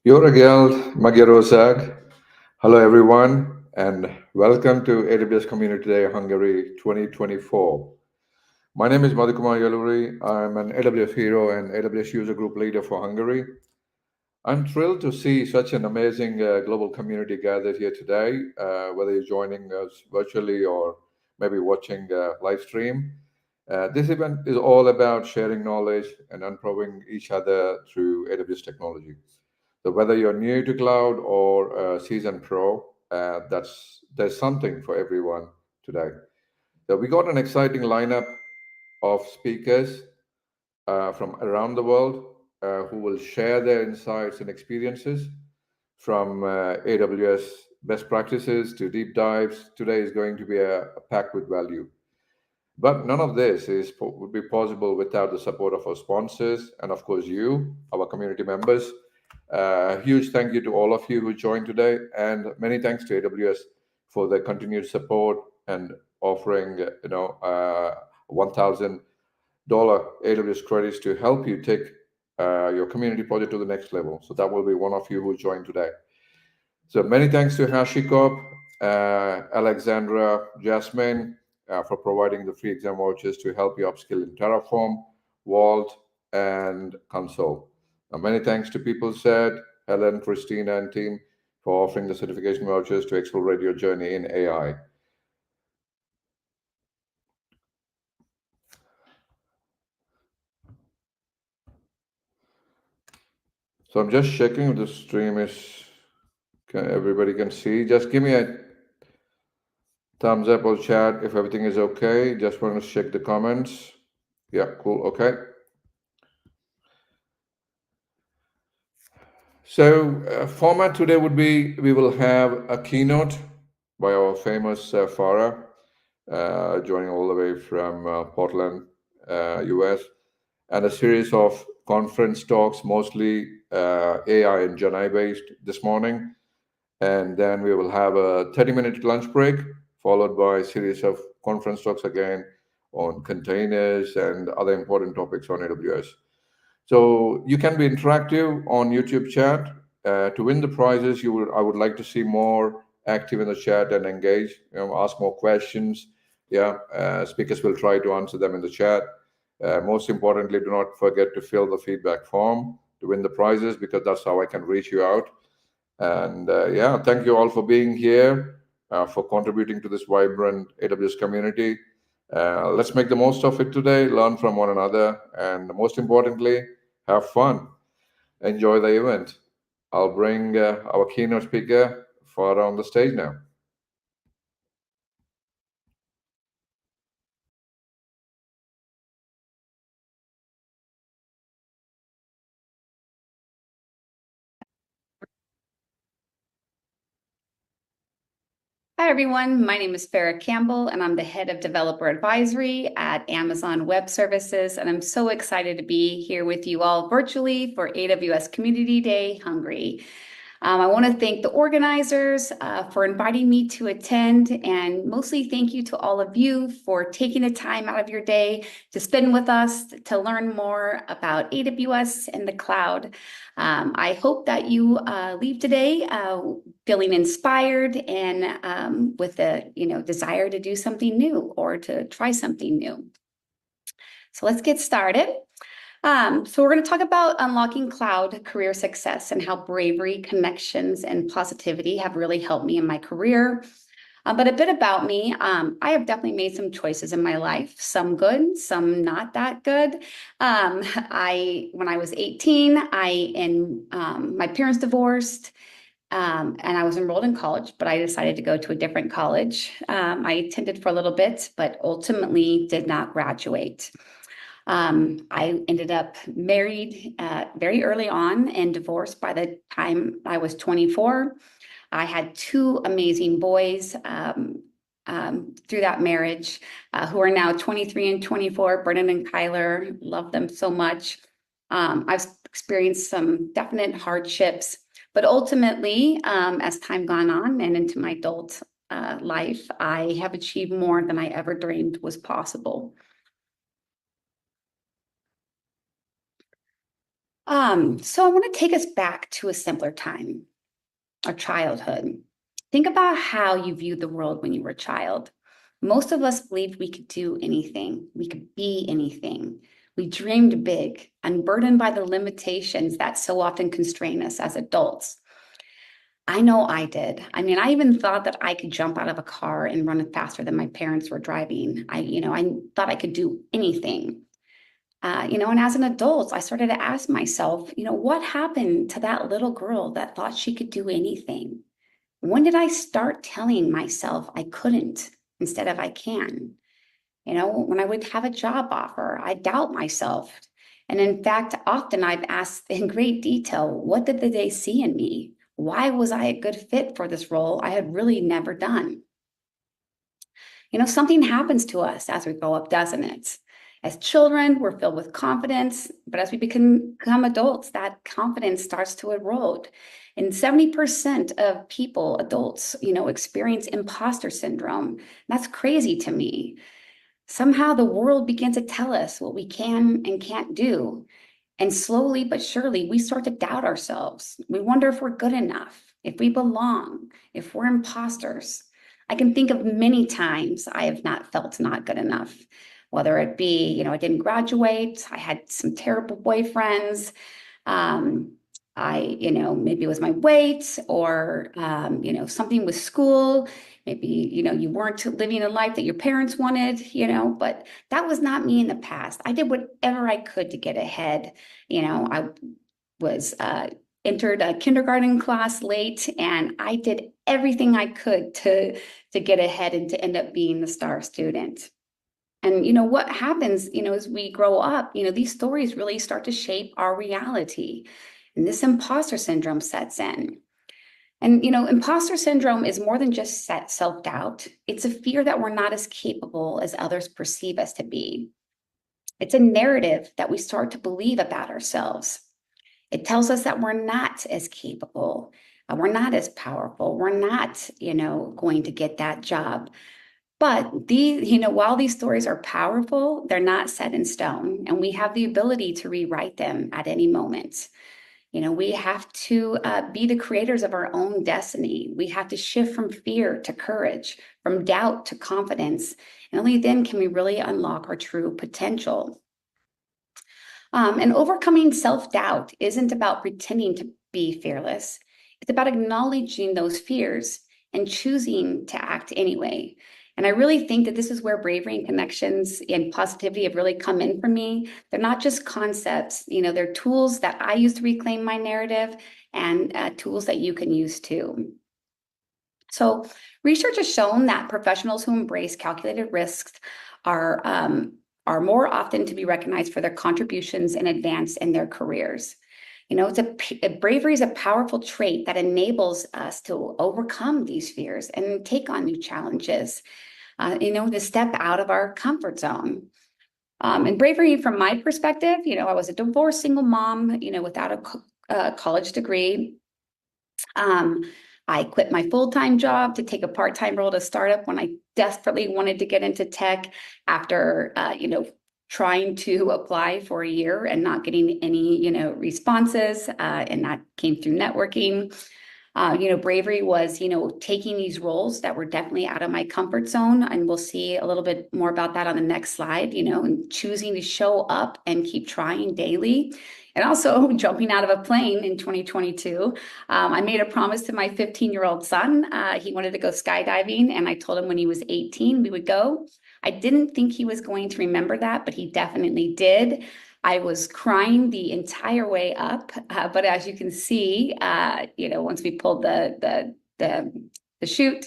Jó reggelt, Magyarország. Hello everyone, and welcome to AWS Community Day Hungary 2024. My name is Madhukumar Yaluri. I'm an AWS hero and AWS user group leader for Hungary. I'm thrilled to see such an amazing global community gathered here today, whether you're joining us virtually or maybe watching live stream. This event is all about sharing knowledge and empowering each other through AWS technology. So whether you're new to cloud or a seasoned pro, there's something for everyone today. So we got an exciting lineup of speakers from around the world who will share their insights and experiences from AWS best practices to deep dives. Today is going to be a pack with value. But none of this would be possible without the support of our sponsors and, of course, you, our community members. Huge thank you to all of you who joined today, and many thanks to AWS for their continued support and offering, $1,000 AWS credits to help you take your community project to the next level. So that will be one of you who joined today. So many thanks to HashiCorp, Alexandra, Jasmine for providing the free exam vouchers to help you upskill in Terraform, Vault, and Console. Many thanks to PeopleSet, Helen, Christina, and team for offering the certification vouchers to accelerate your journey in AI. So I'm just checking if the stream is, everybody can see. Just give me a thumbs up or chat if everything is okay. Just want to check the comments. Yeah, cool, okay. So format today would be, we will have a keynote by our famous Farah, joining all the way from Portland, US, and a series of conference talks, mostly AI and GenAI based this morning. And then we will have a 30-minute lunch break, followed by a series of conference talks again on containers and other important topics on AWS. So you can be interactive on YouTube chat. To win the prizes, I would like to see more active in the chat and engage, ask more questions. Speakers will try to answer them in the chat. Most importantly, do not forget to fill the feedback form to win the prizes, because that's how I can reach you out. And thank you all for being here, for contributing to this vibrant AWS community. Let's make the most of it today, learn from one another, and most importantly, have fun. Enjoy the event. I'll bring our keynote speaker Farah on the stage now. Hi, everyone. My name is Farah Campbell, and I'm the head of developer advisory at Amazon Web Services. And I'm so excited to be here with you all virtually for AWS Community Day Hungary. I want to thank the organizers for inviting me to attend, and mostly thank you to all of you for taking the time out of your day to spend with us to learn more about AWS and the cloud. I hope that you leave today feeling inspired and with a desire to do something new or to try something new. So let's get started. So we're going to talk about unlocking cloud career success and how bravery, connections, and positivity have really helped me in my career. But a bit about me, I have definitely made some choices in my life, some good, some not that good. When I was 18, my parents divorced, and I was enrolled in college, but I decided to go to a different college. I attended for a little bit, but ultimately did not graduate. I ended up married very early on and divorced by the time I was 24. I had two amazing boys through that marriage who are now 23 and 24, Brennan and Kyler. Love them so much. I've experienced some definite hardships, but ultimately, as time gone on and into my adult life, I have achieved more than I ever dreamed was possible. So I want to take us back to a simpler time, our childhood. Think about how you viewed the world when you were a child. Most of us believed we could do anything, we could be anything. We dreamed big, unburdened by the limitations that so often constrain us as adults. I know I did. I mean, I even thought that I could jump out of a car and run faster than my parents were driving. I thought I could do anything. And as an adult, I started to ask myself, what happened to that little girl that thought she could do anything? When did I start telling myself I couldn't instead of I can? When I would have a job offer, I doubt myself. And in fact, often I've asked in great detail, what did they see in me? Why was I a good fit for this role I had really never done? Something happens to us as we grow up, doesn't it? As children, we're filled with confidence, but as we become adults, that confidence starts to erode. And 70% of people, adults, experience imposter syndrome. That's crazy to me. Somehow the world begins to tell us what we can and can't do. And slowly but surely, we start to doubt ourselves. We wonder if we're good enough, if we belong, if we're imposters. I can think of many times I have not felt not good enough, whether it be, I didn't graduate, I had some terrible boyfriends, maybe it was my weight or, something with school. Maybe, you weren't living a life that your parents wanted, but that was not me in the past. I did whatever I could to get ahead. I was entered a kindergarten class late, and I did everything I could to get ahead and to end up being the star student. And what happens, as we grow up, these stories really start to shape our reality. And this imposter syndrome sets in. And imposter syndrome is more than just self-doubt. It's a fear that we're not as capable as others perceive us to be. It's a narrative that we start to believe about ourselves. It tells us that we're not as capable, we're not as powerful, we're not, going to get that job. But while these stories are powerful, they're not set in stone, and we have the ability to rewrite them at any moment. We have to be the creators of our own destiny. We have to shift from fear to courage, from doubt to confidence. And only then can we really unlock our true potential. And overcoming self-doubt isn't about pretending to be fearless. It's about acknowledging those fears and choosing to act anyway. And I really think that this is where bravery and connections and positivity have really come in for me. They're not just concepts, they're tools that I use to reclaim my narrative and tools that you can use too. So research has shown that professionals who embrace calculated risks are more often to be recognized for their contributions and advance in their careers. Bravery is a powerful trait that enables us to overcome these fears and take on new challenges, to step out of our comfort zone. And bravery, from my perspective, I was a divorced single mom, without a college degree. I quit my full-time job to take a part-time role at a startup when I desperately wanted to get into tech after, trying to apply for a year and not getting any, responses, and that came through networking. Bravery was, taking these roles that were definitely out of my comfort zone. And we'll see a little bit more about that on the next slide, and choosing to show up and keep trying daily. And also jumping out of a plane in 2022. I made a promise to my 15-year-old son. He wanted to go skydiving, and I told him when he was 18, we would go. I didn't think he was going to remember that, but he definitely did. I was crying the entire way up, but as you can see, once we pulled the chute,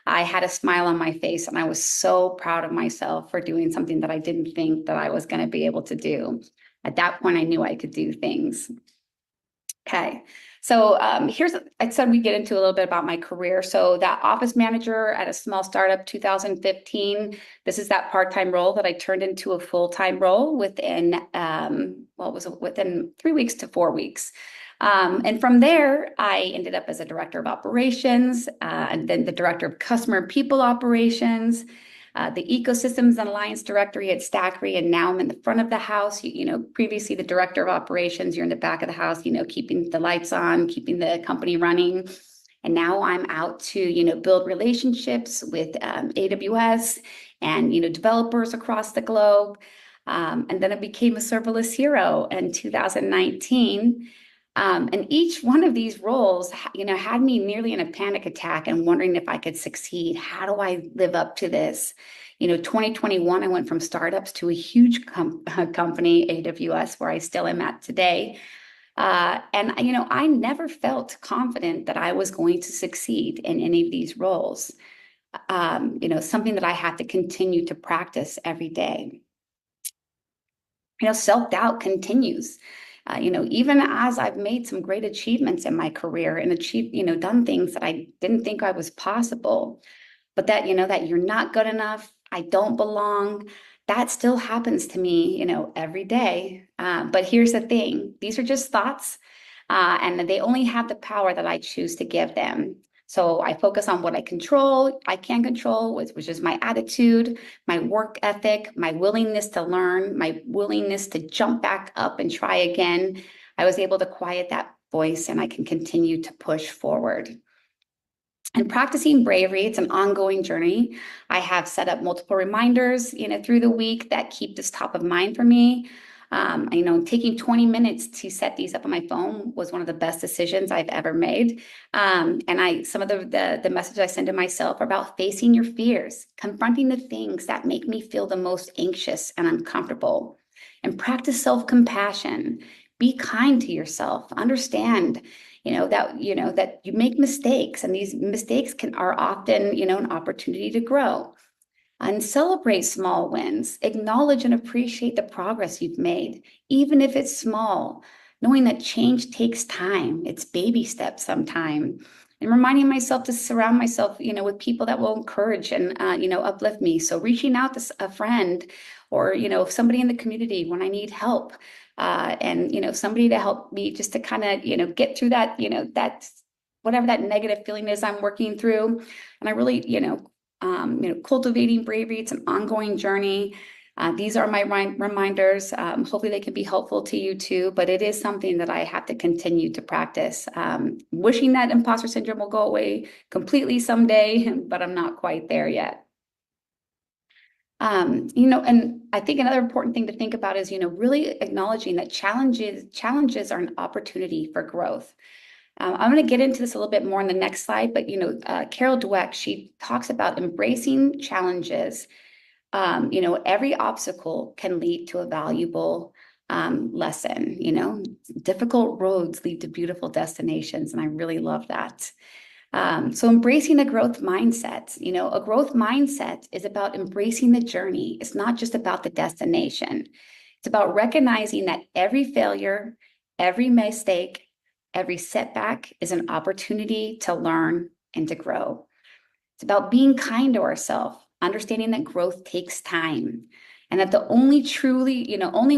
I had a smile on my face, and I was so proud of myself for doing something that I didn't think that I was going to be able to do. At that point, I knew I could do things. Okay. So I said we get into a little bit about my career. So that office manager at a small startup, 2015, this is that part-time role that I turned into a full-time role within, within 3 weeks to 4 weeks. And from there, I ended up as a director of operations, and then the director of customer and people operations. the ecosystems and alliance directory at Stackery, and now I'm in the front of the house. Previously the director of operations, you're in the back of the house, keeping the lights on, keeping the company running. And now I'm out to, build relationships with AWS and, developers across the globe. And then I became a serverless hero in 2019. And each one of these roles, had me nearly in a panic attack and wondering if I could succeed. How do I live up to this? 2021, I went from startups to a huge company, AWS, where I still am at today. And I never felt confident that I was going to succeed in any of these roles. Something that I had to continue to practice every day. Self-doubt continues. Even as I've made some great achievements in my career and done things that I didn't think I was possible, but that you're not good enough, I don't belong, that still happens to me, every day. But here's the thing, these are just thoughts, and they only have the power that I choose to give them. So I focus on what I can control, which is my attitude, my work ethic, my willingness to learn, my willingness to jump back up and try again. I was able to quiet that voice and I can continue to push forward. And practicing bravery, it's an ongoing journey. I have set up multiple reminders, through the week that keep this top of mind for me. Taking 20 minutes to set these up on my phone was one of the best decisions I've ever made. Some of the message I send to myself are about facing your fears, confronting the things that make me feel the most anxious and uncomfortable, and practice self-compassion. Be kind to yourself. Understand, that you make mistakes, and these mistakes are often, an opportunity to grow. And celebrate small wins. Acknowledge and appreciate the progress you've made, even if it's small, knowing that change takes time. It's baby steps sometimes. And reminding myself to surround myself, with people that will encourage and, uplift me. So reaching out to a friend or, somebody in the community when I need help, and, somebody to help me just to kind of, get through that, that whatever that negative feeling is I'm working through. And I really, cultivating bravery, it's an ongoing journey. These are my reminders. Hopefully they can be helpful to you too, but it is something that I have to continue to practice. Wishing that imposter syndrome will go away completely someday, but I'm not quite there yet. And I think another important thing to think about is, really acknowledging that challenges are an opportunity for growth. I'm going to get into this a little bit more in the next slide, but Carol Dweck, she talks about embracing challenges. Every obstacle can lead to a valuable lesson. Difficult roads lead to beautiful destinations, and I really love that. So embracing a growth mindset. A growth mindset is about embracing the journey. It's not just about the destination. It's about recognizing that every failure, every mistake, every setback is an opportunity to learn and to grow. It's about being kind to ourselves, understanding that growth takes time, and that the only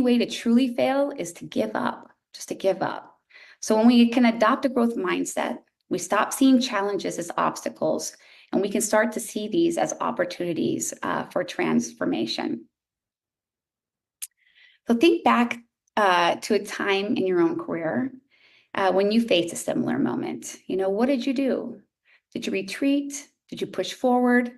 way to truly fail is to give up, just to give up. So when we can adopt a growth mindset, we stop seeing challenges as obstacles, and we can start to see these as opportunities for transformation. So think back to a time in your own career when you faced a similar moment. What did you do? Did you retreat? Did you push forward?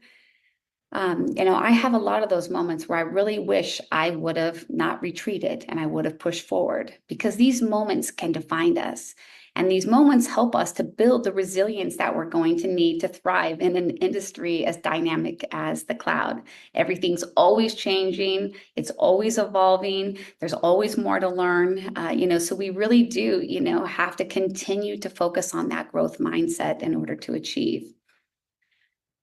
I have a lot of those moments where I really wish I would have not retreated and I would have pushed forward, because these moments can define us. And these moments help us to build the resilience that we're going to need to thrive in an industry as dynamic as the cloud. Everything's always changing. It's always evolving. There's always more to learn. So we really do, have to continue to focus on that growth mindset in order to achieve.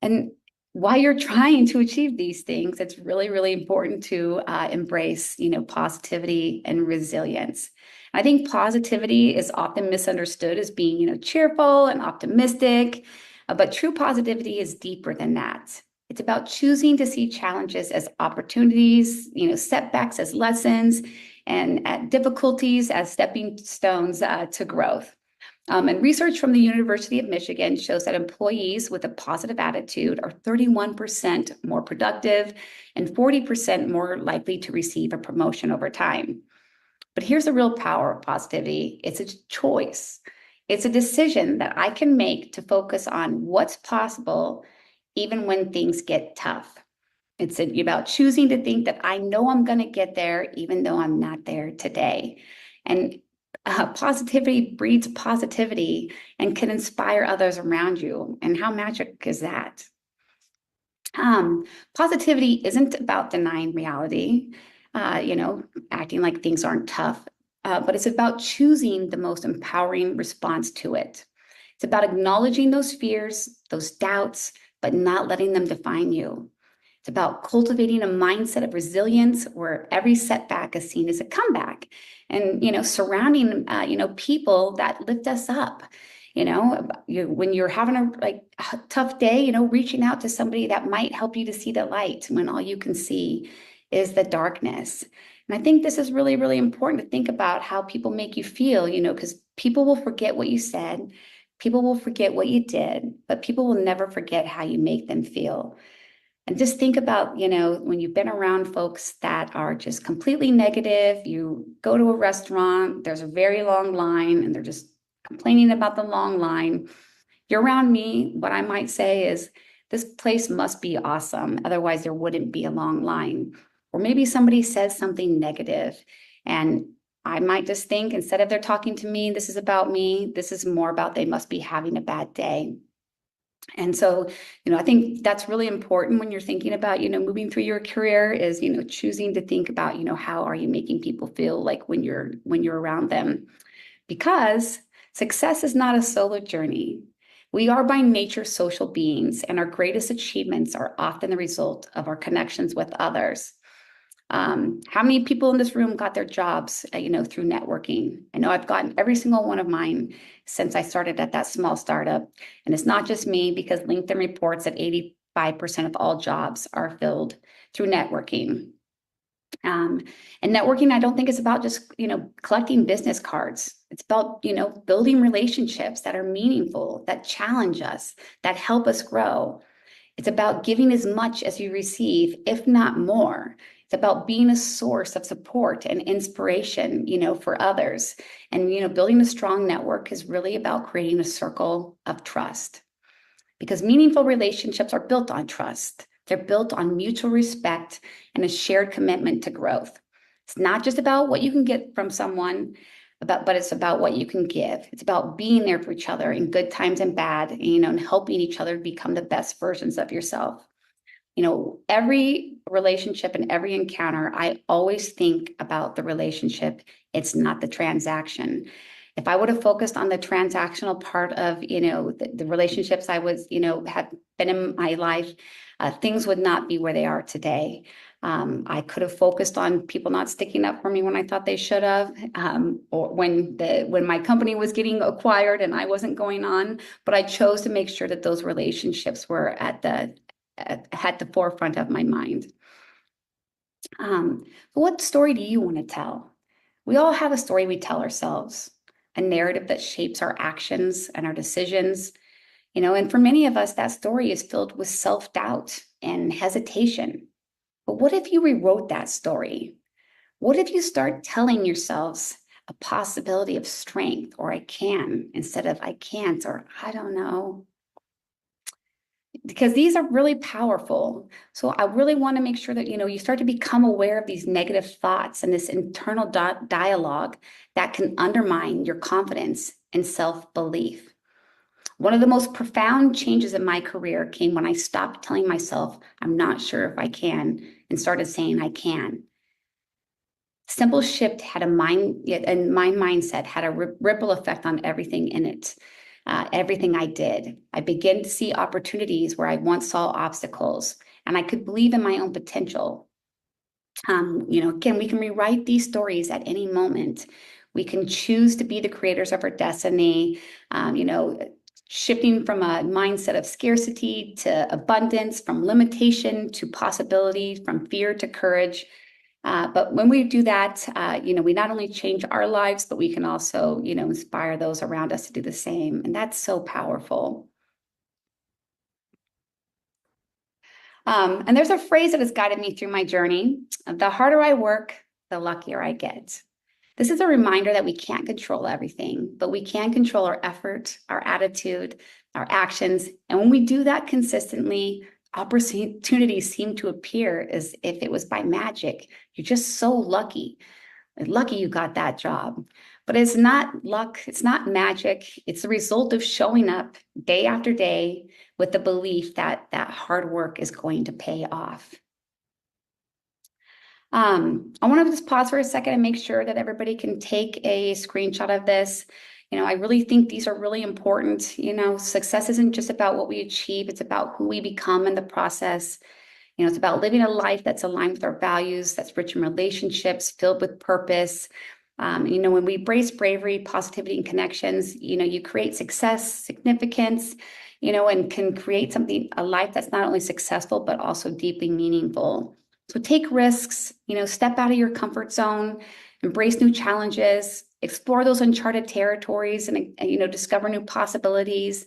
And while you're trying to achieve these things, it's really, really important to embrace, positivity and resilience. I think positivity is often misunderstood as being, cheerful and optimistic, but true positivity is deeper than that. It's about choosing to see challenges as opportunities, setbacks as lessons, and difficulties as stepping stones to growth. And research from the University of Michigan shows that employees with a positive attitude are 31% more productive and 40% more likely to receive a promotion over time. But here's the real power of positivity. It's a choice. It's a decision that I can make to focus on what's possible, even when things get tough. It's about choosing to think that I know I'm going to get there, even though I'm not there today. And positivity breeds positivity and can inspire others around you. And how magic is that? Positivity isn't about denying reality, acting like things aren't tough, but it's about choosing the most empowering response to it. It's about acknowledging those fears, those doubts, but not letting them define you. It's about cultivating a mindset of resilience where every setback is seen as a comeback, and surrounding people that lift us up. When you're having a tough day, reaching out to somebody that might help you to see the light when all you can see is the darkness. And I think this is really, really important to think about how people make you feel, because people will forget what you said, people will forget what you did, but people will never forget how you make them feel. And just think about, when you've been around folks that are just completely negative, you go to a restaurant, there's a very long line, and they're just complaining about the long line. You're around me, what I might say is, this place must be awesome. Otherwise, there wouldn't be a long line. Or maybe somebody says something negative, and I might just think, instead of they're talking to me, this is about me, this is more about they must be having a bad day. And so, I think that's really important when you're thinking about, moving through your career is, choosing to think about, how are you making people feel like when you're around them? Because success is not a solo journey. We are by nature social beings, and our greatest achievements are often the result of our connections with others. How many people in this room got their jobs, through networking? I know I've gotten every single one of mine since I started at that small startup. And it's not just me, because LinkedIn reports that 85% of all jobs are filled through networking. And networking, I don't think it's about just, collecting business cards. It's about, building relationships that are meaningful, that challenge us, that help us grow. It's about giving as much as you receive, if not more. It's about being a source of support and inspiration, for others. And, building a strong network is really about creating a circle of trust, because meaningful relationships are built on trust. They're built on mutual respect and a shared commitment to growth. It's not just about what you can get from someone, but it's about what you can give. It's about being there for each other in good times and bad, and helping each other become the best versions of yourself. Every relationship and every encounter, I always think about the relationship. It's not the transaction. If I would have focused on the transactional part of, the relationships I was, had been in my life, things would not be where they are today. I could have focused on people not sticking up for me when I thought they should have, or when my company was getting acquired and I wasn't going on. But I chose to make sure that those relationships were at the forefront of my mind. What story do you want to tell? We all have a story we tell ourselves, a narrative that shapes our actions and our decisions. And for many of us, that story is filled with self-doubt and hesitation. But what if you rewrote that story? What if you start telling yourselves a possibility of strength, or I can, instead of I can't, or I don't know? Because these are really powerful. So I really want to make sure that, you start to become aware of these negative thoughts and this internal dialogue that can undermine your confidence and self-belief. One of the most profound changes in my career came when I stopped telling myself, I'm not sure if I can, and started saying I can. Simple shift had and my mindset had a ripple effect on everything in it. Everything I did. I began to see opportunities where I once saw obstacles, and I could believe in my own potential. Again, we can rewrite these stories at any moment. We can choose to be the creators of our destiny, shifting from a mindset of scarcity to abundance, from limitation to possibility, from fear to courage. But when we do that, we not only change our lives, but we can also, inspire those around us to do the same. And that's so powerful. And there's a phrase that has guided me through my journey. The harder I work, the luckier I get. This is a reminder that we can't control everything, but we can control our effort, our attitude, our actions. And when we do that consistently, opportunities seem to appear as if it was by magic. You're just so lucky. Lucky you got that job. But it's not luck, it's not magic. It's the result of showing up day after day with the belief that that hard work is going to pay off. I want to just pause for a second and make sure that everybody can take a screenshot of this. I really think these are really important. Success isn't just about what we achieve, it's about who we become in the process. It's about living a life that's aligned with our values, that's rich in relationships, filled with purpose. When we embrace bravery, positivity, and connections, you create success, significance, and can create a life that's not only successful, but also deeply meaningful. So take risks, step out of your comfort zone, embrace new challenges, explore those uncharted territories and discover new possibilities,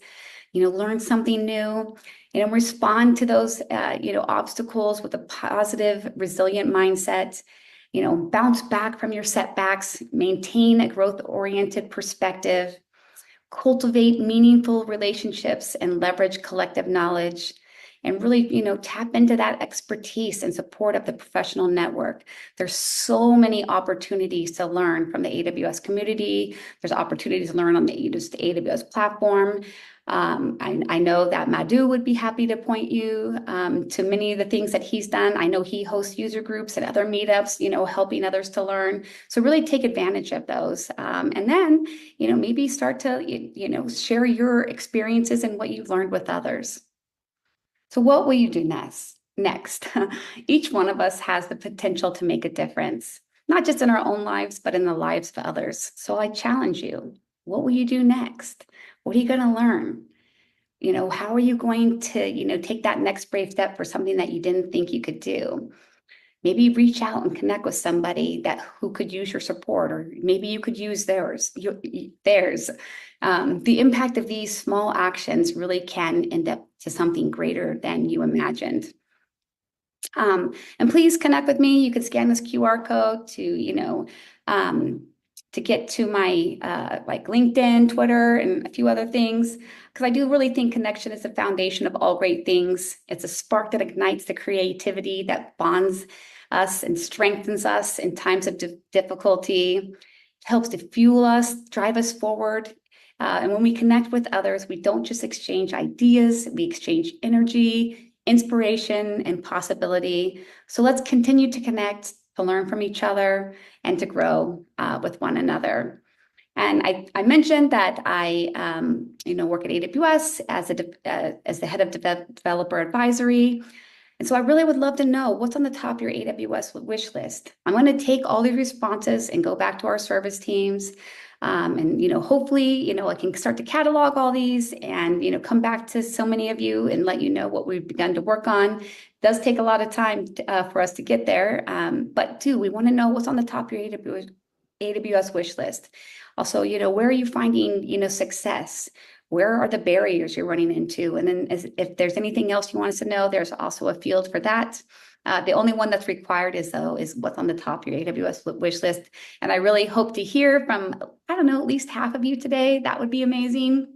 learn something new, respond to those, obstacles with a positive, resilient mindset, bounce back from your setbacks, maintain a growth-oriented perspective, cultivate meaningful relationships and leverage collective knowledge, and really, tap into that expertise and support of the professional network. There's so many opportunities to learn from the AWS community. There's opportunities to learn on the AWS platform. I know that Madhu would be happy to point you to many of the things that he's done. I know he hosts user groups and other meetups, helping others to learn. So really take advantage of those. And then, maybe start to, share your experiences and what you've learned with others. So what will you do next? Each one of us has the potential to make a difference, not just in our own lives, but in the lives of others. So I challenge you, what will you do next? What are you going to learn? How are you going to, take that next brave step for something that you didn't think you could do? Maybe reach out and connect with somebody who could use your support, or maybe you could use theirs. The impact of these small actions really can end up to something greater than you imagined. And please connect with me. You can scan this QR code to get to my like LinkedIn, Twitter, and a few other things, because I do really think connection is the foundation of all great things. It's a spark that ignites the creativity that bonds us and strengthens us in times of difficulty. It helps to fuel us, drive us forward. And when we connect with others, we don't just exchange ideas, we exchange energy, inspiration, and possibility. So let's continue to connect, to learn from each other, and to grow with one another. And I mentioned that I work at AWS as the head of developer advisory. And so I really would love to know what's on the top of your AWS wish list. I'm going to take all these responses and go back to our service teams. And hopefully, I can start to catalog all these and, come back to so many of you and let you know what we've begun to work on. It does take a lot of time for us to get there. But we want to know what's on the top of your AWS wish list. Also, where are you finding, success? Where are the barriers you're running into? And then if there's anything else you want us to know, there's also a field for that. The only one that's required is what's on the top of your AWS wish list. And I really hope to hear from, at least half of you today. That would be amazing.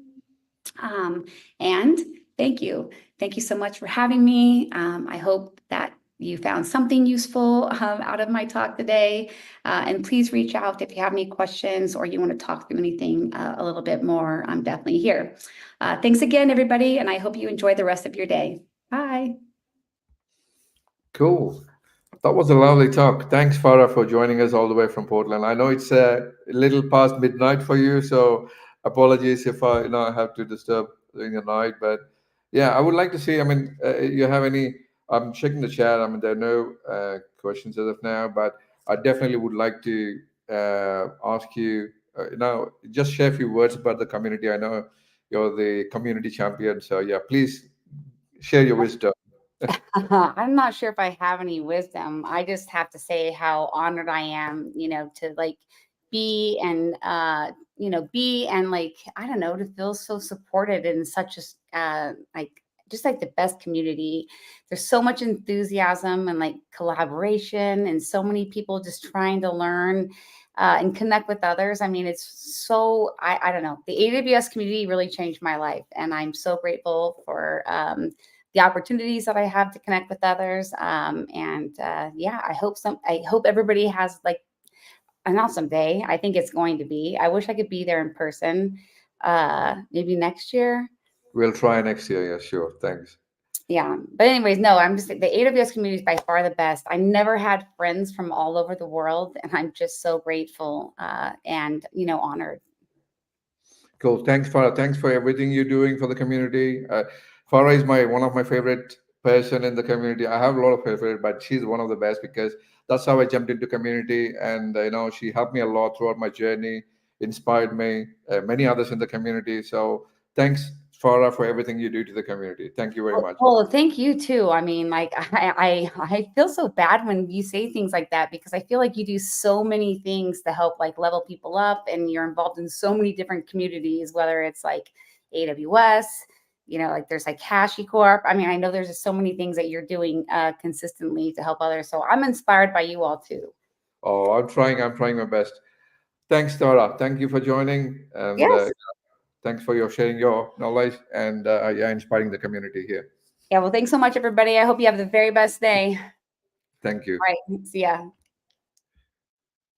And thank you. Thank you so much for having me. I hope that you found something useful out of my talk today. And please reach out if you have any questions or you want to talk through anything a little bit more. I'm definitely here. Thanks again, everybody. And I hope you enjoy the rest of your day. Bye. Cool. That was a lovely talk. Thanks, Farah, for joining us all the way from Portland. I know it's a little past midnight for you, so apologies if I have to disturb during the night. But yeah, I would like to see. You have any? I'm checking the chat. There are no questions as of now, but I definitely would like to ask you. Just share a few words about the community. I know you're the community champion, so yeah, please share your wisdom. I'm not sure if I have any wisdom. I just have to say how honored I am, to like be and like, I don't know, to feel so supported in such a just like the best community. There's so much enthusiasm and like collaboration and so many people just trying to learn and connect with others. I mean, it's so, I don't know, the AWS community really changed my life. And I'm so grateful for the opportunities that I have to connect with others. Yeah, I hope everybody has like an awesome day. I think it's going to be. I wish I could be there in person, maybe next year. We'll try next year. Yeah, sure. Thanks. Yeah. But anyways, no, I'm just the AWS community is by far the best. I never had friends from all over the world, and I'm just so grateful and honored. Cool. Thanks, Farah. Thanks for everything you're doing for the community. Farah is one of my favorite person in the community. I have a lot of favorite, but she's one of the best because that's how I jumped into community, and she helped me a lot throughout my journey, inspired me, many others in the community. So thanks, Farah, for everything you do to the community. Thank you very much. Well, thank you too. I mean, like I feel so bad when you say things like that because I feel like you do so many things to help like level people up, and you're involved in so many different communities, whether it's like AWS, like there's like HashiCorp. I mean, I know there's just so many things that you're doing consistently to help others. So I'm inspired by you all too. Oh, I'm trying my best. Thanks, Tara. Thank you for joining, and Yes. thanks for your sharing your knowledge and inspiring the community here. Yeah. Well, thanks so much, everybody. I hope you have the very best day. Thank you. All right. See ya.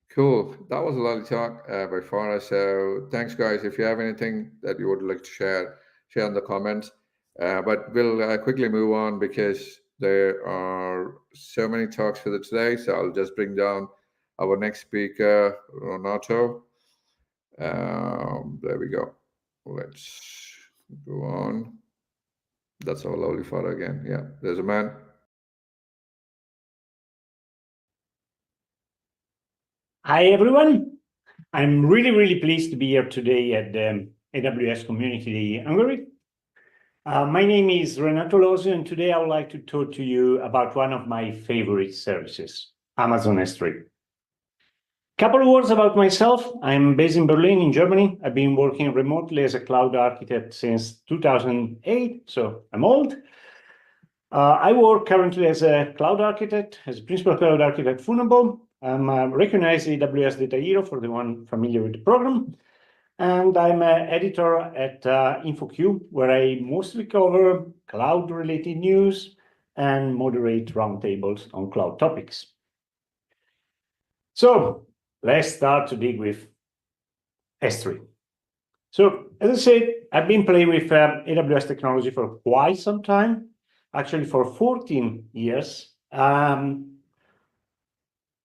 Cool. That was a lovely talk by Farah. So thanks, guys. If you have anything that you would like to share in the comments. But we'll quickly move on because there are so many talks for today. So I'll just bring down our next speaker, Renato. There we go. Let's go on. That's our lovely Farah again. Yeah, there's a man. Hi, everyone. I'm really pleased to be here today at the AWS Community Day Hungary. My name is Renato Lozio, and today I would like to talk to you about one of my favorite services, Amazon S3. Couple of words about myself. I'm based in Berlin, in Germany. I've been working remotely as a cloud architect since 2008, so I'm old. I work currently as a cloud architect, as a principal cloud architect at Funable. I'm a recognized AWS data hero for the one familiar with the program. And I'm an editor at InfoQ, where I mostly cover cloud-related news and moderate roundtables on cloud topics. So let's start to dig with S3. So as I said, I've been playing with AWS technology for quite some time, actually for 14 years. Amazon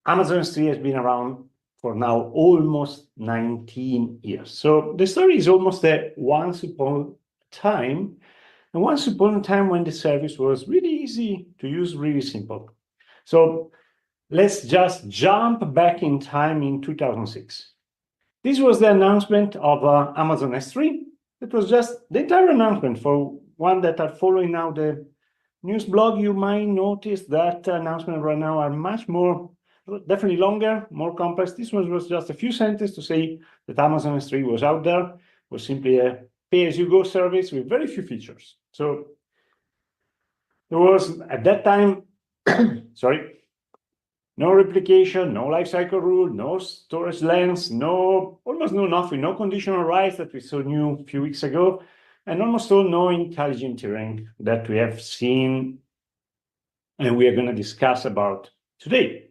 S3 has been around for now almost 19 years. So the story is almost a once upon a time, and once upon a time when the service was really easy to use, really simple. So let's just jump back in time in 2006. This was the announcement of Amazon S3. It was just the entire announcement. For one that are following now the news blog, you might notice that announcement right now are much more, definitely longer, more complex. This one was just a few sentences to say that Amazon S3 was out there. It was simply a pay-as-you-go service with very few features. So there was, at that time, sorry, no replication, no lifecycle rule, no storage lengths, almost nothing, no conditional writes that we saw new a few weeks ago, and almost no intelligent tiering that we have seen and we are going to discuss about today.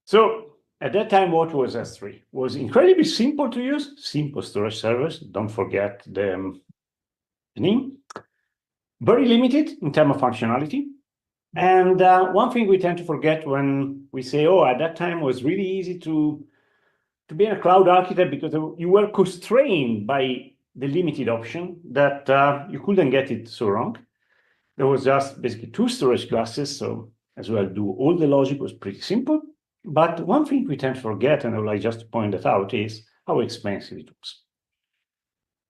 So at that time, what was S3? It was incredibly simple to use, simple storage servers. Don't forget the name. Very limited in terms of functionality. And one thing we tend to forget when we say, oh, at that time was really easy to be a cloud architect because you were constrained by the limited option that you couldn't get it so wrong. There was just basically two storage classes, so as well do all the logic was pretty simple. But one thing we tend to forget, and I would like just to point that out, is how expensive it was.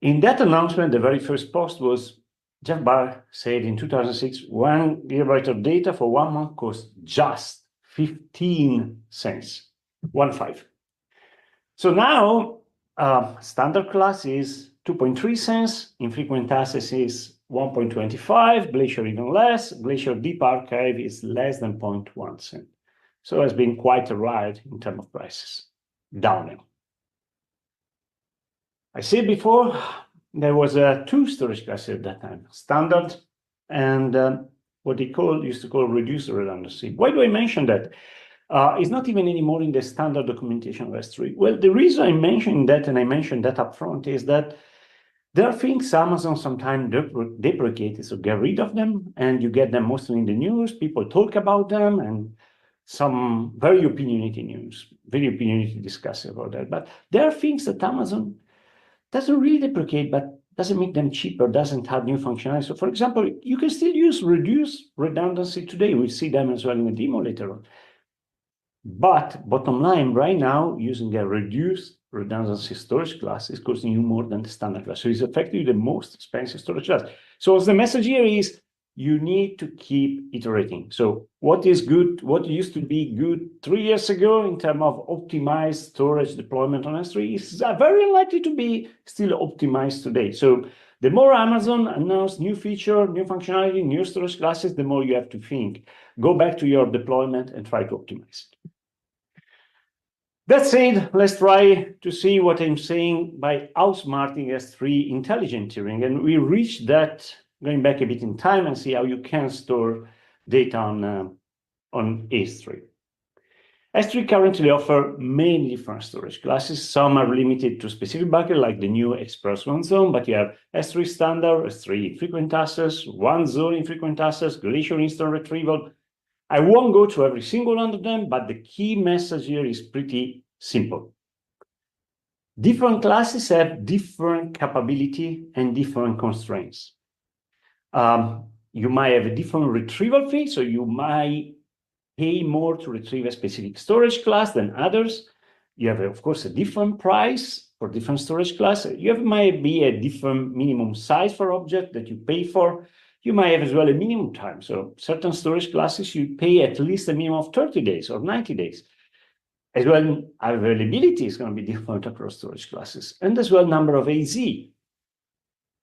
In that announcement, the very first post was, Jeff Barr said in 2006, 1 gigabyte of data for 1 month costs just 15 cents, 1.5. So now standard class is 2.3 cents, infrequent access is 1.25, Glacier even less, Glacier Deep Archive is less than 0.1 cent. So it's been quite a ride in terms of prices, downhill. I said before, there was two storage classes at that time, standard and what they used to call reduced redundancy. Why do I mention that? It's not even anymore in the standard documentation of S3. Well, the reason I mentioned that, and I mentioned that up front, is that there are things Amazon sometimes deprecates, so get rid of them, and you get them mostly in the news. People talk about them, and some very opinionated news, very opinionated discussion about that. But there are things that Amazon doesn't really deprecate, but doesn't make them cheaper, doesn't have new functionality. So, for example, you can still use reduced redundancy today. We see them as well in the demo later on. But bottom line, right now, using a reduced redundancy storage class is costing you more than the standard class. So it's effectively the most expensive storage class. So the message here is you need to keep iterating. So what is good, what used to be good 3 years ago in terms of optimized storage deployment on S3 is very unlikely to be still optimized today. So the more Amazon announces new feature, new functionality, new storage classes, the more you have to think. Go back to your deployment and try to optimize it. That said, let's try to see what I'm saying by outsmarting S3 intelligent tiering. And we reached that going back a bit in time and see how you can store data on S3. S3 currently offers many different storage classes. Some are limited to specific buckets, like the new Express One Zone, but you have S3 Standard, S3 Infrequent Access, One Zone Infrequent Access, Glacier Instant Retrieval. I won't go to every single one of them, but the key message here is pretty simple. Different classes have different capability and different constraints. You might have a different retrieval fee, so you might pay more to retrieve a specific storage class than others. You have, of course, a different price for different storage classes. You might be a different minimum size for object that you pay for. You might have as well a minimum time. So certain storage classes, you pay at least a minimum of 30 days or 90 days. As well, availability is going to be different across storage classes. And as well, number of AZ.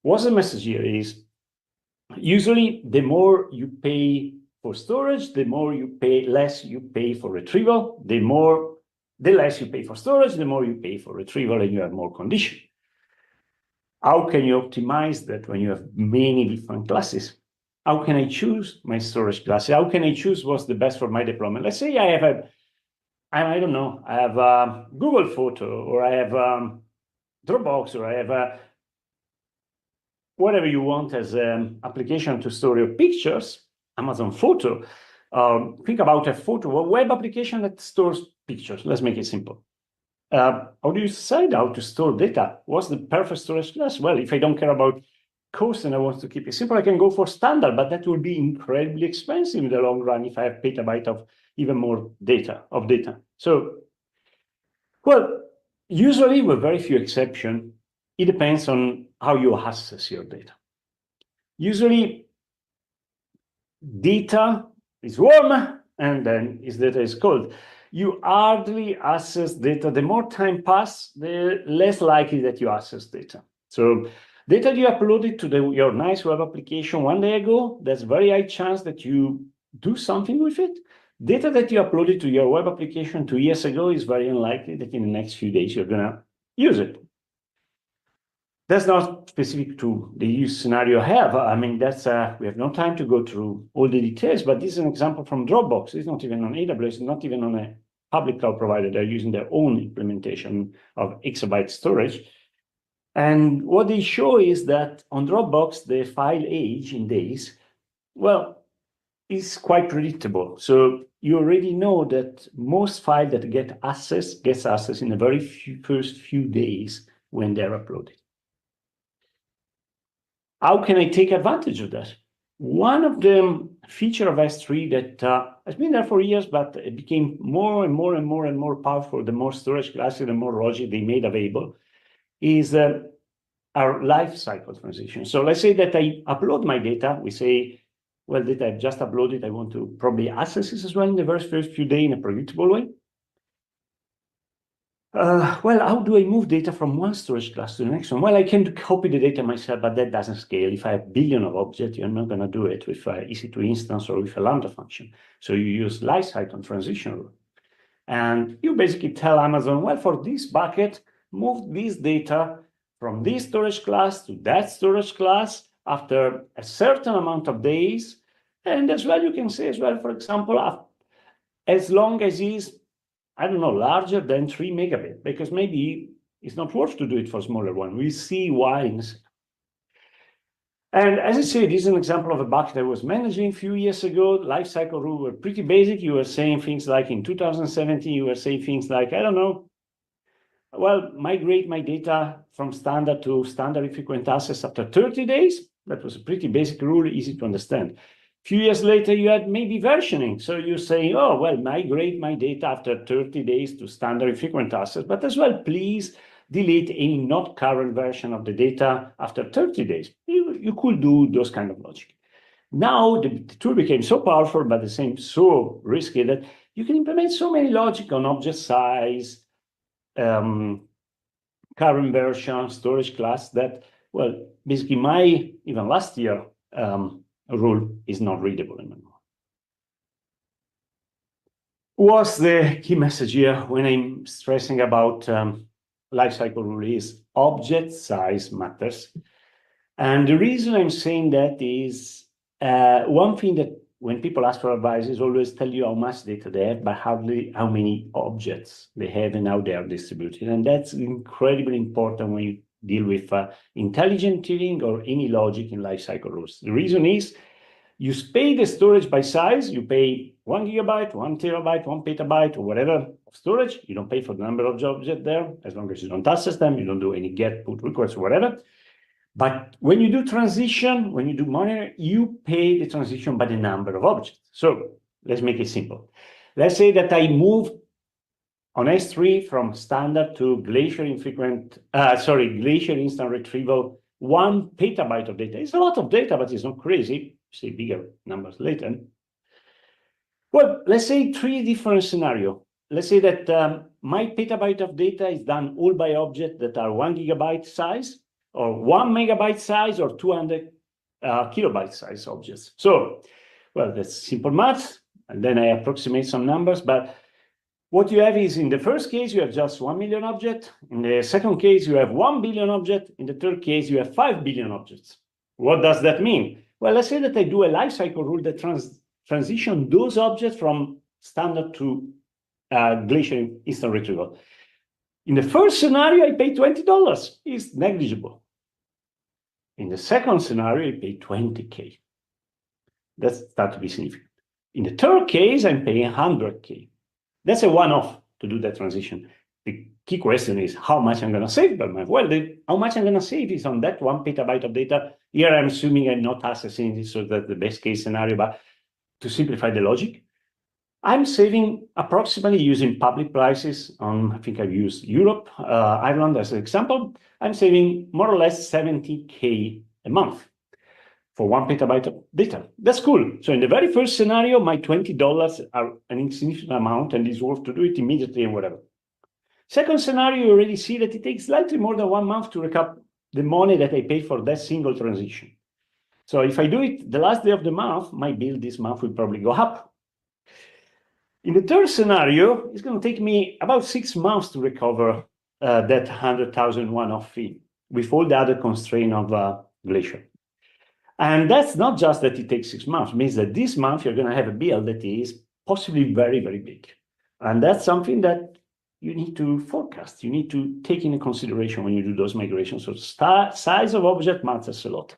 What's the message here is, usually the more you pay for storage, the more you pay, less you pay for retrieval. The less you pay for storage, the more you pay for retrieval, and you have more condition. How can you optimize that when you have many different classes? How can I choose my storage class? How can I choose what's the best for my deployment? Let's say I have I don't know, I have a Google Photo, or I have Dropbox, or I have whatever you want as an application to store your pictures, Amazon Photo. Think about a photo, a web application that stores pictures. Let's make it simple. How do you decide how to store data? What's the perfect storage class? Well, if I don't care about cost and I want to keep it simple, I can go for standard, but that will be incredibly expensive in the long run if I have petabyte of even more data. So, well, usually with very few exceptions, it depends on how you access your data. Usually, data is warm and then data is cold. You hardly access data. The more time passes, the less likely that you access data. So data you uploaded to your nice web application 1 day ago, there's very high chance that you do something with it. Data that you uploaded to your web application 2 years ago is very unlikely that in the next few days you're going to use it. That's not specific to the use scenario I have. I mean, that's we have no time to go through all the details, but this is an example from Dropbox. It's not even on AWS, it's not even on a public cloud provider. They're using their own implementation of exabyte storage. And what they show is that on Dropbox, the file age in days, well, is quite predictable. So you already know that most files that gets access in the very first few days when they're uploaded. How can I take advantage of that? One of the features of S3 that has been there for years, but it became more and more powerful the more storage classes, the more logic they made available, is are life cycle transitions. So let's say that I upload my data. We say, well, data I've just uploaded, I want to probably access this as well in the first few days in a predictable way. Well, how do I move data from one storage class to the next one? Well, I can copy the data myself, but that doesn't scale. If I have billion of objects, you're not going to do it with EC2 instance or with a Lambda function. So you use lifecycle transition rule. And you basically tell Amazon, well, for this bucket, move this data from this storage class to that storage class after a certain amount of days. And as well, you can say as well, for example, as long as it's, I don't know, larger than 3 megabits, because maybe it's not worth to do it for smaller one. We see why. And as I said, this is an example of a bucket I was managing a few years ago. Lifecycle rules were pretty basic. You were saying things like in 2017, you were saying things like, I don't know, well, migrate my data from standard to standard infrequent access after 30 days. That was a pretty basic rule, easy to understand. A few years later, you had maybe versioning. So you say, oh, well, migrate my data after 30 days to standard infrequent access, but as well, please delete any not current version of the data after 30 days. You could do those kind of logic. Now the tool became so powerful, but the same so risky that you can implement so many logic on object size, current version, storage class that, well, basically even last year, rule is not readable anymore. What's the key message here when I'm stressing about lifecycle rule is object size matters. And the reason I'm saying that is one thing that when people ask for advice is always tell you how much data they have, but hardly how many objects they have and how they are distributed. And that's incredibly important when you deal with intelligent tiering or any logic in lifecycle rules. The reason is you pay the storage by size. You pay 1 gigabyte, 1 terabyte, 1 petabyte, or whatever of storage. You don't pay for the number of objects there, as long as you don't access them. You don't do any get, put requests, or whatever. But when you do transition, when you do monitor, you pay the transition by the number of objects. So let's make it simple. Let's say that I move on S3 from standard to Glacier instant retrieval, 1 petabyte of data. It's a lot of data, but it's not crazy. Say bigger numbers later. Well, let's say 3 different scenarios. Let's say that my petabyte of data is done all by objects that are 1 gigabyte size, or 1 megabyte size, or 200 kilobyte size objects. So, well, that's simple math, and then I approximate some numbers, but what you have is in the first case, you have just 1 million objects. In the second case, you have 1 billion objects. In the third case, you have 5 billion objects. What does that mean? Well, let's say that I do a lifecycle rule that transition those objects from standard to Glacier instant retrieval. In the first scenario, I pay $20. It's negligible. In the second scenario, I pay 20K. That starts to be significant. In the third case, I'm paying 100K. That's a one-off to do that transition. The key question is how much I'm going to save per month. Well, how much I'm going to save is on that 1 petabyte of data. Here, I'm assuming I'm not accessing this, so that's the best case scenario. But to simplify the logic, I'm saving approximately using public prices on, I think I've used Europe, Ireland as an example. I'm saving more or less 70K a month for 1 petabyte of data. That's cool. So in the very first scenario, my $20 are an insignificant amount and it's worth to do it immediately and whatever. Second scenario, you already see that it takes slightly more than 1 month to recap the money that I pay for that single transition. So if I do it the last day of the month, my bill this month will probably go up. In the third scenario, it's going to take me about 6 months to recover that 100,000 one-off fee with all the other constraints of Glacier. And that's not just that it takes 6 months. It means that this month you're going to have a bill that is possibly very, very big. And that's something that you need to forecast. You need to take into consideration when you do those migrations. So size of object matters a lot.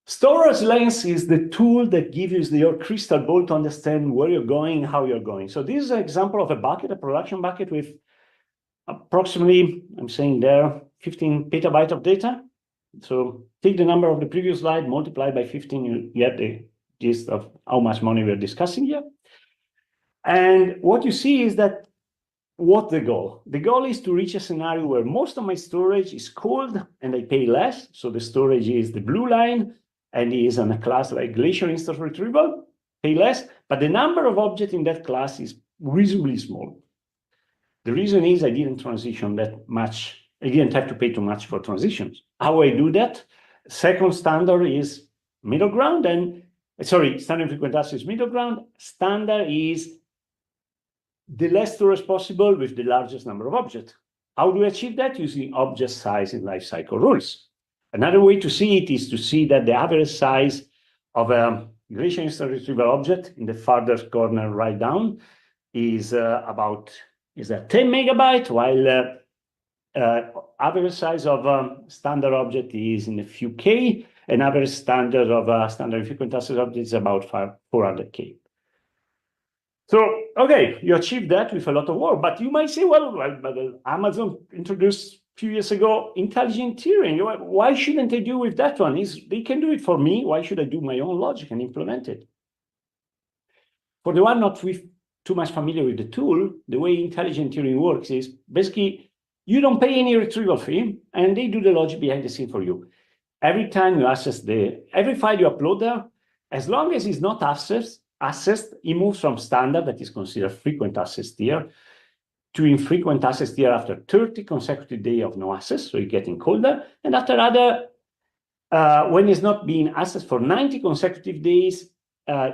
Storage length is the tool that gives you your crystal ball to understand where you're going, how you're going. So this is an example of a bucket, a production bucket with approximately, I'm saying there, 15 petabytes of data. So take the number of the previous slide, multiply by 15, you get the gist of how much money we're discussing here. And what you see is that what's the goal? The goal is to reach a scenario where most of my storage is cold and I pay less. So the storage is the blue line and is on a class like Glacier Instance Retrieval, pay less, but the number of objects in that class is reasonably small. The reason is I didn't transition that much. I didn't have to pay too much for transitions. How I do that? Second standard is middle ground, and standard frequent access middle ground. Standard is the less storage possible with the largest number of objects. How do we achieve that? Using object size and lifecycle rules. Another way to see it is to see that the average size of a Glacier Instance Retrieval object in the farthest corner right down is about 10 megabytes, while average size of standard object is in a few K, and average standard of standard frequent access object is about 400K. So, okay, you achieved that with a lot of work, but you might say, well, but Amazon introduced a few years ago intelligent tiering. Why shouldn't I do with that one? They can do it for me. Why should I do my own logic and implement it? For the one not with too much familiar with the tool, the way intelligent tiering works is basically you don't pay any retrieval fee, and they do the logic behind the scene for you. Every time you access every file you upload there, as long as it's not accessed, it moves from standard, that is considered frequent access tier, to infrequent access tier after 30 consecutive days of no access, so you're getting colder, and after when it's not being accessed for 90 consecutive days,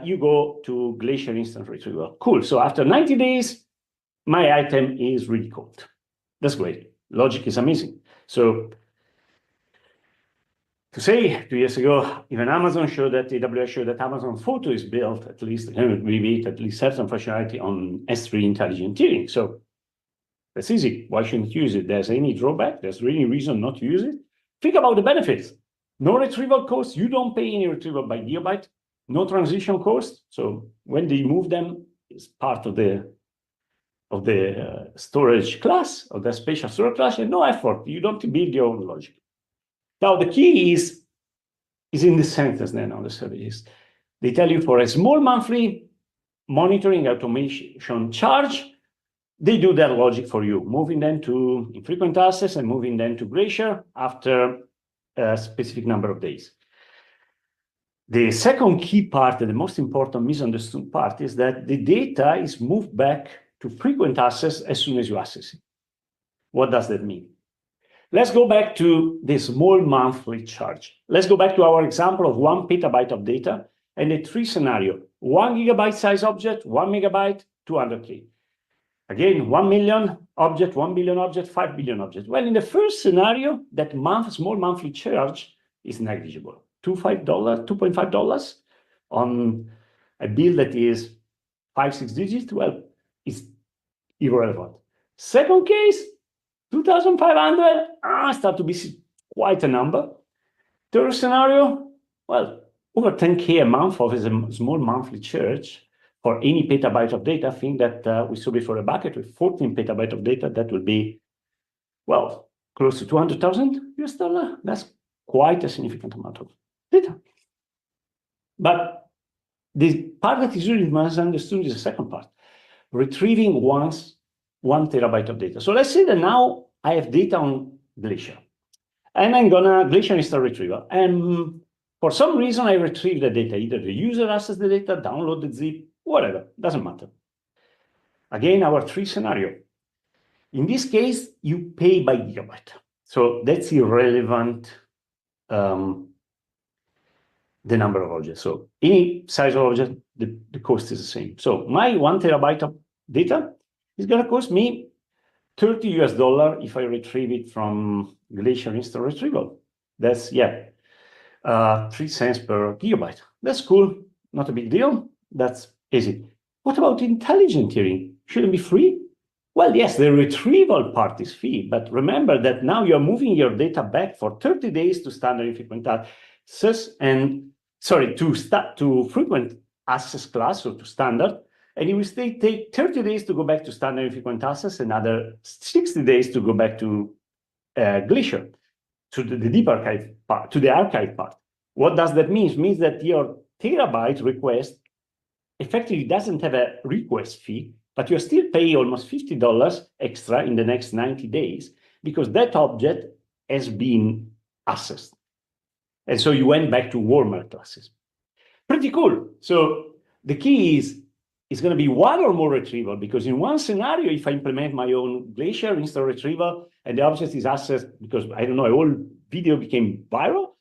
you go to Glacier Instance Retrieval. Cool, so after 90 days, my item is really cold. That's great. Logic is amazing. So to say 2 years ago, even Amazon showed that AWS showed that Amazon Photo is built at least certain functionality on S3 intelligent tiering. So that's easy. Why shouldn't you use it? There's any drawback? There's really reason not to use it? Think about the benefits. No retrieval cost. You don't pay any retrieval by gigabyte. No transition cost. So when they move them, it's part of the storage class, of the spatial storage class, and no effort. You don't build your own logic. Now, the key is in the sentence then on the services. They tell you for a small monthly monitoring automation charge, they do that logic for you, moving them to infrequent access and moving them to Glacier after a specific number of days. The second key part, and the most important misunderstood part, is that the data is moved back to frequent access as soon as you access it. What does that mean? Let's go back to the small monthly charge. Let's go back to our example of 1 petabyte of data and the 3 scenario: 1 gigabyte size object, 1 megabyte, 200K. Again, 1 million object, 1 billion object, 5 billion object. Well, in the first scenario, that small monthly charge is negligible. $2.5 on a bill that is 5-6 digits. Well, it's irrelevant. Second case, 2,500, start to be quite a number. Third scenario, well, over 10K a month of a small monthly charge for any petabyte of data. I think that we saw before a bucket with 14 petabyte of data, that will be, well, close to $200,000. That's quite a significant amount of data. But the part that is really misunderstood is the second part, retrieving 1 terabyte of data. So let's say that now I have data on Glacier, and I'm gonna Glacier Instance Retrieval. And for some reason, I retrieve the data. Either the user accesses the data, download the zip, whatever, doesn't matter. Again, our 3 scenario. In this case, you pay by gigabyte. So that's irrelevant, the number of objects. So any size of object, the cost is the same. So my 1 terabyte of data is going to cost me $30 if I retrieve it from Glacier Instance Retrieval. That's, 3 cents per gigabyte. That's cool, not a big deal. That's easy. What about intelligent tiering? Shouldn't it be free? Well, yes, the retrieval part is free, but remember that now you're moving your data back for 30 days to standard infrequent access to frequent access class, or to standard, and it will take 30 days to go back to standard infrequent access, another 60 days to go back to Glacier, to the deep archive part, to the archive part. What does that mean? It means that your terabyte request effectively doesn't have a request fee, but you still pay almost $50 extra in the next 90 days because that object has been accessed. And so you went back to warmer classes. Pretty cool. So the key is it's going to be one or more retrieval, because in one scenario, if I implement my own Glacier instant retrieval and the object is accessed because, I don't know, a whole video became viral,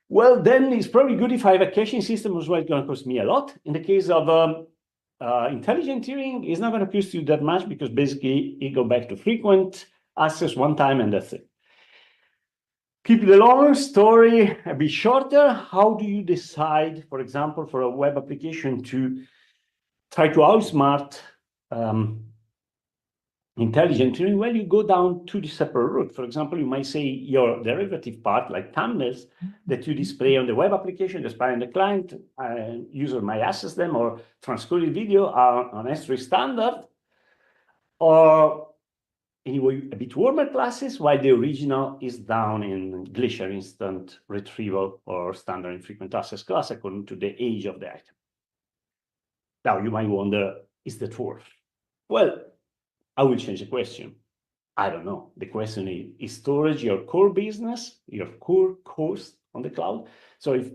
well, then it's probably good if I have a caching system as well. It's going to cost me a lot. In the case of intelligent tiering, it's not going to cost you that much because basically you go back to frequent access one time and that's it. Keep the long story a bit shorter. How do you decide, for example, for a web application to try to outsmart intelligent tiering? Well, you go down to the separate route. For example, you might say your derivative part, like thumbnails, that you display on the web application, display on the client, user might access them, or transcoded video are on S3 standard, or anyway, a bit warmer classes, while the original is down in Glacier instant retrieval or standard infrequent access class according to the age of the item. Now, you might wonder, is that worth? Well, I will change the question. I don't know. The question is storage your core business, your core cost on the cloud? So if,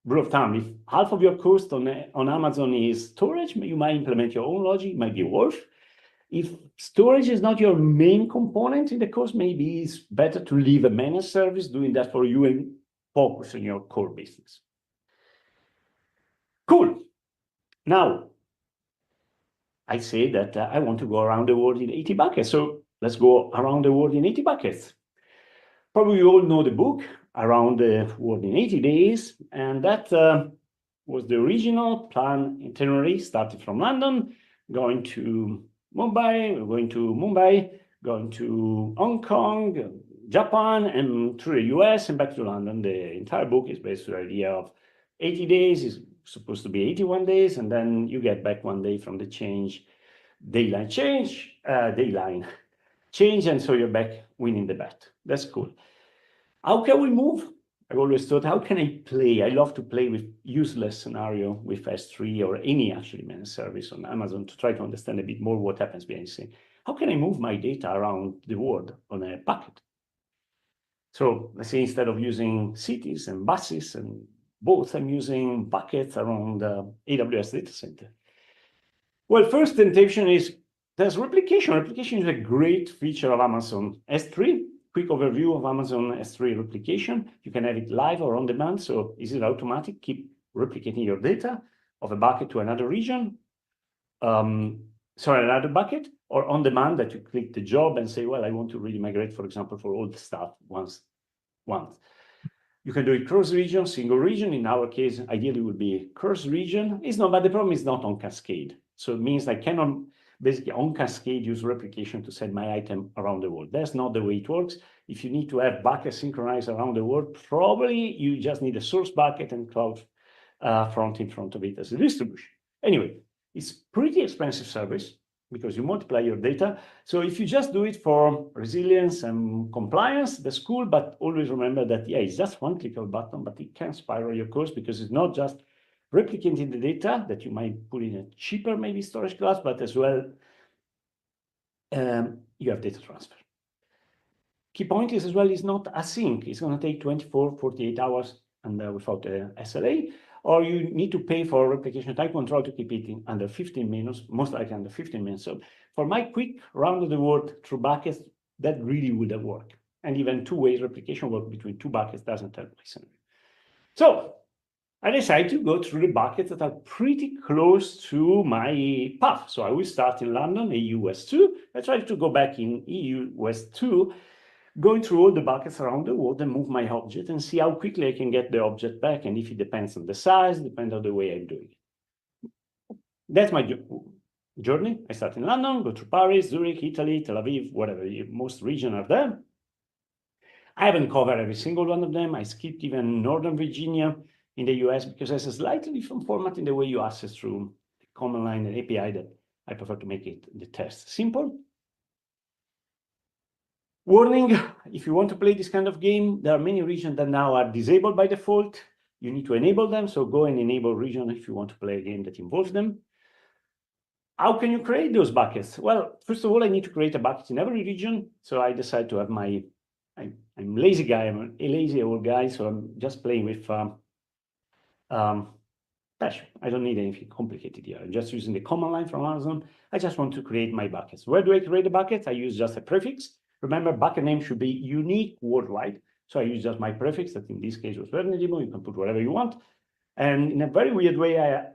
rule of thumb, if half of your cost on Amazon is storage, you might implement your own logic, it might be worth. If storage is not your main component in the cost, maybe it's better to leave a managed service doing that for you and focus on your core business. Cool. Now, I say that I want to go around the world in 80 buckets. So let's go around the world in 80 buckets. Probably you all know the book, Around the World in 80 Days. And that was the original plan itinerary, started from London, going to Mumbai, going to Hong Kong, Japan, and through the US and back to London. The entire book is based on the idea of 80 days is supposed to be 81 days, and then you get back one day from the dayline change, and so you're back winning the bet. That's cool. How can we move? I've always thought, how can I play? I love to play with useless scenario with S3 or any actually managed service on Amazon to try to understand a bit more what happens behind the scene. How can I move my data around the world on a bucket? So let's say instead of using cities and buses and both, I'm using buckets around the AWS data center. Well, first temptation is there's replication. Replication is a great feature of Amazon S3. Quick overview of Amazon S3 replication. You can have it live or on demand. So is it automatic? Keep replicating your data of a bucket to another region. Another bucket, or on demand that you click the job and say, well, I want to really migrate, for example, for all the stuff once. You can do it cross region, single region. In our case, ideally would be cross region. It's not, but the problem is not on cascade. So it means I cannot basically on cascade use replication to send my item around the world. That's not the way it works. If you need to have buckets synchronized around the world, probably you just need a source bucket and Cloud Front in front of it as a distribution. Anyway, it's pretty expensive service because you multiply your data. So if you just do it for resilience and compliance, that's cool, but always remember that, yeah, it's just one click of a button, but it can spiral your cost because it's not just replicating the data that you might put in a cheaper, maybe storage class, but as well, you have data transfer. Key point is as well, is not async. It's going to take 24, 48 hours and without SLA, or you need to pay for replication time control to keep it in under 15 minutes, most likely under 15 minutes. So for my quick round of the world through buckets, that really wouldn't work. And even two-way replication work between two buckets doesn't help my scenario. So I decided to go through the buckets that are pretty close to my path. So I will start in London, EU West 2. I try to go back in EU West 2, going through all the buckets around the world and move my object and see how quickly I can get the object back. And if it depends on the size, depends on the way I'm doing it. That's my journey. I start in London, go to Paris, Zurich, Italy, Tel Aviv, whatever, most regions are there. I haven't covered every single one of them. I skipped even Northern Virginia in the US because there's a slightly different format in the way you access through the command line and API that I prefer to make it the test simple. Warning, if you want to play this kind of game, there are many regions that now are disabled by default. You need to enable them, so go and enable region if you want to play a game that involves them. How can you create those buckets? Well, first of all, I need to create a bucket in every region. So I decide to have I'm a lazy guy, I'm a lazy old guy, so I'm just playing with Bash. I don't need anything complicated here. I'm just using the command line from Amazon. I just want to create my buckets. Where do I create the buckets? I use just a prefix. Remember, bucket name should be unique worldwide. So I use just my prefix, that in this case was Vernedimo. You can put whatever you want. And in a very weird way, I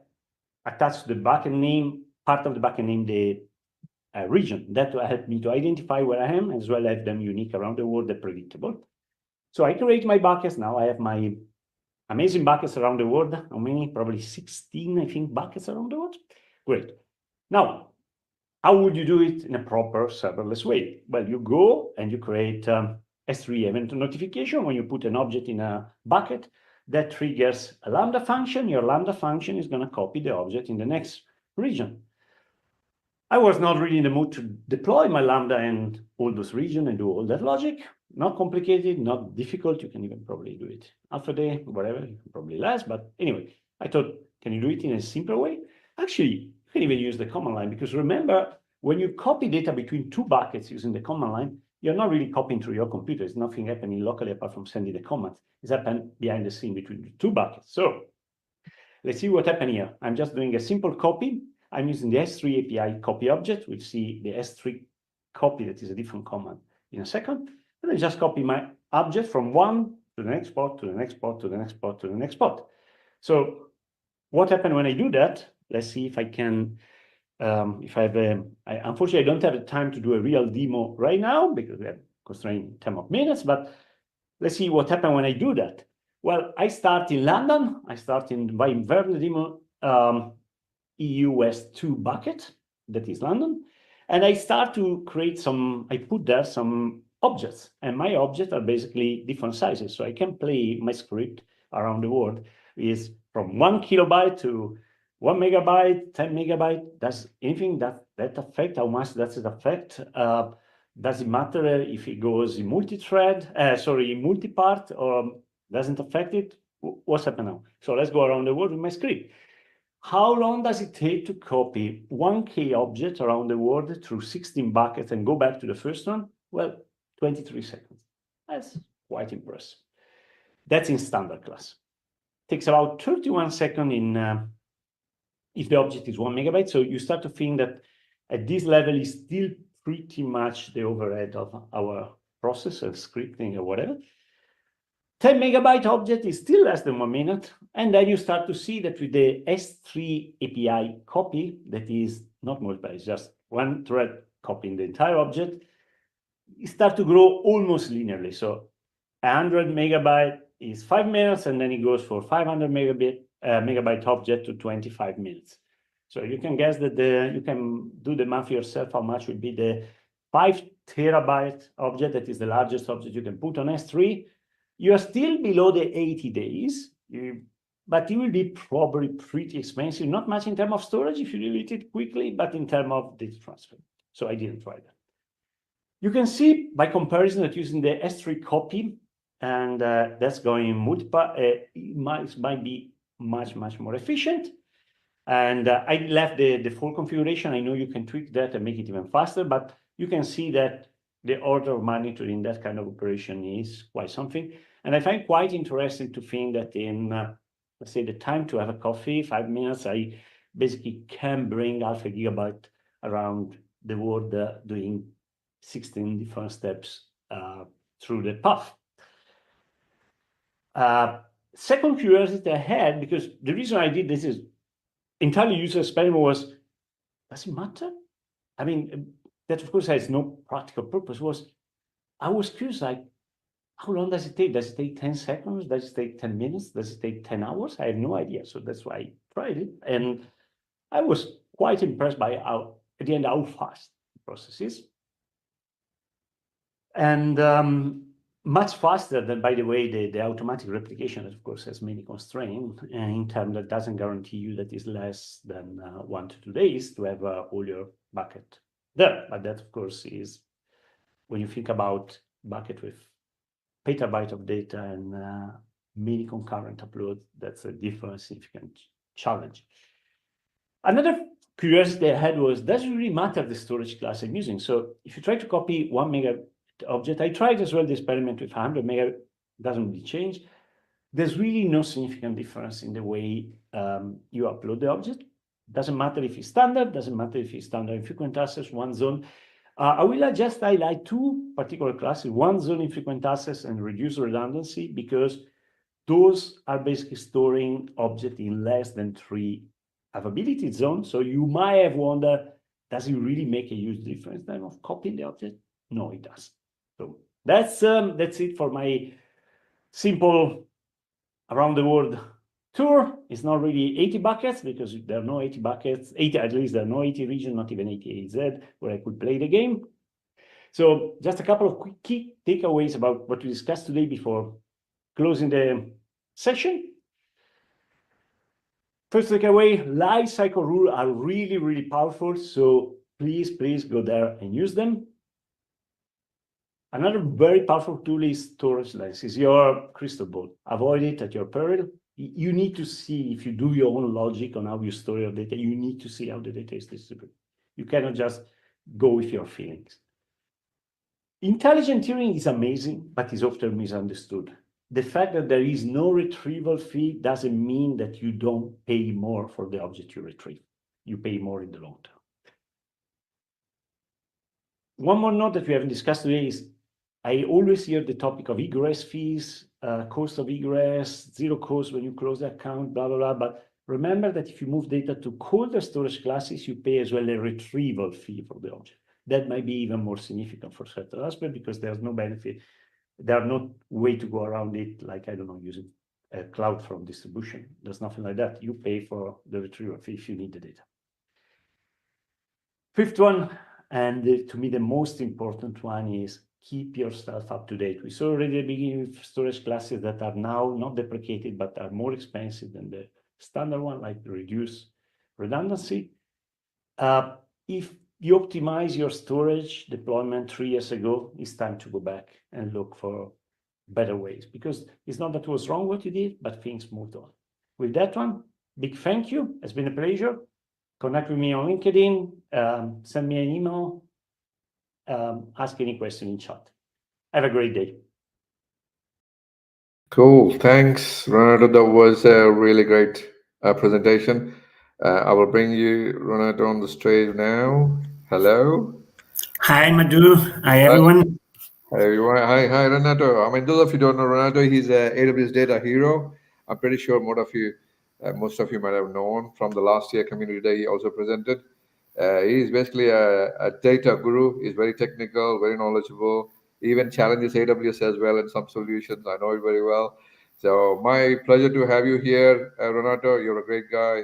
attach the bucket name, part of the bucket name, the region. That will help me to identify where I am, as well as them unique around the world, they're predictable. So I create my buckets. Now I have my amazing buckets around the world. How many? Probably 16, I think, buckets around the world. Great. Now, how would you do it in a proper serverless way? Well, you go and you create S3 event notification. When you put an object in a bucket, that triggers a Lambda function. Your Lambda function is going to copy the object in the next region. I was not really in the mood to deploy my Lambda in all those regions and do all that logic. Not complicated, not difficult. You can even probably do it half a day, whatever, probably less. But anyway, I thought, can you do it in a simpler way? Actually, you can even use the command line, because remember, when you copy data between two buckets using the command line, you're not really copying through your computer. There's nothing happening locally apart from sending the commands. It's happening behind the scene between the two buckets. So let's see what happened here. I'm just doing a simple copy. I'm using the S3 API copy object. We'll see the S3 copy, that is a different command, in a second. And I just copy my object from one to the next spot, to the next spot, to the next spot, to the next spot. So what happened when I do that? Let's see if I can, if I have unfortunately, I don't have the time to do a real demo right now because we have constrained in terms of minutes, but let's see what happened when I do that. Well, I start in London. I start by Vernedimo EU West 2 bucket, that is London. And I start to create I put there some objects, and my objects are basically different sizes. So I can play my script around the world is from 1 kilobyte to 1 megabyte, 10 megabyte. Does anything that affect? How much does it affect? Does it matter if it goes in multi-thread, in multi-part, or doesn't affect it? What's happening now? So let's go around the world with my script. How long does it take to copy 1K objects around the world through 16 buckets and go back to the first one? Well, 23 seconds. That's quite impressive. That's in standard class. Takes about 31 seconds if the object is 1 megabyte. So you start to think that at this level is still pretty much the overhead of our process or scripting or whatever. 10 megabyte object is still less than 1 minute. And then you start to see that with the S3 API copy, that is not multiple, it's just one thread copying the entire object, it starts to grow almost linearly. So 100 megabyte is 5 minutes, and then it goes for 500 megabyte object to 25 minutes. So you can guess that you can do the math yourself, how much would be the 5 terabyte object, that is the largest object you can put on S3. You are still below the 80 days, but it will be probably pretty expensive, not much in terms of storage if you delete it quickly, but in terms of data transfer. So I didn't try that. You can see by comparison that using the S3 copy, and that's going multiple, it might be much more efficient. And I left the default configuration. I know you can tweak that and make it even faster, but you can see that the order of magnitude in that kind of operation is quite something. And I find quite interesting to think that in, let's say, the time to have a coffee, 5 minutes, I basically can bring half a gigabyte around the world doing 16 different steps through the path. Second curiosity I had, because the reason I did this is entirely user experiment, was, does it matter? I mean, that of course has no practical purpose. I was curious, like, how long does it take? Does it take 10 seconds? Does it take 10 minutes? Does it take 10 hours? I have no idea. So that's why I tried it. And I was quite impressed by how fast the process is. And much faster than, by the way, the automatic replication, that of course has many constraints in terms that doesn't guarantee you that it's less than 1 to 2 days to have all your bucket there. But that, of course, is when you think about bucket with petabyte of data and many concurrent uploads, that's a different significant challenge. Another curiosity I had was, does it really matter the storage class I'm using? So if you try to copy 1 mega object, I tried as well the experiment with 100 mega, doesn't really change. There's really no significant difference in the way you upload the object. Doesn't matter if it's standard, doesn't matter if it's standard infrequent access, one zone. I will just highlight two particular classes, one zone infrequent access and reduce redundancy, because those are basically storing object in less than 3 availability zones. So you might have wondered, does it really make a huge difference then of copying the object? No, it doesn't. So that's it for my simple around the world tour. It's not really 80 buckets because there are no 80 buckets, 80 at least, there are no 80 regions, not even 80 AZ where I could play the game. So just a couple of quick key takeaways about what we discussed today before closing the session. First takeaway, life cycle rules are really, really powerful. So please go there and use them. Another very powerful tool is storage lens. It's your crystal ball. Avoid it at your peril. You need to see, if you do your own logic on how you store your data, you need to see how the data is distributed. You cannot just go with your feelings. Intelligent tiering is amazing, but is often misunderstood. The fact that there is no retrieval fee doesn't mean that you don't pay more for the object you retrieve. You pay more in the long term. One more note that we haven't discussed today is I always hear the topic of egress fees, cost of egress, zero cost when you close the account, blah, blah, blah. But remember that if you move data to colder storage classes, you pay as well a retrieval fee for the object. That might be even more significant for certain aspects because there's no benefit. There are no way to go around it, like, I don't know, using a cloud from distribution. There's nothing like that. You pay for the retrieval fee if you need the data. Fifth one, and to me the most important one, is keep yourself up to date. We saw already at the beginning with storage classes that are now not deprecated, but are more expensive than the standard one, like reduce redundancy. If you optimize your storage deployment 3 years ago, it's time to go back and look for better ways, because it's not that it was wrong what you did, but things moved on. With that one, big thank you. It's been a pleasure. Connect with me on LinkedIn, send me an email, ask any question in chat. Have a great day. Cool. Thanks, Renato. That was a really great presentation. I will bring you, Renato, on the stage now. Hello. Hi, Madhu. Hi, everyone. Hi, everyone. Hi, Renato. I mean, those of you who don't know Renato, he's a AWS data hero. I'm pretty sure most of you might have known from the last year Community Day. He also presented. He's basically a data guru. He's very technical, very knowledgeable. He even challenges AWS as well in some solutions. I know it very well. So my pleasure to have you here, Renato. You're a great guy.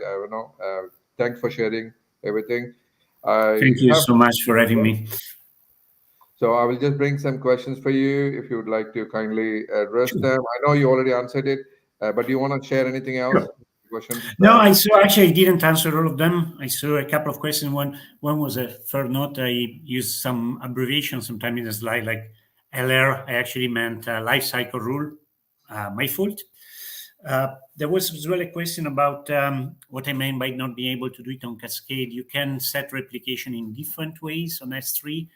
Thanks for sharing everything. Thank you so much for having me. So I will just bring some questions for you if you would like to kindly address them. I know you already answered it, but do you want to share anything else? Sure. Questions? No, I didn't answer all of them. I saw a couple of questions. One was a third note. I used some abbreviation sometime in the slide, like LR. I actually meant lifecycle rule. My fault. There was as well a question about what I meant by not being able to do it on Cascade. You can set replication in different ways on S3,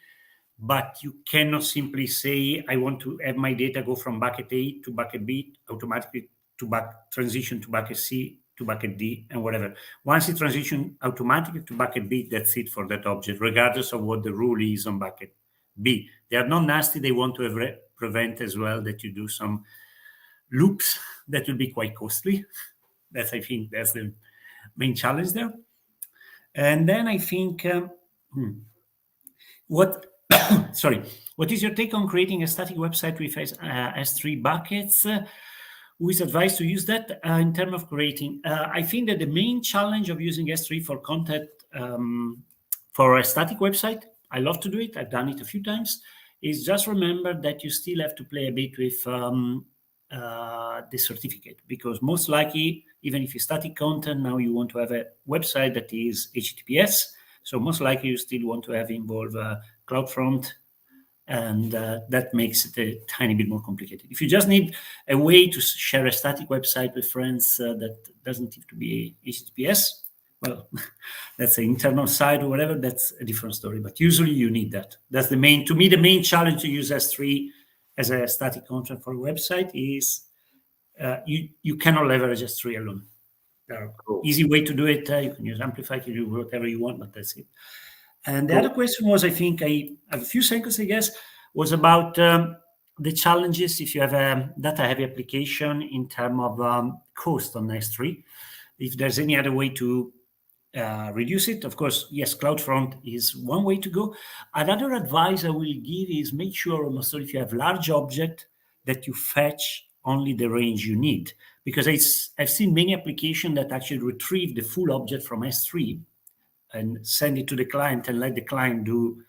but you cannot simply say, I want to have my data go from bucket A to bucket B automatically to transition to bucket C to bucket D and whatever. Once it transitions automatically to bucket B, that's it for that object, regardless of what the rule is on bucket B. They are not nasty. They want to prevent as well that you do some loops that will be quite costly. I think that's the main challenge there. And then I think, what is your take on creating a static website with S3 buckets? Who is advised to use that in terms of creating? I think that the main challenge of using S3 for content for a static website, I love to do it, I've done it a few times, is just remember that you still have to play a bit with the certificate, because most likely, even if you static content, now you want to have a website that is HTTPS, so most likely you still want to have involve CloudFront, and that makes it a tiny bit more complicated. If you just need a way to share a static website with friends that doesn't have to be HTTPS, well, that's the internal side or whatever, that's a different story. But usually you need that. That's the main, to me, the main challenge to use S3 as a static contract for a website is you cannot leverage S3 alone. There are easy way to do it. You can use Amplify, you can do whatever you want, but that's it. And the other question was, I think I have a few seconds, I guess, was about the challenges if you have a data-heavy application in terms of cost on S3. If there's any other way to reduce it, of course, yes, CloudFront is one way to go. Another advice I will give is make sure almost if you have large object that you fetch only the range you need. Because I've seen many applications that actually retrieve the full object from S3 and send it to the client and let the client do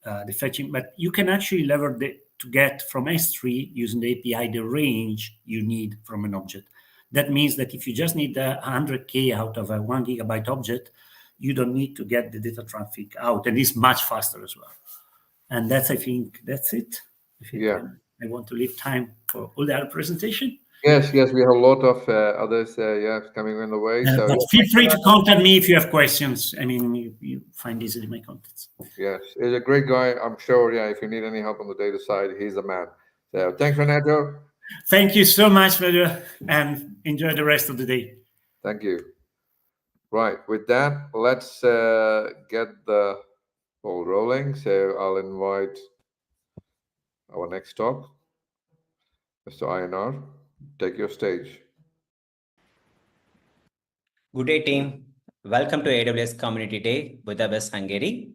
the fetching. But you can actually leverage to get from S3 using the API the range you need from an object. That means that if you just need 100K out of a 1 gigabyte object, you don't need to get the data traffic out, and it's much faster as well. And that's, I think, that's it. I want to leave time for all the other presentation. Yes, we have a lot of others coming in the way. So but feel free to contact me if you have questions. I mean, you find easily my contacts. Yes, he's a great guy. I'm sure, if you need any help on the data side, he's the man. So thanks, Renato. Thank you so much, Pedro, and enjoy the rest of the day. Thank you. Right, with that, let's get the ball rolling. So I'll invite our next talk, Mr. INR. Take your stage. Good day, team. Welcome to AWS Community Day, Budapest, Hungary.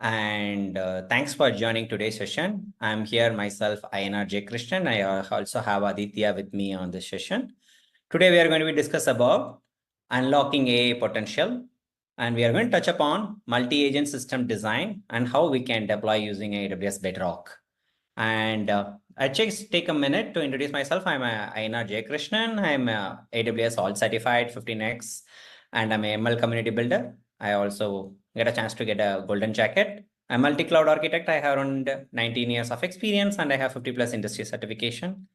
And thanks for joining today's session. I'm here myself, INR J. Krishnan. I also have Aditya with me on this session. Today, we are going to be discuss about unlocking AI potential. And we are going to touch upon multi-agent system design and how we can deploy using AWS Bedrock. And I just take a minute to introduce myself. I'm INR J. Krishnan. I'm AWS All Certified 15x, and I'm a ML community builder. I also get a chance to get a golden jacket. I'm a multi-cloud architect. I have around 19 years of experience, and I have 50 plus industry certification.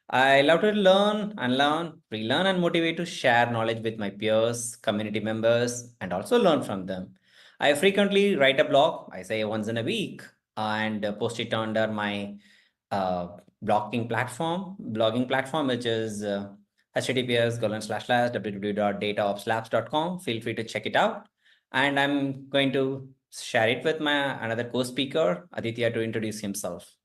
I love to learn, unlearn, relearn, and motivate to share knowledge with my peers, community members, and also learn from them. I frequently write a blog, I say once in a week, and post it under my blogging platform, which is https://www.dataopslabs.com. Feel free to check it out. And I'm going to share it with my another co-speaker, Aditya, to introduce himself.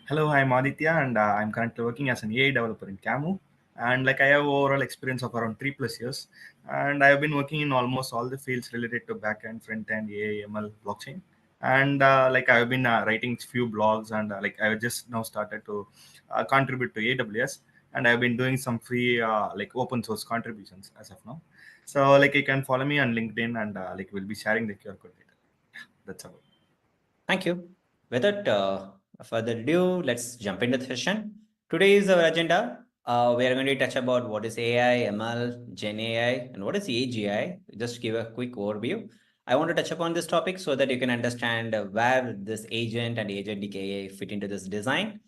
Hello, I'm Aditya, and I'm currently working as an AI developer in Camu. And I have overall experience of around 3+ years, and I have been working in almost all the fields related to backend, frontend, AI, ML, blockchain. And I have been writing few blogs, and I have just now started to contribute to AWS, and I've been doing some free open source contributions as of now. So you can follow me on LinkedIn, and we'll be sharing the QR code later. That's all. Thank you. Without further ado, let's jump into the session. Today is our agenda. We are going to touch about what is AI, ML, Gen AI, and what is AGI. Just give a quick overview. I want to touch upon this topic so that you can understand where this agent and agentic AI fit into this design.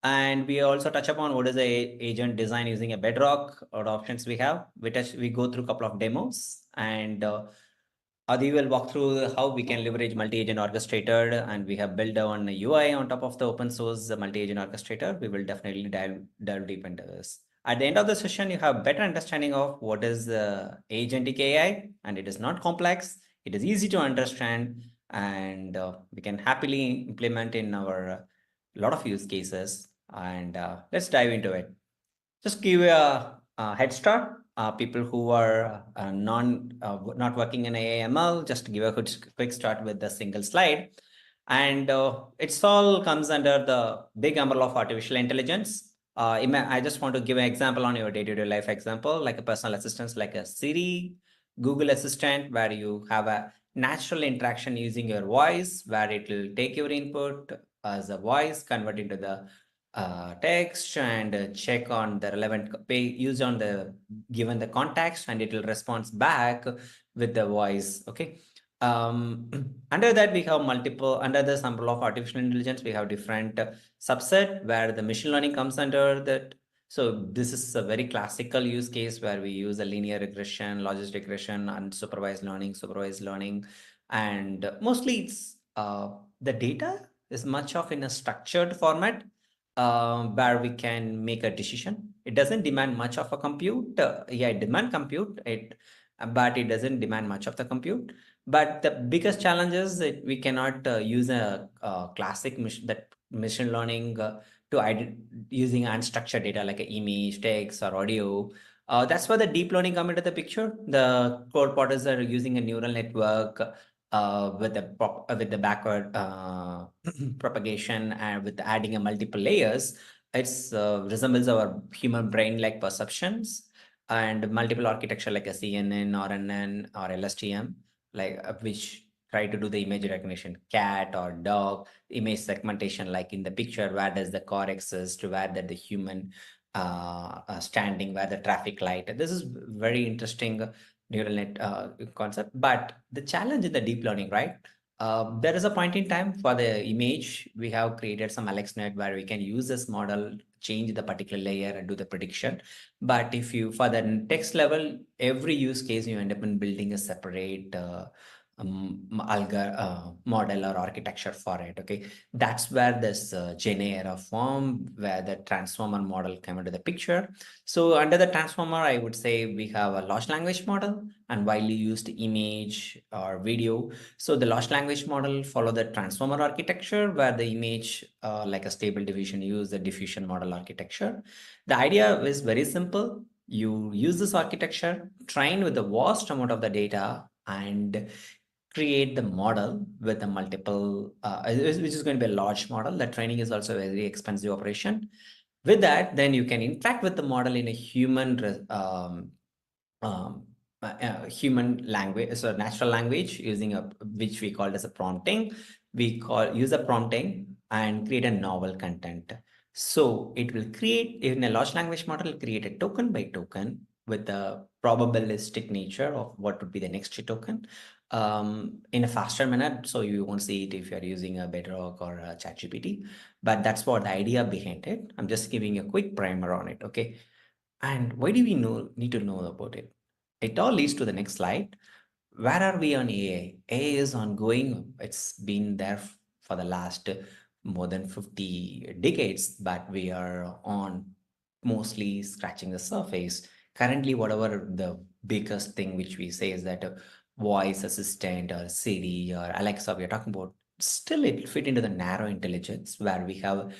And we also touch upon what is a agent design using a Bedrock or options we have. We go through a couple of demos, and Adi will walk through how we can leverage multi-agent orchestrator, and we have built on a UI on top of the open source multi-agent orchestrator. We will definitely dive deep into this. At the end of the session, you have better understanding of what is agentic AI, and it is not complex. It is easy to understand, and we can happily implement in our lot of use cases. And let's dive into it. Just give a head start. People who are not working in AI/ML, just give a quick start with the single slide. And it's all comes under the big umbrella of artificial intelligence. I just want to give an example on your day-to-day life example, like a personal assistant, like a Siri, Google Assistant, where you have a natural interaction using your voice, where it will take your input as a voice, convert into the text, and check on the relevant used on the given the context, and it will respond back with the voice. Okay. Under that, we have under this umbrella of artificial intelligence, we have different subset where the machine learning comes under that So this is a very classical use case where we use a linear regression, logistic regression, unsupervised learning, supervised learning, and mostly it's the data is much of in a structured format where we can make a decision. It doesn't demand much of a compute. Yeah, it demand compute, but it doesn't demand much of the compute. But the biggest challenge is that we cannot use a classic machine learning to using unstructured data like an image, text, or audio. That's where the deep learning come into the picture. The core portals are using a neural network with the backward propagation and with adding a multiple layers. It's resembles our human brain like perceptions and multiple architecture like a CNN, RNN, or LSTM, like which try to do the image recognition, cat or dog, image segmentation, like in the picture, where does the car exist, where that the human standing, where the traffic light. This is very interesting neural net concept. But the challenge in the deep learning, right? There is a point in time for the image. We have created some AlexNet where we can use this model, change the particular layer and do the prediction. But if you, for the text level, every use case, you end up in building a separate model or architecture for it. Okay, that's where this Gen AI era form, where the transformer model came into the picture. So under the transformer, I would say we have a large language model and widely used image or video. So the large language model follow the transformer architecture, where the image like a stable diffusion use the diffusion model architecture. The idea is very simple. You use this architecture, train with the vast amount of the data, and create the model with a multiple, which is going to be a large model. The training is also a very expensive operation. With that, then you can interact with the model in a human language, so natural language, using which we call as a prompting. We use a prompting and create a novel content. So it will create, in a large language model, create a token by token with the probabilistic nature of what would be the next token in a faster manner. So you won't see it if you're using a Bedrock or a ChatGPT, but that's what the idea behind it. I'm just giving a quick primer on it. Okay. And why do we need to know about it? It all leads to the next slide. Where are we on AI? AI is ongoing. It's been there for the last more than 50 decades, but we are on mostly scratching the surface. Currently, whatever the biggest thing which we say is that a voice assistant or Siri or Alexa we are talking about, still it fit into the narrow intelligence where we have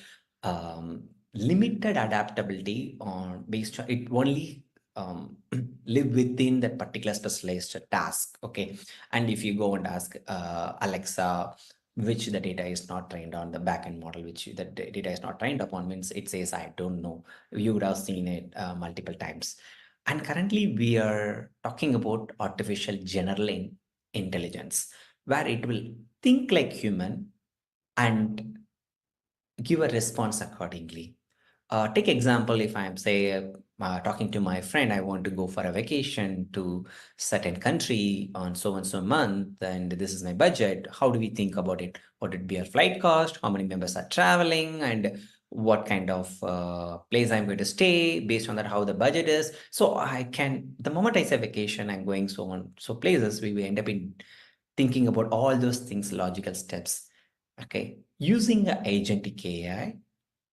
limited adaptability on based on it only live within that particular specialized task. Okay. And if you go and ask Alexa, which the data is not trained on, the backend model, which the data is not trained upon, means it says, I don't know. You would have seen it multiple times. And currently we are talking about artificial general intelligence, where it will think like human and give a response accordingly. Take example, if I'm say talking to my friend, I want to go for a vacation to certain country on so and so month, and this is my budget. How do we think about it? What would be our flight cost? How many members are traveling? And what kind of place I'm going to stay based on that, how the budget is. So I can, the moment I say vacation, I'm going so on, so places, we end up in thinking about all those things, logical steps. Okay. Using an agentic AI,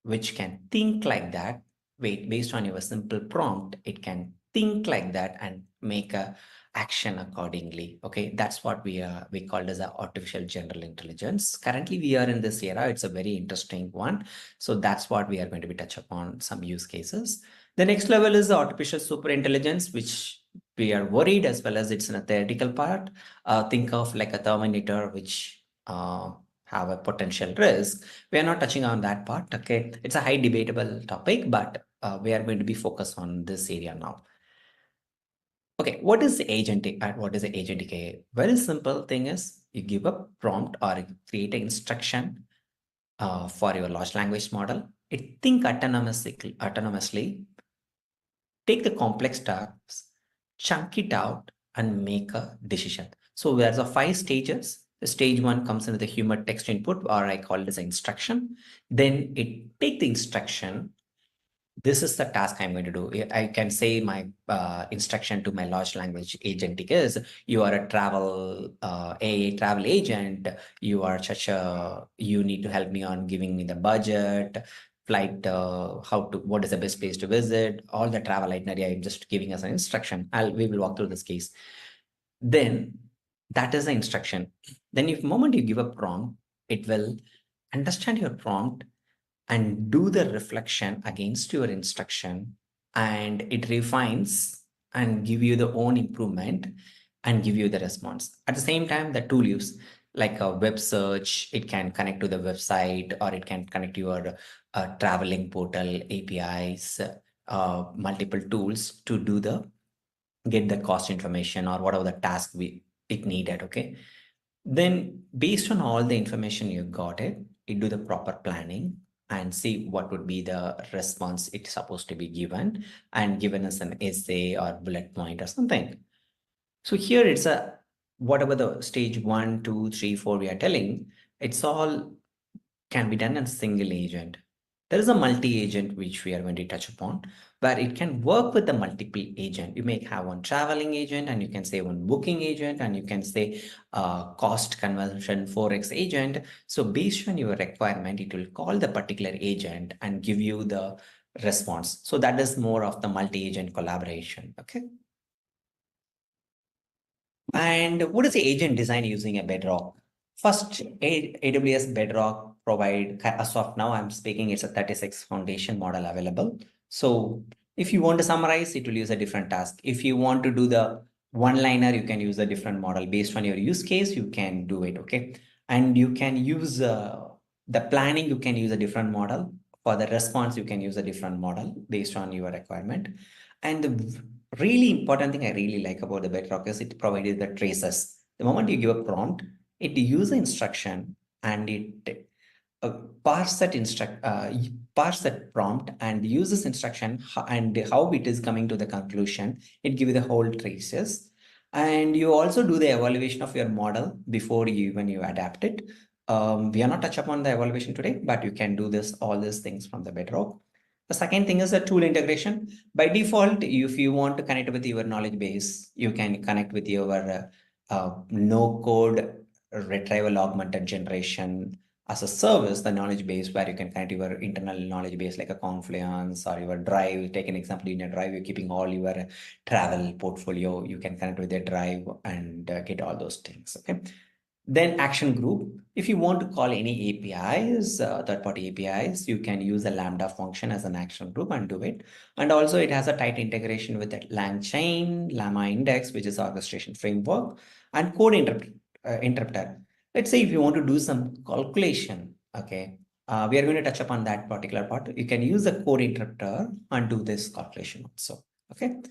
which can think like that, based on your simple prompt, it can think like that and make a action accordingly. Okay, that's what we called as a artificial general intelligence. Currently, we are in this era. It's a very interesting one. So that's what we are going to be touch upon some use cases. The next level is the artificial super intelligence, which we are worried as well as it's in a theoretical part. Think of like a Terminator, which have a potential risk. We are not touching on that part. Okay, it's a high debatable topic, but we are going to be focused on this area now. Okay, what is the agentic? What is the agentic AI? Very simple thing is you give a prompt or create an instruction for your large language model. It think autonomously, take the complex tasks, chunk it out, and make a decision. So there's a 5 stages. The stage 1 comes into the human text input, or I call it as an instruction. Then it take the instruction, this is the task I'm going to do. I can say my instruction to my large language agentic is, you are a travel agent. You are you need to help me on giving me the budget, flight, what is the best place to visit, all the travel itinerary. I'm just giving us an instruction. We will walk through this case. Then that is the instruction. Then if moment you give a prompt, it will understand your prompt and do the reflection against your instruction, and it refines and give you the own improvement and give you the response. At the same time, the tool use like a web search, it can connect to the website, or it can connect to your traveling portal APIs, multiple tools to do get the cost information or whatever the task it needed. Okay. Then based on all the information you got it do the proper planning and see what would be the response it's supposed to be given, and given us an essay or bullet point or something. So here it's whatever the stage 1, 2, 3, 4 we are telling, it's all can be done in a single agent. There is a multi-agent which we are going to touch upon, where it can work with the multiple agent. You may have one traveling agent, and you can say one booking agent, and you can say cost conversion forex agent. So based on your requirement, it will call the particular agent and give you the response. So that is more of the multi-agent collaboration. Okay. And what is the agent design using a Bedrock? First, AWS Bedrock provide, as of now, I'm speaking, it's a 36 foundation model available. So if you want to summarize, it will use a different task. If you want to do the one-liner, you can use a different model. Based on your use case, you can do it, okay? And you can use the planning, you can use a different model. For the response, you can use a different model based on your requirement. And the really important thing I really like about the Bedrock is it provided the traces. The moment you give a prompt, it uses the instruction and it parse that prompt and uses instruction and how it is coming to the conclusion. It gives you the whole traces. And you also do the evaluation of your model before when you adapt it. We are not touch upon the evaluation today, but you can do all these things from the Bedrock. The second thing is a tool integration. By default, if you want to connect with your knowledge base, you can connect with your no-code retrieval augmented generation as a service, the knowledge base, where you can connect your internal knowledge base like a Confluence or your Drive. Take an example, in your Drive, you're keeping all your travel portfolio. You can connect with your Drive and get all those things. Okay. Then action group. If you want to call any APIs, third-party APIs, you can use the Lambda function as an action group and do it. And also it has a tight integration with the LangChain, Llama Index, which is orchestration framework, and code interpreter. Let's say if you want to do some calculation, okay, we are going to touch upon that particular part. You can use the code interpreter and do this calculation also. Okay.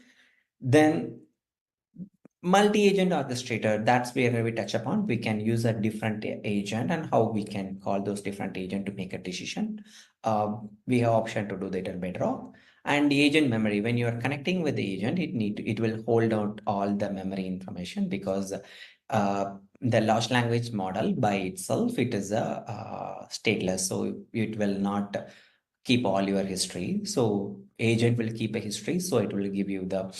Then multi-agent orchestrator, that's where we touch upon. We can use a different agent and how we can call those different agents to make a decision. We have option to do that in Bedrock. And the agent memory, when you are connecting with the agent, it will hold out all the memory information, because the large language model by itself, it is a stateless, so it will not keep all your history. So agent will keep a history, so it will give you the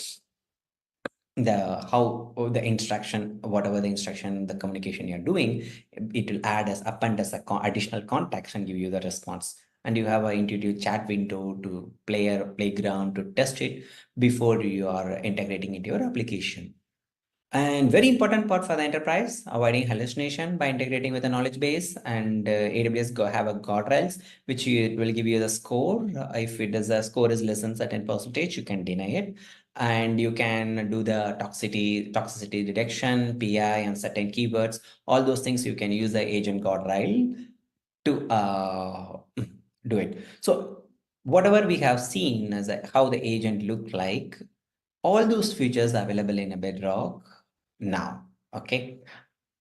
instruction, whatever the instruction, the communication you're doing, it will append as additional context and give you the response. And you have an intuitive chat window to playground to test it before you are integrating into your application. And very important part for the enterprise, avoiding hallucination by integrating with a knowledge base. And AWS have a Guardrails, which will give you the score. If the score is less than certain percentage, you can deny it. And you can do the toxicity detection, PI, and certain keywords. All those things you can use the agent Guardrail to do it. So whatever we have seen as how the agent look like, all those features are available in a Bedrock now. Okay,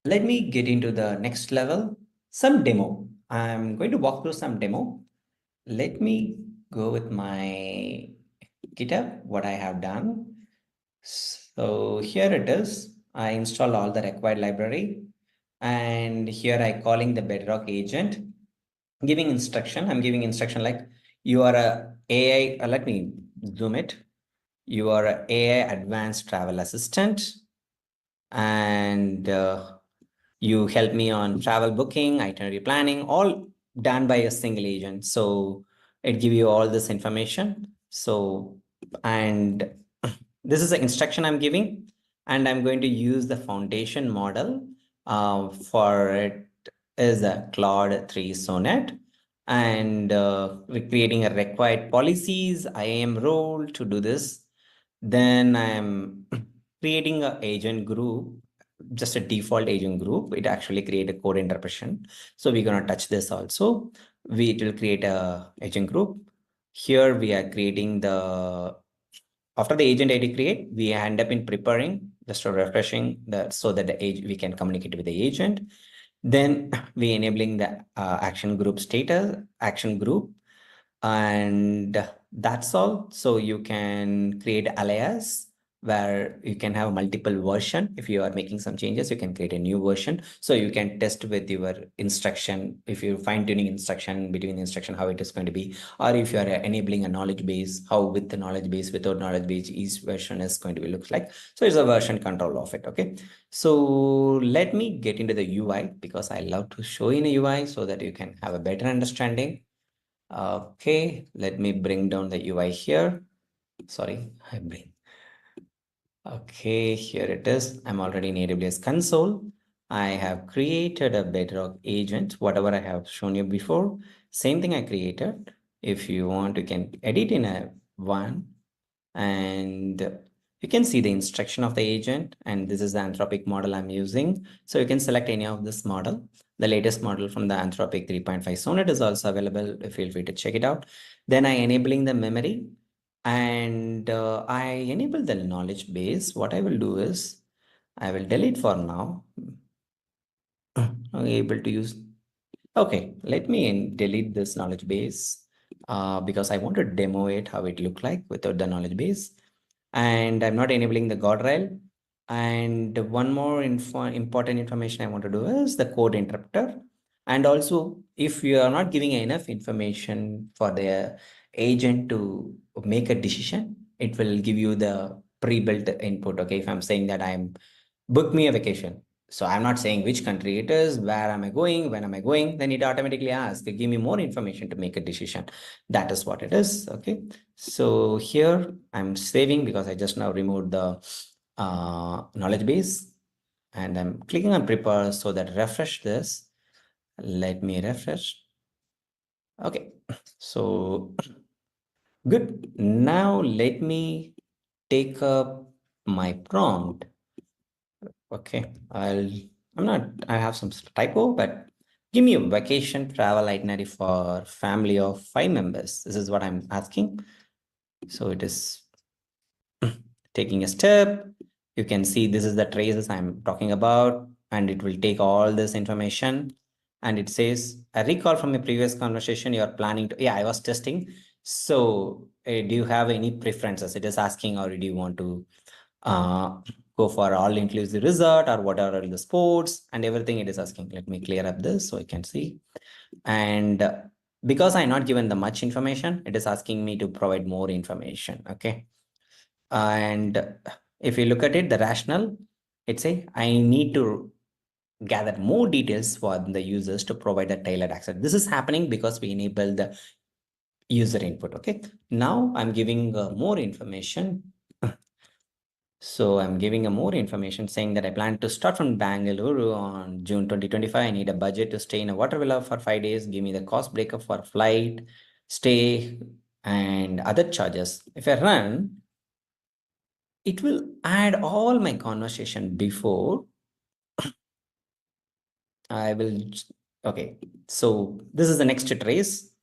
let me get into the next level, some demo. I'm going to walk through some demo. Let me go with my GitHub, what I have done. So here it is. I install all the required library, and here I calling the Bedrock agent, giving instruction. I'm giving instruction like, You are a AI, let me zoom it. You are a AI advanced travel assistant, and you help me on travel booking, itinerary planning, all done by a single agent. So it give you all this information. So, and this is the instruction I'm giving, and I'm going to use the foundation model for it is a Claude 3 Sonnet, and we're creating a required policies, IAM role to do this. Then I'm creating an agent group, just a default agent group. It actually create a code interpretation. So we're going to touch this also. It will create a agent group. Here we are creating after the agent ID create, we end up in preparing, just refreshing so that we can communicate with the agent. Then we enabling the action group status, action group, and that's all. So you can create alias where you can have multiple version. If you are making some changes, you can create a new version. So you can test with your instruction. If you're fine tuning instruction between the instruction, how it is going to be, or if you are enabling a knowledge base, how with the knowledge base, without knowledge base, each version is going to be looks like. So it's a version control of it. Okay. So let me get into the UI because I love to show in a UI so that you can have a better understanding. Okay, let me bring down the UI here. Sorry, okay, here it is. I'm already in AWS console. I have created a Bedrock agent, whatever I have shown you before. Same thing I created. If you want, you can edit in a one, and you can see the instruction of the agent. And this is the Anthropic model I'm using. So you can select any of this model. The latest model from the Anthropic 3.5 Sonnet is also available. Feel free to check it out. Then I enabling the memory, and I enable the knowledge base. What I will do is I will delete for now. I'm able to use. Okay, let me delete this knowledge base because I want to demo it how it look like without the knowledge base. And I'm not enabling the guardrail. And one more important information I want to do is the code interpreter. And also, if you are not giving enough information for the agent to make a decision, it will give you the pre-built input. Okay, if I'm saying that book me a vacation. So I'm not saying which country it is, where am I going, when am I going, then it automatically asks, give me more information to make a decision. That is what it is. Okay. So here I'm saving because I just now removed the knowledge base, and I'm clicking on prepare so that refresh this. Let me refresh. Okay. So good. Now let me take up my prompt. Okay, I have some typo, but give me a vacation travel itinerary for family of 5 members. This is what I'm asking. So it is taking a step. You can see this is the traces I'm talking about, and it will take all this information. And it says, I recall from a previous conversation, you're planning to, I was testing. So do you have any preferences? It is asking, or do you want to go for all-inclusive resort, or what are the sports and everything it is asking. Let me clear up this so I can see. And because I'm not given the much information, it is asking me to provide more information. Okay. And if you look at it, the rationale, it's I need to gather more details for the users to provide a tailored access. This is happening because we enable the user input. Okay. Now I'm giving more information. So I'm giving a more information saying that I plan to start from Bangalore on June 2025. I need a budget to stay in a water villa for 5 days. Give me the cost breakup for flight, stay, and other charges. If I run, it will add all my conversation before. I will, okay. So this is the next trace.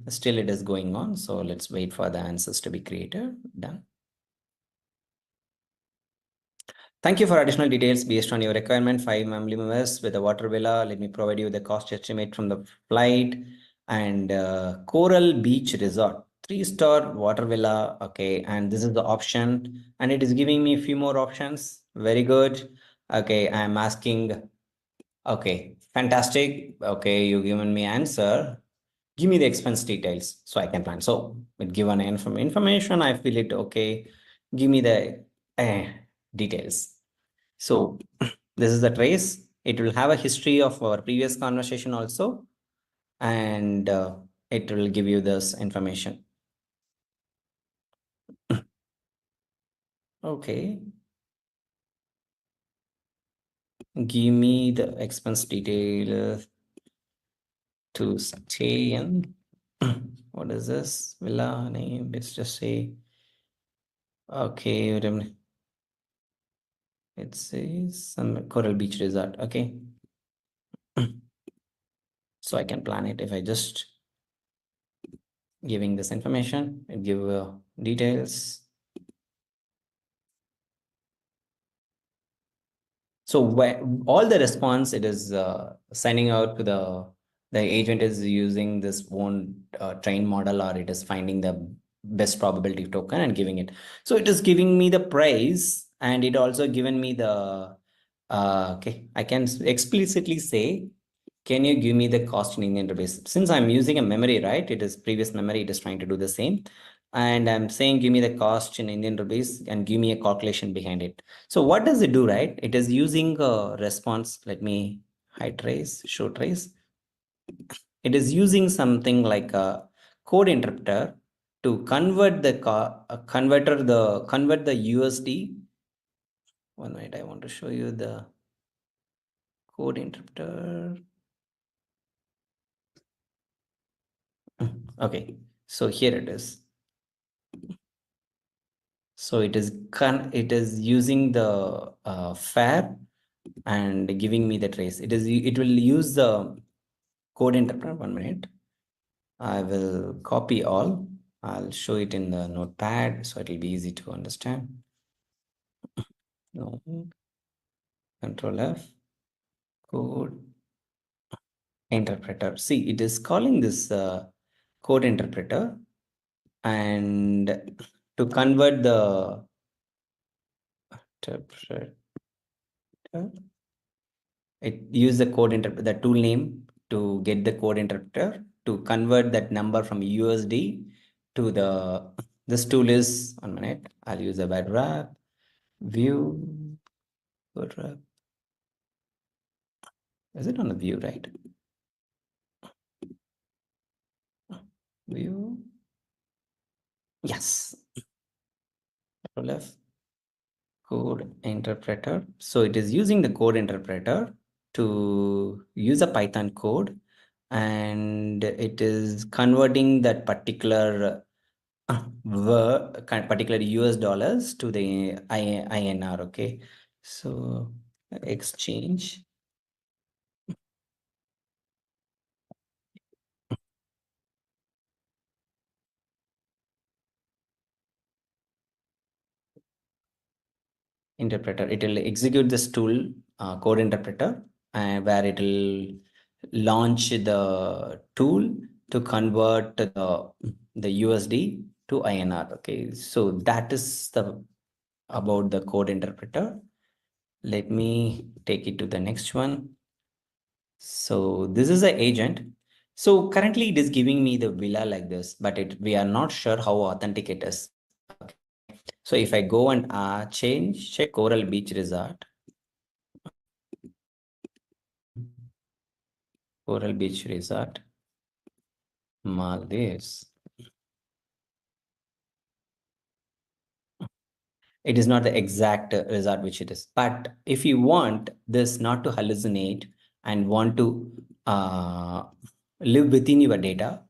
Still it is going on. So let's wait for the answers to be created. Done. Thank you for additional details based on your requirement. 5 family members with a water villa. Let me provide you the cost estimate from the flight and Coral Beach Resort. 3-star water villa. Okay. And this is the option. And it is giving me a few more options. Very good. Okay. I'm asking. Okay. Fantastic. Okay. You've given me answer. give me the expense details so I can plan. So it given information, I feel it okay. Give me the details. So this is the trace. It will have a history of our previous conversation also, and it will give you this information. Okay. Give me the expense detail to stay in. What is this? Villa name. Let's just say, okay, wait a minute. It says some Coral Beach Resort. Okay. So I can plan it if I just giving this information, it give details. So all the response, it is sending out to the agent is using this own train model, or it is finding the best probability token and giving it. So it is giving me the price, and it also given me the okay, I can explicitly say, can you give me the cost in Indian rupees? Since I'm using a memory, right? It is previous memory, it is trying to do the same. And I'm saying, give me the cost in Indian rupees and give me a calculation behind it. So what does it do, right? It is using a response. Let me hide trace, show trace. It is using something like a code interpreter to convert the convert the USD. 1 minute, I want to show you the code interpreter. Okay, so here it is. So it is using the fare and giving me the trace. It will use the code interpreter. 1 minute. I will copy all. I'll show it in the notepad so it will be easy to understand. No. Control F, code interpreter. See, it is calling this code interpreter, and to convert the interpreter, it use the code interpreter, the tool name to get the code interpreter to convert that number from USD to this tool is 1 minute. I'll use a Bedrock view. Bedrock. Is it on the view, right? View. Yes. Left. Code interpreter. So it is using the code interpreter to use a Python code, and it is converting that particular particular US dollars to the INR. Okay, so exchange. Interpreter, it will execute this tool code interpreter, where it will launch the tool to convert the USD to INR. Okay, so that is about the code interpreter. Let me take it to the next one. So this is an agent. So currently it is giving me the villa like this, but we are not sure how authentic it is. Okay. So if I go and check Coral Beach Resort, Coral Beach Resort, Maldives. It is not the exact result which it is. But if you want this not to hallucinate and want to live within your data,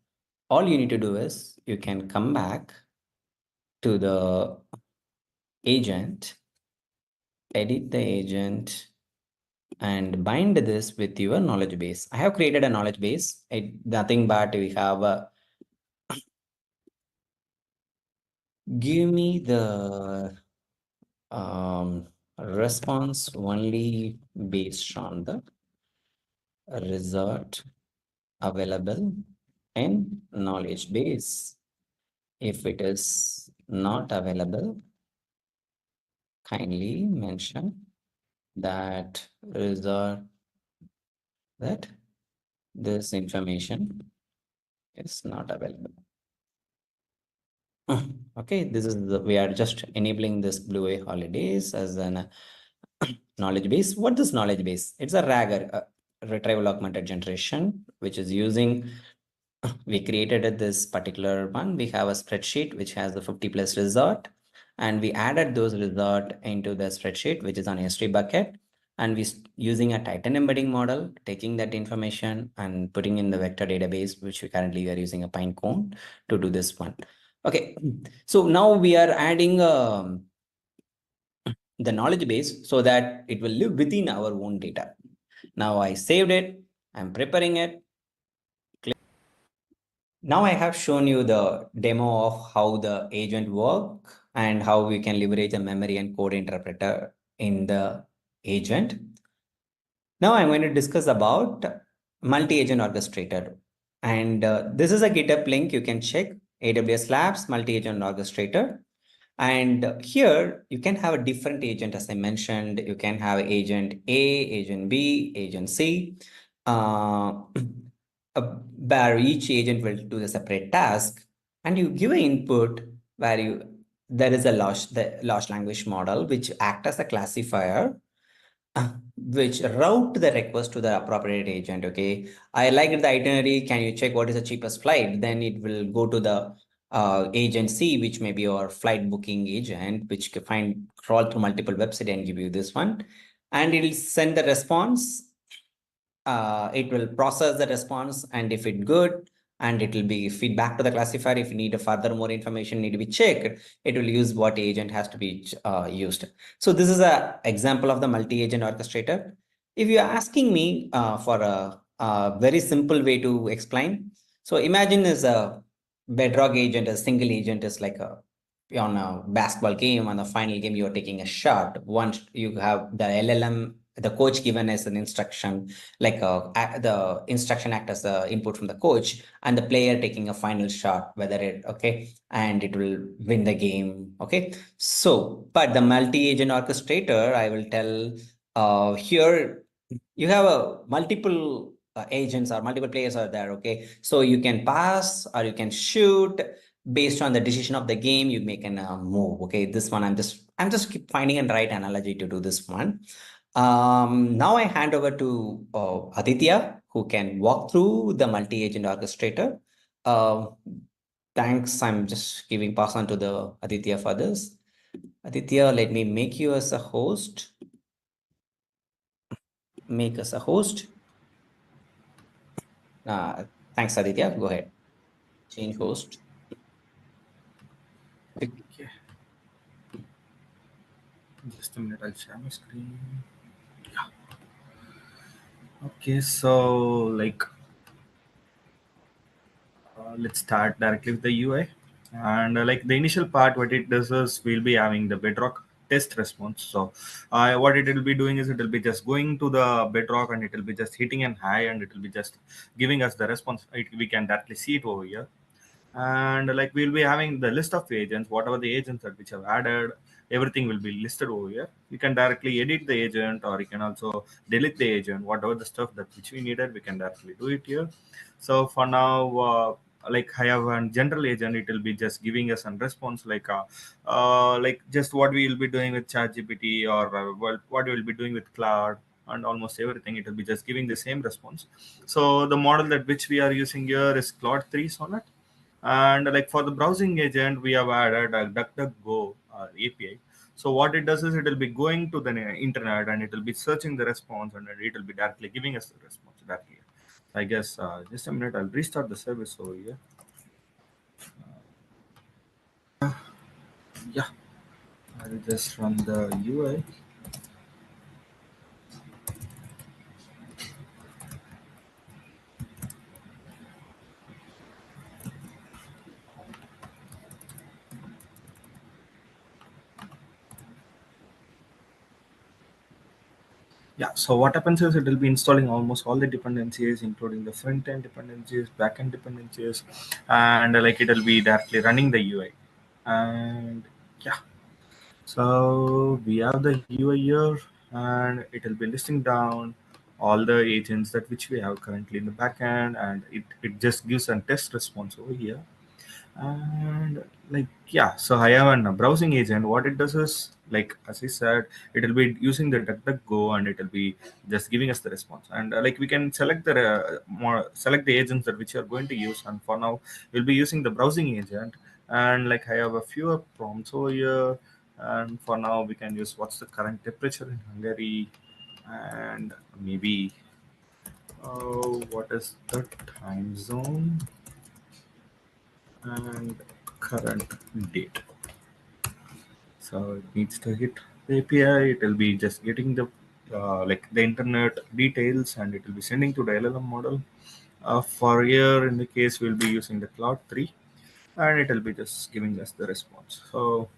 all you need to do is you can come back to the agent, edit the agent, and bind this with your knowledge base. I have created a knowledge base. Nothing but we have a give me the response only based on the result available in knowledge base. If it is not available, kindly mention that result that this information It's not available. Okay, this is we are just enabling this Blue A Holidays as an knowledge base. What is knowledge base? It's a RAG, retrieval augmented generation, which is using, we created this particular one. We have a spreadsheet which has the 50 plus resort, and we added those resort into the spreadsheet, which is on S3 bucket. And we using a Titan embedding model, taking that information and putting in the vector database, which we currently are using a Pinecone to do this one. Okay, so now we are adding the knowledge base so that it will live within our own data. Now I saved it, I'm preparing it. Now I have shown you the demo of how the agent work and how we can leverage a memory and code interpreter in the agent. Now I'm going to discuss about multi-agent orchestrator. And this is a GitHub link you can check, AWS Labs multi-agent orchestrator. And here you can have a different agent, as I mentioned. You can have agent A, agent B, agent C, where each agent will do the separate task. And you give an input where there is a large language model which acts as a classifier, which route the request to the appropriate agent. Okay, I like the itinerary. Can you check what is the cheapest flight? Then it will go to the agent C, which may be your flight booking agent, which can crawl through multiple websites and give you this one. And it will send the response. It will process the response, and if it's good, and it will be feedback to the classifier. If you need a further more information need to be checked, it will use what agent has to be used. So this is an example of the multi-agent orchestrator. If you're asking me for a very simple way to explain, so imagine as a Bedrock agent, a single agent is like on a basketball game. On the final game, you are taking a shot. Once you have the LLM, the coach given as an instruction, like the instruction act as the input from the coach, and the player taking a final shot, whether it, okay, and it will win the game. Okay, so, but the multi-agent orchestrator, I will tell here, you have a multiple agents or multiple players are there. Okay, so you can pass or you can shoot based on the decision of the game. You make an move. Okay, this one I'm just keep finding a right analogy to do this one. Now I hand over to Aditya, who can walk through the multi-agent orchestrator. Thanks. I'm just giving pass on to the Aditya for this. Aditya, let me make you as a host. Make us a host. Thanks, Aditya. Go ahead. Change host. Okay. Just a minute, I'll share my screen. Yeah. Okay, so let's start directly with the UI. And like the initial part, what it does is we'll be having the Bedrock test response. So what it will be doing is it will be just going to the Bedrock and it will be just hitting an high and it will be just giving us the response. We can directly see it over here. And like we'll be having the list of agents, whatever the agents that which have added, everything will be listed over here. You can directly edit the agent or you can also delete the agent, whatever the stuff that which we needed, we can directly do it here. So for now, like I have a general agent, it will be just giving us a response like just what we will be doing with ChatGPT or what we will be doing with Cloud and almost everything. It will be just giving the same response. So the model that which we are using here is Claude 3 Sonnet. And like for the browsing agent, we have added a DuckDuckGo API. So what it does is it will be going to the internet and it will be searching the response and it will be directly giving us the response directly. I guess just a minute, I'll restart the service over here. Yeah, I'll just run the UI. Yeah, so what happens is it will be installing almost all the dependencies, including the front end dependencies, backend dependencies, and like it will be directly running the UI. And yeah, so we have the UI here, and it will be listing down all the agents that which we have currently in the backend, and it just gives a test response over here. And like, yeah, so I have a browsing agent. What it does is, like as I said, it will be using the DuckDuckGo, and it will be just giving us the response. And like we can select the select the agents that which you are going to use. And for now, we'll be using the browsing agent. And like I have a few prompts over here. And for now, we can use what's the current temperature in Hungary, and maybe what is the time zone and current date. So it needs to hit the API. It will be just getting the like the internet details, and it will be sending to the LLM model. For here, in the case, we'll be using the Cloud 3, and it will be just giving us the response. So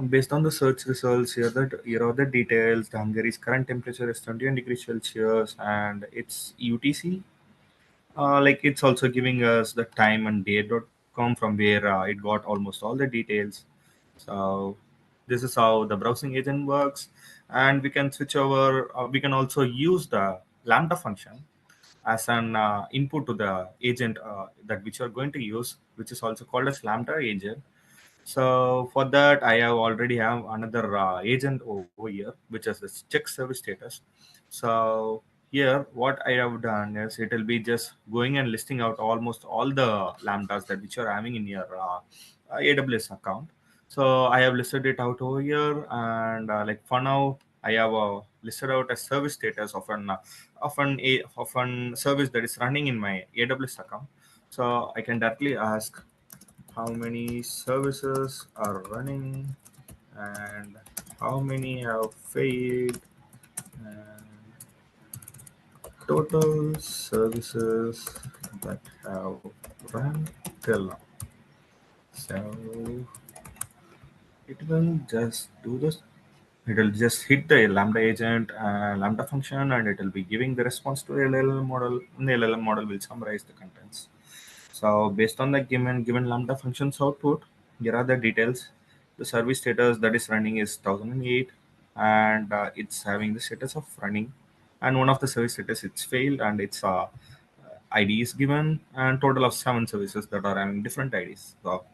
based on the search results, here are the details. The Hungary's current temperature is 21 degrees Celsius, and it's UTC. Like it's also giving us the time and date.com from where it got almost all the details. So this is how the browsing agent works, and we can switch over. We can also use the Lambda function as an input to the agent that which you are going to use, which is also called as Lambda agent. So for that, I have already have another agent over here, which is the check service status. So here, what I have done is it will be just going and listing out almost all the lambdas that which you are having in your AWS account. So I have listed it out over here, and like for now, I have listed out a service status of an service that is running in my AWS account. So I can directly ask how many services are running and how many have failed, and total services that have run till now. So it will just do this. It will just hit the Lambda agent, Lambda function, and it will be giving the response to the LLM model. And the LLM model will summarize the contents. So based on the given Lambda functions output, here are the details. The service status that is running is 1008, and it's having the status of running. And one of the service status it's failed, and its ID is given, and total of 7 services that are having different IDs. So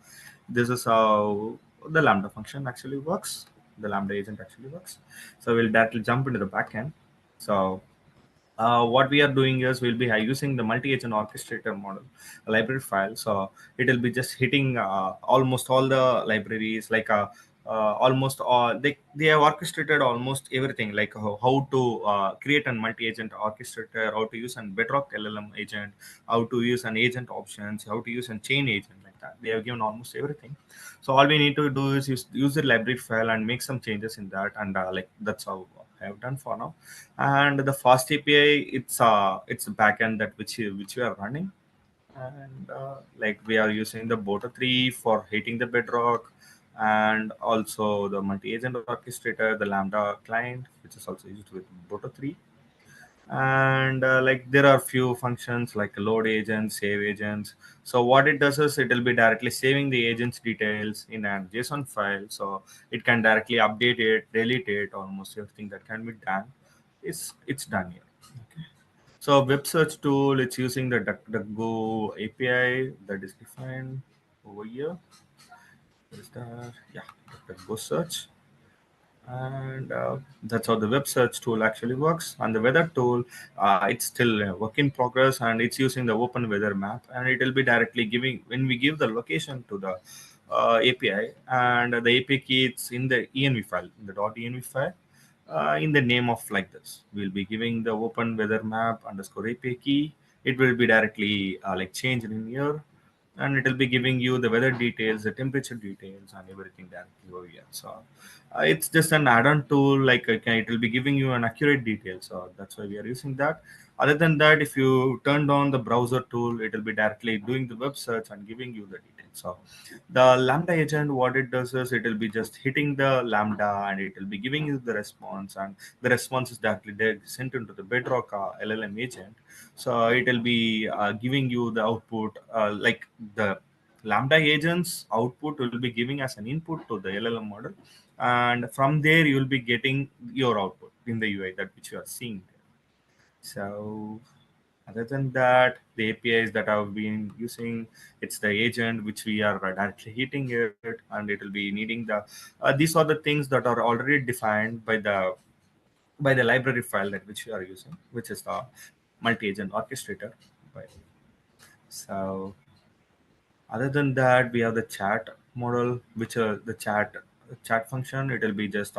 this is how the Lambda function actually works. The Lambda agent actually works. So we'll directly jump into the backend. So what we are doing is we'll be using the multi-agent orchestrator model library file. So it will be just hitting almost all the libraries, like almost all they have orchestrated almost everything, like how to create a multi-agent orchestrator, how to use an Bedrock LLM agent, how to use an agent options, how to use a chain agent, like that. They have given almost everything. So all we need to do is use the library file and make some changes in that, and like that's how I have done for now. And the fast API, it's a backend that which we are running, and like we are using the Bota 3 for hitting the Bedrock, and also the multi-agent orchestrator, the Lambda client, which is also used with Bota 3. And like there are few functions like load agents, save agents. So what it does is it will be directly saving the agent's details in a JSON file, so it can directly update it, delete it, almost everything that can be done. It's done here. Okay. So web search tool, it's using the DuckDuckGo API that is defined over here. What is that? Yeah, DuckDuckGo search. And that's how the web search tool actually works. And the weather tool, it's still a work in progress, and it's using the open weather map, and it will be directly giving when we give the location to the API, and the API key it's in the env file, in the .env file, in the name of like this. We'll be giving the open weather map underscore API key. It will be directly like changed in here, and it will be giving you the weather details, the temperature details, and everything directly over here. So it's just an add-on tool, like it will be giving you an accurate detail. So that's why we are using that. Other than that, if you turned on the browser tool, it will be directly doing the web search and giving you the details. So the Lambda agent, what it does is it will be just hitting the Lambda, and it will be giving you the response, and the response is directly sent into the Bedrock LLM agent. So it will be giving you the output, like the Lambda agent's output will be giving as an input to the LLM model, and from there you will be getting your output. in the UI that which you are seeing there. So other than that, the APIs that I've been using, it's the agent which we are directly hitting it, and it will be needing the. These are the things that are already defined by the library file that which we are using, which is the multi-agent orchestrator. Right. So other than that, we have the chat model, which the chat function. It will be just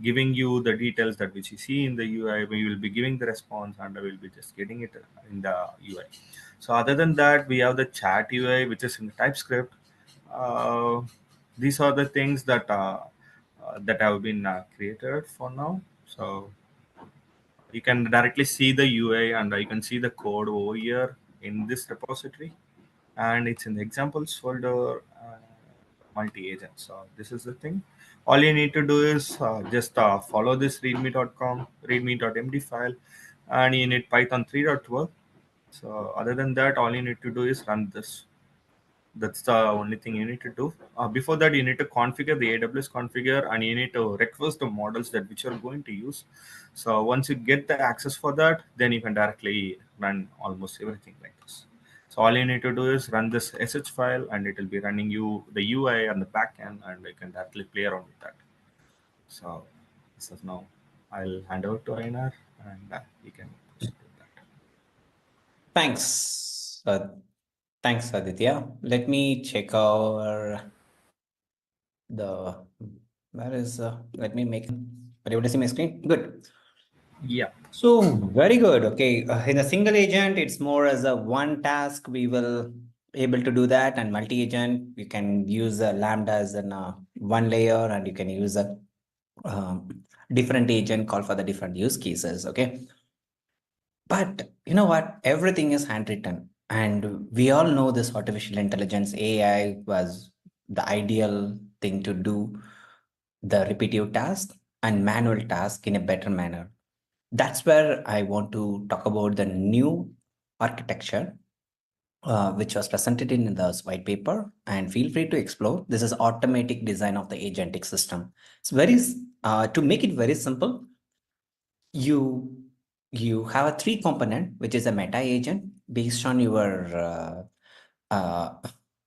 giving you the details that which you see in the UI. We will be giving the response, and we will be just getting it in the UI. So other than that, we have the chat UI, which is in TypeScript. Uh, these are the things that have been created for now. So you can directly see the UI, and you can see the code over here in this repository, and it's in the examples folder, multi-agent. So this is the thing. All you need to do is just follow this readme.com readme.md file, and you need python 3.12. So other than that, all you need to do is run this. That's the only thing you need to do. Before that, you need to configure the AWS configure, and you need to request the models that which you're going to use. So once you get the access for that, then you can directly run almost everything like this. So all you need to do is run this sh file, and it will be running you the UI and the backend, and you can directly play around with that. So this is now. I'll hand over to Einar, and you can proceed with that. Thanks. Thanks, Aditya. Let me check our let me make. Are you able to see my screen? Good. Yeah. So very good. Okay, in a single agent, it's more as a one task. We will able to do that, and multi-agent, you can use a Lambda as an one layer, and you can use a um, different agent call for the different use cases. Okay, but you know what? Everything is handwritten, and we all know this artificial intelligence AI was the ideal thing to do the repetitive task and manual task in a better manner. That's where I want to talk about the new architecture, which was presented in the white paper. And feel free to explore. This is automatic design of the agentic system. It's very to make it very simple. You have a three component, which is a meta agent based on your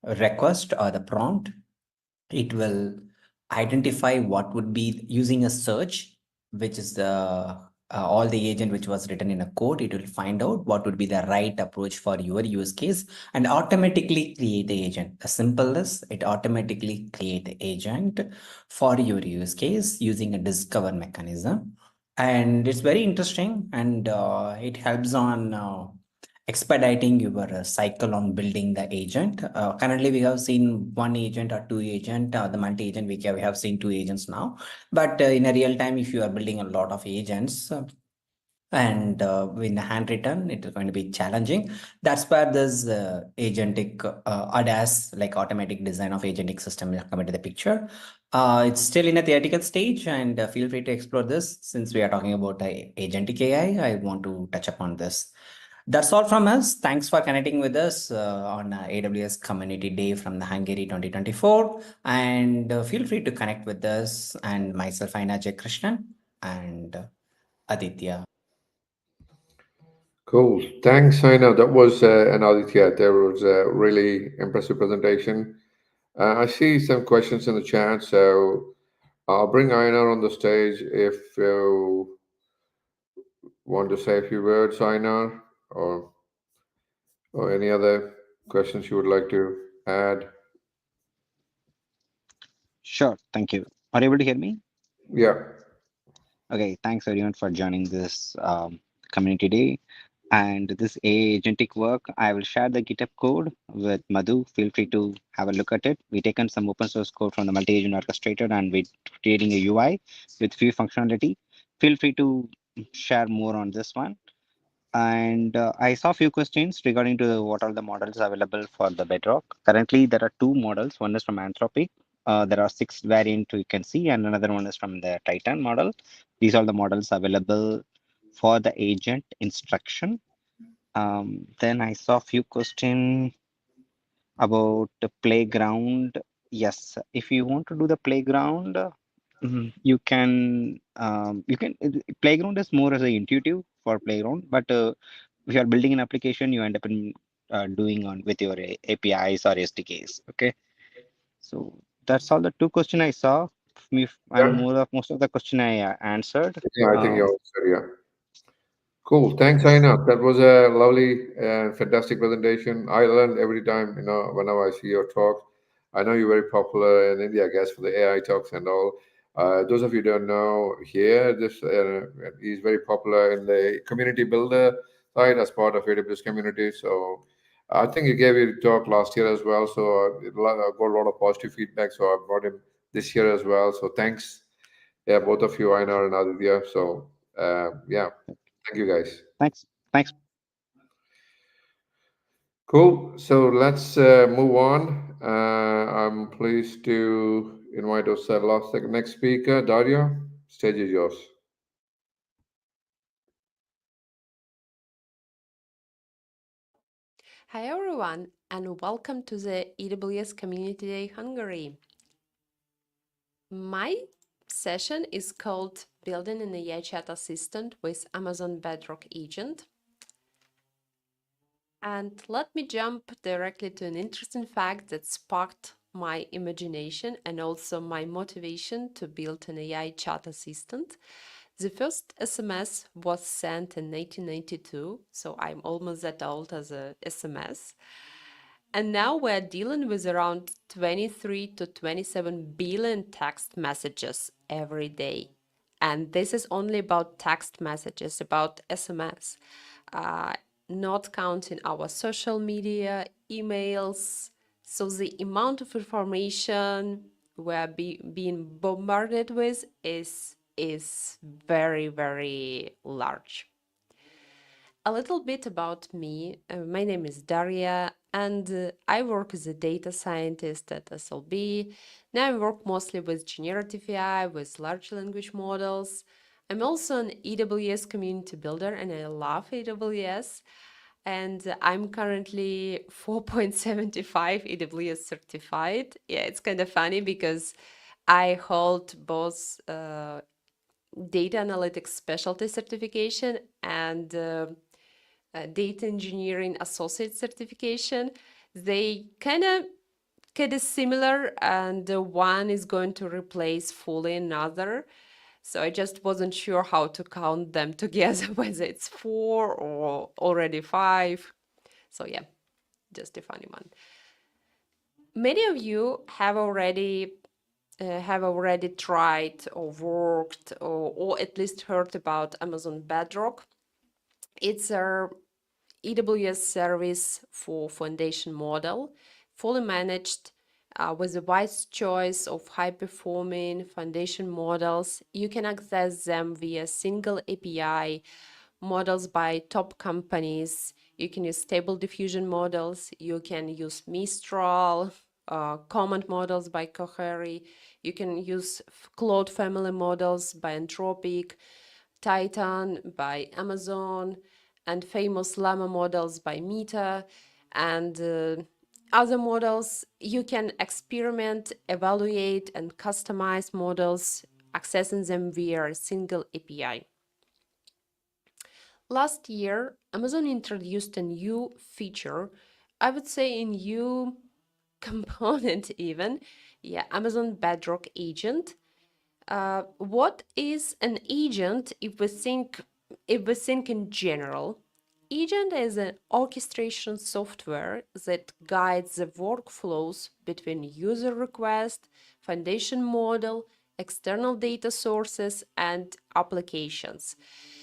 request or the prompt. It will identify what would be using a search, which is the all the agent which was written in a code. It will find out what would be the right approach for your use case and automatically create the agent. As simple as it automatically create the agent for your use case using a discover mechanism. And it's very interesting, and it helps on expediting your cycle on building the agent. Currently, we have seen one agent or two agent, the multi-agent, we have seen two agents now. But in a real time, if you are building a lot of agents, and in handwritten, it is going to be challenging. That's where this agentic ADAS, like automatic design of agentic system, will come into the picture. It's still in a theoretical stage, and feel free to explore this. Since we are talking about agentic AI, I want to touch upon this. That's all from us. Thanks for connecting with us on AWS Community Day from the Hungary 2024. And feel free to connect with us and myself, Aina J. Krishnan, and Aditya. Cool. Thanks, Aina. That was an Aditya. There was a really impressive presentation. I see some questions in the chat, so I'll bring Aina on the stage if you want to say a few words, Aina, or any other questions you would like to add. Sure, thank you. Are you able to hear me? Yeah. Okay, thanks everyone for joining this community day. And this agentic work, I will share the GitHub code with Madhu. Feel free to have a look at it. We've taken some open source code from the multi-agent orchestrator, and we're creating a UI with few functionality. Feel free to share more on this one. And I saw a few questions regarding to what are the models available for the Bedrock. Currently, there are two models. One is from Anthropic. There are 6 variants you can see, and another one is from the Titan model. These are the models available for the agent instruction. Then I saw a few questions about the playground. Yes, if you want to do the playground, You can Playground is more as a intuitive for Playground, but if you are building an application, you end up in doing on with your APIs or SDKs. Okay, so that's all the two question I saw. And Yeah, most of the question I answered. yeah, I think you Um, answered. Yeah. Cool. Thanks, Aina. That was a lovely, fantastic presentation. I learned every time, whenever I see your talk. I know you're very popular in India, I guess, for the AI talks and all. Those of you who don't know, here, this is very popular in the community builder side as part of AWS community. So I think you gave your talk last year as well. So I got a lot of positive feedback. So I brought him this year as well. So thanks, yeah, both of you, Aina and Aditya. So yeah, thank you guys. Thanks. Thanks. Cool. So let's move on. I'm pleased to invite us last next speaker, Daria. Stage is yours. Hi everyone, and welcome to the AWS Community Day Hungary. My session is called Building an AI Chat Assistant with Amazon Bedrock Agent. And let me jump directly to an interesting fact that sparked my imagination and also my motivation to build an AI chat assistant. The first SMS was sent in 1992, so I'm almost that old as a SMS. And now we're dealing with around 23 to 27 billion text messages every day. And this is only about text messages, about SMS, not counting our social media, emails. So the amount of information we're being bombarded with is very, very large. A little bit about me. My name is Daria, and I work as a data scientist at SLB. Now I work mostly with generative AI, with large language models. I'm also an AWS community builder, and I love AWS. And I'm currently 4.75 AWS certified. Yeah, it's kind of funny because I hold both data analytics specialty certification and data engineering associate certification. They kind of similar, and one is going to replace fully another. So I just wasn't sure how to count them together, whether it's 4 or already 5. So yeah, just a funny one. Many of you have already tried or worked or at least heard about Amazon Bedrock. It's a AWS service for foundation model, fully managed with a wide choice of high-performing foundation models. You can access them via single API, models by top companies. You can use stable diffusion models. You can use Mistral, command models by Cohere. You can use Claude family models by Anthropic, Titan by Amazon, and famous Llama models by Meta, and other models. You can experiment, evaluate, and customize models, accessing them via a single API. Last year, Amazon introduced a new feature, I would say a new component even, yeah, Amazon Bedrock Agent. What is an agent if we think in general? Agent is an orchestration software that guides the workflows between user request, foundation model, external data sources, and applications.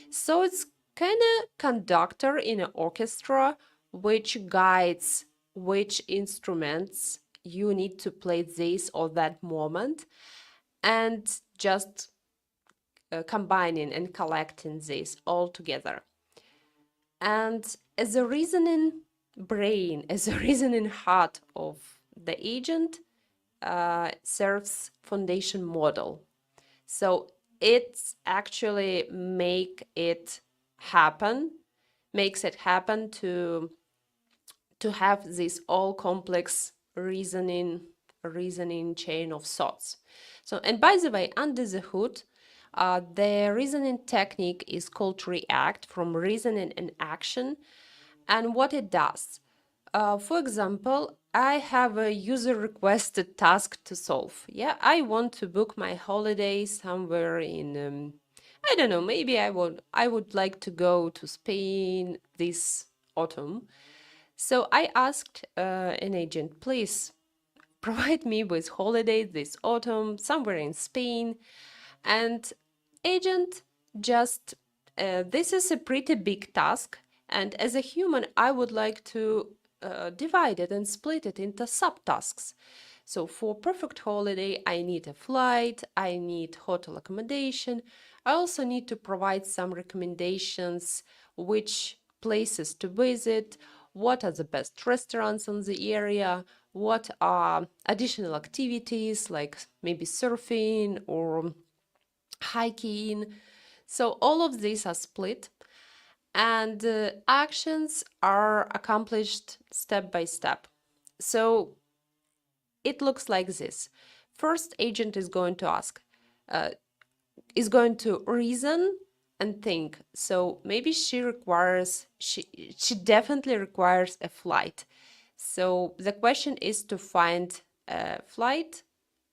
So it's kind of conductor in an orchestra which guides which instruments you need to play this or that moment, and just combining and collecting this all together. And as a reasoning brain, as a reasoning heart of the agent, serves foundation model. So it's actually makes it happen to have this all complex reasoning chain of thoughts. So, and by the way, under the hood, the reasoning technique is called React, from reasoning and action. And what it does, for example, I have a user requested task to solve. Yeah, I want to book my holiday somewhere in, I don't know, maybe I would like to go to Spain this autumn. So I asked an agent, please provide me with holiday this autumn somewhere in Spain. And agent just, this is a pretty big task. And as a human, I would like to divide it and split it into subtasks. So for perfect holiday, I need a flight, I need hotel accommodation. I also need to provide some recommendations, which places to visit, what are the best restaurants in the area, what are additional activities like maybe surfing or hiking. So all of these are split, and actions are accomplished step by step. So it looks like this. First, agent is going to ask, is going to reason and think. So maybe she definitely requires a flight. So the question is to find a flight.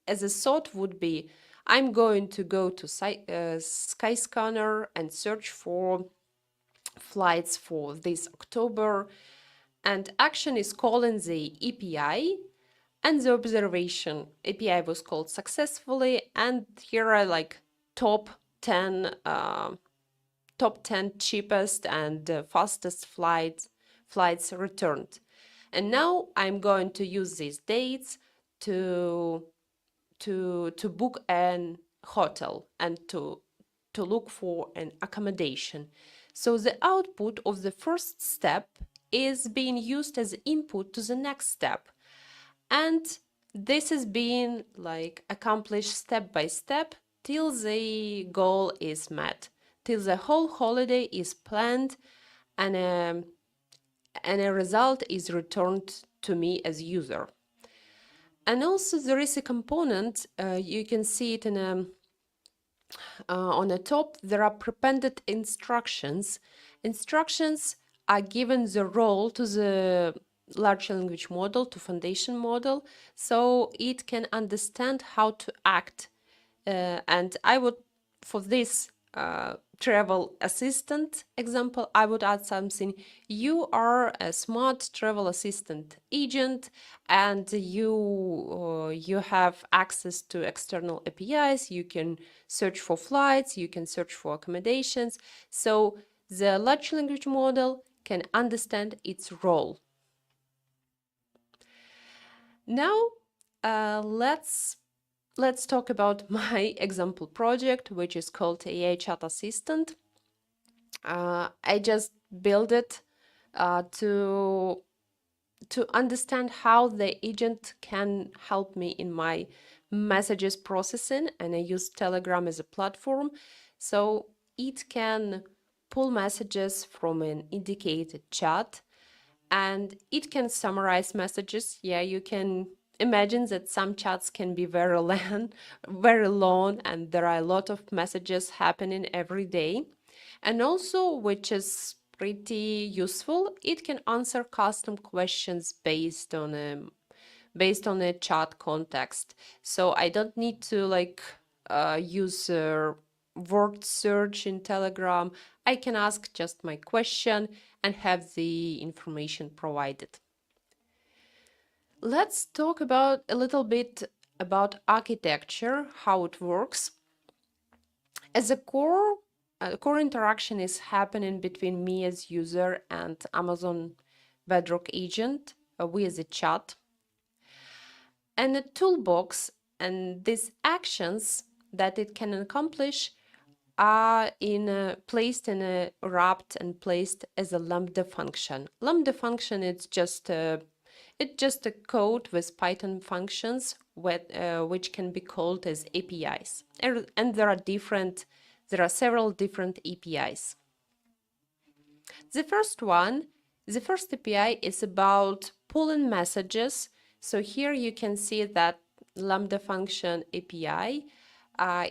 As a thought would be, I'm going to go to Skyscanner and search for flights for this October. And action is calling the API, and the observation API was called successfully. And here are like top 10 cheapest and fastest flights returned. And now I'm going to use these dates to book an hotel and to look for an accommodation. So the output of the first step is being used as input to the next step. And this is being like accomplished step by step till the goal is met, till the whole holiday is planned and a result is returned to me as user. And also there is a component, you can see it in on the top, there are prepended instructions. Instructions are given the role to the large language model, to foundation model, so it can understand how to act. And I would, for this travel assistant example, I would add something. You are a smart travel assistant agent, and you have access to external APIs. You can search for flights, you can search for accommodations. So the large language model can understand its role. Now let's talk about my example project, which is called AI Chat Assistant. I just built it to understand how the agent can help me in my messages processing, and I use Telegram as a platform. So it can pull messages from an indicated chat, and it can summarize messages. Yeah, you can imagine that some chats can be very long, and there are a lot of messages happening every day. And also, which is pretty useful, it can answer custom questions based on a chat context. So I don't need to use word search in Telegram. I can ask just my question and have the information provided. Let's talk about a little bit about architecture, how it works. As a core interaction is happening between me as user and Amazon Bedrock agent with the chat. And a toolbox and these actions that it can accomplish are placed in a wrapped and placed as a Lambda function. Lambda function is just a code with Python functions which can be called as APIs. And there are several different APIs. The first API is about pulling messages. So here you can see that Lambda function API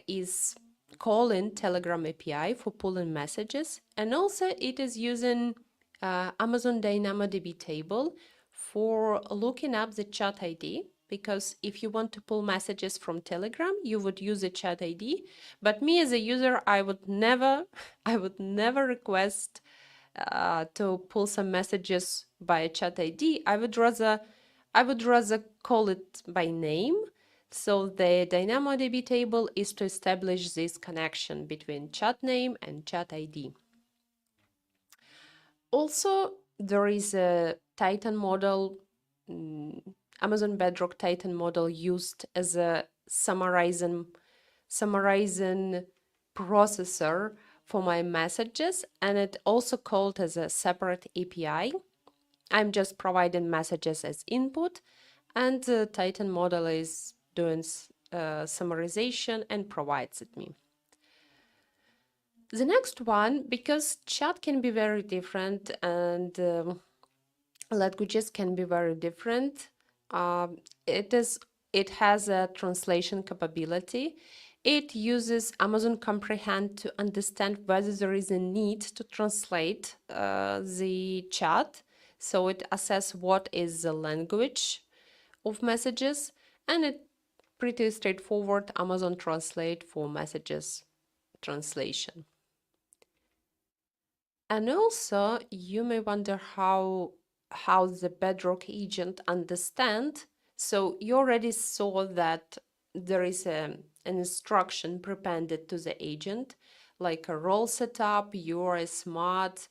is calling Telegram API for pulling messages, and also it is using Amazon DynamoDB table for looking up the chat ID, because if you want to pull messages from Telegram, you would use a chat ID. But me as a user, I would never request to pull some messages by a chat ID. I would rather call it by name. So the DynamoDB table is to establish this connection between chat name and chat ID. Also, there is a Titan model, Amazon Bedrock Titan model, used as a summarizing processor for my messages, and it also called as a separate API. I'm just providing messages as input, and the Titan model is doing summarization and provides it me. The next one, because chat can be very different and languages can be very different, it has a translation capability. It uses Amazon Comprehend to understand whether there is a need to translate the chat. So it assesses what is the language of messages, and it pretty straightforward Amazon Translate for messages translation. And also you may wonder how the Bedrock agent understand. So you already saw that there is an instruction prepended to the agent, like a role setup. You are a smart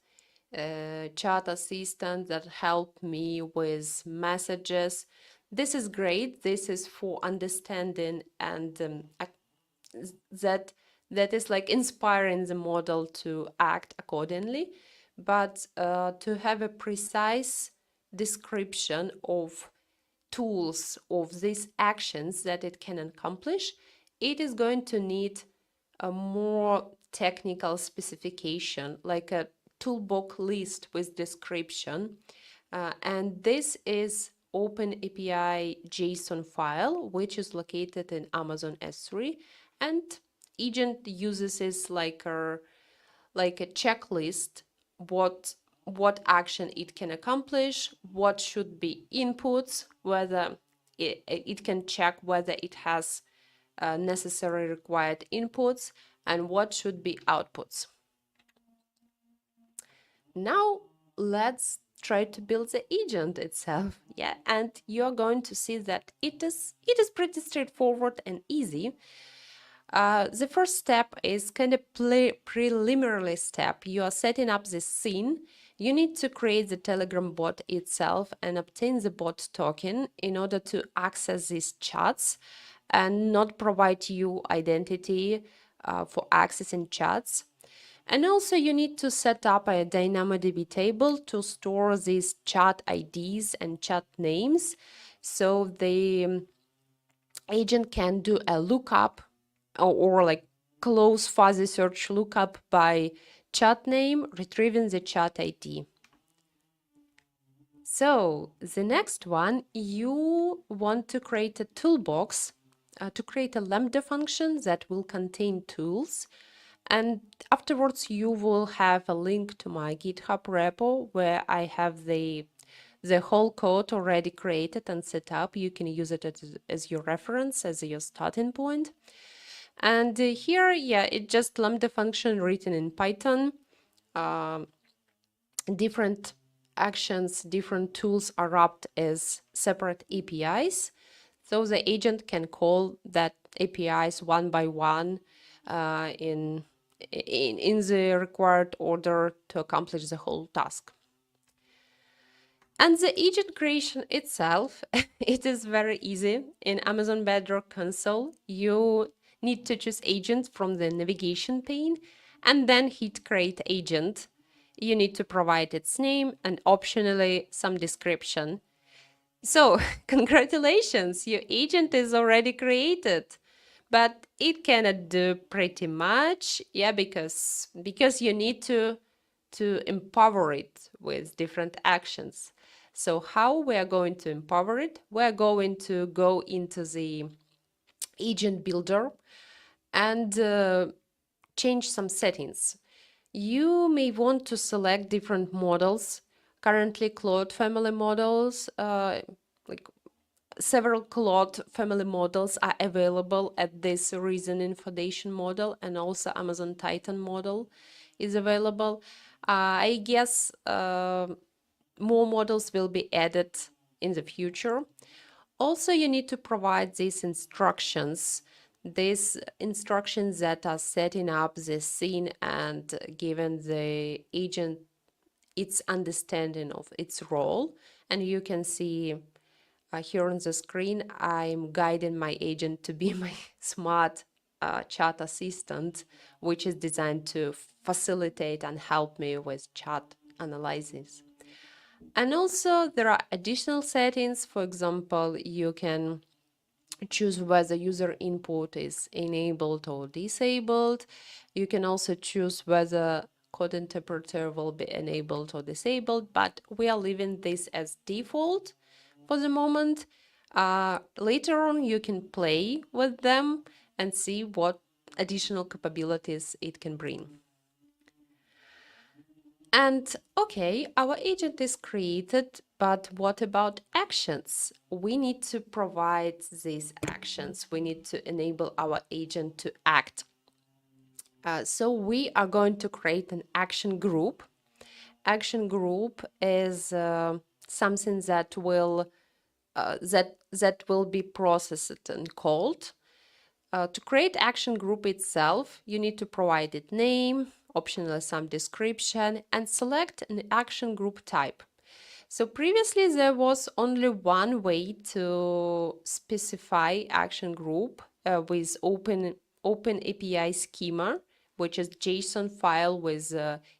chat assistant that help me with messages. This is great. This is for understanding, and that is like inspiring the model to act accordingly. But to have a precise description of tools of these actions that it can accomplish, it is going to need a more technical specification, like a toolbox list with description. And this is OpenAPI JSON file, which is located in Amazon S3. And agent uses is like a checklist, what action it can accomplish, what should be inputs, whether it can check whether it has necessary required inputs, and what should be outputs. Now let's try to build the agent itself. Yeah, and you're going to see that it is pretty straightforward and easy. The first step is kind of preliminary step. You are setting up this scene. You need to create the Telegram bot itself and obtain the bot token in order to access these chats and not provide you identity for accessing chats. And also you need to set up a DynamoDB table to store these chat IDs and chat names, so the agent can do a lookup or like close fuzzy search lookup by chat name, retrieving the chat ID. So the next one, you want to create a toolbox to create a Lambda function that will contain tools. And afterwards, you will have a link to my GitHub repo where I have the whole code already created and set up. You can use it as your reference, as your starting point. And here, yeah, it's just Lambda function written in Python. Different actions, different tools are wrapped as separate APIs. So the agent can call that APIs one by one in the required order to accomplish the whole task. And the agent creation itself, it is very easy. In Amazon Bedrock console, you need to choose agent from the navigation pane and then hit create agent. You need to provide its name and optionally some description. So congratulations, your agent is already created. But it cannot do pretty much, yeah, because you need to empower it with different actions. So how we are going to empower it? We're going to go into the agent builder and change some settings. You may want to select different models. Currently, Claude family models, like several Claude family models are available at this reasoning foundation model, and also Amazon Titan model is available. I guess more models will be added in the future. Also, you need to provide these instructions that are setting up the scene and giving the agent its understanding of its role. And you can see here on the screen, I'm guiding my agent to be my smart chat assistant, which is designed to facilitate and help me with chat analysis. And also there are additional settings. For example, you can choose whether user input is enabled or disabled. You can also choose whether code interpreter will be enabled or disabled, but we are leaving this as default for the moment. Later on, you can play with them and see what additional capabilities it can bring. And okay, our agent is created, but what about actions? We need to provide these actions. We need to enable our agent to act. So we are going to create an action group. Action group is something that will be processed and called. To create action group itself, you need to provide it name, optionally some description, and select an action group type. So previously there was only one way to specify action group with open API schema, which is JSON file with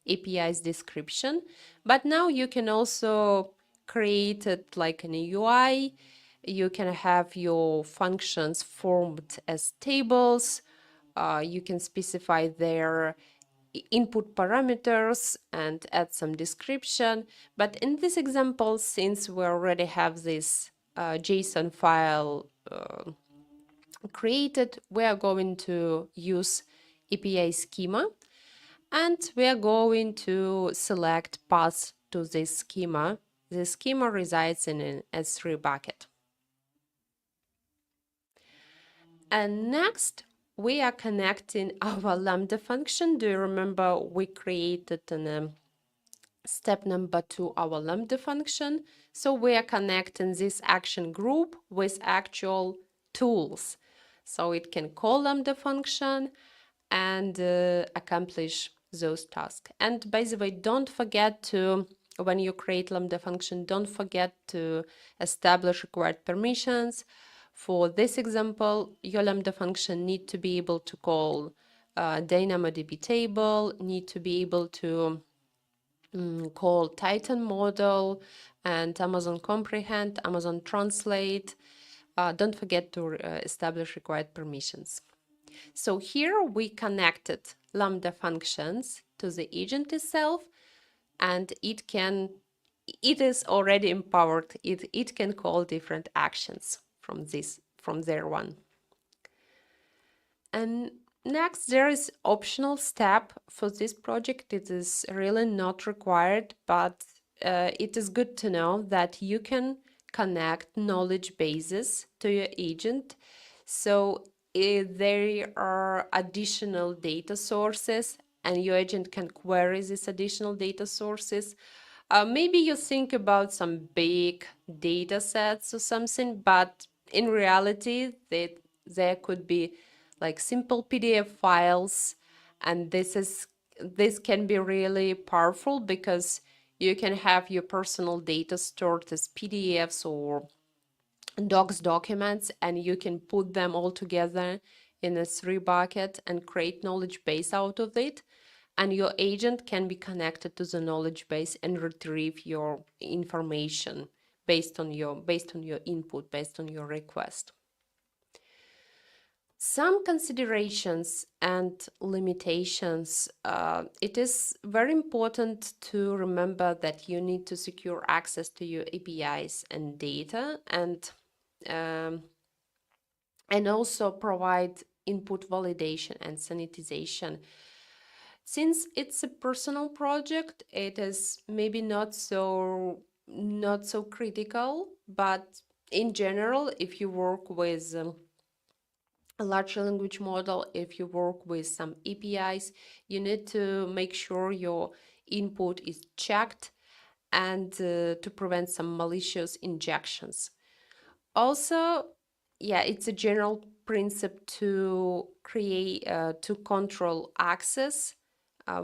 API's description. But now you can also create it like an UI. You can have your functions formed as tables. You can specify their input parameters and add some description. But in this example, since we already have this JSON file created, we are going to use API schema, and we are going to select path to this schema. The schema resides in an S3 bucket. And next, we are connecting our Lambda function. Do you remember we created an step number 2 our Lambda function? So we are connecting this action group with actual tools. So it can call Lambda function and accomplish those tasks. And by the way, don't forget to, when you create Lambda function, don't forget to establish required permissions. For this example, your Lambda function need to be able to call DynamoDB table, need to be able to call Titan model and Amazon Comprehend, Amazon Translate. Don't forget to establish required permissions. So here we connected Lambda functions to the agent itself, and it is already empowered. It can call different actions from there one. And next, there is optional step for this project. It is really not required, but it is good to know that you can connect knowledge bases to your agent. So if there are additional data sources and your agent can query these additional data sources. Maybe you think about some big data sets or something, but in reality, there could be like simple PDF files, and this can be really powerful because you can have your personal data stored as PDFs or docs documents, and you can put them all together in a S3 bucket and create knowledge base out of it. And your agent can be connected to the knowledge base and retrieve your information based on your input, based on your request. Some considerations and limitations. It is very important to remember that you need to secure access to your APIs and data. And and also provide input validation and sanitization. Since it's a personal project, it is maybe not so critical, but in general, if you work with a large language model, if you work with some APIs, you need to make sure your input is checked and to prevent some malicious injections. Also, yeah, it's a general principle to create to control access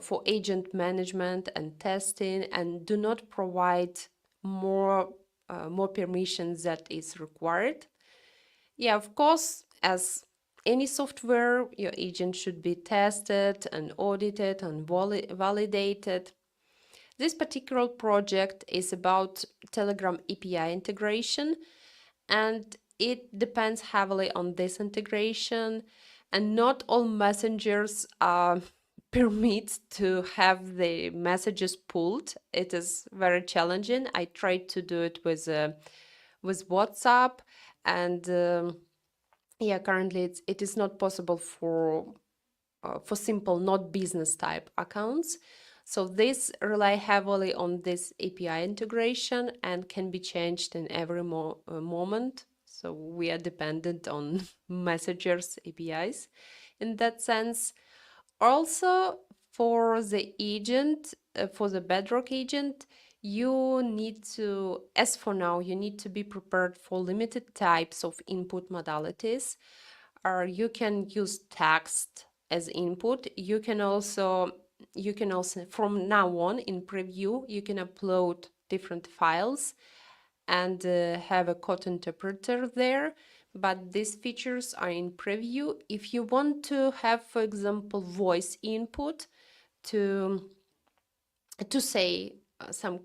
for agent management and testing, and do not provide more permissions that is required. Yeah, of course, as any software, your agent should be tested and audited and validated. This particular project is about Telegram API integration, and it depends heavily on this integration, and not all messengers permit to have the messages pulled. It is very challenging. I tried to do it with WhatsApp, and yeah, currently it is not possible for simple not business type accounts. So this rely heavily on this API integration and can be changed in every moment. So we are dependent on messengers APIs in that sense. Also, for the agent, for the Bedrock agent, you need to, as for now, you need to be prepared for limited types of input modalities. Or you can use text as input. You can also from now on in preview, you can upload different files and have a code interpreter there. But these features are in preview. If you want to have, for example, voice input to say some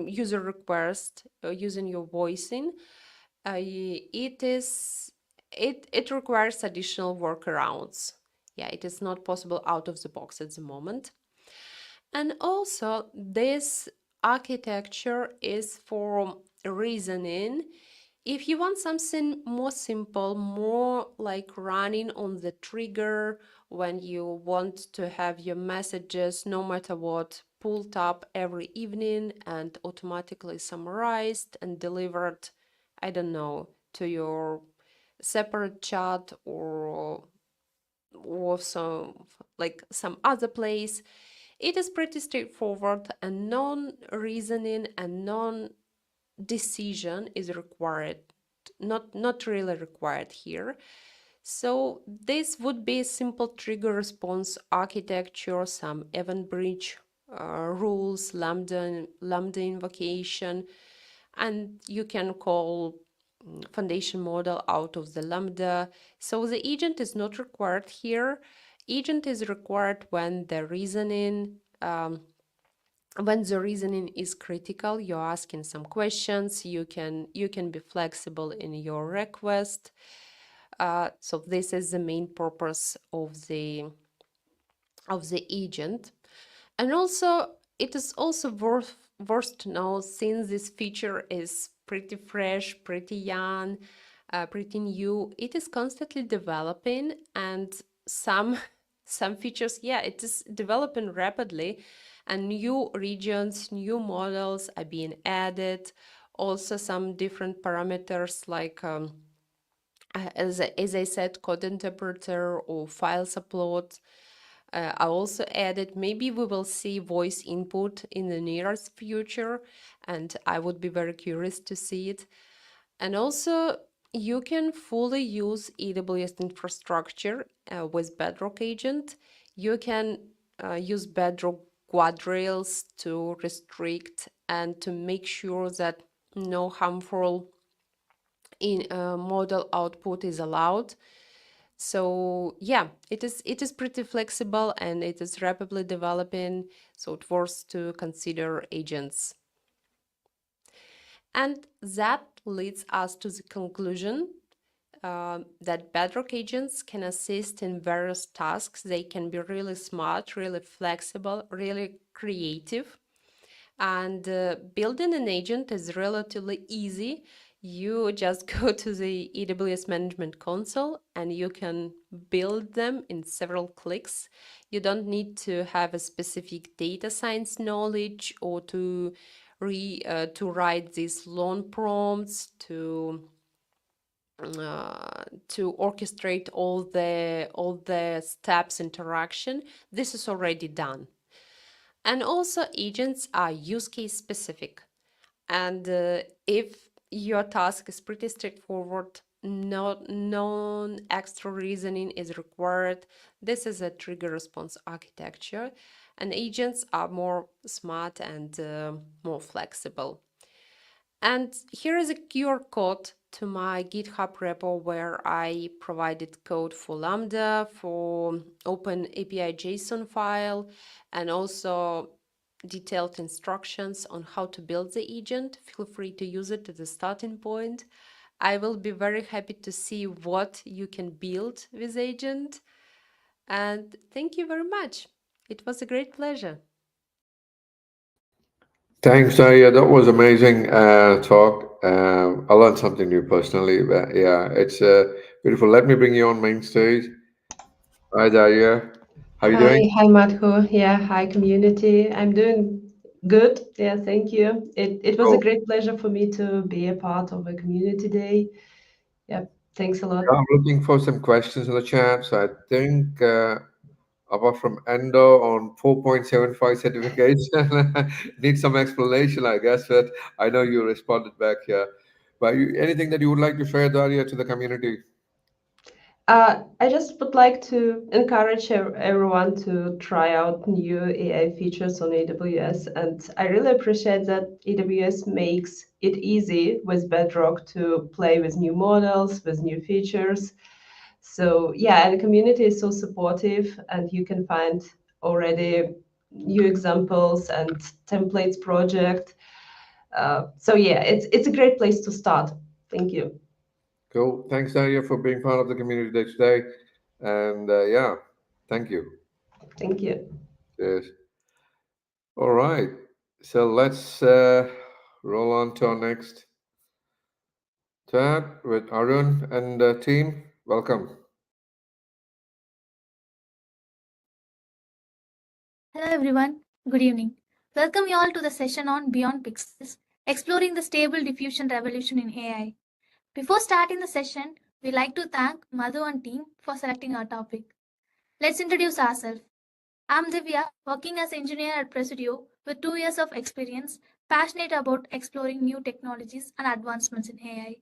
user request using your voicing, it requires additional workarounds. Yeah, it is not possible out of the box at the moment. And also, this architecture is for reasoning. If you want something more simple, more like running on the trigger when you want to have your messages, no matter what, pulled up every evening and automatically summarized and delivered, I don't know, to your separate chat or some other place, it is pretty straightforward, and non-reasoning and non-decision is required, not really required here. So this would be a simple trigger response architecture, some event bridge rules, Lambda invocation, and you can call foundation model out of the Lambda. So the agent is not required here. Agent is required when the reasoning is critical. You're asking some questions. You can be flexible in your request. So this is the main purpose of the agent. And also, it is also worth to know, since this feature is pretty fresh, pretty young, pretty new, it is constantly developing, and some features, yeah, it is developing rapidly, and new regions, new models are being added. Also, some different parameters like as I said, code interpreter or files upload I also added. Maybe we will see voice input in the nearest future, and I would be very curious to see it. And also, you can fully use AWS infrastructure with Bedrock agent. You can use Bedrock Guardrails to restrict and to make sure that no harmful model output is allowed. So yeah, it is pretty flexible, and it is rapidly developing, so it worth to consider agents. And that leads us to the conclusion that Bedrock agents can assist in various tasks. They can be really smart, really flexible, really creative. And building an agent is relatively easy. You just go to the AWS Management Console and you can build them in several clicks. You don't need to have a specific data science knowledge or to write these long prompts to orchestrate all the steps interaction. This is already done. And also agents are use case specific. And if your task is pretty straightforward, no extra reasoning is required. This is a trigger response architecture, and agents are more smart and more flexible. And here is a QR code to my GitHub repo where I provided code for Lambda, for Open API JSON file, and also detailed instructions on how to build the agent. Feel free to use it as a starting point. I will be very happy to see what you can build with agent. And thank you very much. It was a great pleasure. Thanks, Daria. That was amazing talk. I learned something new personally. But yeah, it's beautiful. Let me bring you on main stage. Hi, Daria. How you doing? Hi, Madhu. Yeah, hi, community. I'm doing good. Yeah, thank you. It was a Cool. great pleasure for me to be a part of a community day. Yeah, thanks a lot. I'm looking for some questions in the chat. So I think apart from Endo on 4.75 certification, need some explanation, I guess. But I know you responded back here. But anything that you would like to share, Daria, to the community? I just would like to encourage everyone to try out new AI features on AWS. And I really appreciate that AWS makes it easy with Bedrock to play with new models, with new features. So yeah, and the community is so supportive, and you can find already new examples and templates project. So yeah, it's a great place to start. Thank you. Cool. Thanks, Daria, for being part of the community day today. And yeah, thank you. Thank you. Cheers. All right. So let's roll on to our next tab with Arun and team. Welcome. Hello everyone, good evening. Welcome you all to the session on Beyond Pixels, exploring the stable diffusion revolution in AI. Before starting the session, we'd like to thank Madhu and team for selecting our topic. Let's introduce ourselves. I'm Divya, working as engineer at Presidio with 2 years of experience, passionate about exploring new technologies and advancements in AI.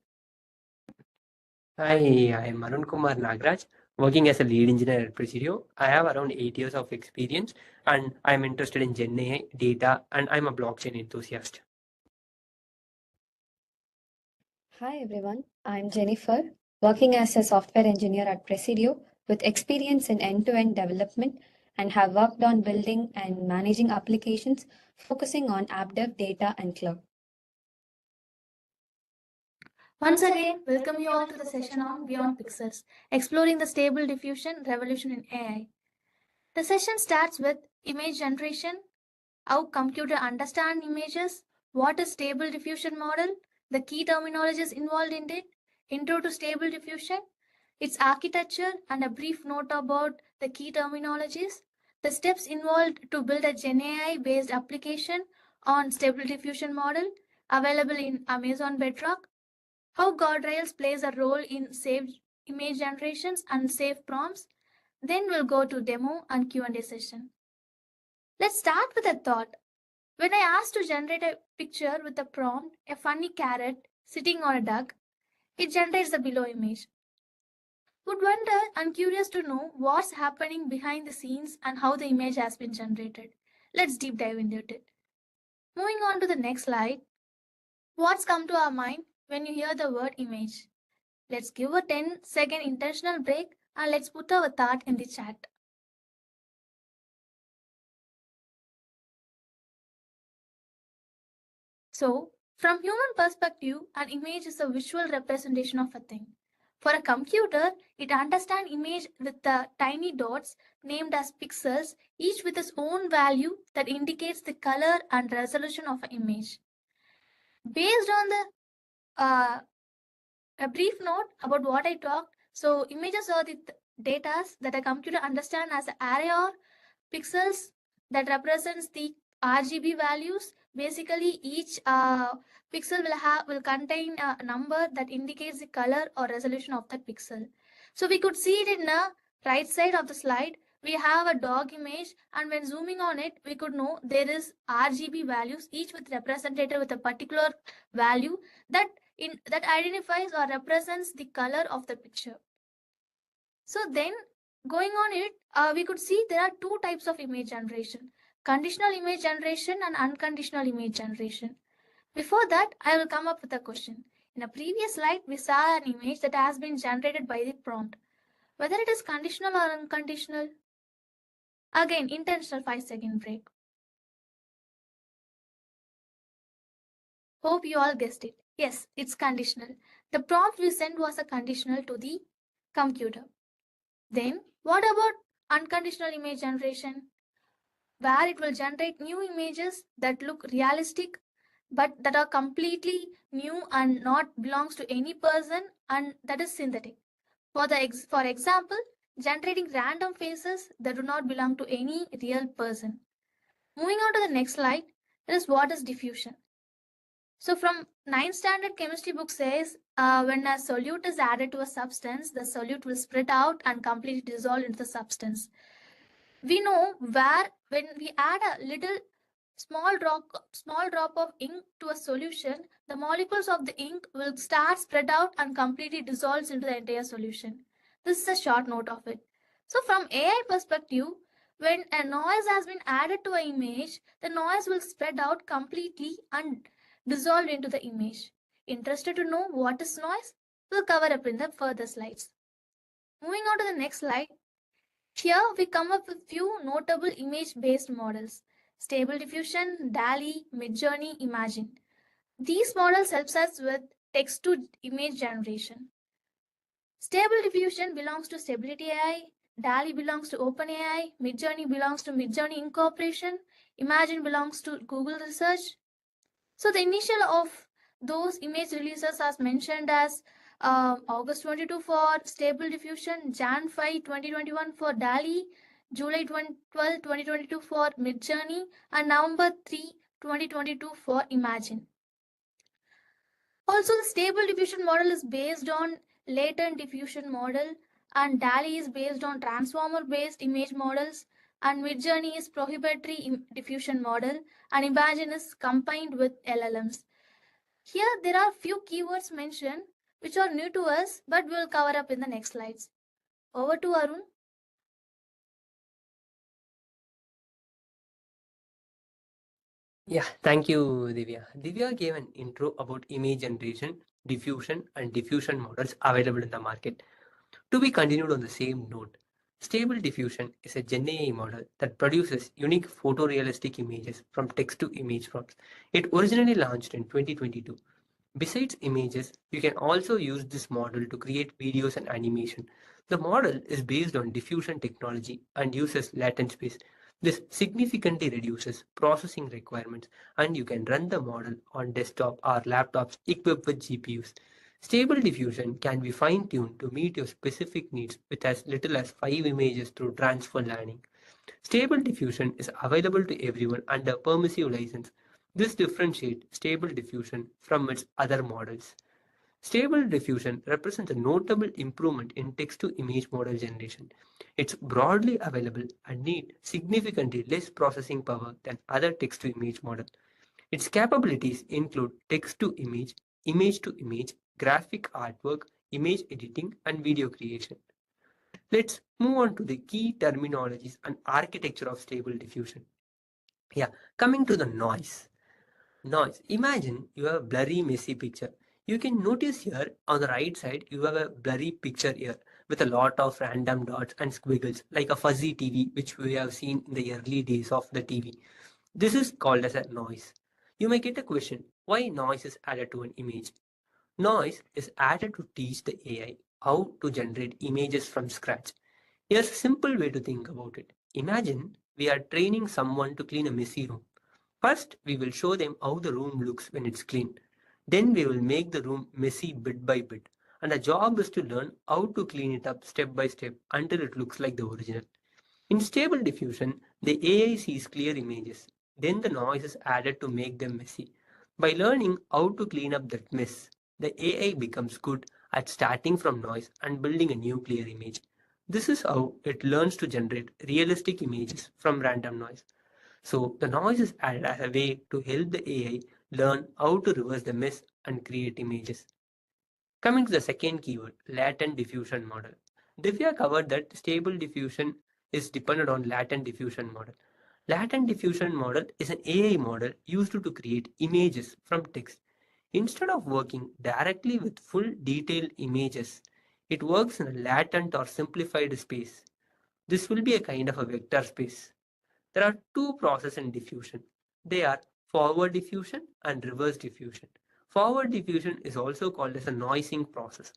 Hi, I'm Arun Kumar Nagraj, working as a lead engineer at Presidio. I have around 8 years of experience and I'm interested in Gen AI, data, and I'm a blockchain enthusiast. Hi everyone, I'm Jennifer, working as a software engineer at Presidio with experience in end-to-end development and have worked on building and managing applications focusing on app dev, data, and cloud. Once again, welcome you all to the session on Beyond Pixels, exploring the stable diffusion revolution in AI. The session starts with image generation, how computer understand images, what is stable diffusion model, the key terminologies involved in it, intro to stable diffusion, its architecture, and a brief note about the key terminologies, the steps involved to build a Gen AI based application on stable diffusion model available in Amazon Bedrock, how Guardrails plays a role in safe image generations and safe prompts. Then we'll go to demo and Q&A session. Let's start with a thought. When I asked to generate a picture with a prompt, a funny carrot sitting on a duck, it generates the below image. Would wonder and curious to know what's happening behind the scenes and how the image has been generated. Let's deep dive into it. Moving on to the next slide. What's come to our mind when you hear the word image? Let's give a 10-second intentional break and let's put our thought in the chat. So, from human perspective, an image is a visual representation of a thing. For a computer, it understands image with the tiny dots named as pixels, each with its own value that indicates the color and resolution of an image. Based on the a brief note about what I talked. So images are the data that a computer understands as an array or pixels that represents the RGB values. Basically, each pixel will contain a number that indicates the color or resolution of that pixel. So we could see it in the right side of the slide. We have a dog image, and when zooming on it, we could know there is RGB values, each with representative with a particular value that identifies or represents the color of the picture. So then going on it, we could see there are two types of image generation: conditional image generation and unconditional image generation. Before that, I will come up with a question. In a previous slide, we saw an image that has been generated by the prompt. Whether it is conditional or unconditional? Again, intentional 5-second break. Hope you all guessed it. Yes, it's conditional. The prompt we sent was a conditional to the computer. Then, what about unconditional image generation? Where it will generate new images that look realistic, but that are completely new and not belongs to any person, and that is synthetic. For example, generating random faces that do not belong to any real person. Moving on to the next slide, that is what is diffusion. So from 9th standard chemistry book says, when a solute is added to a substance, the solute will spread out and completely dissolve into the substance. We know where when we add a little small drop of ink to a solution, the molecules of the ink will start spread out and completely dissolves into the entire solution. This is a short note of it. So from AI perspective, when a noise has been added to an image, the noise will spread out completely and dissolve into the image. Interested to know what is noise? We'll cover up in the further slides. Moving on to the next slide. Here we come up with few notable image-based models: Stable Diffusion, DALL-E, Midjourney, Imagine. These models help us with text-to-image generation. Stable Diffusion belongs to Stability AI, DALL-E belongs to OpenAI, Midjourney belongs to Midjourney Incorporation, Imagine belongs to Google Research. So the initial of those image releases as mentioned as August 22 for Stable Diffusion, Jan 5, 2021 for DALL-E, July 12, 2022 for Midjourney, and November 3, 2022 for Imagine. Also, the Stable Diffusion model is based on latent diffusion model, and DALL-E is based on transformer-based image models, and Midjourney is prohibitory diffusion model, and Imagine is combined with LLMs. Here, there are few keywords mentioned which are new to us, but we'll cover up in the next slides. Over to Arun. Yeah, thank you, Divya. Divya gave an intro about image generation, diffusion, and diffusion models available in the market. To be continued on the same note, Stable Diffusion is a Gen AI model that produces unique photorealistic images from text to image prompts. It originally launched in 2022. Besides images, you can also use this model to create videos and animation. The model is based on diffusion technology and uses latent space. This significantly reduces processing requirements, and you can run the model on desktop or laptops equipped with GPUs. Stable diffusion can be fine-tuned to meet your specific needs with as little as 5 images through transfer learning. Stable diffusion is available to everyone under permissive license. This differentiates Stable Diffusion from its other models. Stable Diffusion represents a notable improvement in text-to-image model generation. It's broadly available and needs significantly less processing power than other text-to-image models. Its capabilities include text-to-image, image-to-image, graphic artwork, image editing, and video creation. Let's move on to the key terminologies and architecture of Stable Diffusion. Yeah, coming to the noise. Noise. Imagine you have a blurry, messy picture. You can notice here on the right side, you have a blurry picture here with a lot of random dots and squiggles, like a fuzzy TV, which we have seen in the early days of the TV. This is called as a noise. You may get a question, why noise is added to an image? Noise is added to teach the AI how to generate images from scratch. Here's a simple way to think about it. Imagine we are training someone to clean a messy room. First, we will show them how the room looks when it's clean. Then we will make the room messy bit by bit. And the job is to learn how to clean it up step by step until it looks like the original. In stable diffusion, the AI sees clear images. Then the noise is added to make them messy. By learning how to clean up that mess, the AI becomes good at starting from noise and building a new clear image. This is how it learns to generate realistic images from random noise. So the noise is added as a way to help the AI learn how to reverse the mess and create images. Coming to the second keyword, latent diffusion model. Divya covered that stable diffusion is dependent on latent diffusion model. Latent diffusion model is an AI model used to create images from text. Instead of working directly with full detailed images, it works in a latent or simplified space. This will be a kind of a vector space. There are two processes in diffusion. They are forward diffusion and reverse diffusion. Forward diffusion is also called as a noising process.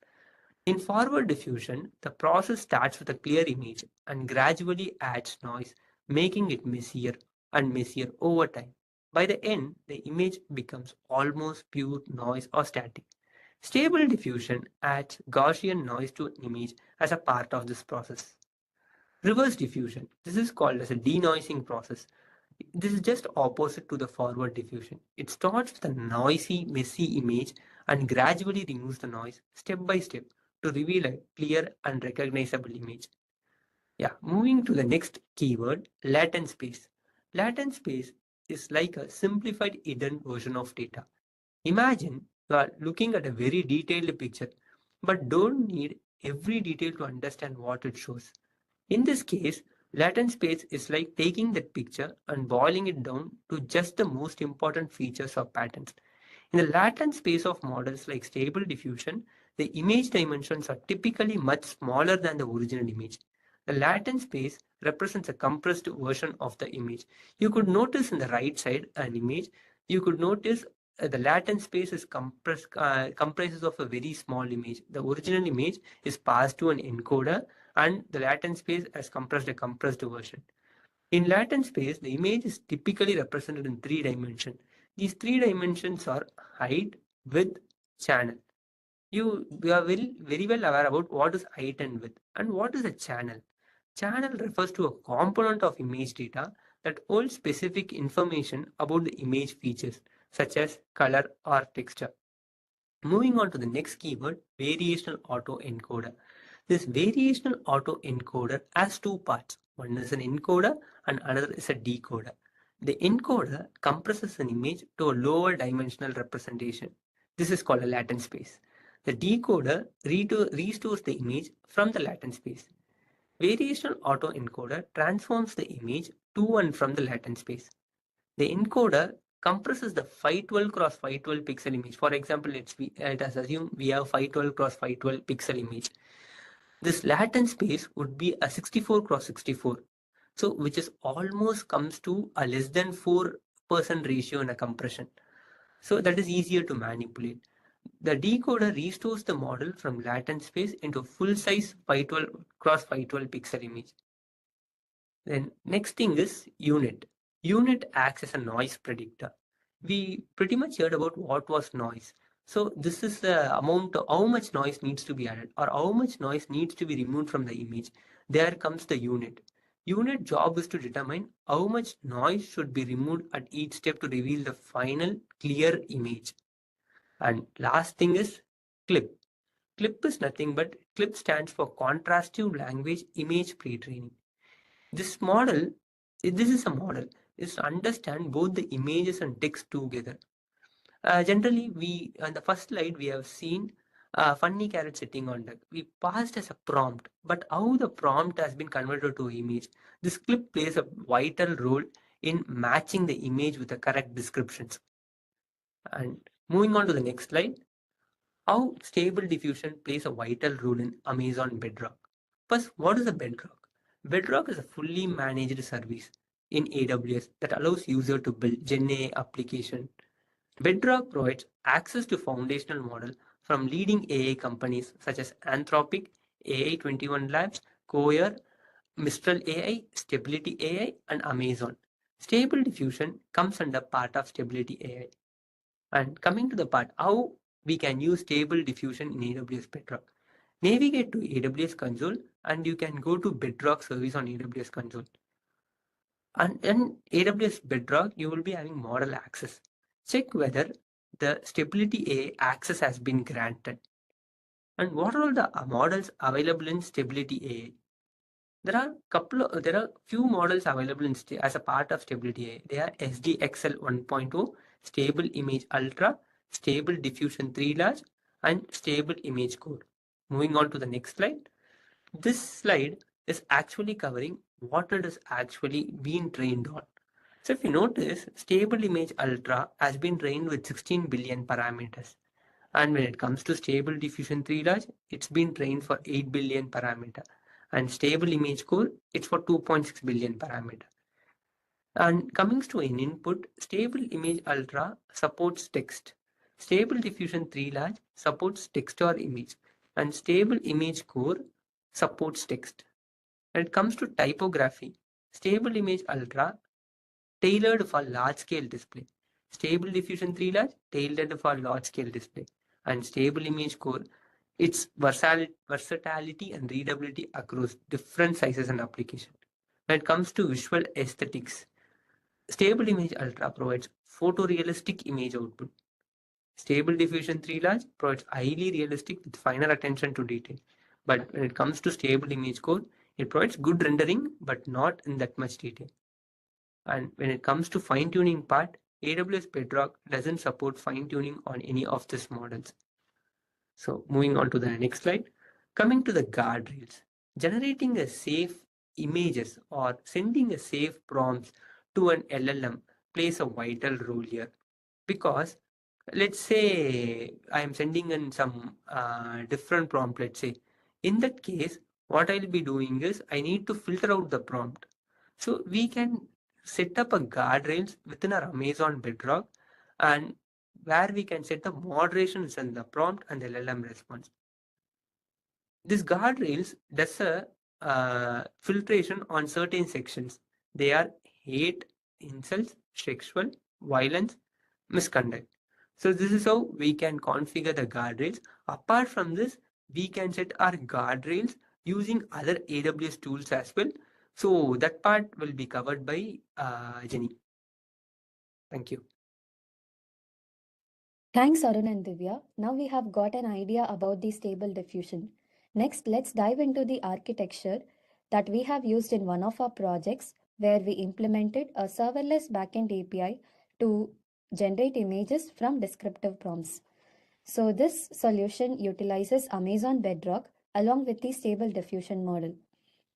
In forward diffusion, the process starts with a clear image and gradually adds noise, making it messier and messier over time. By the end, the image becomes almost pure noise or static. Stable diffusion adds Gaussian noise to an image as a part of this process. Reverse diffusion. This is called as a denoising process. This is just opposite to the forward diffusion. It starts with a noisy, messy image and gradually removes the noise step by step to reveal a clear and recognizable image. Yeah, moving to the next keyword, latent space. Latent space is like a simplified hidden version of data. Imagine you are looking at a very detailed picture, but don't need every detail to understand what it shows. In this case, latent space is like taking that picture and boiling it down to just the most important features or patterns. In the latent space of models like stable diffusion, the image dimensions are typically much smaller than the original image. The latent space represents a compressed version of the image. You could notice in the right side an image, you could notice the latent space is comprises of a very small image. The original image is passed to an encoder and the latent space has compressed a compressed version. In latent space, the image is typically represented in three dimensions. These three dimensions are height, width, channel. We are very well aware about what is height and width and what is a channel. Channel refers to a component of image data that holds specific information about the image features such as color or texture. Moving on to the next keyword, variational autoencoder. This variational autoencoder has two parts. One is an encoder and another is a decoder. The encoder compresses an image to a lower dimensional representation. This is called a latent space. The decoder restores the image from the latent space. Variational autoencoder transforms the image to and from the latent space. The encoder compresses the 512 cross 512 pixel image. For example, let us assume we have 512 cross 512 pixel image. This latent space would be a 64 cross 64. So which is almost comes to a less than 4% ratio in a compression. So that is easier to manipulate. The decoder restores the model from latent space into full size 512 cross 512 pixel image. Then next thing is unit. Unit acts as a noise predictor. We pretty much heard about what was noise. So this is the amount of how much noise needs to be added or how much noise needs to be removed from the image. There comes the unit. Unit job is to determine how much noise should be removed at each step to reveal the final clear image. And last thing is clip. Clip is nothing but clip stands for contrastive language image pre-training. This is a model, is to understand both the images and text together. Generally, we on the first slide we have seen a funny carrot sitting on deck. We passed as a prompt, but how the prompt has been converted to image. This clip plays a vital role in matching the image with the correct descriptions. And moving on to the next slide, how stable diffusion plays a vital role in Amazon Bedrock. First, what is a Bedrock? Bedrock is a fully managed service in AWS that allows users to build GenAI application. Bedrock provides access to foundational model from leading AI companies such as Anthropic, AI21 Labs, Cohere, Mistral AI, Stability AI, and Amazon. Stable diffusion comes under part of Stability AI. And coming to the part, how we can use stable diffusion in AWS Bedrock. Navigate to AWS console and you can go to Bedrock service on AWS console. And in AWS Bedrock, you will be having model access. Check whether the stability A access has been granted. And what are all the models available in stability A? There are few models available in as a part of stability A. They are SDXL 1.0, Stable Image Ultra, Stable Diffusion 3 Large, and Stable Image Core. Moving on to the next slide. This slide is actually covering what it is actually being trained on. So if you notice, Stable Image Ultra has been trained with 16 billion parameters. And when it comes to Stable Diffusion 3 Large, it's been trained for 8 billion parameter. And Stable Image Core, it's for 2.6 billion parameter. And coming to an input, Stable Image Ultra supports text. Stable Diffusion 3 Large supports text or image. And Stable Image Core supports text. When it comes to typography, Stable Image Ultra tailored for large-scale display. Stable Diffusion 3 Large tailored for large-scale display. And Stable Image Core, its versatility and readability across different sizes and applications. When it comes to visual aesthetics, Stable Image Ultra provides photorealistic image output. Stable Diffusion 3 Large provides highly realistic with finer attention to detail. But when it comes to Stable Image Core, it provides good rendering, but not in that much detail. And when it comes to fine-tuning part, AWS Bedrock doesn't support fine-tuning on any of these models. So moving on to the next slide. Coming to the guardrails, generating a safe images or sending a safe prompts to an LLM plays a vital role here. Because let's say I am sending in some different prompt, let's say. In that case, what I'll be doing is I need to filter out the prompt. So we can set up a guardrails within our Amazon Bedrock and where we can set the moderations in the prompt and the LLM response. This guardrails does a filtration on certain sections. They are hate, insults, sexual, violence, misconduct. So this is how we can configure the guardrails. Apart from this, we can set our guardrails using other AWS tools as well. So that part will be covered by Jenny. Thank you. Thanks, Arun and Divya. Now we have got an idea about the stable diffusion. Next, let's dive into the architecture that we have used in one of our projects where we implemented a serverless backend API to generate images from descriptive prompts. So this solution utilizes Amazon Bedrock along with the stable diffusion model.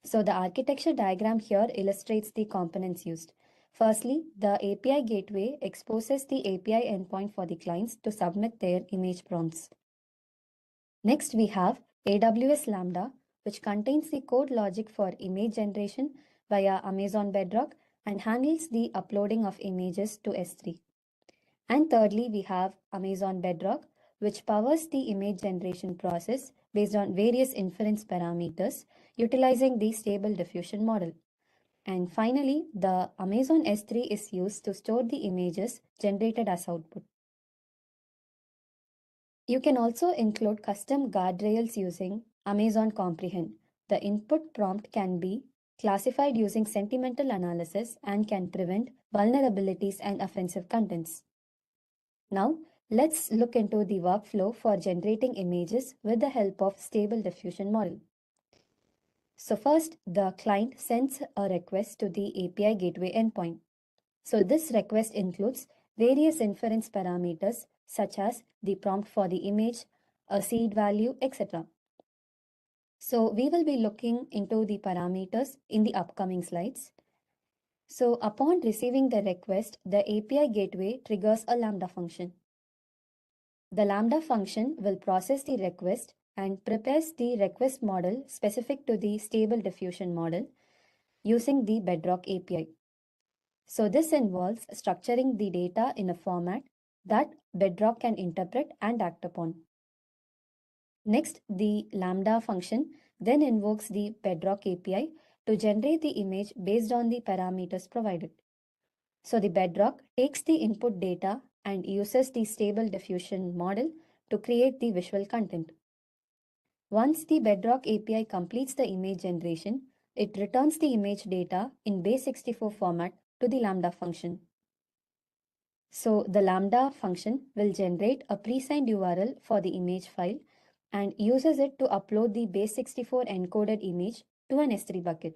So the architecture diagram here illustrates the components used. Firstly, the API gateway exposes the API endpoint for the clients to submit their image prompts. Next, we have AWS Lambda, which contains the code logic for image generation via Amazon Bedrock and handles the uploading of images to S3. And thirdly, we have Amazon Bedrock, which powers the image generation process based on various inference parameters utilizing the stable diffusion model. And finally, the Amazon S3 is used to store the images generated as output. You can also include custom guardrails using Amazon Comprehend. The input prompt can be classified using sentimental analysis and can prevent vulnerabilities and offensive contents. Now, let's look into the workflow for generating images with the help of stable diffusion model. So first, the client sends a request to the API gateway endpoint. So this request includes various inference parameters such as the prompt for the image, a seed value, etc. So we will be looking into the parameters in the upcoming slides. So upon receiving the request, the API gateway triggers a Lambda function. The Lambda function will process the request and prepares the request model specific to the stable diffusion model using the Bedrock API. So this involves structuring the data in a format that Bedrock can interpret and act upon. Next, the Lambda function then invokes the Bedrock API to generate the image based on the parameters provided. So the Bedrock takes the input data and uses the Stable Diffusion model to create the visual content. Once the Bedrock API completes the image generation, it returns the image data in base64 format to the Lambda function. So the Lambda function will generate a pre-signed URL for the image file and uses it to upload the base64 encoded image to an S3 bucket.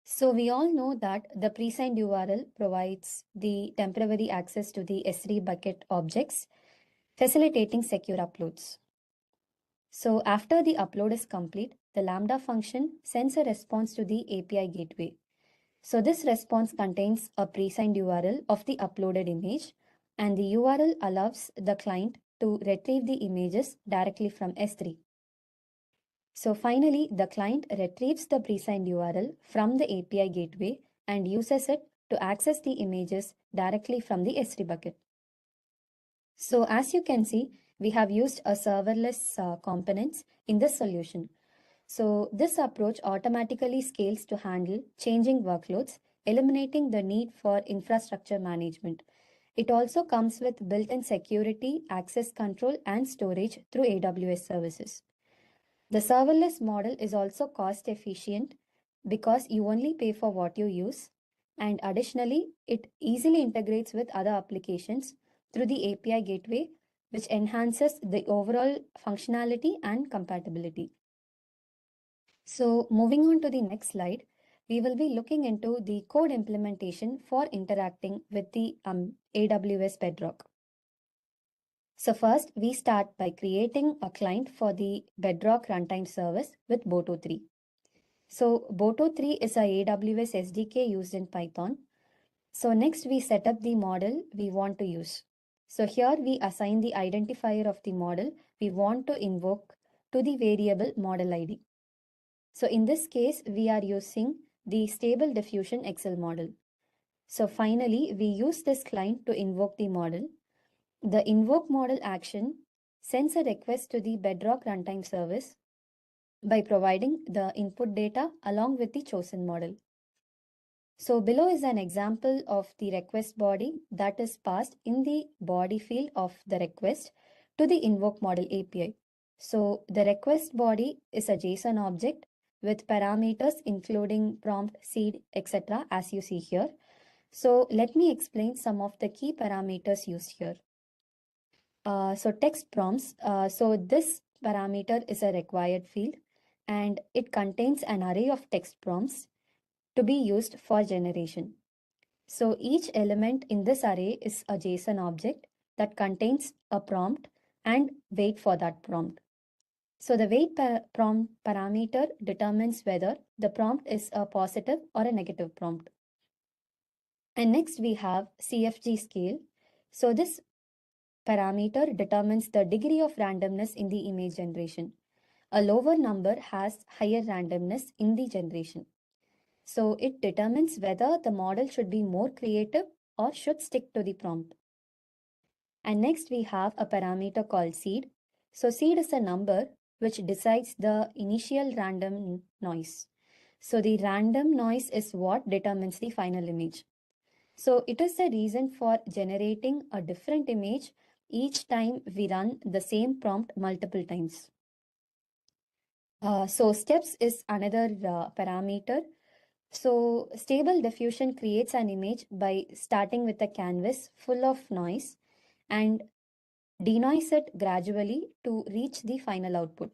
So we all know that the pre-signed URL provides the temporary access to the S3 bucket objects, facilitating secure uploads. So after the upload is complete, the Lambda function sends a response to the API gateway. So this response contains a pre-signed URL of the uploaded image, and the URL allows the client to retrieve the images directly from S3. So finally, the client retrieves the pre-signed URL from the API gateway and uses it to access the images directly from the S3 bucket. So as you can see, we have used a serverless components in this solution. So this approach automatically scales to handle changing workloads, eliminating the need for infrastructure management. It also comes with built-in security, access control, and storage through AWS services. The serverless model is also cost efficient because you only pay for what you use, and additionally, it easily integrates with other applications through the API gateway, which enhances the overall functionality and compatibility. So moving on to the next slide, we will be looking into the code implementation for interacting with the AWS Bedrock. So first, we start by creating a client for the Bedrock runtime service with Boto3. So Boto3 is a AWS SDK used in Python. So next, we set up the model we want to use. So here we assign the identifier of the model we want to invoke to the variable model ID. So in this case, we are using the Stable Diffusion Excel model. So finally, we use this client to invoke the model. The invoke model action sends a request to the Bedrock runtime service by providing the input data along with the chosen model. So below is an example of the request body that is passed in the body field of the request to the invoke model API. So the request body is a JSON object with parameters including prompt, seed, etc. as you see here. So let me explain some of the key parameters used here. So text prompts, so this parameter is a required field and it contains an array of text prompts to be used for generation. So each element in this array is a JSON object that contains a prompt and wait for that prompt. So the wait prompt parameter determines whether the prompt is a positive or a negative prompt. And next we have CFG scale. So this parameter determines the degree of randomness in the image generation. A lower number has higher randomness in the generation. So it determines whether the model should be more creative or should stick to the prompt. And next we have a parameter called seed. So seed is a number which decides the initial random noise. So the random noise is what determines the final image. So it is the reason for generating a different image each time we run the same prompt multiple times. So steps is another parameter. So Stable Diffusion creates an image by starting with a canvas full of noise and denoise it gradually to reach the final output.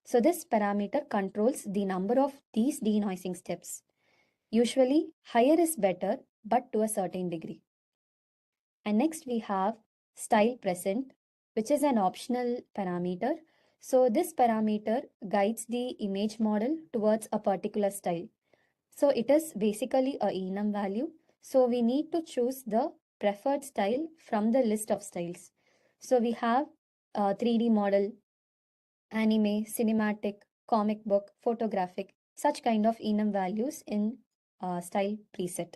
So this parameter controls the number of these denoising steps. Usually higher is better, but to a certain degree. And next we have style present, which is an optional parameter. So this parameter guides the image model towards a particular style. So it is basically a enum value. So we need to choose the preferred style from the list of styles. So we have a 3D model, anime, cinematic, comic book, photographic, such kind of enum values in style preset.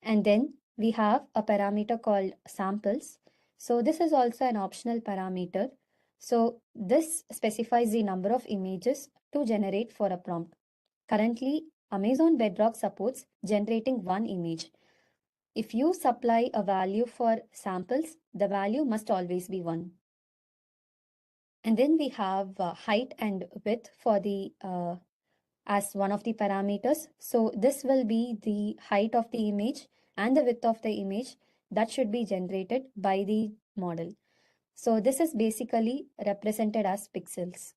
And then we have a parameter called samples. So this is also an optional parameter. So this specifies the number of images to generate for a prompt. Currently, Amazon Bedrock supports generating one image. If you supply a value for samples, the value must always be 1. And then we have height and width for the as one of the parameters. So this will be the height of the image and the width of the image that should be generated by the model. So this is basically represented as pixels.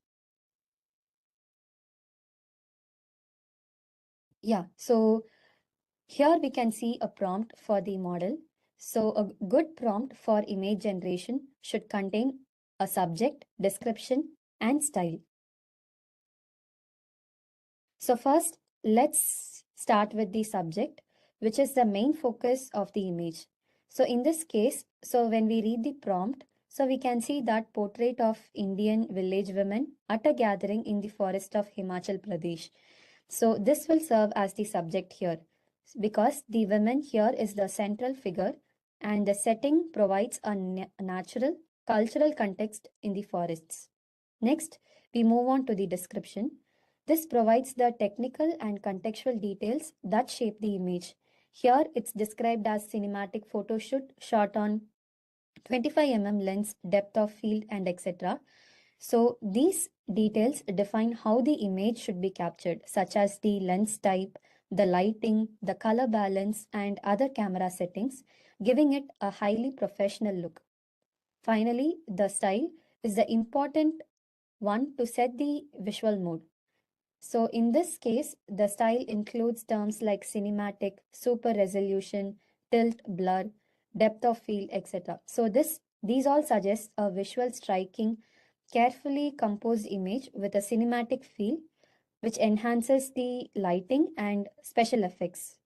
Yeah, so here we can see a prompt for the model. So a good prompt for image generation should contain a subject, description, and style. So first, let's start with the subject, which is the main focus of the image. So in this case, so when we read the prompt, so we can see that portrait of Indian village women at a gathering in the forest of Himachal Pradesh. So this will serve as the subject here because the woman here is the central figure and the setting provides a natural cultural context in the forests. Next, we move on to the description. This provides the technical and contextual details that shape the image. Here, it's described as cinematic photo shoot shot on 25 mm lens, depth of field, and etc. So these details define how the image should be captured, such as the lens type, the lighting, the color balance, and other camera settings, giving it a highly professional look. Finally, the style is the important one to set the visual mood. So in this case, the style includes terms like cinematic, super resolution, tilt, blur, depth of field, etc. So these all suggest a visual striking, carefully composed image with a cinematic feel, which enhances the lighting and special effects.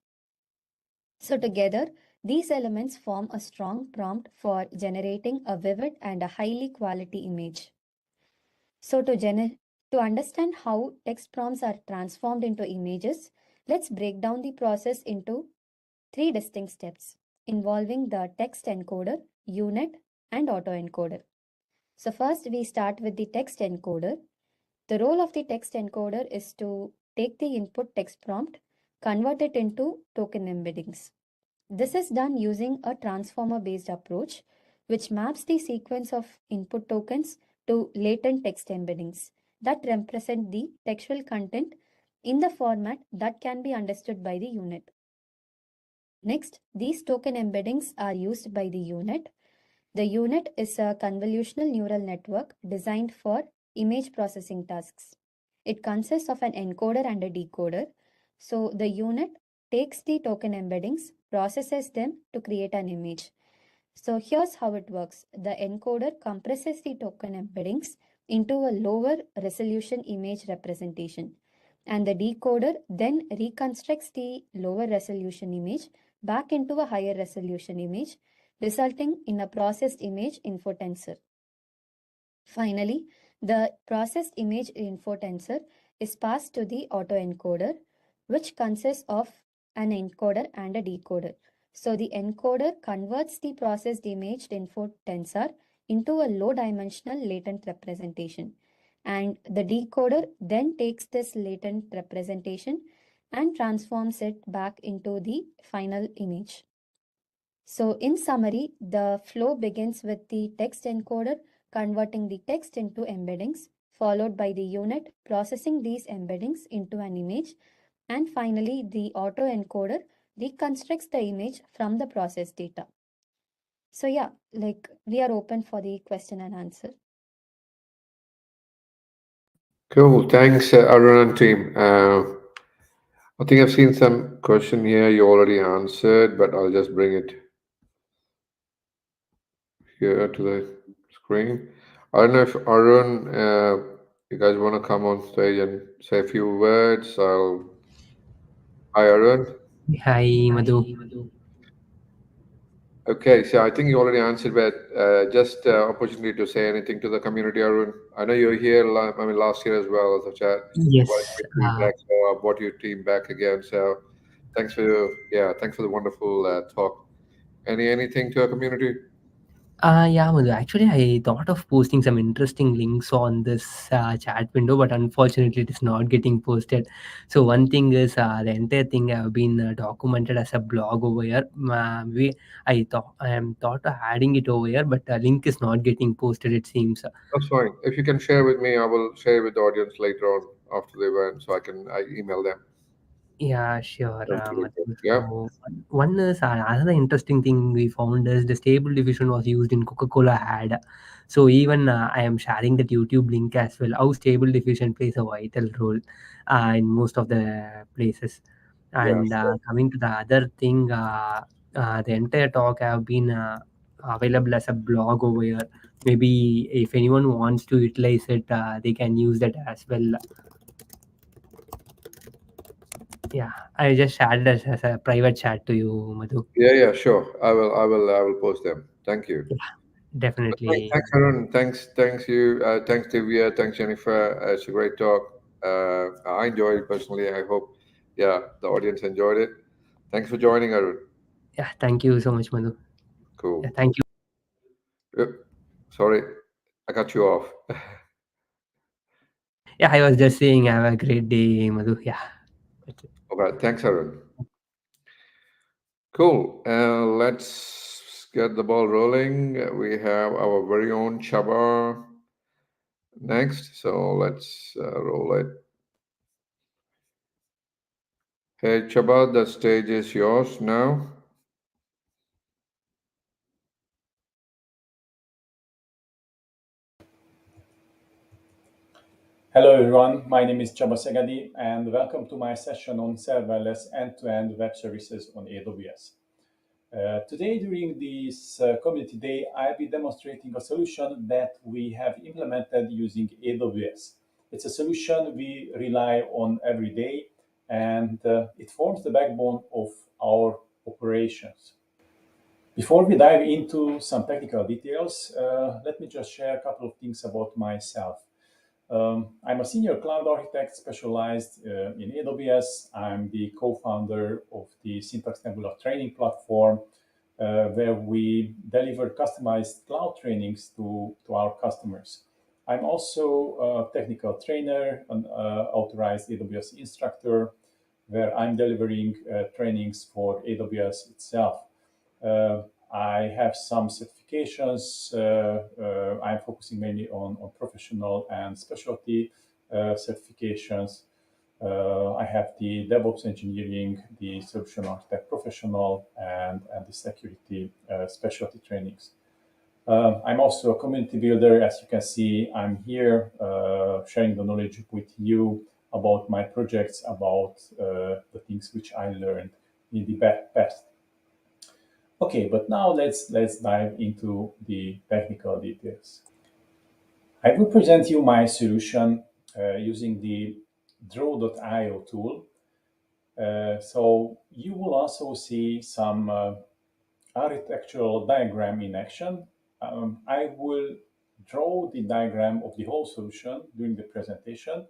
So together, these elements form a strong prompt for generating a vivid and a highly quality image. So to understand how text prompts are transformed into images, let's break down the process into 3 distinct steps involving the text encoder, unit, and autoencoder. So first we start with the text encoder. The role of the text encoder is to take the input text prompt, convert it into token embeddings. This is done using a transformer-based approach, which maps the sequence of input tokens to latent text embeddings that represent the textual content in the format that can be understood by the unit. Next, these token embeddings are used by the unit. The unit is a convolutional neural network designed for image processing tasks. It consists of an encoder and a decoder. So the unit takes the token embeddings, processes them to create an image. So here's how it works. The encoder compresses the token embeddings into a lower resolution image representation, and the decoder then reconstructs the lower resolution image back into a higher resolution image, resulting in a processed image infotensor. Finally, the processed image infotensor is passed to the autoencoder, which consists of an encoder and a decoder. So the encoder converts the processed image infotensor into a low-dimensional latent representation. And the decoder then takes this latent representation and transforms it back into the final image. So in summary, the flow begins with the text encoder converting the text into embeddings, followed by the unit processing these embeddings into an image, and finally the autoencoder reconstructs the image from the processed data. So yeah, like we are open for the question and answer. Cool. Thanks, Arun and team. I think I've seen some question here you already answered, but I'll just bring it here to the screen. I don't know if Arun, you guys want to come on stage and say a few words. Hi, Arun. Hi, Madhu. Okay, so I think you already answered, but just opportunity to say anything to the community, Arun. I know you're here. Last year as well as a chat. Yes. Feedback, so I brought your team back again. So thanks for the wonderful talk. Anything to our community? Yeah, Madhu. Actually, I thought of posting some interesting links on this chat window, but unfortunately, it is not getting posted. So one thing is the entire thing have been documented as a blog over here. I am thought of adding it over here, but the link is not getting posted. It seems. That's fine. If you can share with me, I will share with the audience later on after the event, so I email them. Yeah, sure. Absolutely. Madhu. Yeah. So one is another interesting thing we found is the stable diffusion was used in Coca-Cola ad. So even I am sharing that YouTube link as well. How stable diffusion plays a vital role in most of the places. Yeah. And Sure. coming to the other thing, the entire talk have been available as a blog over here. Maybe if anyone wants to utilize it, they can use that as well. Yeah, I just shared this as a private chat to you, Madhu. Yeah. Yeah. Sure. I will post them. Thank you. Yeah, definitely. Thanks, Arun. Thanks you. Thanks, Divya. Thanks, Jennifer. It's a great talk. I enjoyed it personally. I hope, yeah, the audience enjoyed it. Thanks for joining, Arun. Yeah, thank you so much, Madhu. Cool. Yeah, thank you. Yep. Sorry, I cut you off. Yeah, I was just saying, have a great day, Madhu. Yeah, that's it. Okay. Thanks, Arun. Cool. Let's get the ball rolling. We have our very own Chaba next. So let's roll it. Hey, Chaba, the stage is yours now. Hello everyone, my name is Csaba Szegedi and welcome to my session on serverless end-to-end web services on AWS. Today during this community day, I'll be demonstrating a solution that we have implemented using AWS. It's a solution we rely on every day and it forms the backbone of our operations. Before we dive into some technical details, let me just share a couple of things about myself. I'm a senior cloud architect specialized in AWS. I'm the co-founder of the Syntax Nebula training platform, where we deliver customized cloud trainings to our customers. I'm also a technical trainer, an authorized AWS instructor, where I'm delivering trainings for AWS itself. I have some certifications. I'm focusing mainly on professional and specialty certifications. I have the DevOps engineering, the solution architect professional, and the security specialty trainings. I'm also a community builder. As you can see, I'm here sharing the knowledge with you about my projects, about the things which I learned in the past. Okay, but now let's dive into the technical details. I will present you my solution using the draw.io tool. So you will also see some architectural diagram in action. I will draw the diagram of the whole solution during the presentation,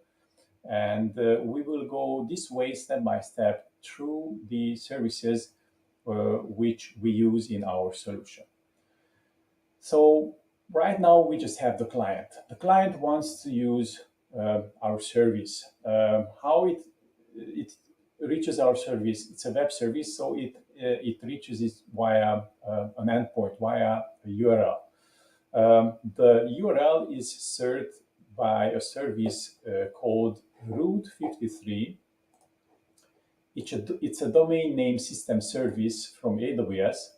and we will go this way step by step through the services which we use in our solution. So right now we just have the client. The client wants to use our service. How it reaches our service? It's a web service, so it reaches it via an endpoint, via a URL. The URL is served by a service called Route53. It's a domain name system service from AWS.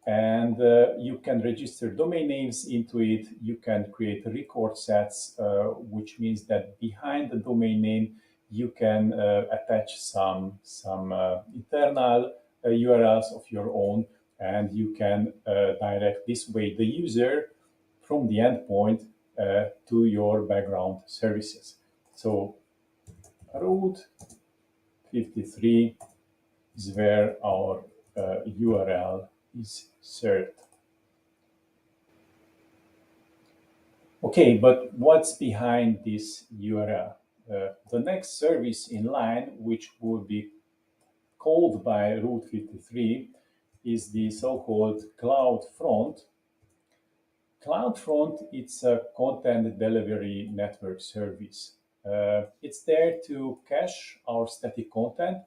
And you can register domain names into it. You can create record sets, which means that behind the domain name, you can attach some internal URLs of your own, and you can direct this way the user from the endpoint to your background services. So route 53 is where our URL is served. Okay, but what's behind this URL? The next service in line, which would be called by Route 53, is the so-called Cloud Front, CloudFront, it's a content delivery network service. It's there to cache our static content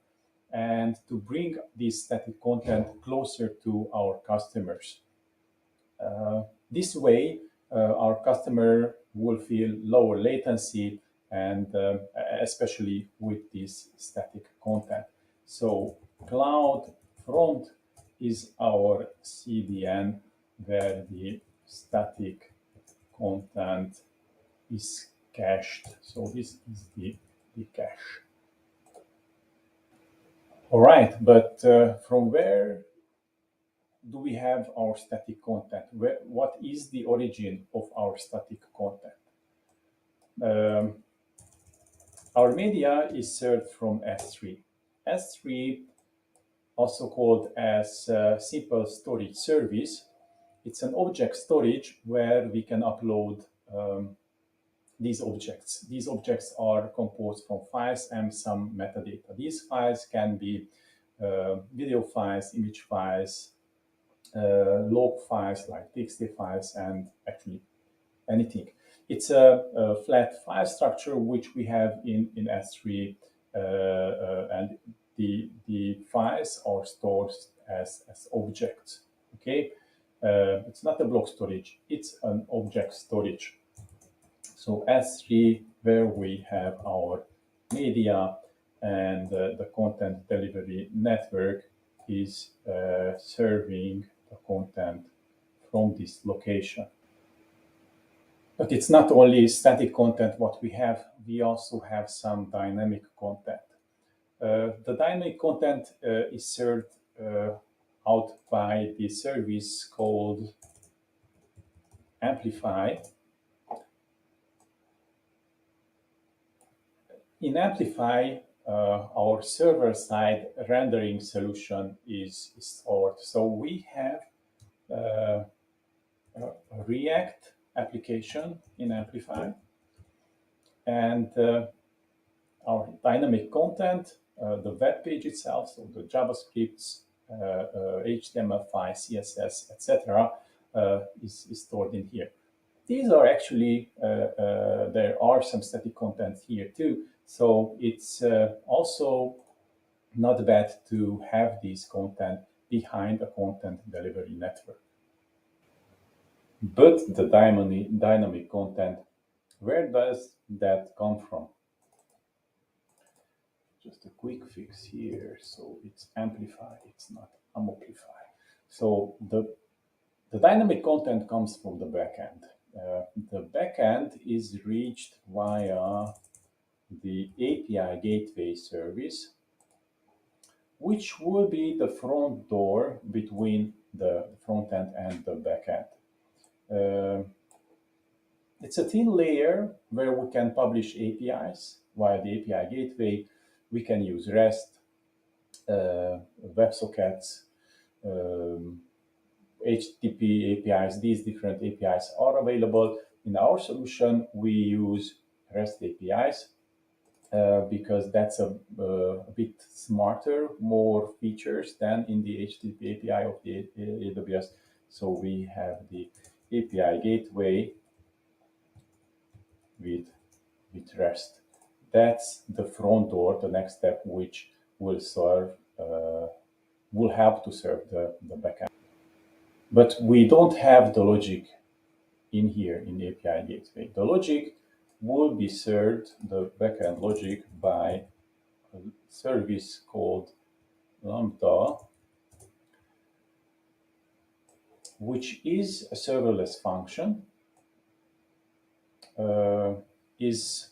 and to bring this static content closer to our customers. This way, our customer will feel lower latency, and especially with this static content. So CloudFront is our CDN where the static content is cached. So this is the cache. All right, but from where do we have our static content? What is the origin of our static content? Our media is served from S3. S3, also called as simple storage service, it's an object storage where we can upload these objects. These objects are composed from files and some metadata. These files can be video files, image files, log files like txt files, and actually anything. It's a flat file structure which we have in S3, and the files are stored as objects. Okay, it's not a block storage; it's an object storage. So S3, where we have our media, and the content delivery network is serving the content from this location. But it's not only static content what we have, we also have some dynamic content. The dynamic content is served out by the service called Amplify. In Amplify, our server-side rendering solution is stored. So we have a React application in Amplify, and our dynamic content, the web page itself, so the JavaScripts, HTML5, CSS, etc., is stored in here. These are actually, there are some static content here too, so it's also not bad to have this content behind a content delivery network. But the dynamic content, where does that come from? Just a quick fix here. So it's Amplify, it's not Amplify. So the dynamic content comes from the backend. The backend is reached via the API gateway service, which will be the front door between the front end and the backend. It's a thin layer where we can publish APIs via the API gateway. We can use REST, WebSockets, HTTP APIs. These different APIs are available. In our solution, we use REST APIs because that's a bit smarter, more features than in the HTTP API of the AWS. So we have the API gateway with REST. That's the front door, the next step, which will serve, will help to serve the backend. But we don't have the logic in here in the API gateway. The logic will be served, the backend logic, by a service called Lambda, which is a serverless function, is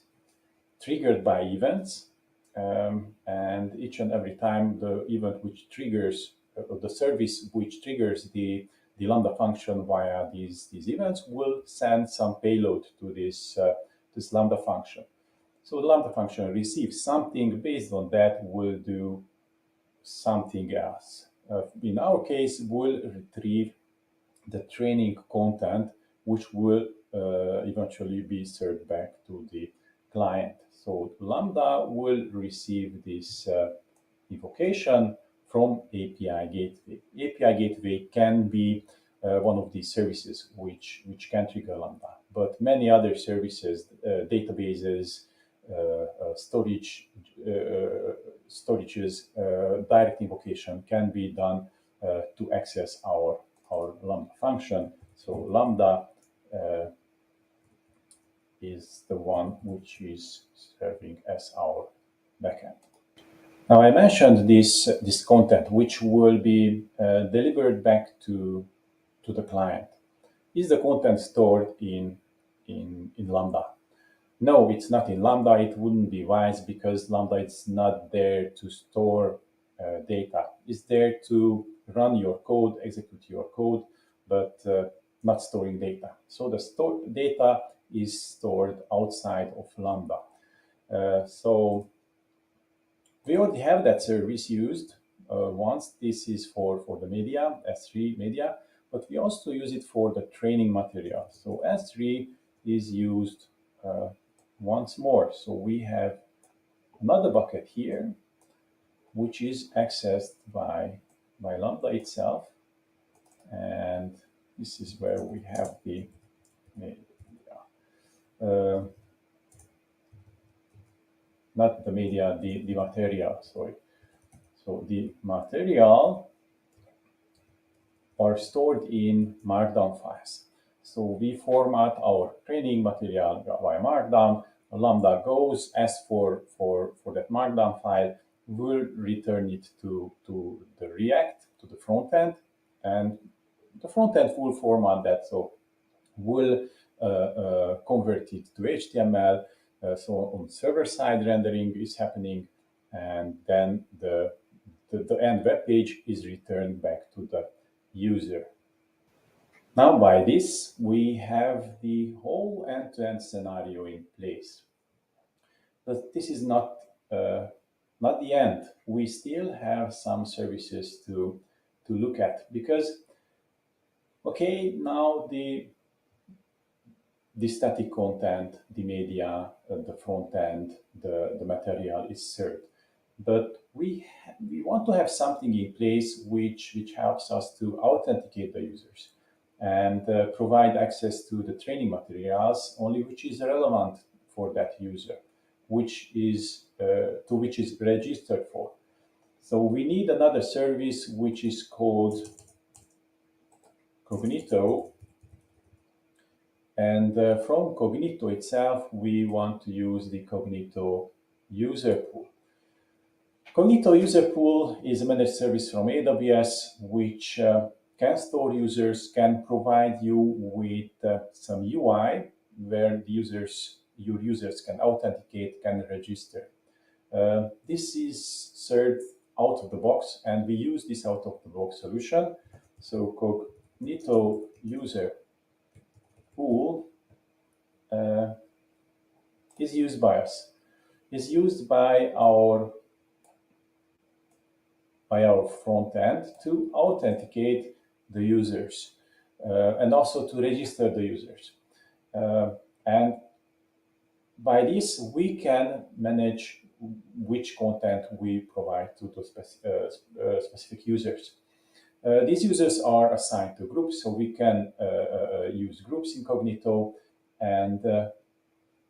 triggered by events, and each and every time the event which triggers, the service which triggers the Lambda function via these events will send some payload to this Lambda function. So the Lambda function receives something, based on that will do something else. In our case, we'll retrieve the training content, which will eventually be served back to the client. So Lambda will receive this invocation from API gateway. API gateway can be one of these services which can trigger Lambda. But many other services, databases, storages, direct invocation can be done to access our Lambda function. So Lambda is the one which is serving as our backend. Now I mentioned this content which will be delivered back to the client. Is the content stored in Lambda? No, it's not in Lambda. It wouldn't be wise because Lambda is not there to store data. It's there to run your code, execute your code, but not storing data. So the data is stored outside of Lambda. So we already have that service used once. This is for the media, S3 media, but we also use it for the training material. So S3 is used once more. So we have another bucket here, which is accessed by Lambda itself. And this is where we have the not the media, the material, sorry. So the material are stored in Markdown files. So we format our training material via Markdown. Lambda goes, asks for that Markdown file, will return it to the React, to the front end, and the front end will format that. So will convert it to HTML. So on server side rendering is happening, and then the end web page is returned back to the user. Now by this, we have the whole end-to-end scenario in place. But this is not the end. We still have some services to look at because, okay, now the static content, the media, the front end, the material is served. But we want to have something in place which helps us to authenticate the users and provide access to the training materials only which is relevant for that user, which is registered for. So we need another service which is called Cognito. And from Cognito itself, we want to use the Cognito user pool. Cognito user pool is a managed service from AWS, which can store users, can provide you with some UI where your users can authenticate, can register. This is served out of the box, and we use this out of the box solution. So Cognito user pool is used by us, is used by our front end to authenticate the users and also to register the users. And by this, we can manage which content we provide to the specific users. These users are assigned to groups, so we can use groups in Cognito. And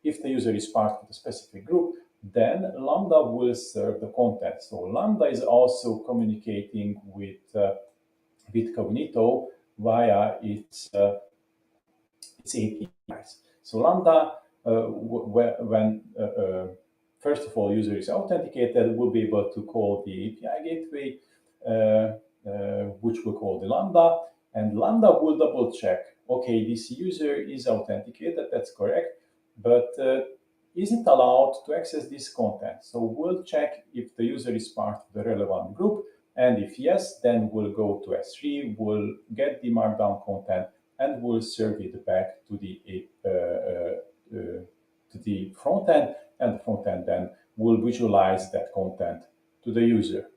if the user is part of a specific group, then Lambda will serve the content. So Lambda is also communicating with Cognito via its APIs. So Lambda, when first of all user is authenticated, will be able to call the API gateway, which will call the Lambda, and Lambda will double check, okay, this user is authenticated, that's correct, but is it allowed to access this content? So we'll check if the user is part of the relevant group, and if yes, then we'll go to S3, we'll get the Markdown content, and we'll serve it back to the front end, and the front end then will visualize that content to the user.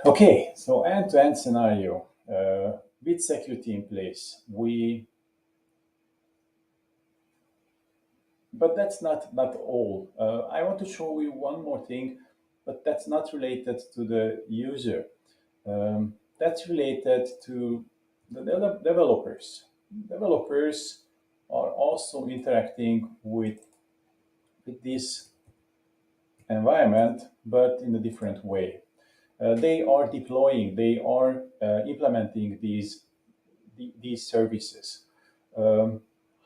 Okay, so end-to-end scenario with security in place. But that's not all. I want to show you one more thing, but that's not related to the user. that's related to the developers. Developers are also interacting with this environment, but in a different way. They are deploying, they are implementing these services.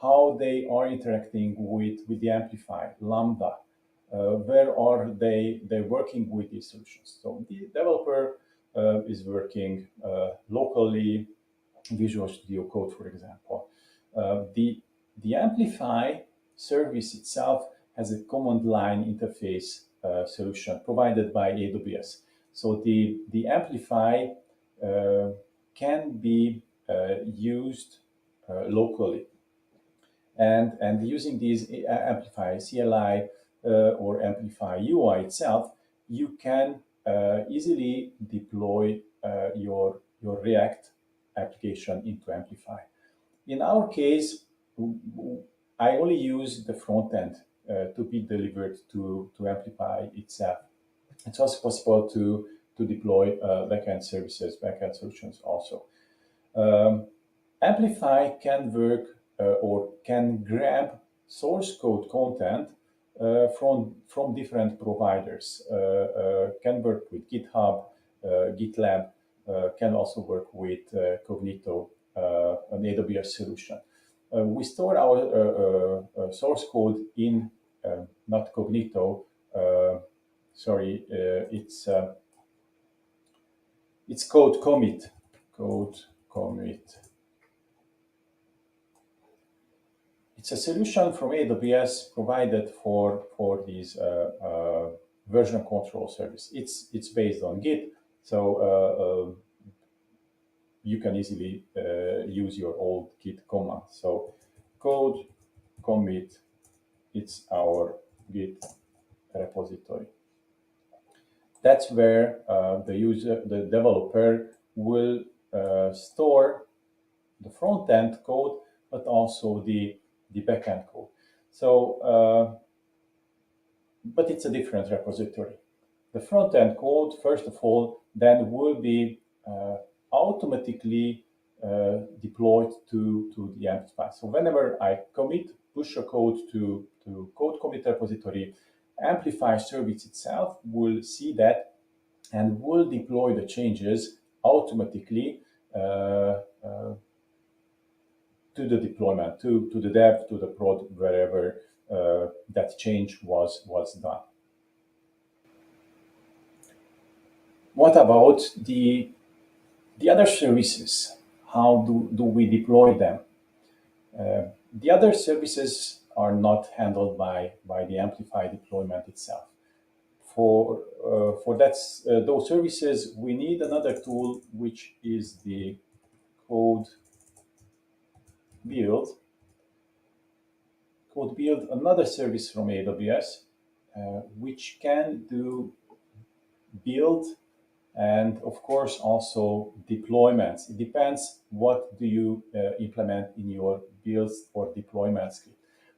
How they are interacting with the Amplify, Lambda, where are they working with these solutions. So the developer is working locally, Visual Studio Code, for example. The Amplify service itself has a command line interface solution provided by AWS. So the Amplify can be used locally. And using these Amplify CLI or Amplify UI itself, you can easily deploy your React application into Amplify. In our case, I only use the front end to be delivered to Amplify itself. It's also possible to deploy backend services, backend solutions also. Amplify can work or can grab source code content from different providers. Can work with GitHub, GitLab, can also work with Cognito, an AWS solution. We store our source code in not Cognito. Sorry, it's code commit. Code commit. It's a solution from AWS provided for these version control service. It's based on Git, so you can easily use your old Git command. So code commit, it's our Git repository. That's where the developer will store the front end code, but also the backend code. So, but it's a different repository. The front end code, first of all, then will be automatically deployed to the Amplify. So whenever I push a code to code commit repository, Amplify service itself will see that and will deploy the changes automatically to the deployment, to the dev, to the prod, wherever that change was done. What about the other services? How do we deploy them? The other services are not handled by the Amplify deployment itself. For those services, we need another tool, which is the code build. Code build, another service from AWS, which can do build and of course also deployments. It depends what do you implement in your builds or deployment script.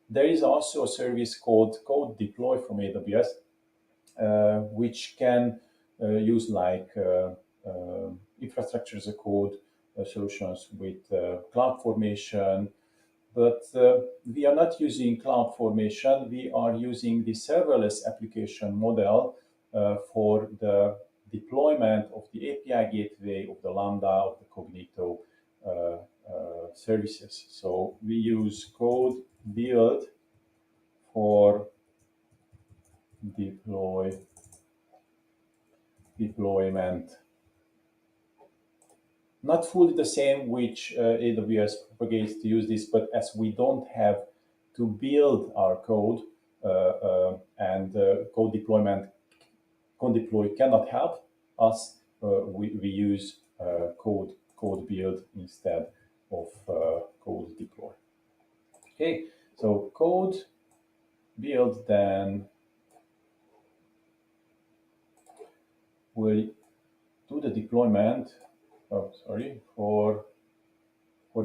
There is also a service called Code Deploy from AWS, which can use like infrastructure as a code solutions with CloudFormation. But we are not using CloudFormation. We are using the serverless application model for the deployment of the API gateway, of the Lambda, of the Cognito services. So we use code build for deployment. Not fully the same which AWS propagates to use this, but as we don't have to build our code and code deploy cannot help us, we use code build instead of code deploy. Okay, so code build then will do the deployment. For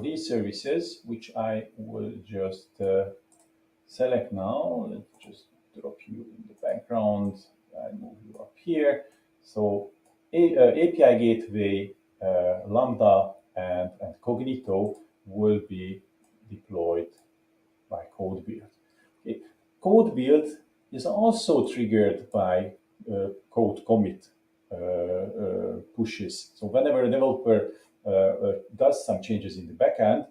these services, which I will just select now. Let's just drop you in the background and move you up here. So API gateway Lambda and Cognito will be deployed by code build. Okay. Code build is also triggered by code commit pushes. So whenever a developer does some changes in the backend,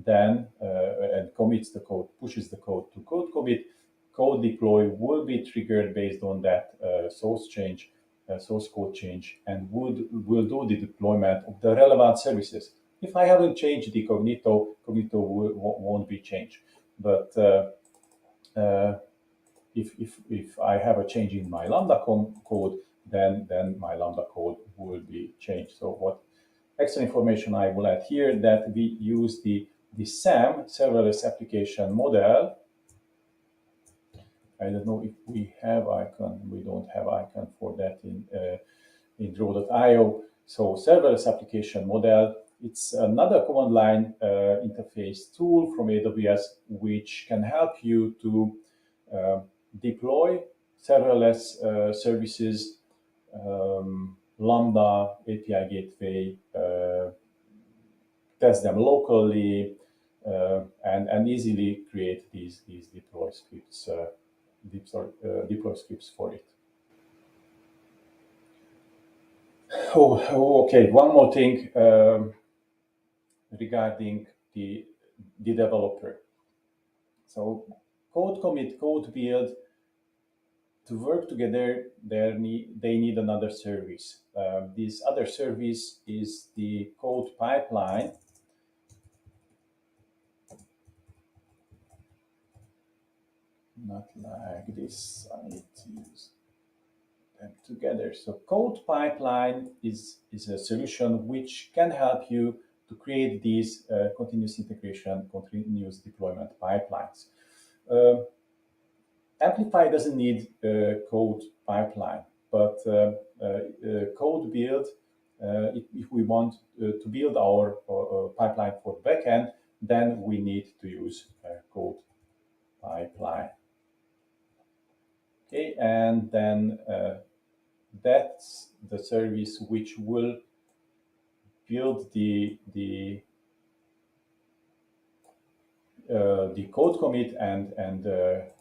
then and commits the code, pushes the code to code commit, code deploy will be triggered based on that source change, source code change, and will do the deployment of the relevant services. If I haven't changed the Cognito won't be changed. But if I have a change in my Lambda code, then my Lambda code will be changed. So what extra information I will add here, that we use the SAM, Serverless Application Model. I don't know if we have icon. We don't have icon for that in Draw.io. So Serverless Application Model, it's another command line interface tool from AWS, which can help you to deploy serverless services, Lambda, API gateway, test them locally, and easily create these deploy scripts, deploy scripts for it. Okay. One more thing regarding the developer. So code commit, code build, to work together, they need another service. This other service is the code pipeline. Not like this, I need to use them together. So code pipeline is a solution which can help you to create these continuous integration, continuous deployment pipelines. Amplify doesn't need a code pipeline, but code build, if we want to build our pipeline for backend, then we need to use code pipeline. Okay, and then that's the service which will build the code commit and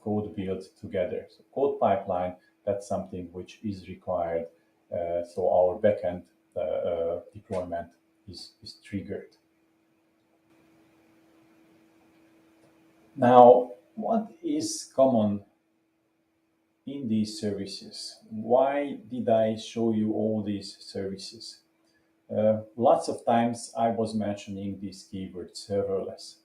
code build together. So code pipeline, that's something which is required. So our backend deployment is triggered. Now, what is common in these services? Why did I show you all these services? Lots of times I was mentioning this keyword, serverless.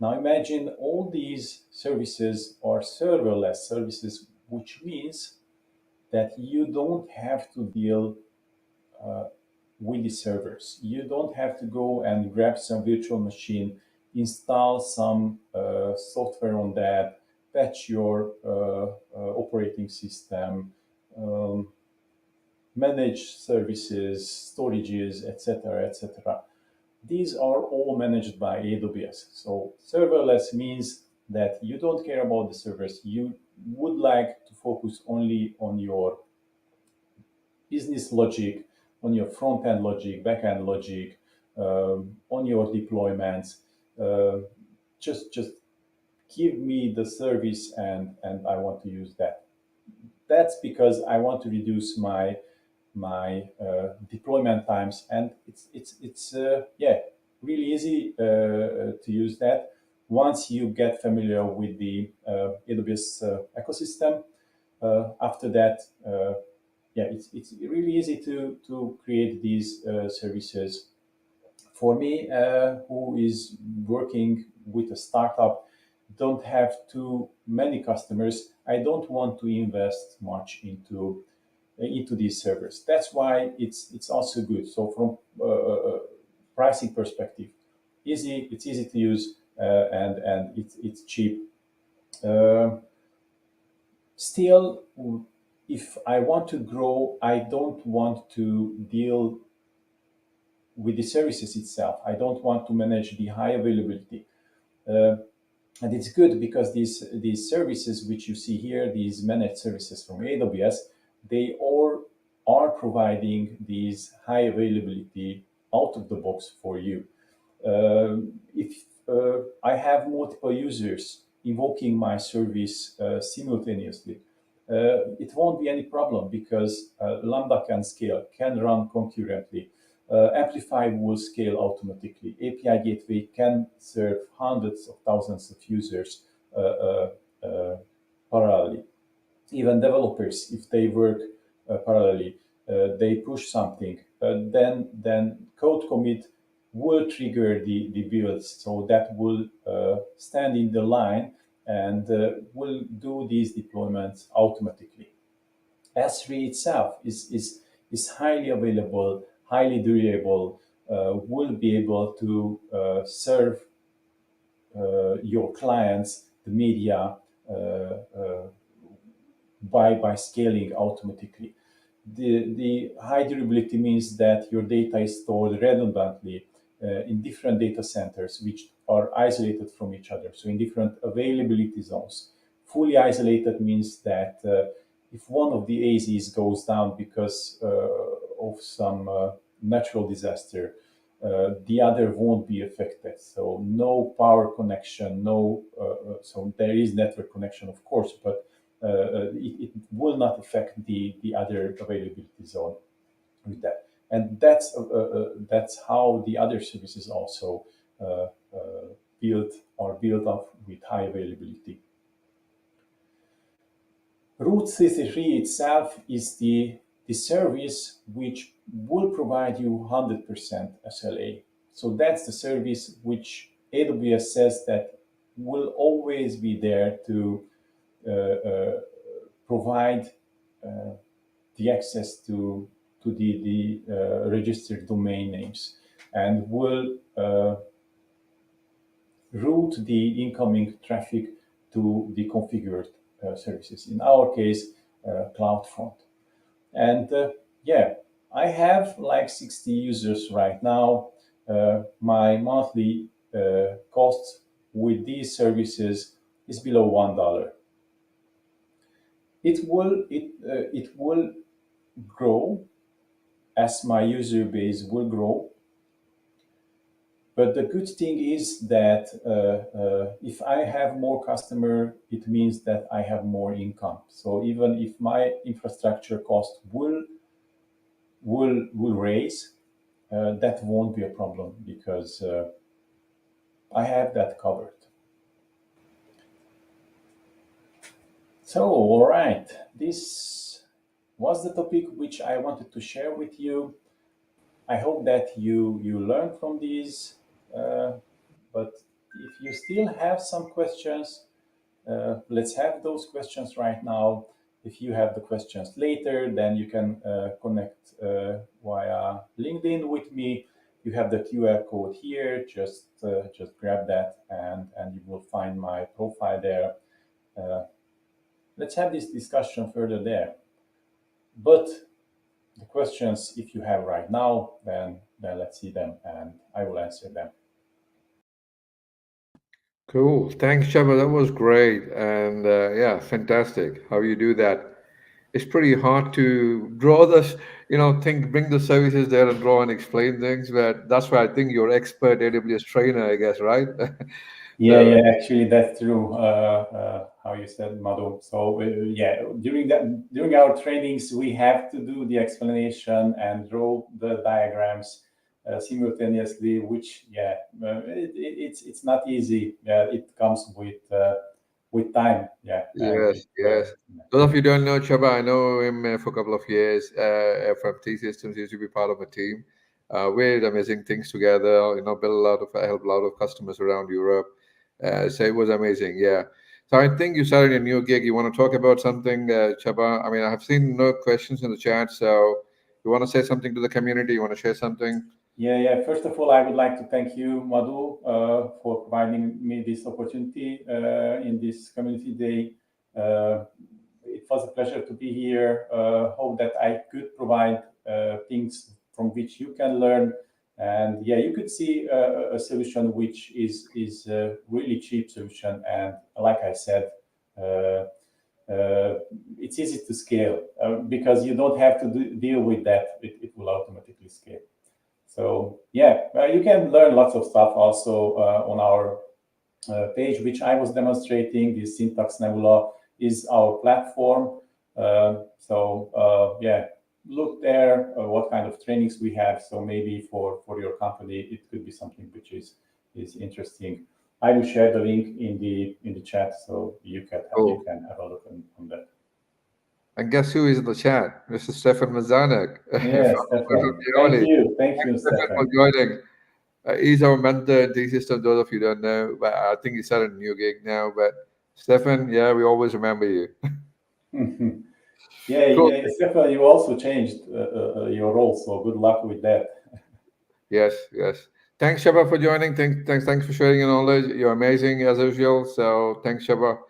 Now imagine all these services are serverless services, which means that you don't have to deal with the servers. You don't have to go and grab some virtual machine, install some software on that, patch your operating system, manage services, storages, etc., etc. These are all managed by AWS. So serverless means that you don't care about the servers. You would like to focus only on your business logic, on your front-end logic, back-end logic, on your deployments. Just give me the service and I want to use that. That's because I want to reduce my deployment times, and it's really easy to use that once you get familiar with the AWS ecosystem. After that, it's really easy to create these services. For me, who is working with a startup, don't have too many customers, I don't want to invest much into these servers. That's why it's also good. So from pricing perspective, it's easy to use, and it's cheap. Still, if I want to grow, I don't want to deal with the services itself. I don't want to manage the high availability. And it's good because these services which you see here, these managed services from AWS, they all are providing these high availability out of the box for you. If I have multiple users invoking my service simultaneously, it won't be any problem because Lambda can scale, can run concurrently. Amplify will scale automatically. API Gateway can serve hundreds of thousands of users parallelly. Even developers, if they work parallelly, they push something, then code commit will trigger the builds, so that will stand in the line and will do these deployments automatically. S3 itself is highly available, highly durable, will be able to serve your clients, the media, by scaling automatically. The high durability means that your data is stored redundantly in different data centers, which are isolated from each other, so in different availability zones. Fully isolated means that if one of the AZs goes down because of some natural disaster, the other won't be affected. So no power connection, so there is network connection, of course, but it will not affect the other availability zone with that. And that's how the other services also are built up with high availability. Route 33 itself is the service which will provide you 100% SLA. So that's the service which AWS says that will always be there to provide the access to the registered domain names, and will route the incoming traffic to the configured services. In our case, CloudFront. And yeah, I have like 60 users right now. My monthly cost with these services is below $1. It will grow as my user base will grow. But the good thing is that if I have more customer, it means that I have more income. So even if my infrastructure cost will raise, that won't be a problem because I have that covered. So, all right, this was the topic which I wanted to share with you. I hope that you learned from these, but if you still have some questions, let's have those questions right now. If you have the questions later, then you can connect via LinkedIn with me. You have the QR code here. Just grab that, and you will find my profile there. Let's have this discussion further there. But the questions, if you have right now, then let's see them, and I will answer them. Cool. Thanks, Shaba. That was great. And yeah, fantastic how you do that. It's pretty hard to draw this, bring the services there and draw and explain things. But that's why I think you're expert AWS trainer, I guess, right? Yeah, actually, that's true. How you said, Madhu. So yeah, during our trainings, we have to do the explanation and draw the diagrams simultaneously, which it's not easy. Yeah, it comes with time. Yeah. Yes. Those of you who don't know Chaba, I know him for a couple of years. From T Systems, he used to be part of a team. We did amazing things together. Help a lot of customers around Europe. So it was amazing. Yeah. So I think you started a new gig. You want to talk about something, Chaba? I mean, I have seen no questions in the chat. So you want to say something to the community? You want to share something? Yeah. First of all, I would like to thank you, Madhu, for providing me this opportunity in this community day. It was a pleasure to be here. Hope that I could provide things from which you can learn. And yeah, you could see a solution which is a really cheap solution. And like I said, it's easy to scale because you don't have to deal with that. It will automatically scale. So yeah, you can learn lots of stuff also on our page, which I was demonstrating. This Syntax Nebula is our platform. Yeah, look there, what kind of trainings we have. So maybe for your company, it could be something which is interesting. I will share the link in the chat, so you can have a look on that. And guess who is in the chat? Mr. Stefan Mazanek. Yes, Stefan. Thank you, Stefan, Stefan. for joining. He's our mentor in T-System, those of you don't know, but I think he's at a new gig now. But Stefan, yeah, we always remember you. Yeah, Cool. yeah, Stefan, you also changed your role, so good luck with that. Yes, yes. Thanks, Shaba, for joining. Thanks for sharing your knowledge. You're amazing as usual. So thanks, Shaba.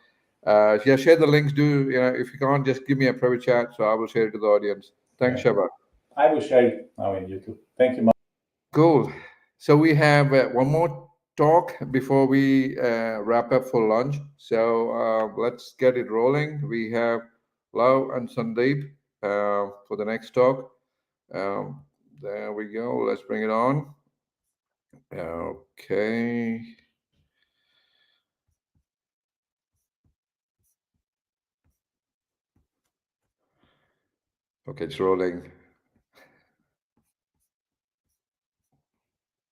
Yeah, share the links. If you can't, just give me a private chat, so I will share it to the audience. Thanks, Shaba. I will share it now in YouTube. Thank you, Mark. Cool. So we have one more talk before we wrap up for lunch. So let's get it rolling. We have Lau and Sandeep for the next talk. There we go. Let's bring it on. Okay. Okay, it's rolling.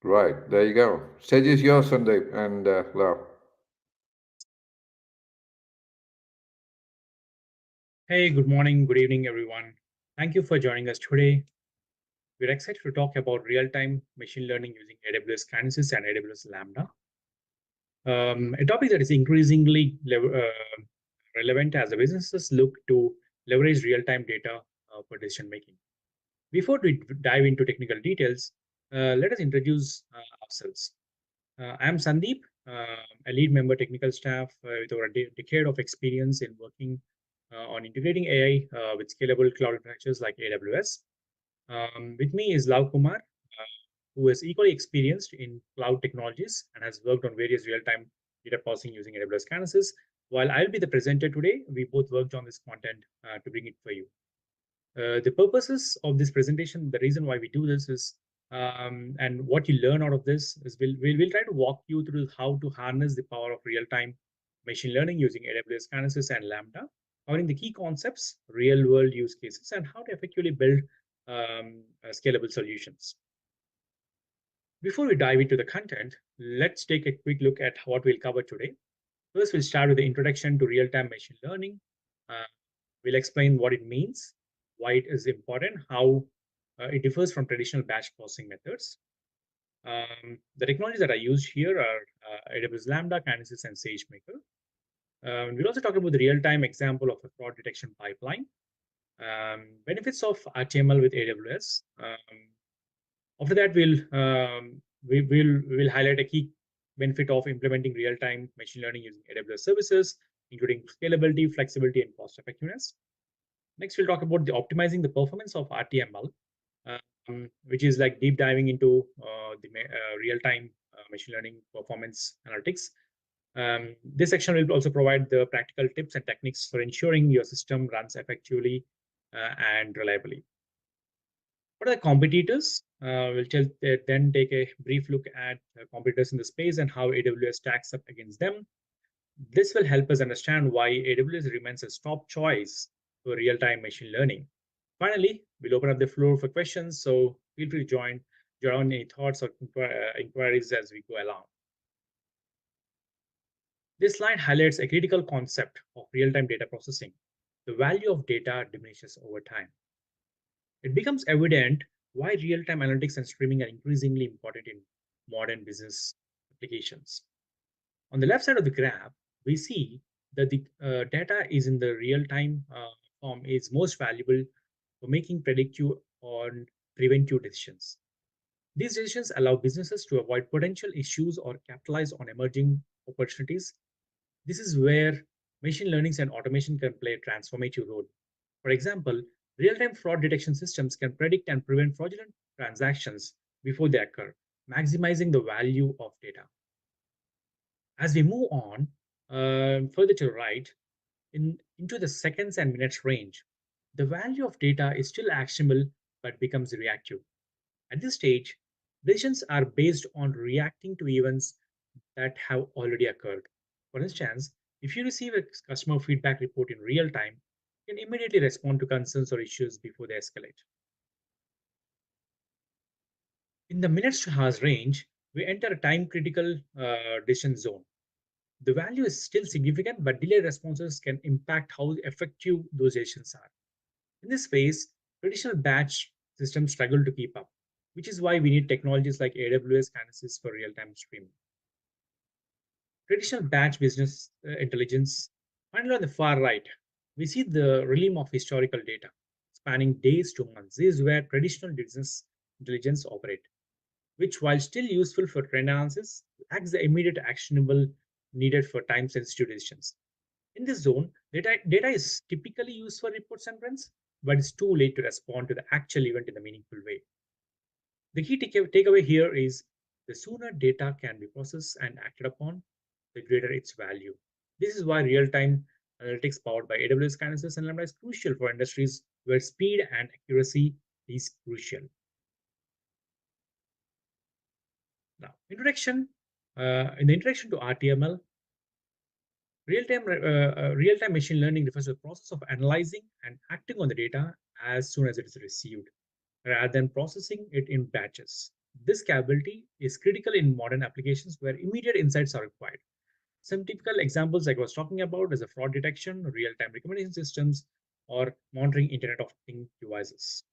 Right, there you go. Stage is yours, Sandeep and Lau. Hey, good morning, good evening, everyone. Thank you for joining us today. We're excited to talk about real-time machine learning using AWS Kinesis and AWS Lambda. A topic that is increasingly relevant as the businesses look to leverage real-time data for decision-making. Before we dive into technical details, let us introduce ourselves. I'm Sandeep, a lead member technical staff with over a decade of experience in working on integrating AI with scalable cloud infrastructures like AWS. With me is Lav Kumar, who is equally experienced in cloud technologies and has worked on various real-time data processing using AWS Kinesis. While I'll be the presenter today, we both worked on this content to bring it for you. The purposes of this presentation, the reason why we do this is, and what you learn out of this is we'll try to walk you through how to harness the power of real-time machine learning using AWS Kinesis and Lambda, covering the key concepts, real-world use cases, and how to effectively build scalable solutions. Before we dive into the content, let's take a quick look at what we'll cover today. First, we'll start with the introduction to real-time machine learning. We'll explain what it means, why it is important, how it differs from traditional batch processing methods. The technologies that are used here are AWS Lambda, Kinesis, and SageMaker. We'll also talk about the real-time example of a fraud detection pipeline, benefits of RTML with AWS. After that, we'll highlight a key benefit of implementing real-time machine learning using AWS services, including scalability, flexibility, and cost effectiveness. Next, we'll talk about optimizing the performance of RTML, which is like deep diving into the real-time machine learning performance analytics. This section will also provide the practical tips and techniques for ensuring your system runs effectively and reliably. What are the competitors? We'll then take a brief look at competitors in the space and how AWS stacks up against them. This will help us understand why AWS remains a top choice for real-time machine learning. Finally, we'll open up the floor for questions, so feel free to join any thoughts or inquiries as we go along. This slide highlights a critical concept of real-time data processing. The value of data diminishes over time. It becomes evident why real-time analytics and streaming are increasingly important in modern business applications. On the left side of the graph, we see that the data is in the real-time form is most valuable for making predictive or preventive decisions. These decisions allow businesses to avoid potential issues or capitalize on emerging opportunities. This is where machine learning and automation can play a transformative role. For example, real-time fraud detection systems can predict and prevent fraudulent transactions before they occur, maximizing the value of data. As we move on further to the right, into the seconds and minutes range, the value of data is still actionable but becomes reactive. At this stage, Decisions are based on reacting to events that have already occurred. For instance, if you receive a customer feedback report in real time, you can immediately respond to concerns or issues before they escalate. In the minutes to hours range, we enter a time-critical decision zone. The value is still significant, but delayed responses can impact how effective those decisions are. In this phase, traditional batch systems struggle to keep up, which is why we need technologies like AWS Kinesis for real-time streaming. Traditional batch business intelligence, finally on the far right, we see the realm of historical data spanning days to months. This is where traditional business intelligence operate, which, while still useful for trend analysis, lacks the immediate actionable needed for time-sensitive decisions. In this zone, data is typically used for reports and trends, but it's too late to respond to the actual event in a meaningful way. The key takeaway here is the sooner data can be processed and acted upon, the greater its value. This is why real-time analytics powered by AWS Kinesis and Lambda is crucial for industries where speed and accuracy is crucial. Now, in the introduction to RTML, real-time machine learning refers to the process of analyzing and acting on the data as soon as it is received, rather than processing it in batches. This capability is critical in modern applications where immediate insights are required. Some typical examples like I was talking about is fraud detection, real-time recommendation systems, or monitoring Internet of Things devices.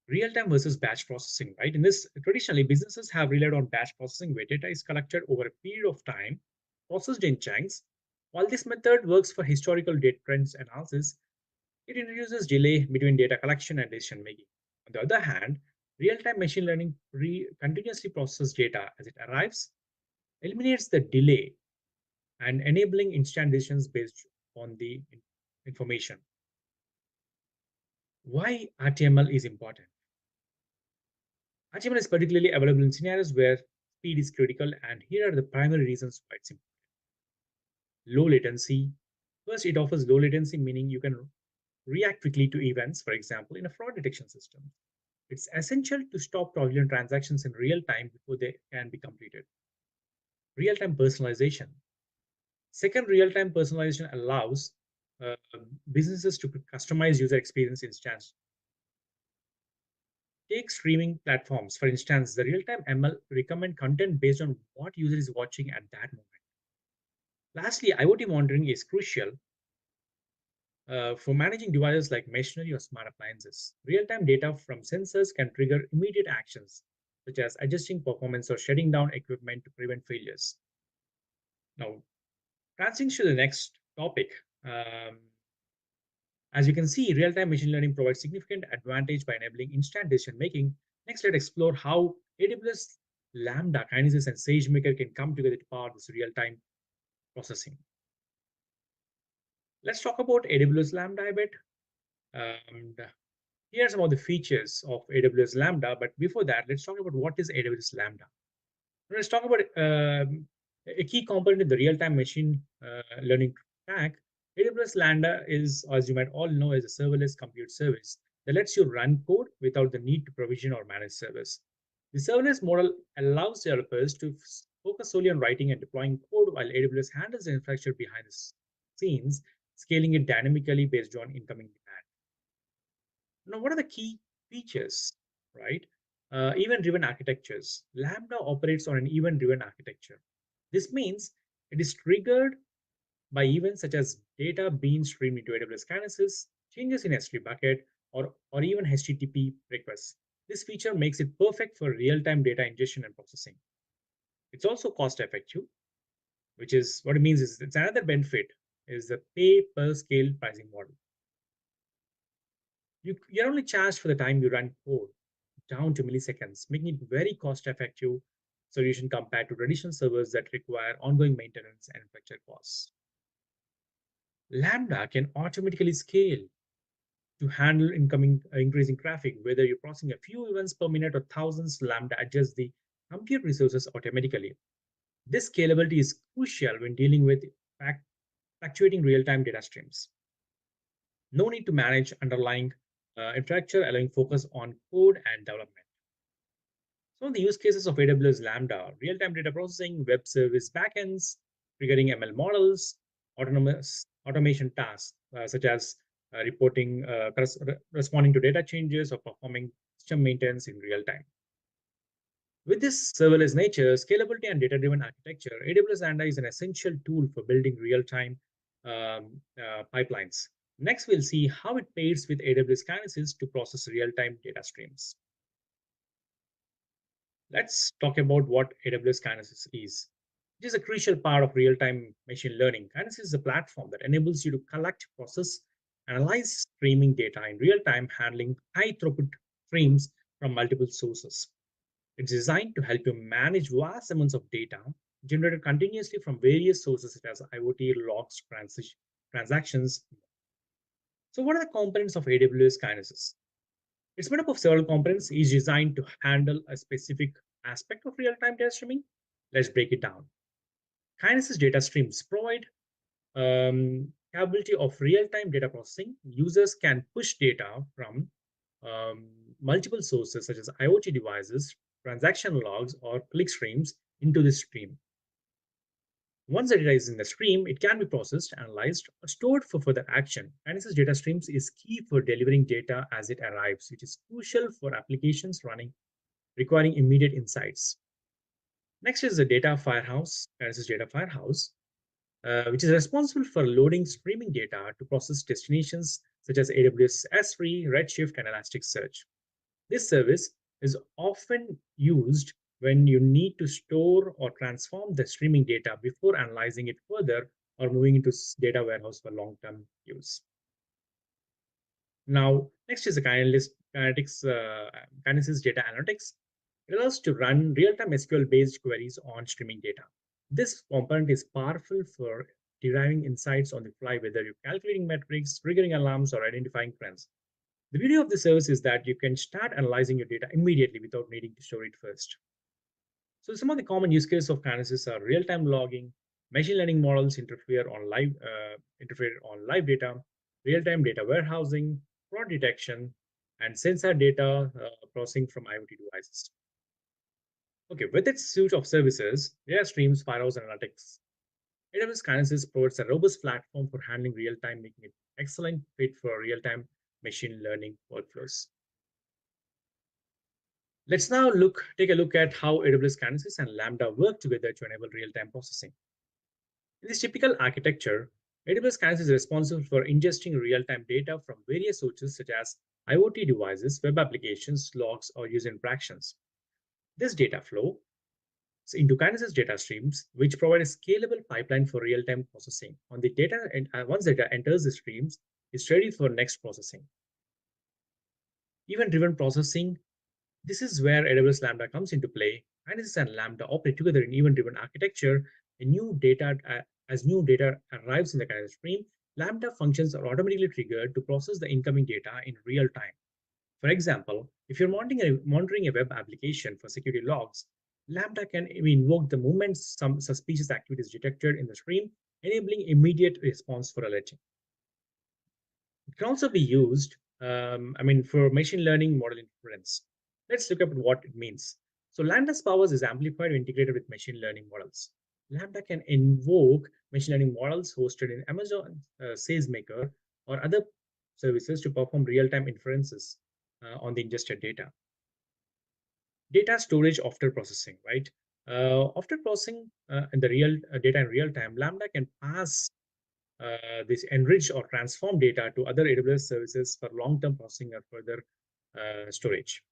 Real-time versus batch processing, right? In this, traditionally, businesses have relied on batch processing where data is collected over a period of time, processed in chunks. While this method works for historical data trends analysis, it introduces delay between data collection and decision making. On the other hand, real-time machine learning continuously processes data as it arrives, eliminates the delay, and enabling instant decisions based on the information. Why RTML is important? RTML is particularly available in scenarios where speed is critical, and here are the primary reasons why it's important. Low latency. First, it offers low latency, meaning you can react quickly to events, for example, in a fraud detection system. It's essential to stop fraudulent transactions in real time before they can be completed. Real-time personalization. Second, real-time personalization allows businesses to customize user experience instance. Take streaming platforms, for instance, the real-time ML recommend content based on what user is watching at that moment. Lastly, IoT monitoring is crucial for managing devices like machinery or smart appliances. Real-time data from sensors can trigger immediate actions, such as adjusting performance or shutting down equipment to prevent failures. Now, transitioning to the next topic. As you can see, real-time machine learning provides significant advantage by enabling instant decision making. Next, let's explore how AWS Lambda, Kinesis, and SageMaker can come together to power this real-time processing. Let's talk about AWS Lambda a bit. Here are some of the features of AWS Lambda, but before that, let's talk about what is AWS Lambda. Let's talk about a key component in the real-time machine learning stack. AWS Lambda is, as you might all know, is a serverless compute service that lets you run code without the need to provision or manage servers. The serverless model allows developers to focus solely on writing and deploying code, while AWS handles the infrastructure behind the scenes, scaling it dynamically based on incoming demand. Now, what are the key features, right? Event-driven architectures. Lambda operates on an event-driven architecture. This means it is triggered by events such as data being streamed into AWS Kinesis, changes in S3 bucket, or even HTTP requests. This feature makes it perfect for real-time data ingestion and processing. It's also cost-effective, which is what it means is it's another benefit is the pay-per-scale pricing model. You're only charged for the time you run code, down to milliseconds, making it very cost-effective solution compared to traditional servers that require ongoing maintenance and infrastructure costs. Lambda can automatically scale to handle increasing traffic, whether you're processing a few events per minute or thousands. Lambda adjusts the compute resources automatically. This scalability is crucial when dealing with fluctuating real-time data streams. No need to manage underlying infrastructure, allowing focus on code and development. Some of the use cases of AWS Lambda: real-time data processing, web service backends, triggering ML models, automation tasks such as reporting, responding to data changes, or performing system maintenance in real time. With this serverless nature, scalability, and data-driven architecture, AWS Lambda is an essential tool for building real-time pipelines. Next, we'll see how it pairs with AWS Kinesis to process real-time data streams. Let's talk about what AWS Kinesis is. It is a crucial part of real-time machine learning. Kinesis is a platform that enables you to collect, process, analyze streaming data in real time, handling high-throughput streams from multiple sources. It's designed to help you manage vast amounts of data generated continuously from various sources such as IoT, logs, transactions. So what are the components of AWS Kinesis? It's made up of several components, each designed to handle a specific aspect of real-time data streaming. Let's break it down. Kinesis data streams provide capability of real-time data processing. Users can push data from multiple sources such as IoT devices, transaction logs, or click streams into the stream. Once the data is in the stream, it can be processed, analyzed, or stored for further action. Kinesis data streams is key for delivering data as it arrives, which is crucial for applications requiring immediate insights. Next is the data firehouse, Kinesis data firehouse, which is responsible for loading streaming data to process destinations such as AWS S3, Redshift, and Elasticsearch. This service is often used when you need to store or transform the streaming data before analyzing it further or moving into data warehouse for long-term use. Now, next is the Kinesis data analytics. It allows to run real-time SQL-based queries on streaming data. This component is powerful for deriving insights on the fly, whether you're calculating metrics, triggering alarms, or identifying trends. The beauty of this service is that you can start analyzing your data immediately without needing to store it first. So some of the common use cases of Kinesis are real-time logging, machine learning models interfere on live data, real-time data warehousing, fraud detection, and sensor data processing from IoT devices. Okay, with its suite of services, data streams, firehouses, and analytics, AWS Kinesis provides a robust platform for handling real-time, making it excellent fit for real-time machine learning workflows. Let's now take a look at how AWS Kinesis and Lambda work together to enable real-time processing. In this typical architecture, AWS Kinesis is responsible for ingesting real-time data from various sources such as IoT devices, web applications, logs, or user interactions. This data flow into Kinesis data streams, which provide a scalable pipeline for real-time processing. On the data, and once data enters the streams, it's ready for next processing. Event-driven processing. This is where AWS Lambda comes into play. Kinesis and Lambda operate together in event-driven architecture. As new data arrives in the Kinesis stream, Lambda functions are automatically triggered to process the incoming data in real time. For example, if you're monitoring a web application for security logs, Lambda can invoke the moment some suspicious activity is detected in the stream, enabling immediate response for alerting. It can also be used for machine learning model inference. Let's look at what it means. So Lambda's powers is amplified when integrated with machine learning models. Lambda can invoke machine learning models hosted in Amazon SageMaker or other services to perform real-time inferences on the ingested data. Data storage after processing, right? After processing in the data in real time, Lambda can pass this enriched or transformed data to other AWS services for long-term processing or further storage.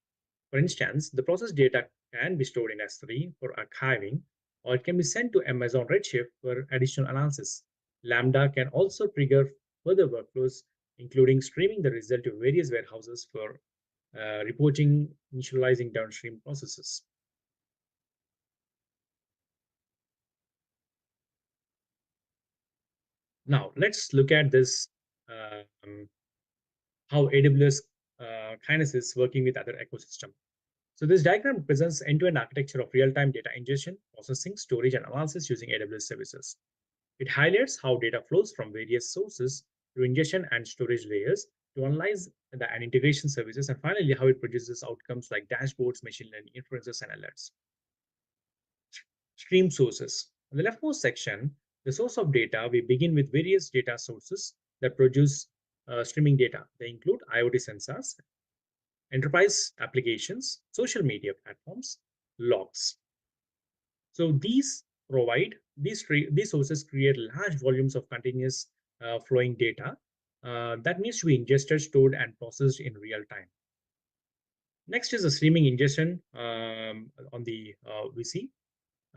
For instance, the processed data can be stored in S3 for archiving, or it can be sent to Amazon Redshift for additional analysis. Lambda can also trigger further workflows, including streaming the result to various warehouses for reporting, initializing downstream processes. Now, let's look at this, how AWS Kinesis is working with other ecosystem. So this diagram presents end-to-end architecture of real-time data ingestion, processing, storage, and analysis using AWS services. It highlights how data flows from various sources through ingestion and storage layers, to analyze and integration services, and finally, how it produces outcomes like dashboards, machine learning, inferences, and alerts. Stream sources. On the leftmost section, the source of data, we begin with various data sources that produce streaming data. They include IoT sensors, enterprise applications, social media platforms, logs. So these sources create large volumes of continuous flowing data that needs to be ingested, stored, and processed in real time. Next is the streaming ingestion on the VC.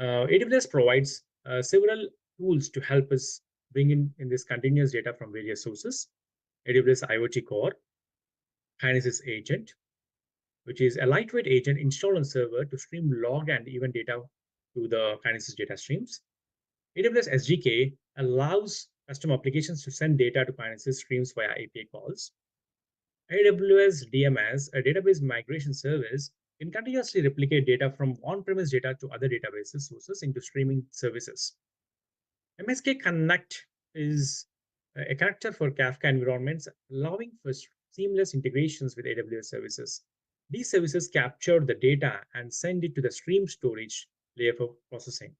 AWS provides several tools to help us bring in this continuous data from various sources. AWS IoT Core, Kinesis Agent, which is a lightweight agent installed on server to stream log and event data to the Kinesis data streams. AWS SDK allows custom applications to send data to Kinesis streams via API calls. AWS DMS, a database migration service, can continuously replicate data from on-premise data to other databases sources into streaming services. MSK Connect is a connector for Kafka environments, allowing for seamless integrations with AWS services. These services capture the data and send it to the stream storage layer for processing.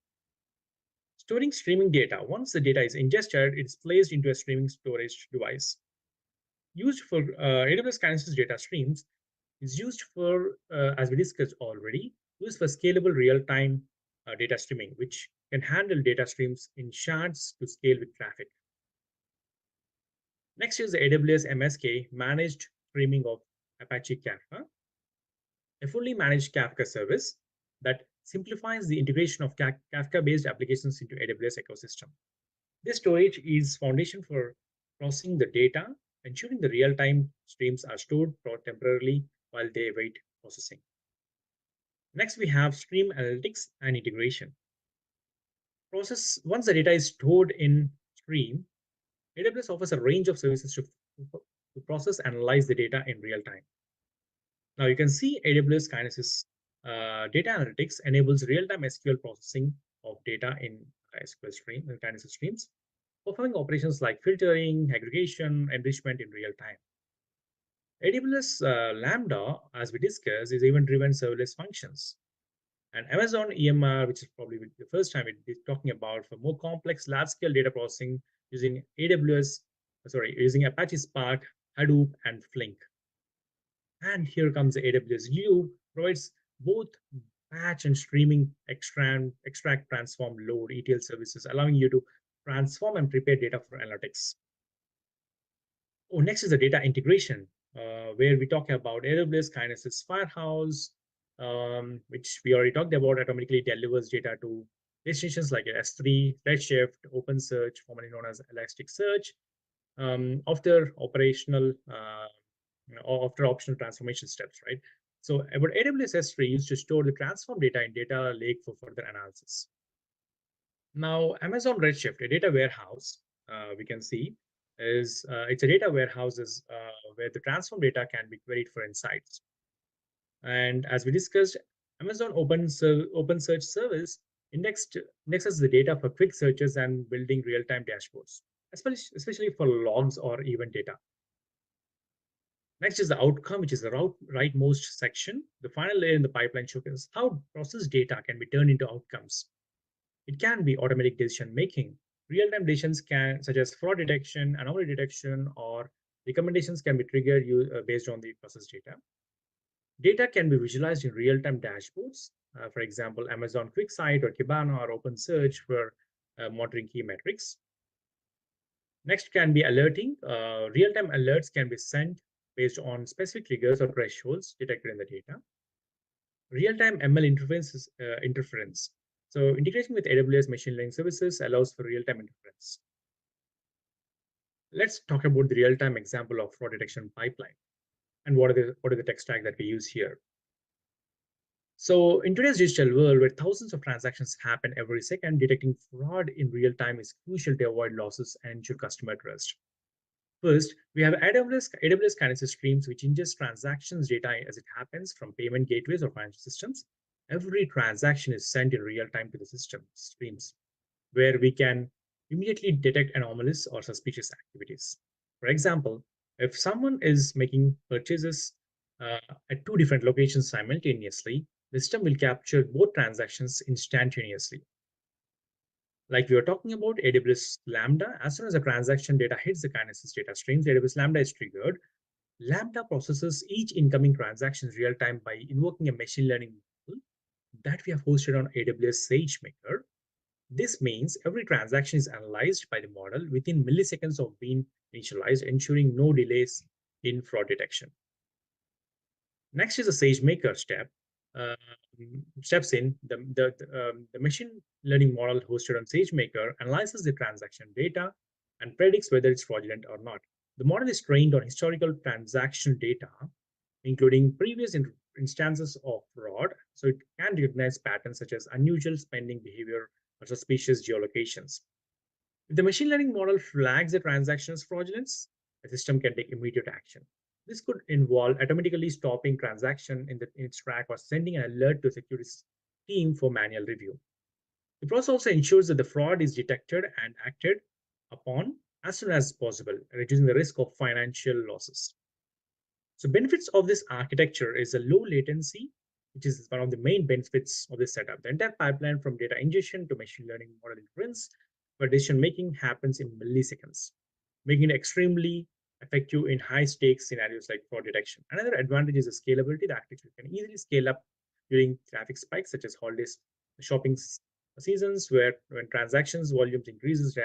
Storing streaming data. Once the data is ingested, it is placed into a streaming storage device. Used for AWS Kinesis data streams is used for, as we discussed already, used for scalable real-time data streaming, which can handle data streams in shards to scale with traffic. Next is the AWS MSK managed streaming of Apache Kafka, a fully managed Kafka service that simplifies the integration of Kafka-based applications into AWS ecosystem. This storage is foundation for processing the data, ensuring the real-time streams are stored temporarily while they await processing. Next, we have stream analytics and integration. Once the data is stored in stream, AWS offers a range of services to process and analyze the data in real time. Now you can see AWS Kinesis data analytics enables real-time SQL processing of data in SQL stream and Kinesis streams, performing operations like filtering, aggregation, enrichment in real time. AWS Lambda, as we discussed, is event-driven serverless functions. And Amazon EMR, which is probably the first time we're talking about, for more complex large-scale data processing using using Apache Spark, Hadoop, and Flink. And here comes the AWS Glue, provides both batch and streaming extract, transform, load ETL services, allowing you to transform and prepare data for analytics. Next is the data integration, where we talk about AWS Kinesis Firehouse, which we already talked about, automatically delivers data to destinations like S3, Redshift, OpenSearch, formerly known as Elasticsearch, after optional transformation steps, right? So about AWS S3 used to store the transform data in data lake for further analysis. Now, Amazon Redshift, a data warehouse, we can see, is it's a data warehouse where the transform data can be queried for insights. And as we discussed, Amazon OpenSearch service indexes the data for quick searches and building real-time dashboards, especially for logs or event data. Next is the outcome, which is the rightmost section. The final layer in the pipeline showcases how processed data can be turned into outcomes. It can be automatic decision making. Real-time decisions such as fraud detection, anomaly detection, or recommendations can be triggered based on the processed data. Data can be visualized in real-time dashboards. For example, Amazon QuickSight or Kibana or OpenSearch for monitoring key metrics. Next can be alerting. Real-time alerts can be sent based on specific triggers or thresholds detected in the data. Real-time ML interference. So integration with AWS machine learning services allows for real-time interference. Let's talk about the real-time example of fraud detection pipeline and what are the tech stack that we use here. So in today's digital world, where thousands of transactions happen every second, detecting fraud in real time is crucial to avoid losses and ensure customer trust. First, we have AWS Kinesis streams, which ingest transactions data as it happens from payment gateways or financial systems. Every transaction is sent in real time to the system streams, where we can immediately detect anomalous or suspicious activities. For example, If someone is making purchases at two different locations simultaneously, the system will capture both transactions instantaneously. Like we were talking about AWS Lambda, as soon as the transaction data hits the Kinesis data streams, AWS Lambda is triggered. Lambda processes each incoming transaction real time by invoking a machine learning model that we have hosted on AWS SageMaker. This means every transaction is analyzed by the model within milliseconds of being initialized, ensuring no delays in fraud detection. Next is the SageMaker step. Steps in the machine learning model hosted on SageMaker analyzes the transaction data and predicts whether it's fraudulent or not. The model is trained on historical transaction data, including previous instances of fraud, so it can recognize patterns such as unusual spending behavior or suspicious geolocations. If the machine learning model flags the transaction as fraudulent, the system can take immediate action. This could involve automatically stopping transaction in its track or sending an alert to the security team for manual review. The process also ensures that the fraud is detected and acted upon as soon as possible, reducing the risk of financial losses. So benefits of this architecture is a low latency, which is one of the main benefits of this setup. The entire pipeline from data ingestion to machine learning model inference for decision making happens in milliseconds, making it extremely effective in high stakes scenarios like fraud detection. Another advantage is the scalability. The architecture can easily scale up during traffic spikes such as holidays, shopping seasons, when transactions volumes increases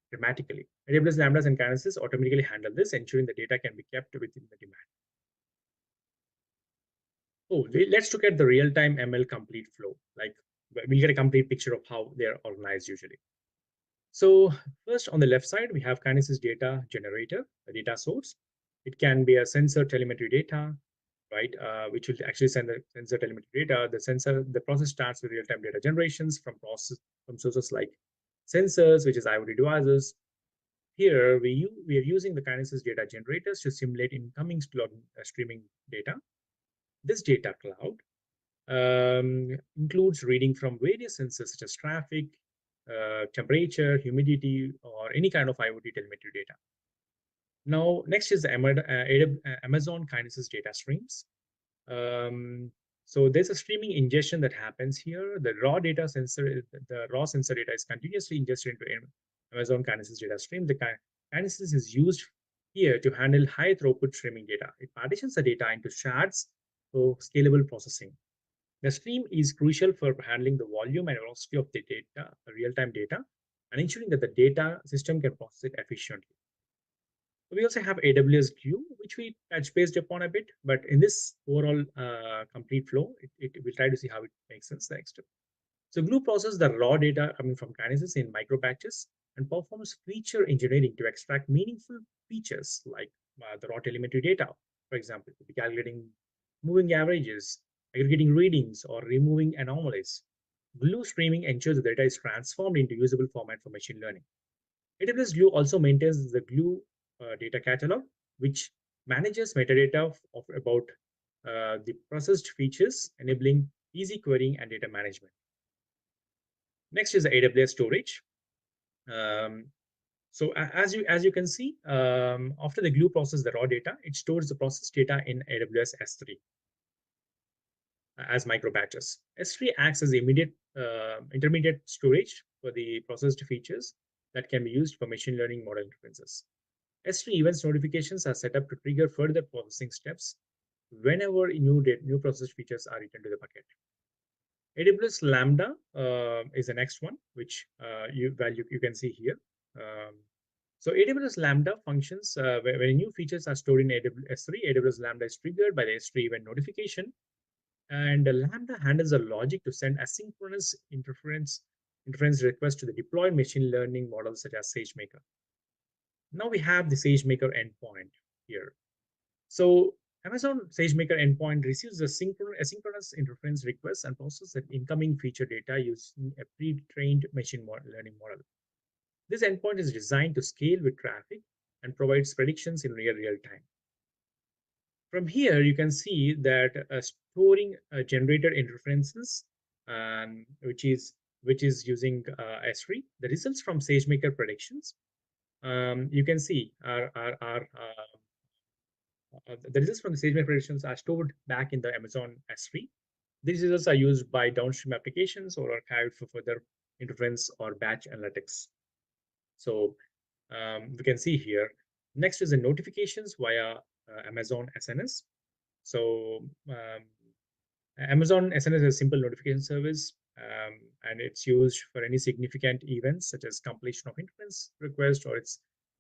dramatically. AWS Lambdas and Kinesis automatically handle this, ensuring the data can be kept within the demand. Let's look at the real-time ML complete flow. Like we'll get a complete picture of how they're organized usually. So first on the left side, we have Kinesis data generator, a data source. It can be a sensor telemetry data, right? Which will actually send the sensor telemetry data. The process starts with real-time data generations from sources like sensors, which is IoT devices. Here we are using the Kinesis data generators to simulate incoming streaming data. This data cloud includes reading from various sensors such as traffic, temperature, humidity, or any kind of IoT telemetry data. Now, next is the Amazon Kinesis data streams. So there's a streaming ingestion that happens here. The raw sensor data is continuously ingested into Amazon Kinesis data stream. The Kinesis is used here to handle high throughput streaming data. It partitions the data into shards for scalable processing. The stream is crucial for handling the volume and velocity of the data, real-time data, and ensuring that the data system can process it efficiently. We also have AWS Glue, which we touch based upon a bit, but in this overall complete flow, we'll try to see how it makes sense next. So Glue processes the raw data coming from Kinesis in micro batches and performs feature engineering to extract meaningful features like the raw telemetry data, for example, to be calculating moving averages, aggregating readings, or removing anomalies. Glue streaming ensures the data is transformed into usable format for machine learning. AWS Glue also maintains the Glue data catalog, which manages metadata about the processed features, enabling easy querying and data management. Next is the AWS storage. So as you can see, after the Glue processes the raw data, it stores the processed data in AWS S3 as micro batches. S3 acts as the intermediate storage for the processed features that can be used for machine learning model inferences. S3 events notifications are set up to trigger further processing steps whenever new processed features are written to the bucket. AWS Lambda is the next one, which you can see here. So AWS Lambda functions when new features are stored in S3. AWS Lambda is triggered by the S3 event notification, and the Lambda handles the logic to send asynchronous interference requests to the deployed machine learning models such as SageMaker. Now we have the SageMaker endpoint here. So Amazon SageMaker endpoint receives the asynchronous interference requests and processes the incoming feature data using a pre-trained machine learning model. This endpoint is designed to scale with traffic and provides predictions in real time. From here, you can see that storing generated interferences, which is using S3, the results from SageMaker predictions, you can see are The results from the SageMaker predictions are stored back in the Amazon S3. These results are used by downstream applications or archived for further inference or batch analytics. So we can see here. Next is the notifications via Amazon SNS. So Amazon SNS is a simple notification service, and it's used for any significant events such as completion of inference request or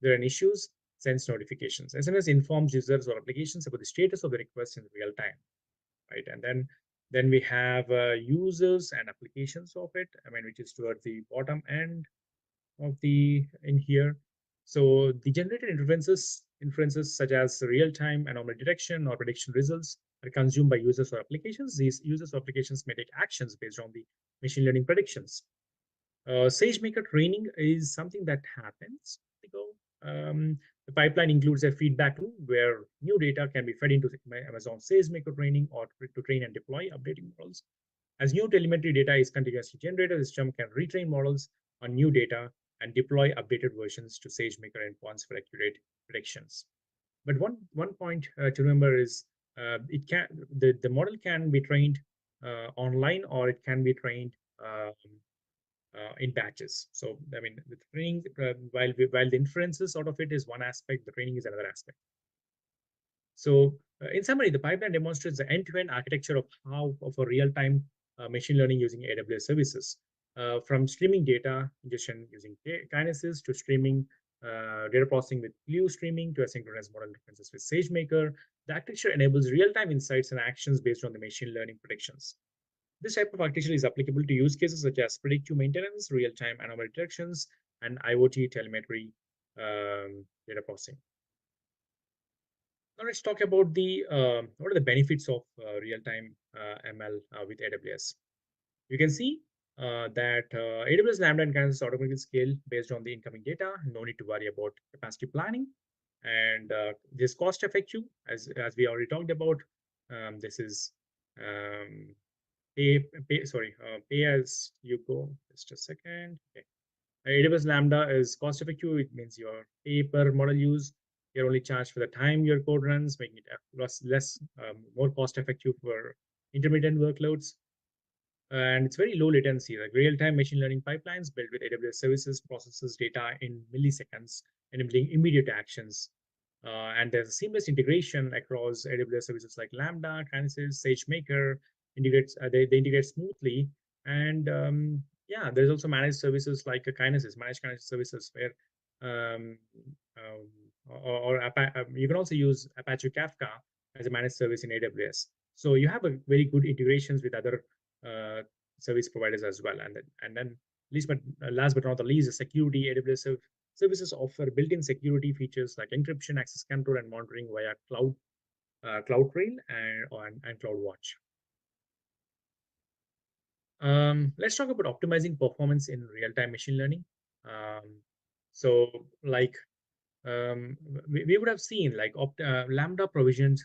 there are any issues, sends notifications. SNS informs users or applications about the status of the request in real time, right? And then we have users and applications of it. I mean, which is towards the bottom end of in here. So the generated inferences such as real-time anomaly detection or prediction results are consumed by users or applications. These users or applications may take actions based on the machine learning predictions. SageMaker training is something that happens. The pipeline includes a feedback loop where new data can be fed into Amazon SageMaker training or to train and deploy updating models. As new telemetry data is continuously generated, the system can retrain models on new data and deploy updated versions to SageMaker endpoints for accurate predictions. But one point to remember is the model can be trained online, or it can be trained in batches. So I mean, the training while the inferences out of it is one aspect, the training is another aspect. So in summary, the pipeline demonstrates the end-to-end architecture of a real-time machine learning using AWS services, from streaming data ingestion using Kinesis to streaming data processing with Glue streaming to asynchronous model inferences with SageMaker. The architecture enables real-time insights and actions based on the machine learning predictions. This type of architecture is applicable to use cases such as predictive maintenance, real-time anomaly detections, and IoT telemetry data processing. Now let's talk about what are the benefits of real-time ML with AWS. You can see that AWS Lambda and Kinesis automatically scale based on the incoming data. No need to worry about capacity planning, and this cost-effective, as we already talked about. This is pay as you go. Just a second. Okay. AWS Lambda is cost-effective. It means your pay per model use. You're only charged for the time your code runs, making it more cost-effective for intermittent workloads. And it's very low latency. Like real-time machine learning pipelines built with AWS services processes data in milliseconds, enabling immediate actions. And there's a seamless integration across AWS services like Lambda, Kinesis, SageMaker. They integrate smoothly. And yeah, there's also managed services like Kinesis, managed Kinesis services where you can also use Apache Kafka as a managed service in AWS. So you have a very good integrations with other service providers as well. And then last but not the least, the security. AWS services offer built-in security features like encryption, access control, and monitoring via CloudTrail and CloudWatch. Let's talk about optimizing performance in real-time machine learning. So like we would have seen like Lambda provisioned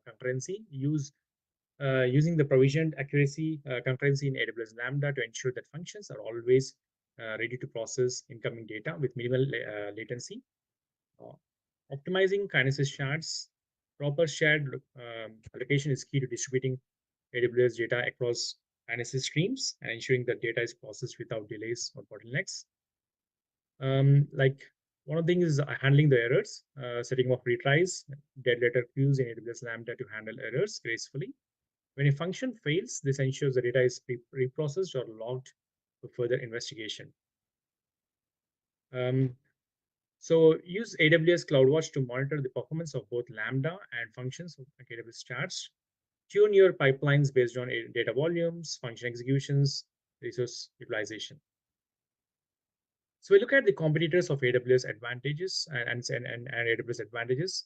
concurrency using the provisioned accuracy concurrency in AWS Lambda to ensure that functions are always ready to process incoming data with minimal latency. Optimizing Kinesis shards. Proper shared allocation is key to distributing AWS data across Kinesis streams and ensuring that data is processed without delays or bottlenecks. Like one of the things is handling the errors, setting up retries, dead letter queues in AWS Lambda to handle errors gracefully. When a function fails, this ensures the data is reprocessed or logged for further investigation. So use AWS CloudWatch to monitor the performance of both Lambda and functions like AWS charts. Tune your pipelines based on data volumes, function executions, resource utilization. So we look at the competitors of AWS advantages and AWS advantages.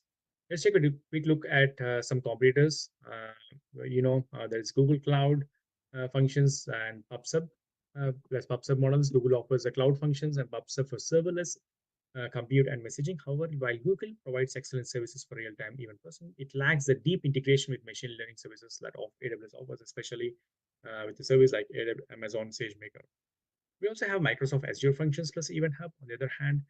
Let's take a quick look at some competitors. There's Google Cloud Functions and PubSub. There's PubSub models. Google offers the cloud functions and PubSub for serverless compute and messaging. However, while Google provides excellent services for real-time event processing, it lacks the deep integration with machine learning services that AWS offers, especially with the service like Amazon SageMaker. We also have Microsoft Azure Functions plus Event Hub. On the other hand,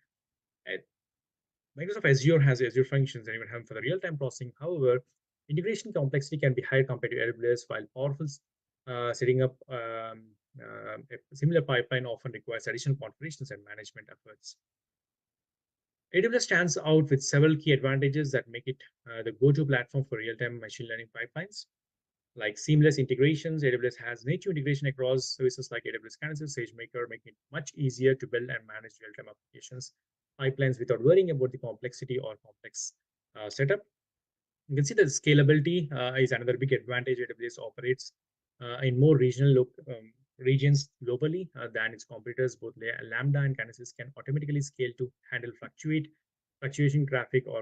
Microsoft Azure has Azure Functions and even have for the real-time processing. However, integration complexity can be higher compared to AWS, while powerful setting up a similar pipeline often requires additional configurations and management efforts. AWS stands out with several key advantages that make it the go-to platform for real-time machine learning pipelines. Like seamless integrations, AWS has native integration across services like AWS Kinesis, SageMaker, making it much easier to build and manage real-time applications pipelines without worrying about the complexity or complex setup. You can see that scalability is another big advantage. AWS operates in more regions globally than its competitors. Both Lambda and Kinesis can automatically scale to handle fluctuation traffic or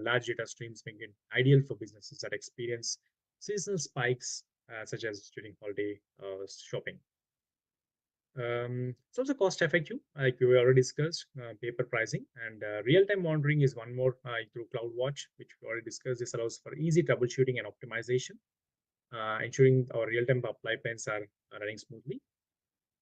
large data streams, making it ideal for businesses that experience seasonal spikes, such as during holiday shopping. It's also cost effective, like we already discussed, paper pricing, and real-time monitoring is one more through CloudWatch, which we already discussed. This allows for easy troubleshooting and optimization, ensuring our real-time pipelines are running smoothly.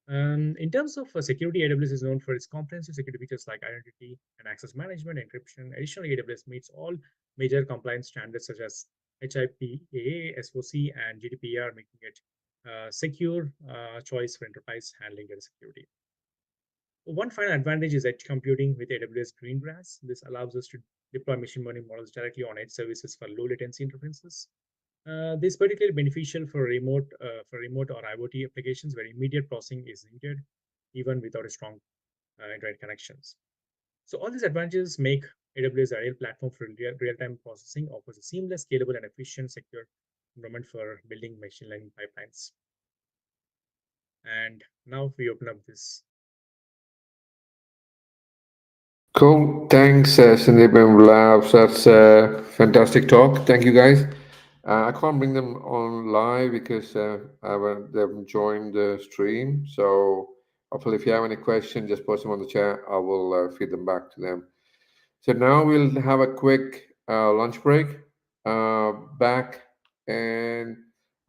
In terms of security, AWS is known for its comprehensive security features like identity and access management, encryption. Additionally, AWS meets all major compliance standards such as HIPAA, SOC, and GDPR, making it secure choice for enterprise handling data security. One final advantage is edge computing with AWS Greengrass. This allows us to deploy machine learning models directly on edge services for low latency interfaces. This is particularly beneficial for remote or IoT applications where immediate processing is needed, even without a strong internet connections. So all these advantages make AWS a real platform for real-time processing, offers a seamless, scalable, and efficient, secure environment for building machine learning pipelines. And now we open up this. Cool. Thanks, Sandeep and Vlad. That's a fantastic talk. Thank you, guys. I can't bring them on live because they've joined the stream. So hopefully, if you have any questions, just post them on the chat. I will feed them back to them. So now we'll have a quick lunch break. Back, and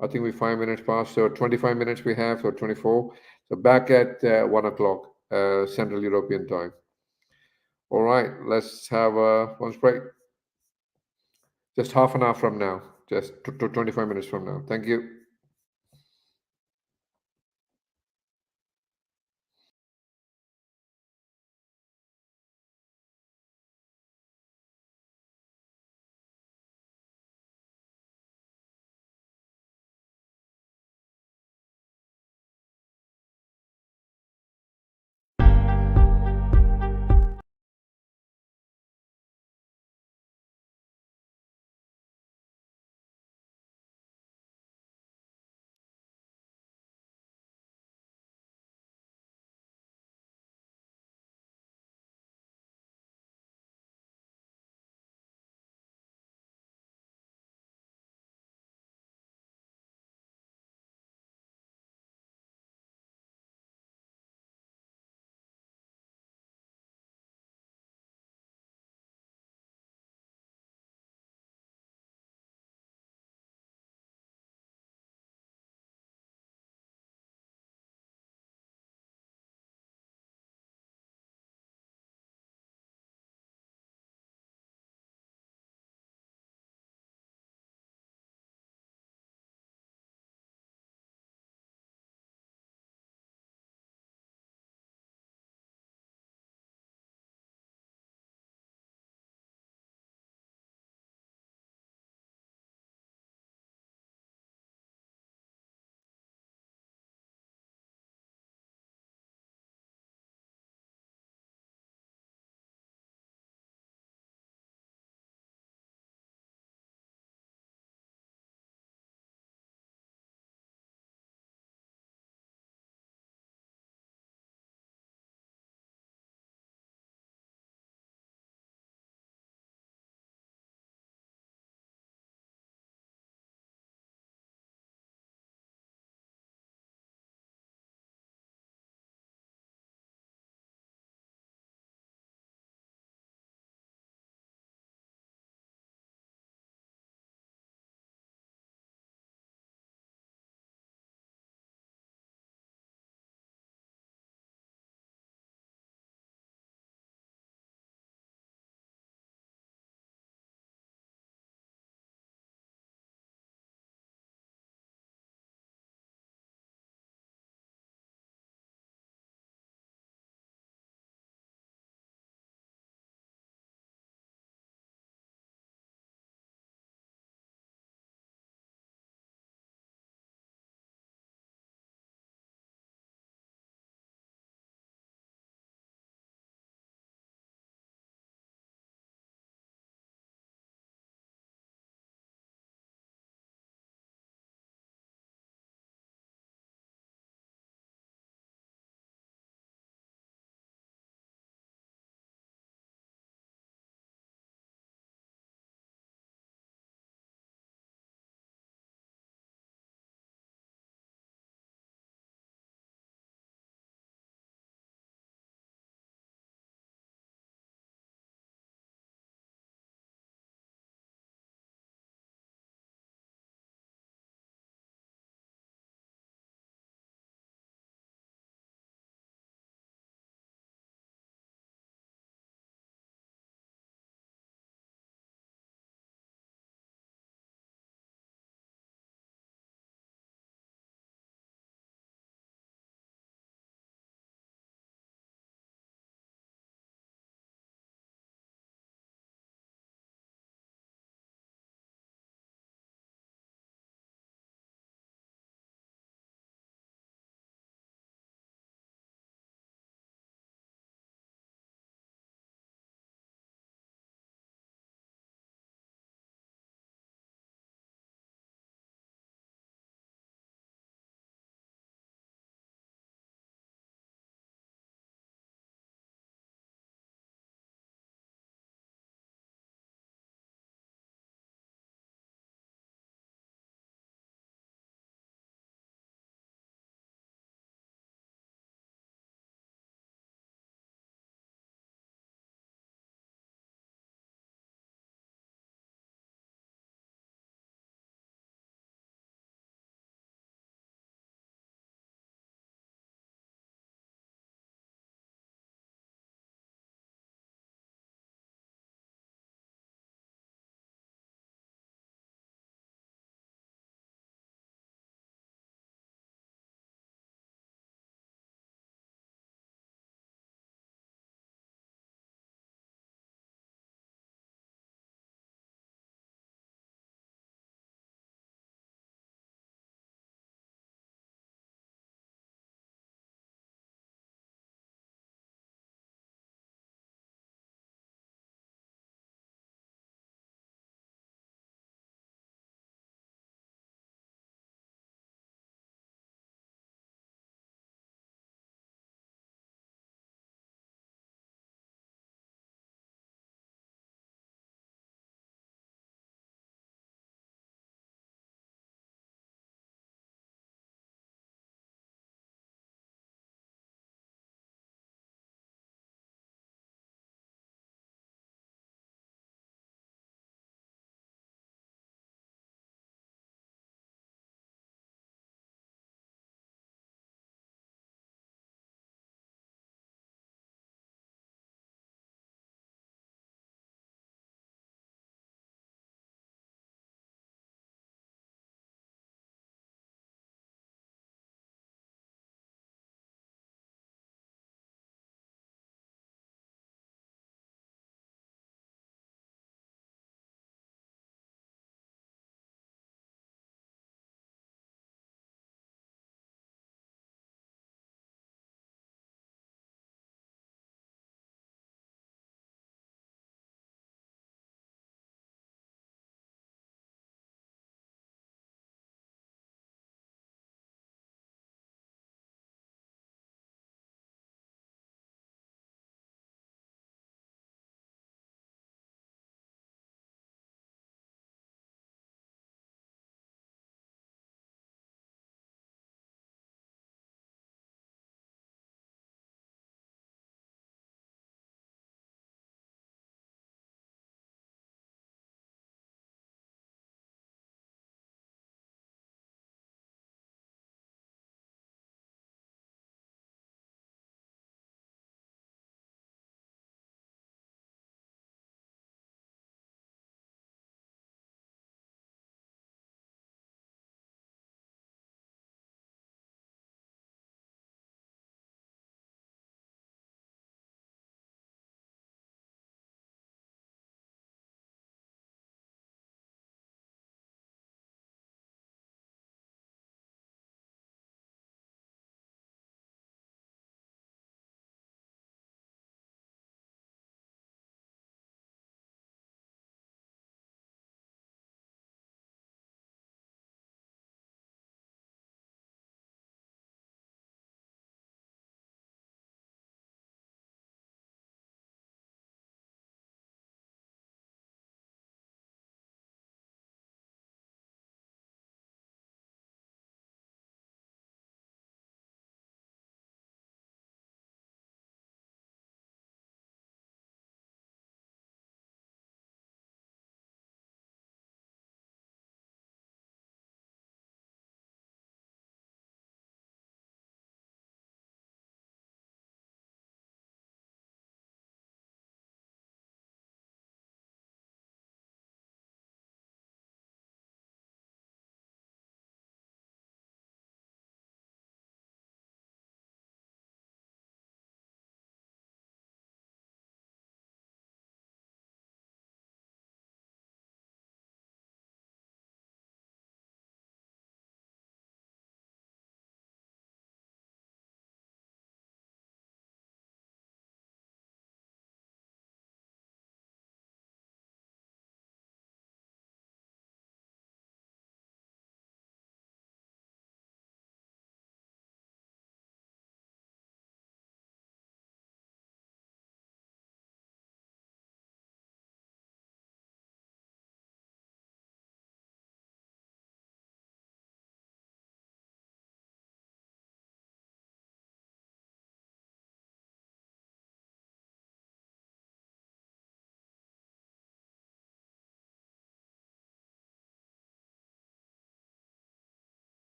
I think we're 5 minutes past. So 25 minutes we have, or 24. So back at 1 o'clock Central European time. All right, let's have a lunch break. Just half an hour from now, just 25 minutes from now. Thank you.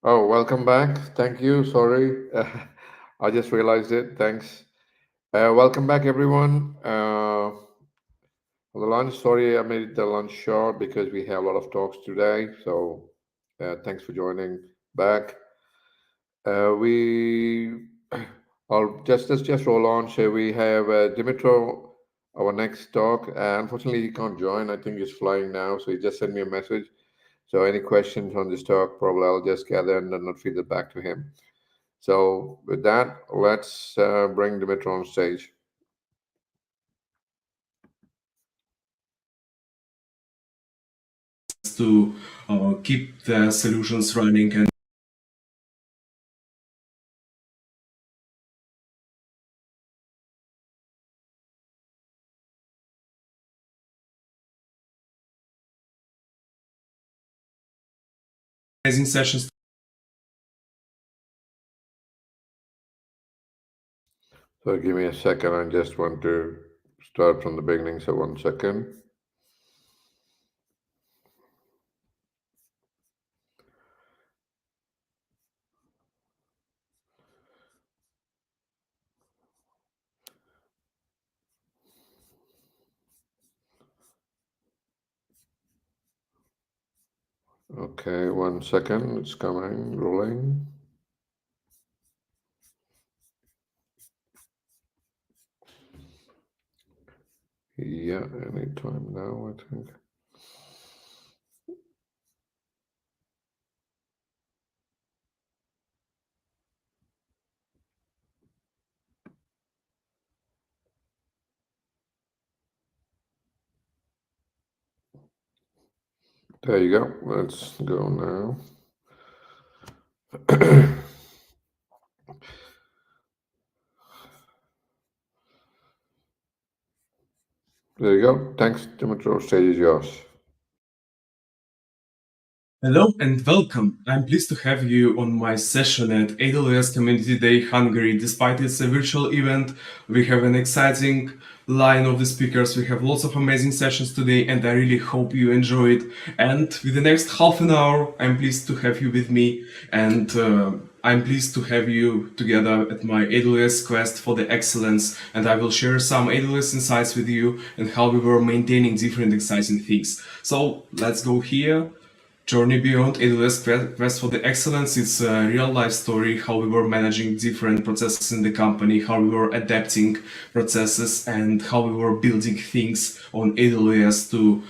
Oh, welcome back. Thank you. Sorry. I just realized it. Thanks. Welcome back, everyone. For the lunch, sorry, I made the lunch short because we have a lot of talks today. So thanks for joining back. Let's just roll on. So we have Dimitro, our next talk. Unfortunately, he can't join. I think he's flying now. So he just sent me a message. So any questions on this talk, probably I'll just gather and then feed it back to him. So with that, let's bring Dimitro on stage. To keep the solutions running and amazing sessions. So give me a second. I just want to start from the beginning. So 1 second. Okay, 1 second. It's coming, rolling. Yeah, anytime now, I think. There you go. Let's go now. There you go. Thanks, Dimitro. Stage is yours. Hello and welcome. I'm pleased to have you on my session at AWS Community Day Hungary. Despite it's a virtual event, we have an exciting line of the speakers. We have lots of amazing sessions today and I really hope you enjoy it. And with the next half an hour, I'm pleased to have you with me and I'm pleased to have you together at my AWS quest for the excellence, and I will share some AWS insights with you and how we were maintaining different exciting things. So let's go here. Journey Beyond AWS Quest for the Excellence. It's a real life story, how we were managing different processes in the company, how we were adapting processes, and how we were building things on AWS to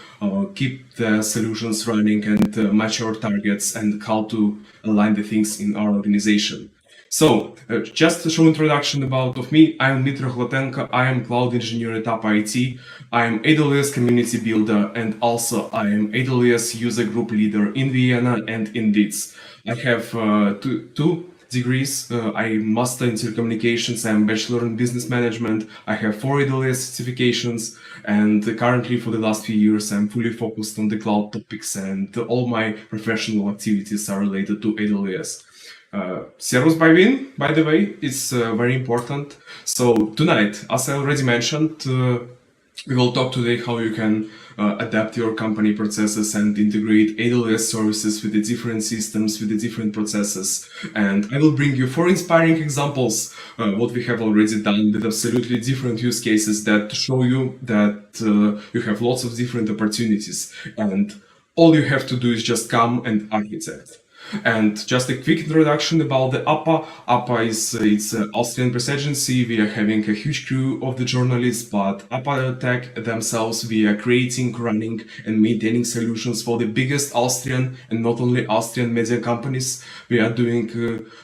keep the solutions running and match our targets, and how to align the things in our organization. So, just a short introduction of me. I'm Dmitry Hlatenko. I am cloud engineer at UpIT. I'm AWS community builder, and also I am AWS user group leader in Vienna and in Leeds. I have two degrees. I'm master in telecommunications. I'm bachelor in business management. I have 4 AWS certifications, and currently for the last few years, I'm fully focused on the cloud topics, and all my professional activities are related to AWS. Servus by Win, by the way, is very important. So tonight, as I already mentioned, we will talk today how you can adapt your company processes and integrate AWS services with the different systems, with the different processes. And I will bring you 4 inspiring examples, what we have already done with absolutely different use cases that show you that you have lots of different opportunities. And all you have to do is just come and architect. And just a quick introduction about the APA. APA it's an Austrian press agency. We are having a huge crew of the journalists, but APA Tech themselves, we are creating, running, and maintaining solutions for the biggest Austrian and not only Austrian media companies. We are doing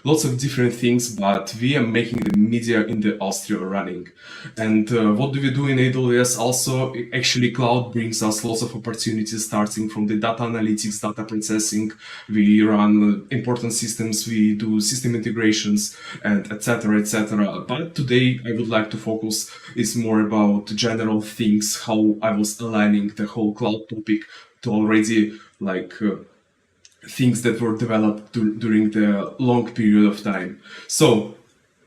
lots of different things, but we are making the media in the Austria running. And what do we do in AWS? Also, actually, cloud brings us lots of opportunities, starting from the data analytics, data processing. We run important systems, we do system integrations, and etc. etc. But today I would like to focus is more about general things, how I was aligning the whole cloud topic to already things that were developed during the long period of time. So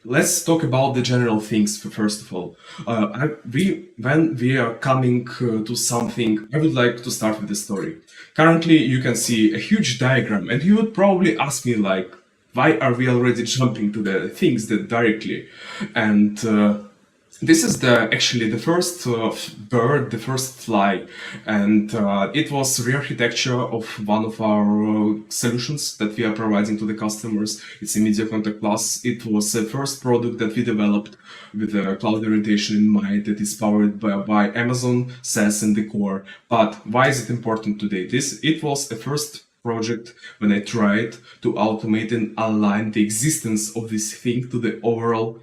let's talk about the general things first of all. When we are coming to something, I would like to start with the story. Currently, you can see a huge diagram, and you would probably ask me like, why are we already jumping to the things that directly? And this is actually the first bird, the first fly, and it was re-architecture of one of our solutions that we are providing to the customers. It's a media contact class. It was the first product that we developed with a cloud orientation in mind that is powered by Amazon, SaaS, and the core. But why is it important today? It was the first project when I tried to automate and align the existence of this thing to the overall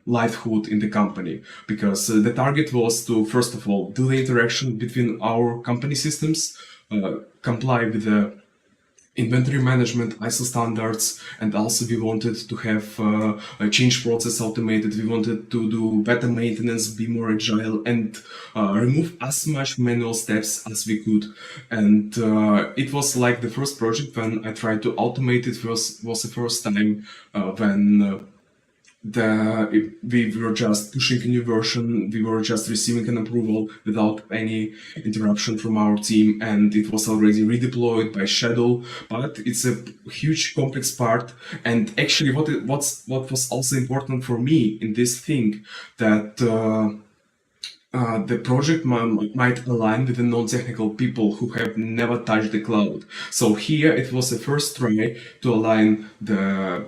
livelihood in the company, because the target was to first of all do the interaction between our company systems, comply with the inventory management, ISO standards, and also we wanted to have a change process automated. We wanted to do better maintenance, be more agile, and remove as much manual steps as we could. And it was like the first project when I tried to automate it. Was the first time when we were just pushing a new version, we were just receiving an approval without any interruption from our team, and it was already redeployed by schedule. But it's a huge complex part, and actually what was also important for me in this thing, that the project might align with the non-technical people who have never touched the cloud. So here it was the first try to align the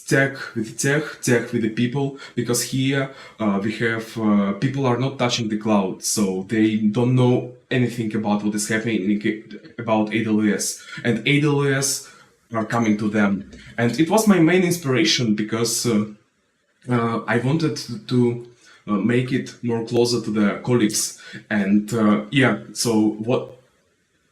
tech with the people, because here we have people are not touching the cloud, so they don't know anything about what is happening about AWS, and AWS are coming to them. And it was my main inspiration, because I wanted to make it more closer to the colleagues. And so what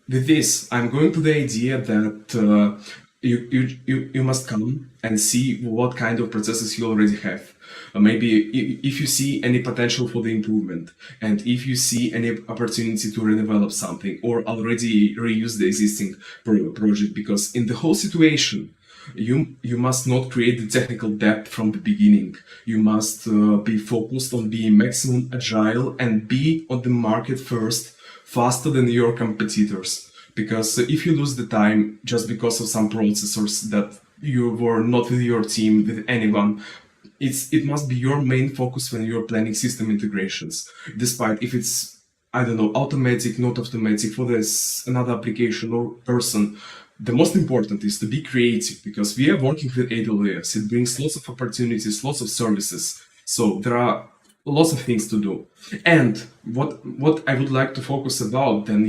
with this, I'm going to the idea that you must come and see what kind of processes you already have. Maybe if you see any potential for the improvement, and if you see any opportunity to redevelop something or already reuse the existing project, because in the whole situation, you must not create the technical debt from the beginning. You must be focused on being maximum agile and be on the market first, faster than your competitors. Because if you lose the time just because of some processors that you were not with your team, with anyone, it must be your main focus when you're planning system integrations. Despite if it's, I don't know, automatic, not automatic, for this another application or person, the most important is to be creative, because we are working with AWS. It brings lots of opportunities, lots of services. So there are lots of things to do. And what I would like to focus about, then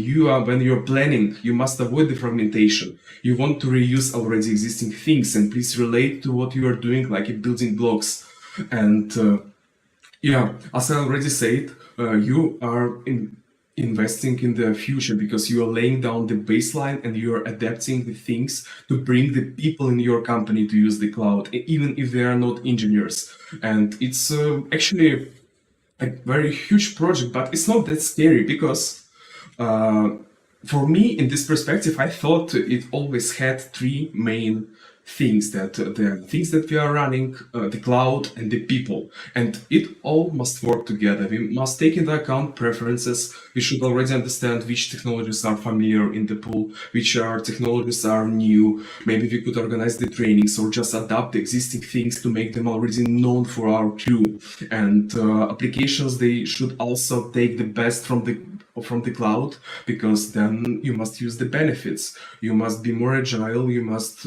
when you're planning, you must avoid the fragmentation. You want to reuse already existing things, and please relate to what you are doing, like building blocks. And as I already said, you are investing in the future, because you are laying down the baseline and you are adapting the things to bring the people in your company to use the cloud, even if they are not engineers. And it's actually a very huge project, but it's not that scary, because for me, in this perspective, I thought it always had three main things, that the things that we are running, the cloud and the people, and it all must work together. We must take into account preferences. We should already understand which technologies are familiar in the pool, which technologies are new. Maybe we could organize the trainings or just adapt the existing things to make them already known for our crew. And applications, they should also take the best from the cloud, because then you must use the benefits. You must be more agile. You must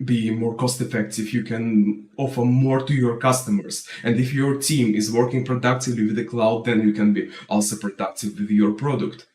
be more cost effective. You can offer more to your customers. And if your team is working productively with the cloud, then you can be also productive with your product.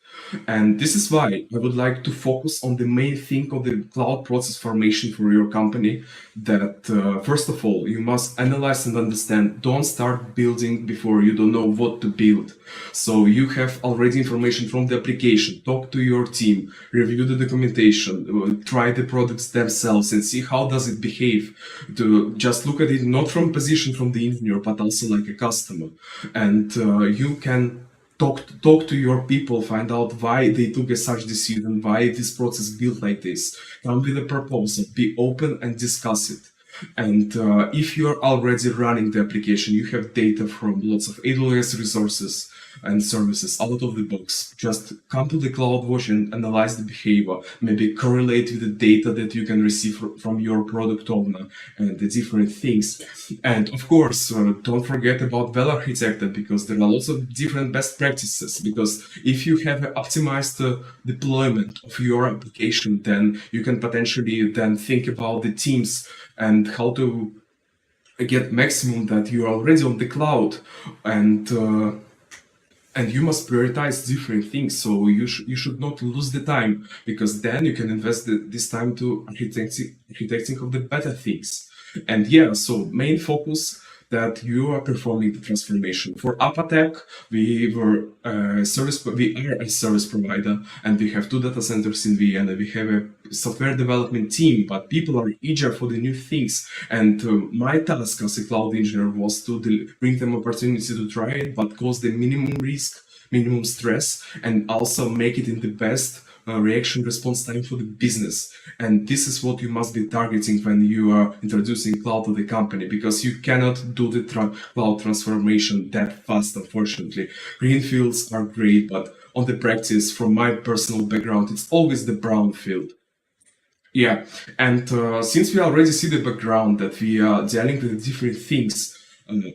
And this is why I would like to focus on the main thing of the cloud process formation for your company, that first of all, you must analyze and understand. Don't start building before you don't know what to build. So you have already information from the application, talk to your team, review the documentation, try the products themselves and see how does it behave. To just look at it not from position from the engineer, but also like a customer. And you can talk to your people, find out why they took such decision, why this process built like this. Come with a proposal, be open and discuss it. And if you're already running the application, you have data from lots of AWS resources and services out of the box. Just come to the CloudWatch and analyze the behavior, maybe correlate with the data that you can receive from your product owner and the different things. And of course, don't forget about well architected, because there are lots of different best practices. Because if you have an optimized deployment of your application, then you can potentially then think about the teams and how to get maximum that you are already on the cloud, and you must prioritize different things. So you should not lose the time, because then you can invest this time to architecting of the better things. And yeah, so main focus that you are performing the transformation. For App-Attack, we are a service provider, and we have 2 data centers in Vienna. We have a software development team, but people are eager for the new things. And my task as a cloud engineer was to bring them opportunity to try it, but cause the minimum risk, minimum stress, and also make it in the best reaction response time for the business. And this is what you must be targeting when you are introducing cloud to the company, because you cannot do the cloud transformation that fast, unfortunately. Greenfields are great, but on the practice, from my personal background, it's always the brownfield. Yeah, and since we already see the background that we are dealing with different things,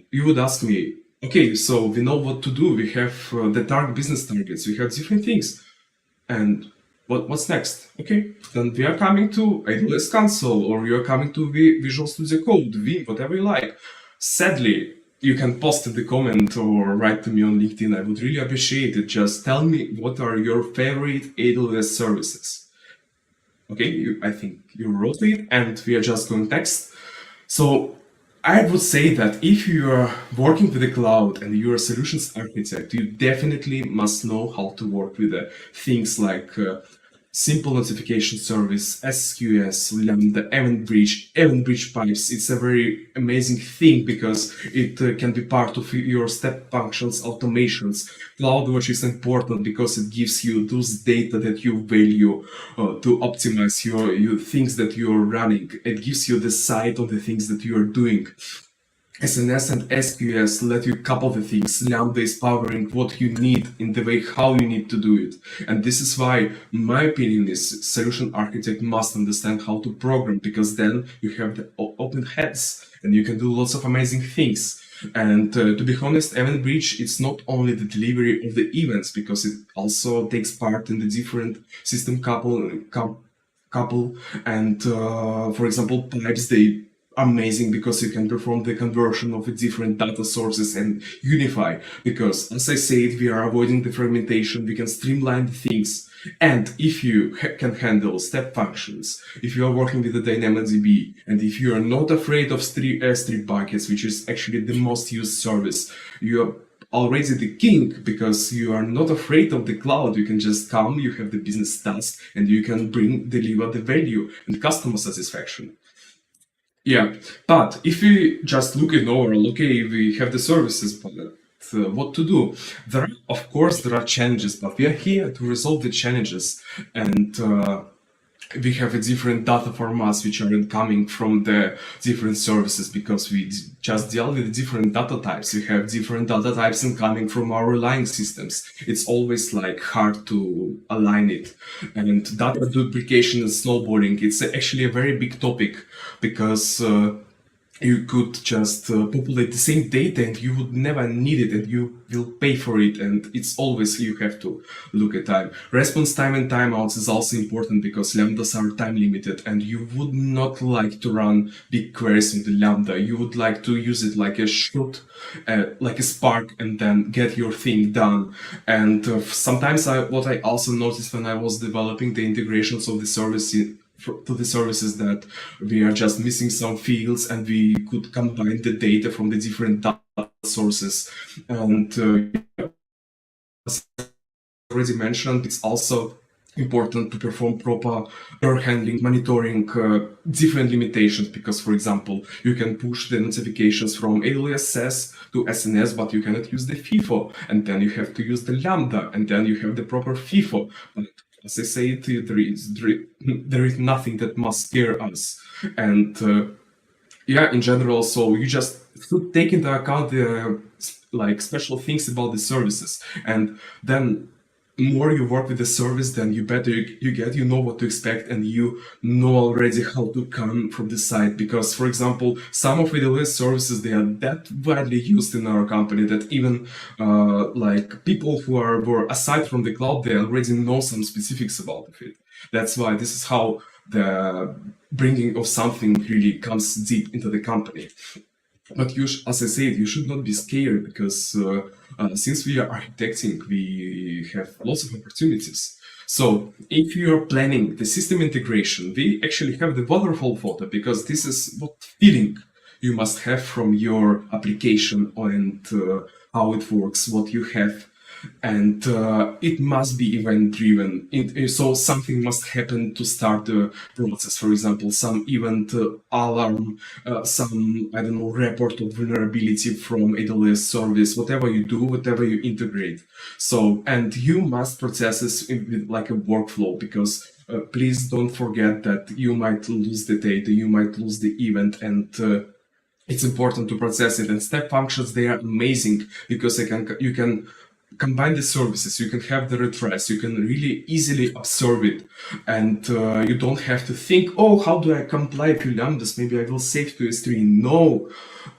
you would ask me, okay, so we know what to do. We have the business targets. We have different things. And what's next? Okay, then we are coming to AWS Console, or you are coming to Visual Studio Code, Vim, whatever you like. Sadly, you can post in the comment or write to me on LinkedIn. I would really appreciate it. Just tell me what are your favorite AWS services. Okay, I think you wrote it, and we are just going next. So I would say that if you are working with the cloud and you're a solutions architect, you definitely must know how to work with things like simple notification service, SQS, Lambda, event bridge pipes. It's a very amazing thing because it can be part of your step functions, automations. CloudWatch is important because it gives you those data that you value to optimize your things that you're running. It gives you the sight of the things that you are doing. SNS and SQS let you couple the things. Lambda is powering what you need in the way how you need to do it. And this is why my opinion is solution architect must understand how to program, because then you have the open heads and you can do lots of amazing things. And to be honest, Event Bridge, it's not only the delivery of the events, because it also takes part in the different system couple and for example, pipes, they amazing because you can perform the conversion of the different data sources and unify, because as I said, we are avoiding the fragmentation, we can streamline the things. And if you can handle step functions, if you are working with the DynamoDB, and if you are not afraid of S3 buckets, which is actually the most used service, you are already the king, because you are not afraid of the cloud. You can just come, you have the business task, and you can deliver the value and customer satisfaction. Yeah, but if we just look at overall, okay, we have the services, but what to do? Of course, there are challenges, but we are here to resolve the challenges. And we have a different data formats which are coming from the different services, because we just deal with different data types. We have different data types coming from our relying systems. It's always like hard to align it. And data duplication and snowballing, it's actually a very big topic, because you could just populate the same data and you would never need it, and you will pay for it, and it's always you have to look at time. Response time and timeouts is also important, because lambdas are time limited, and you would not like to run big queries in the lambda. You would like to use it like a short, like a spark, and then get your thing done. And sometimes what I also noticed when I was developing the integrations of the service to the services, that we are just missing some fields, and we could combine the data from the different data sources. And as already mentioned, it's also important to perform proper error handling, monitoring different limitations, because, for example, you can push the notifications from AWS SaaS to SNS, but you cannot use the FIFO, and then you have to use the Lambda, and then you have the proper FIFO. But as I say, there is nothing that must scare us. And yeah, in general, so you just should take into account the like special things about the services, and then more you work with the service, then you better you get, you know what to expect, and you know already how to come from the side. Because, for example, some of AWS services, they are that widely used in our company that even like people who were aside from the cloud, they already know some specifics about it. That's why this is how the bringing of something really comes deep into the company. But you, as I said, you should not be scared, because since we are architecting, we have lots of opportunities. So if you are planning the system integration, we actually have the waterfall photo, because this is what feeling you must have from your application and how it works, what you have. And it must be event driven. So something must happen to start the process. For example, some event alarm, some, I don't know, report of vulnerability from AWS service, whatever you do, whatever you integrate. So, and you must process this with like a workflow, because please don't forget that you might lose the data, you might lose the event, and it's important to process it. And step functions, they are amazing, because you can combine the services, you can have the retries, you can really easily observe it, and you don't have to think, oh, how do I comply a few lambdas, maybe I will save to S3. No,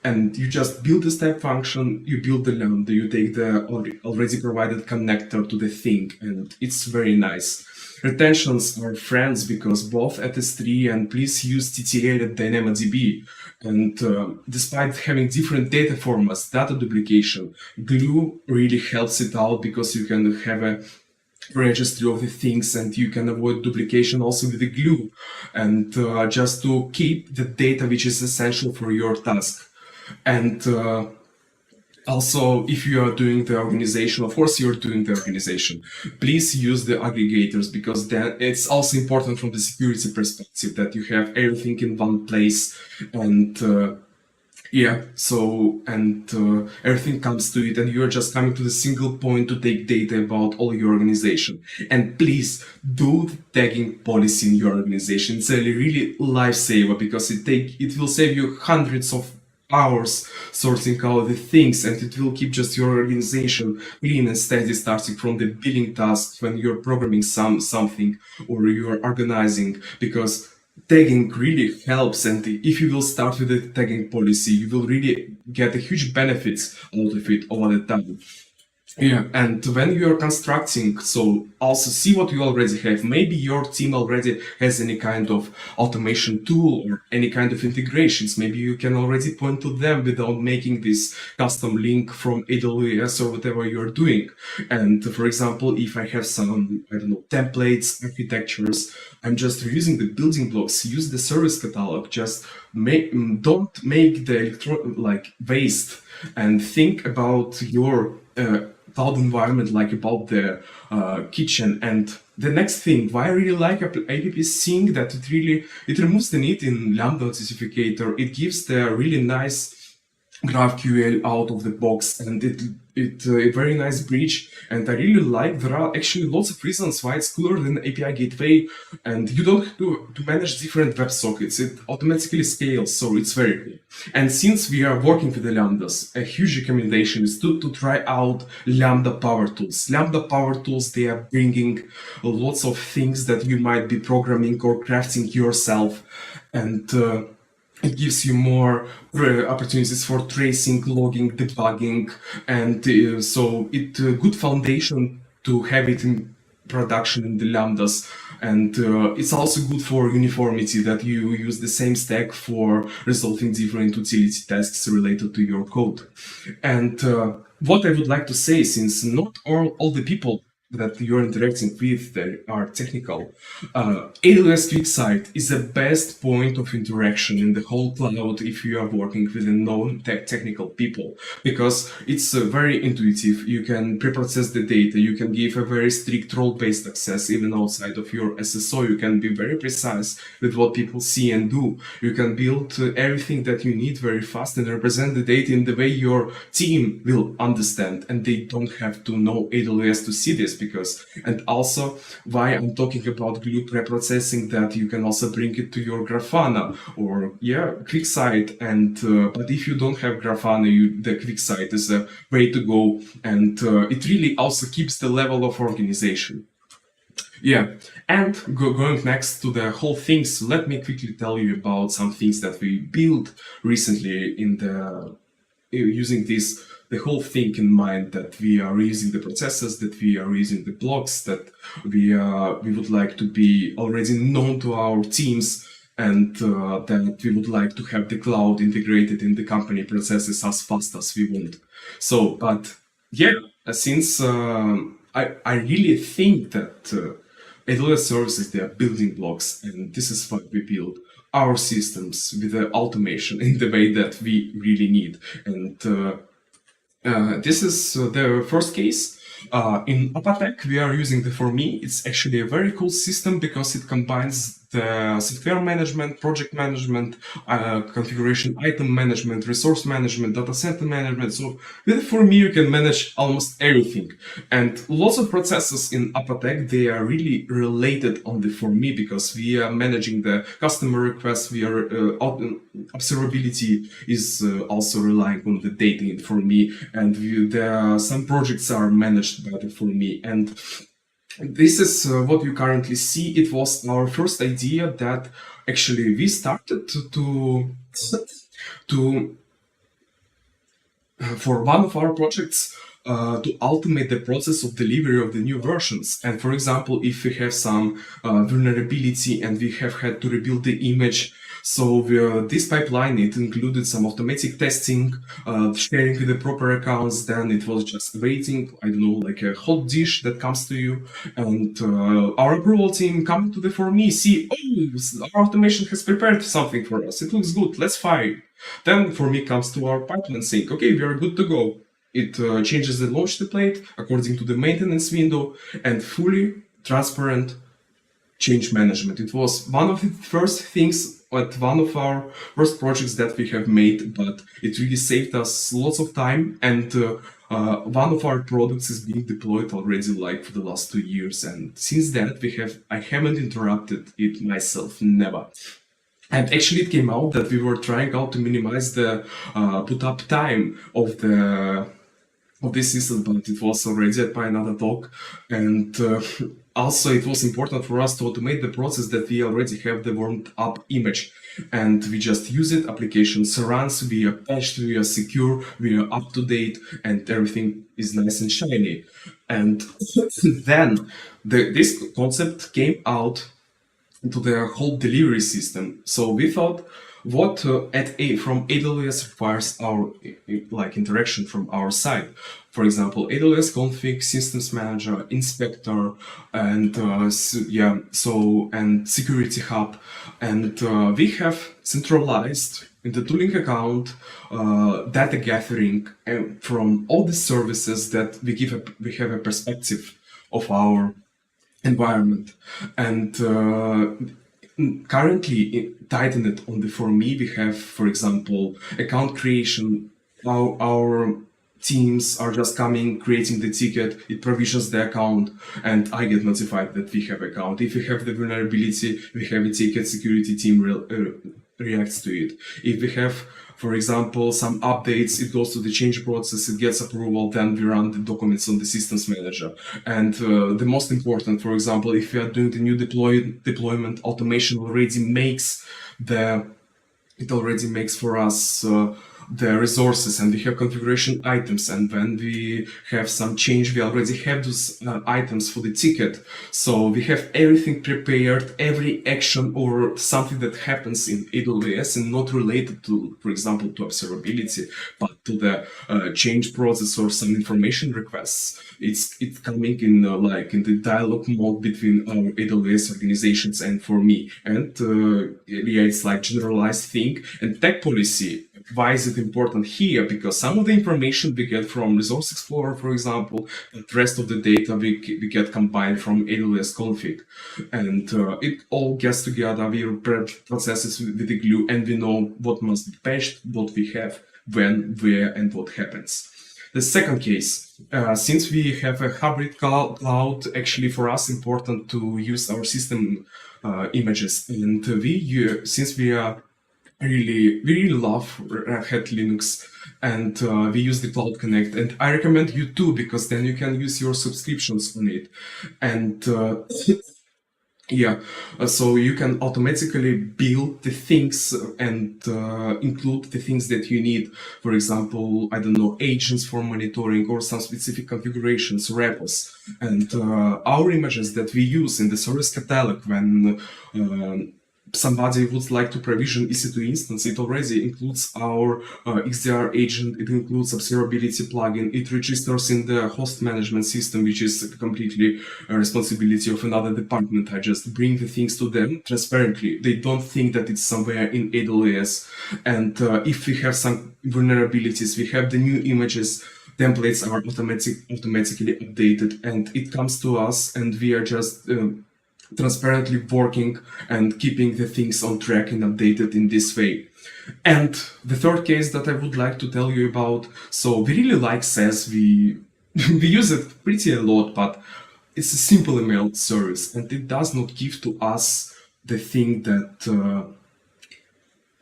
and you just build the step function, you build the lambda, you take the already provided connector to the thing, and it's very nice. Retentions are friends, because both at S3 and please use TTL at DynamoDB. And despite having different data formats, data duplication, Glue really helps it out, because you can have a registry of the things, and you can avoid duplication also with the Glue, and just to keep the data which is essential for your task. And also, if you are doing the organization, of course you're doing the organization, please use the aggregators, because then it's also important from the security perspective that you have everything in one place, and yeah, so, and everything comes to it, and you're just coming to the single point to take data about all your organization. And please do the tagging policy in your organization. It's a really lifesaver, because it will save you hundreds of hours sorting out the things, and it will keep just your organization clean and steady, starting from the billing tasks when you're programming something or you're organizing, because tagging really helps. And if you will start with the tagging policy, you will really get a huge benefits out of it over the time. Yeah, and when you're constructing, so also see what you already have. Maybe your team already has any kind of automation tool or any kind of integrations. Maybe you can already point to them without making this custom link from AWS or whatever you're doing. And for example, if I have some, I don't know, templates, architectures, I'm just reusing the building blocks, use the service catalog, just don't make the waste, and think about your cloud environment like about the kitchen. And the next thing, why I really like AppSync, that it removes the need in Lambda authenticator. It gives the really nice GraalVM out of the box, and it's a very nice bridge, and I really like. There are actually lots of reasons why it's cooler than API gateway, and you don't have to manage different WebSockets. It automatically scales, so it's very cool. And since we are working with the Lambdas, a huge recommendation is to try out Lambda Power Tools. Lambda Power Tools, they are bringing lots of things that you might be programming or crafting yourself, and it gives you more opportunities for tracing, logging, debugging, and so it's a good foundation to have it in production in the Lambdas. And it's also good for uniformity, that you use the same stack for resolving different utility tasks related to your code. And what I would like to say, since not all the people that you're interacting with that are technical, AWS QuickSight is the best point of interaction in the whole cloud if you are working with non-technical people, because it's very intuitive. You can pre-process the data, you can give a very strict role-based access even outside of your SSO, you can be very precise with what people see and do, you can build everything that you need very fast and represent the data in the way your team will understand, and they don't have to know AWS to see this, because, and also why I'm talking about glue preprocessing, that you can also bring it to your Grafana or QuickSight. And but if you don't have Grafana, the QuickSight is a way to go, and it really also keeps the level of organization. And going next to the whole things, let me quickly tell you about some things that we built recently in the using the whole thing in mind, that we are using the processes, that we are using the blocks, that we would like to be already known to our teams, and that we would like to have the cloud integrated in the company processes as fast as we want. So, but since I really think that AWS services, they are building blocks, and this is why we build our systems with the automation in the way that we really need. And this is the first case. In Apatek, we are using the For Me. It's actually a very cool system because it combines the software management, project management, configuration item management, resource management, data center management. So with For Me, you can manage almost everything. And lots of processes in Apatek, they are really related on the For Me, because we are managing the customer requests. We are observability is also relying on the data in For Me, and some projects are managed by the For Me. And this is what you currently see. It was our first idea that actually we started to for one of our projects to automate the process of delivery of the new versions. And for example, if we have some vulnerability and we have had to rebuild the image, so this pipeline, it included some automatic testing, sharing with the proper accounts. Then it was just waiting, I don't know, like a hot dish that comes to you, and our approval team come to the For Me, see, oh, our automation has prepared something for us. It looks good. Let's fire it. Then For Me comes to our pipeline saying, okay, we are good to go. It changes the launch template according to the maintenance window, and fully transparent change management. It was one of the first things at one of our first projects that we have made, but it really saved us lots of time. And one of our products is being deployed already like for the last 2 years. And since that, I haven't interrupted it myself, never. And actually it came out that we were trying out to minimize the put up time of this system, but it was already at my another talk. And also it was important for us to automate the process that we already have the warmed up image, and we just use it. Applications runs, we are patched, we are secure, we are up to date, and everything is nice and shiny. And then this concept came out into the whole delivery system. So we thought, what from AWS requires our interaction from our side. For example, AWS config, systems manager, inspector, and and security hub. And we have centralized in the tooling account data gathering from all the services that we have a perspective of our environment. And currently tighten it on the For Me, we have, for example, account creation. Our teams are just coming, creating the ticket, it provisions the account, and I get notified that we have account. If we have the vulnerability, we have a ticket, security team reacts to it. If we have, for example, some updates, it goes to the change process, it gets approval, then we run the documents on the systems manager. And the most important, for example, if we are doing the new deployment, automation already makes for us the resources, and we have configuration items, and when we have some change, we already have those items for the ticket. So we have everything prepared, every action or something that happens in AWS and not related to, for example, to observability, but to the change process or some information requests. It's coming in in the dialogue mode between our AWS organizations and For Me. And it's like generalized thing. And tech policy, why is it important here? Because some of the information we get from Resource Explorer, for example, and the rest of the data we get combined from AWS config. And it all gets together, we processes with the glue, and we know what must be patched, what we have, when, where, and what happens. The second case, since we have a hybrid cloud, actually for us important to use our system images, and since we are we really love Red Hat Linux, and we use the Cloud Connect, and I recommend you too, because then you can use your subscriptions on it, and yeah, so you can automatically build the things and include the things that you need. For example, I don't know, agents for monitoring or some specific configurations, repos. And our images that we use in the service catalog when somebody would like to provision EC2 instance, it already includes our XDR agent, it includes observability plugin, it registers in the host management system, which is completely a responsibility of another department. I just bring the things to them transparently. They don't think that it's somewhere in AWS. And if we have some vulnerabilities, we have the new images, templates are automatically updated, and it comes to us, and we are just transparently working and keeping the things on track and updated in this way. And the third case that I would like to tell you about, so we really like SaaS, we use it pretty a lot, but it's a simple email service, and it does not give to us the thing that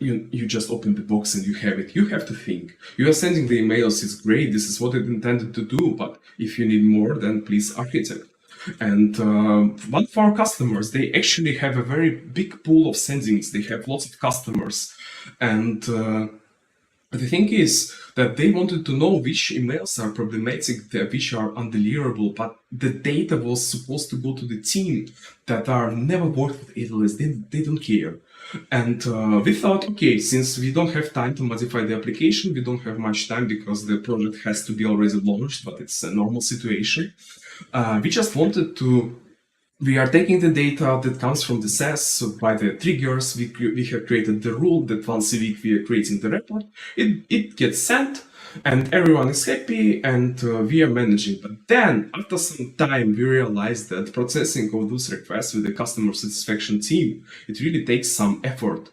you just open the box and you have it. You have to think. You are sending the emails, it's great, this is what it intended to do, but if you need more, then please architect. And one of our customers, they actually have a very big pool of sendings. They have lots of customers. And the thing is that they wanted to know which emails are problematic, which are undeliverable, but the data was supposed to go to the team that are never worked with AWS. They don't care. And we thought, okay, since we don't have time to modify the application, we don't have much time because the project has to be already launched, but it's a normal situation. We just wanted to, we are taking the data that comes from the SaaS, so by the triggers, we have created the rule that once a week we are creating the report, it gets sent, and everyone is happy, and we are managing. But then, after some time, we realized that processing of those requests with the customer satisfaction team, it really takes some effort.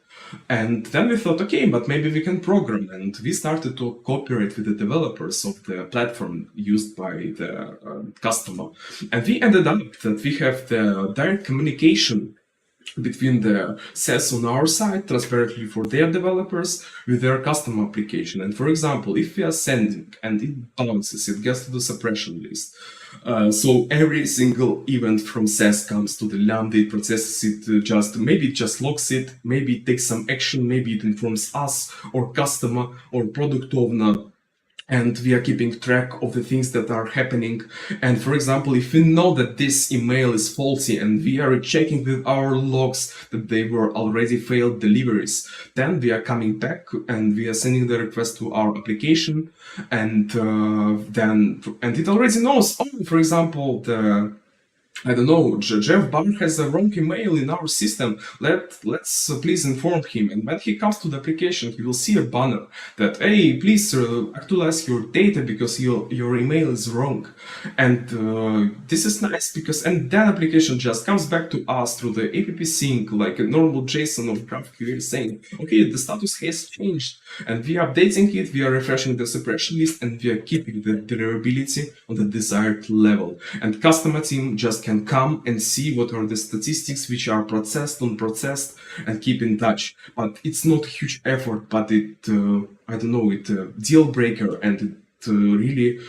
And then we thought, okay, but maybe we can program, and we started to cooperate with the developers of the platform used by the customer. And we ended up that we have the direct communication between the SaaS on our side, transparently for their developers, with their custom application. And for example, if we are sending and it bounces, it gets to the suppression list. So every single event from SaaS comes to the Lambda, it processes it, maybe it just logs it, maybe it takes some action, maybe it informs us or customer or product owner, and we are keeping track of the things that are happening. And for example, if we know that this email is faulty and we are checking with our logs that they were already failed deliveries, then we are coming back and we are sending the request to our application, and it already knows, oh, for example, I don't know, Jeff Barr has a wrong email in our system. Let's please inform him. And when he comes to the application, he will see a banner that, hey, please actualize your data because your email is wrong. And this is nice because, and that application just comes back to us through the app sync, like a normal JSON of GraalVM saying, okay, the status has changed. And we are updating it, we are refreshing the suppression list, and we are keeping the deliverability on the desired level. And customer team just can come and see what are the statistics which are processed, unprocessed, and keep in touch. But it's not a huge effort, but it, I don't know, it's a deal breaker, and it really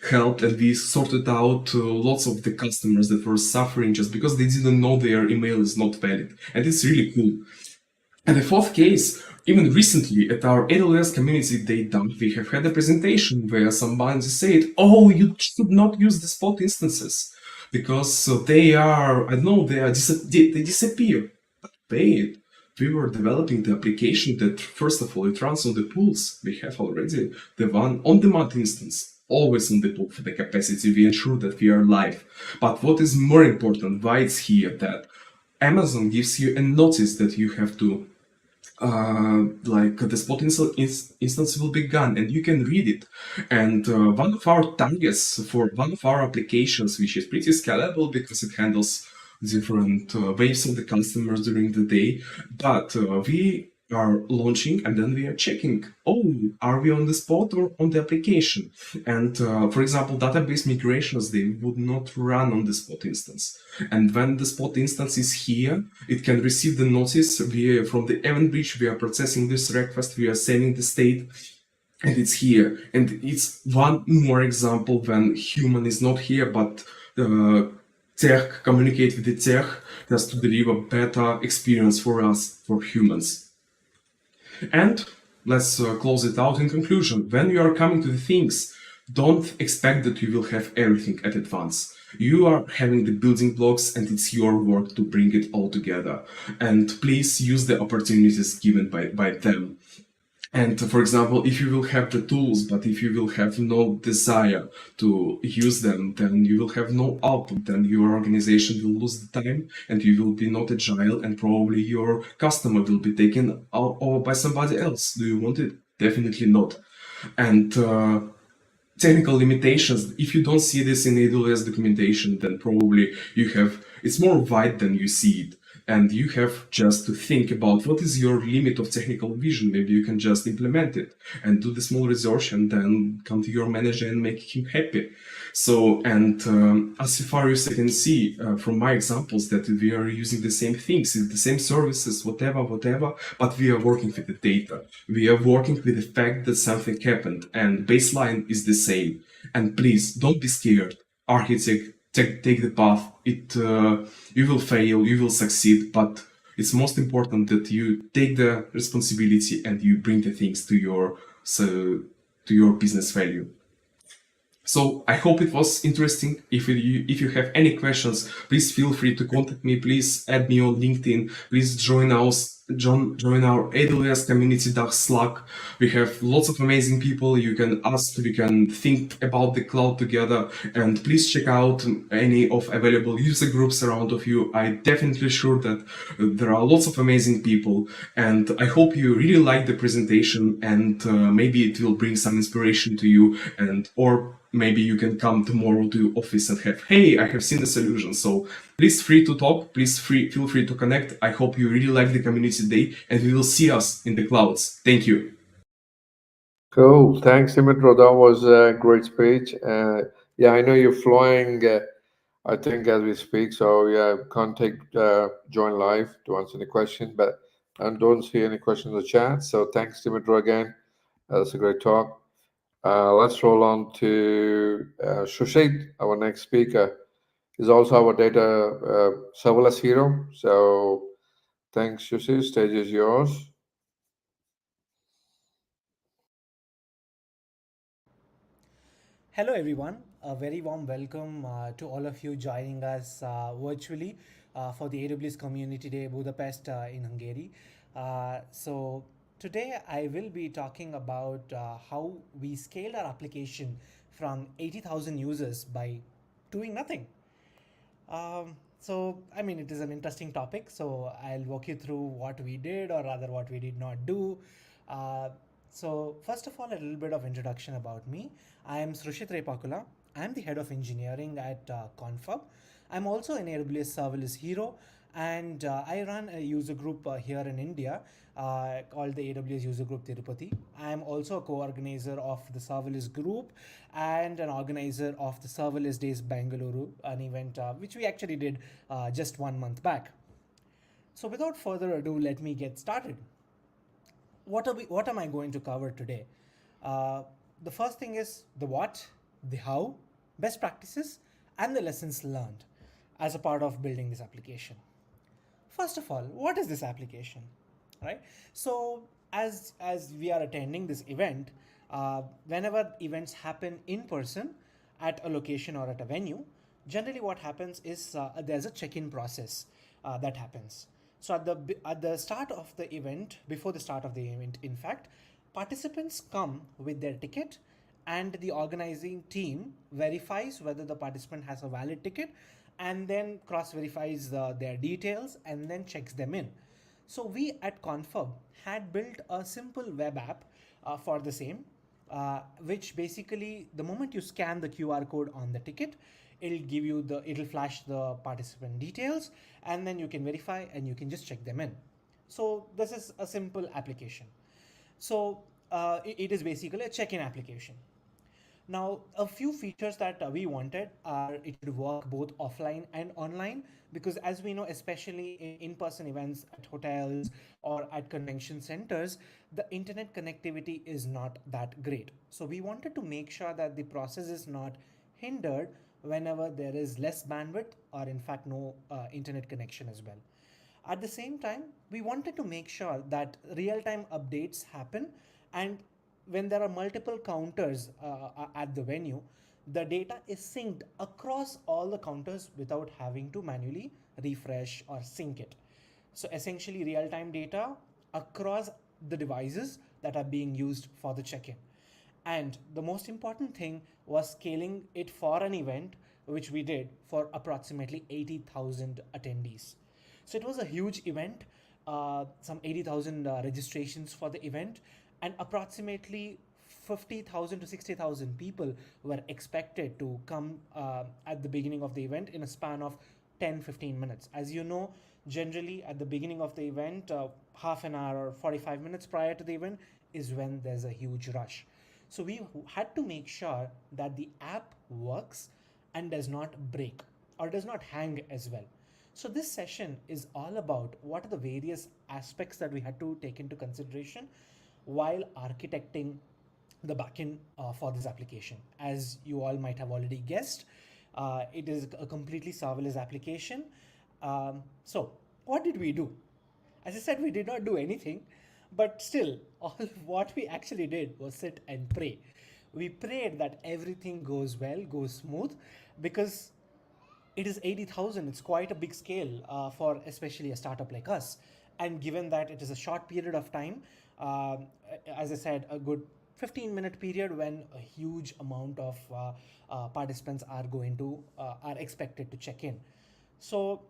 helped, and we sorted out lots of the customers that were suffering just because they didn't know their email is not valid. And it's really cool. And the fourth case, even recently at our AWS Community Day Hungary, we have had a presentation where somebody said, oh, you should not use the spot instances because they are, I don't know, they disappear. But wait, we were developing the application that, first of all, it runs on the pools. We have already the one on-demand instance, always on the pool for the capacity. We ensure that we are live. But what is more important, why it's here, that Amazon gives you a notice that you have to like the spot instance will be gone, and you can read it. And one of our targets for one of our applications, which is pretty scalable because it handles different waves of the customers during the day, but we are launching, and then we are checking, oh, are we on the spot or on the application? And for example, database migrations, they would not run on the spot instance. And when the spot instance is here, it can receive the notice from the event bridge. We are processing this request, we are saving the state, and it's here. And it's one more example when human is not here, but tech communicate with the tech just to deliver better experience for us, for humans. And let's close it out in conclusion. When you are coming to the things, don't expect that you will have everything at advance. You are having the building blocks, and it's your work to bring it all together. And please use the opportunities given by them. And for example, if you will have the tools, but if you will have no desire to use them, then you will have no output, then your organization will lose the time, and you will be not agile, and probably your customer will be taken out over by somebody else. Do you want it? Definitely not. And technical limitations, if you don't see this in AWS documentation, then probably it's more wide than you see it. And you have just to think about what is your limit of technical vision. Maybe you can just implement it and do the small research and then come to your manager and make him happy. So, and as far as I can see from my examples, that we are using the same things, the same services, whatever, but we are working with the data. We are working with the fact that something happened, and baseline is the same. And please don't be scared. Architect, take the path. You will fail, you will succeed, but it's most important that you take the responsibility and you bring the things to your business value. So I hope it was interesting. If you have any questions, please feel free to contact me. Please add me on LinkedIn. Please join our AWS community Slack. We have lots of amazing people. You can ask, we can think about the cloud together, and please check out any of available user groups around of you. I'm definitely sure that there are lots of amazing people, and I hope you really like the presentation, and maybe it will bring some inspiration to you, or maybe you can come tomorrow to office and hey, I have seen the solution. So please free to talk, please feel free to connect. I hope you really like the community day, and we will see us in the clouds. Thank you. Cool. Thanks, Dimitro. That was a great speech. Yeah, I know you're flying, I think, as we speak. So yeah, can't join live to answer any questions, but I don't see any questions in the chat. So thanks, Dimitro, again. That's a great talk. Let's roll on to Sushit, our next speaker. He's also our data serverless hero. So thanks, Sushit. Stage is yours. Hello, everyone. A very warm welcome to all of you joining us virtually for the AWS Community Day Budapest in Hungary. So today I will be talking about how we scaled our application from 80,000 users by doing nothing. So, I mean, it is an interesting topic. So I'll walk you through what we did, or rather what we did not do. So first of all, a little bit of introduction about me. I am Srushit Repakula. I'm the head of engineering at Confab. I'm also an AWS Serverless hero, and I run a user group here in India called the AWS User Group Tirupati. I'm also a co-organizer of the Serverless group and an organizer of the Serverless Days Bangalore, an event which we actually did just 1 month back. So without further ado, let me get started. What am I going to cover today? The first thing is the what, the how, best practices, and the lessons learned as a part of building this application. First of all, what is this application, right? So as we are attending this event, whenever events happen in person at a location or at a venue, generally what happens is there's a check-in process that happens. So at the start of the event, before the start of the event, in fact, participants come with their ticket, and the organizing team verifies whether the participant has a valid ticket, and then cross-verifies their details and then checks them in. So we at Confab had built a simple web app for the same, which basically the moment you scan the QR code on the ticket, it'll flash the participant details, and then you can verify and you can just check them in. So this is a simple application. So it is basically a check-in application. Now, a few features that we wanted are it should work both offline and online, because as we know, especially in in-person events at hotels or at convention centers, the internet connectivity is not that great. So we wanted to make sure that the process is not hindered whenever there is less bandwidth or in fact no internet connection as well. At the same time, we wanted to make sure that real-time updates happen, and when there are multiple counters at the venue, the data is synced across all the counters without having to manually refresh or sync it. So essentially real-time data across the devices that are being used for the check-in. And the most important thing was scaling it for an event, which we did for approximately 80,000 attendees. So it was a huge event, some 80,000 registrations for the event, and approximately 50,000 to 60,000 people were expected to come at the beginning of the event in a span of 10-15 minutes. As you know, generally at the beginning of the event, half an hour or 45 minutes prior to the event is when there's a huge rush. So we had to make sure that the app works and does not break or does not hang as well. So this session is all about what are the various aspects that we had to take into consideration while architecting the backend for this application. As you all might have already guessed, it is a completely serverless application. So what did we do? As I said, we did not do anything, but still, all what we actually did was sit and pray. We prayed that everything goes well, goes smooth, because it is 80,000. It's quite a big scale for especially a startup like us. And given that it is a short period of time, as I said, a good 15-minute period when a huge amount of participants are expected to check in. So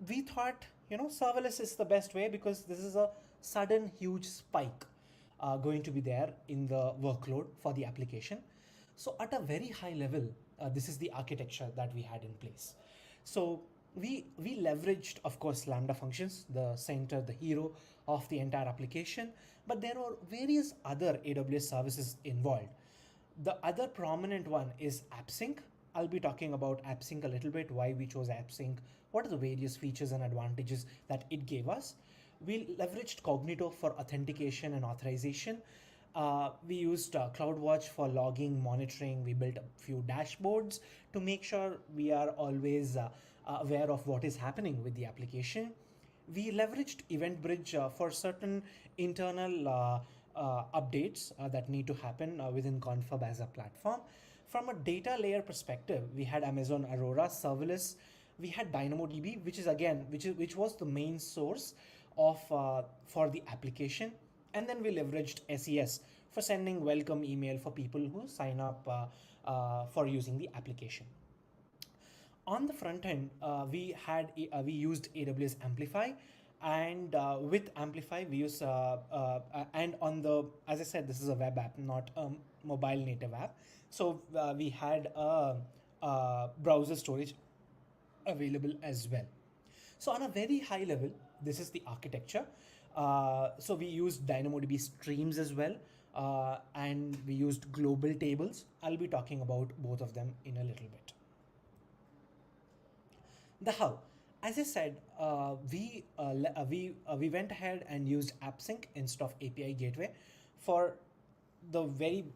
we thought, serverless is the best way, because this is a sudden huge spike going to be there in the workload for the application. So at a very high level, this is the architecture that we had in place. So we leveraged, of course, Lambda functions, the center, the hero of the entire application, but there are various other AWS services involved. The other prominent one is AppSync. I'll be talking about AppSync a little bit, why we chose AppSync, what are the various features and advantages that it gave us. We leveraged Cognito for authentication and authorization. We used CloudWatch for logging, monitoring. We built a few dashboards to make sure we are always aware of what is happening with the application. We leveraged EventBridge for certain internal updates that need to happen within Confab as a platform. From a data layer perspective, we had Amazon Aurora, Serverless. We had DynamoDB, which was the main source of for the application. And then we leveraged SES for sending welcome email for people who sign up for using the application. On the front end, we used AWS Amplify, and with Amplify we use and on the, as I said, this is a web app, not a mobile native app. So we had a browser storage available as well. So on a very high level, this is the architecture. So we used DynamoDB streams as well, and we used global tables. I'll be talking about both of them in a little bit. The how, as I said, we went ahead and used AppSync instead of API Gateway for the very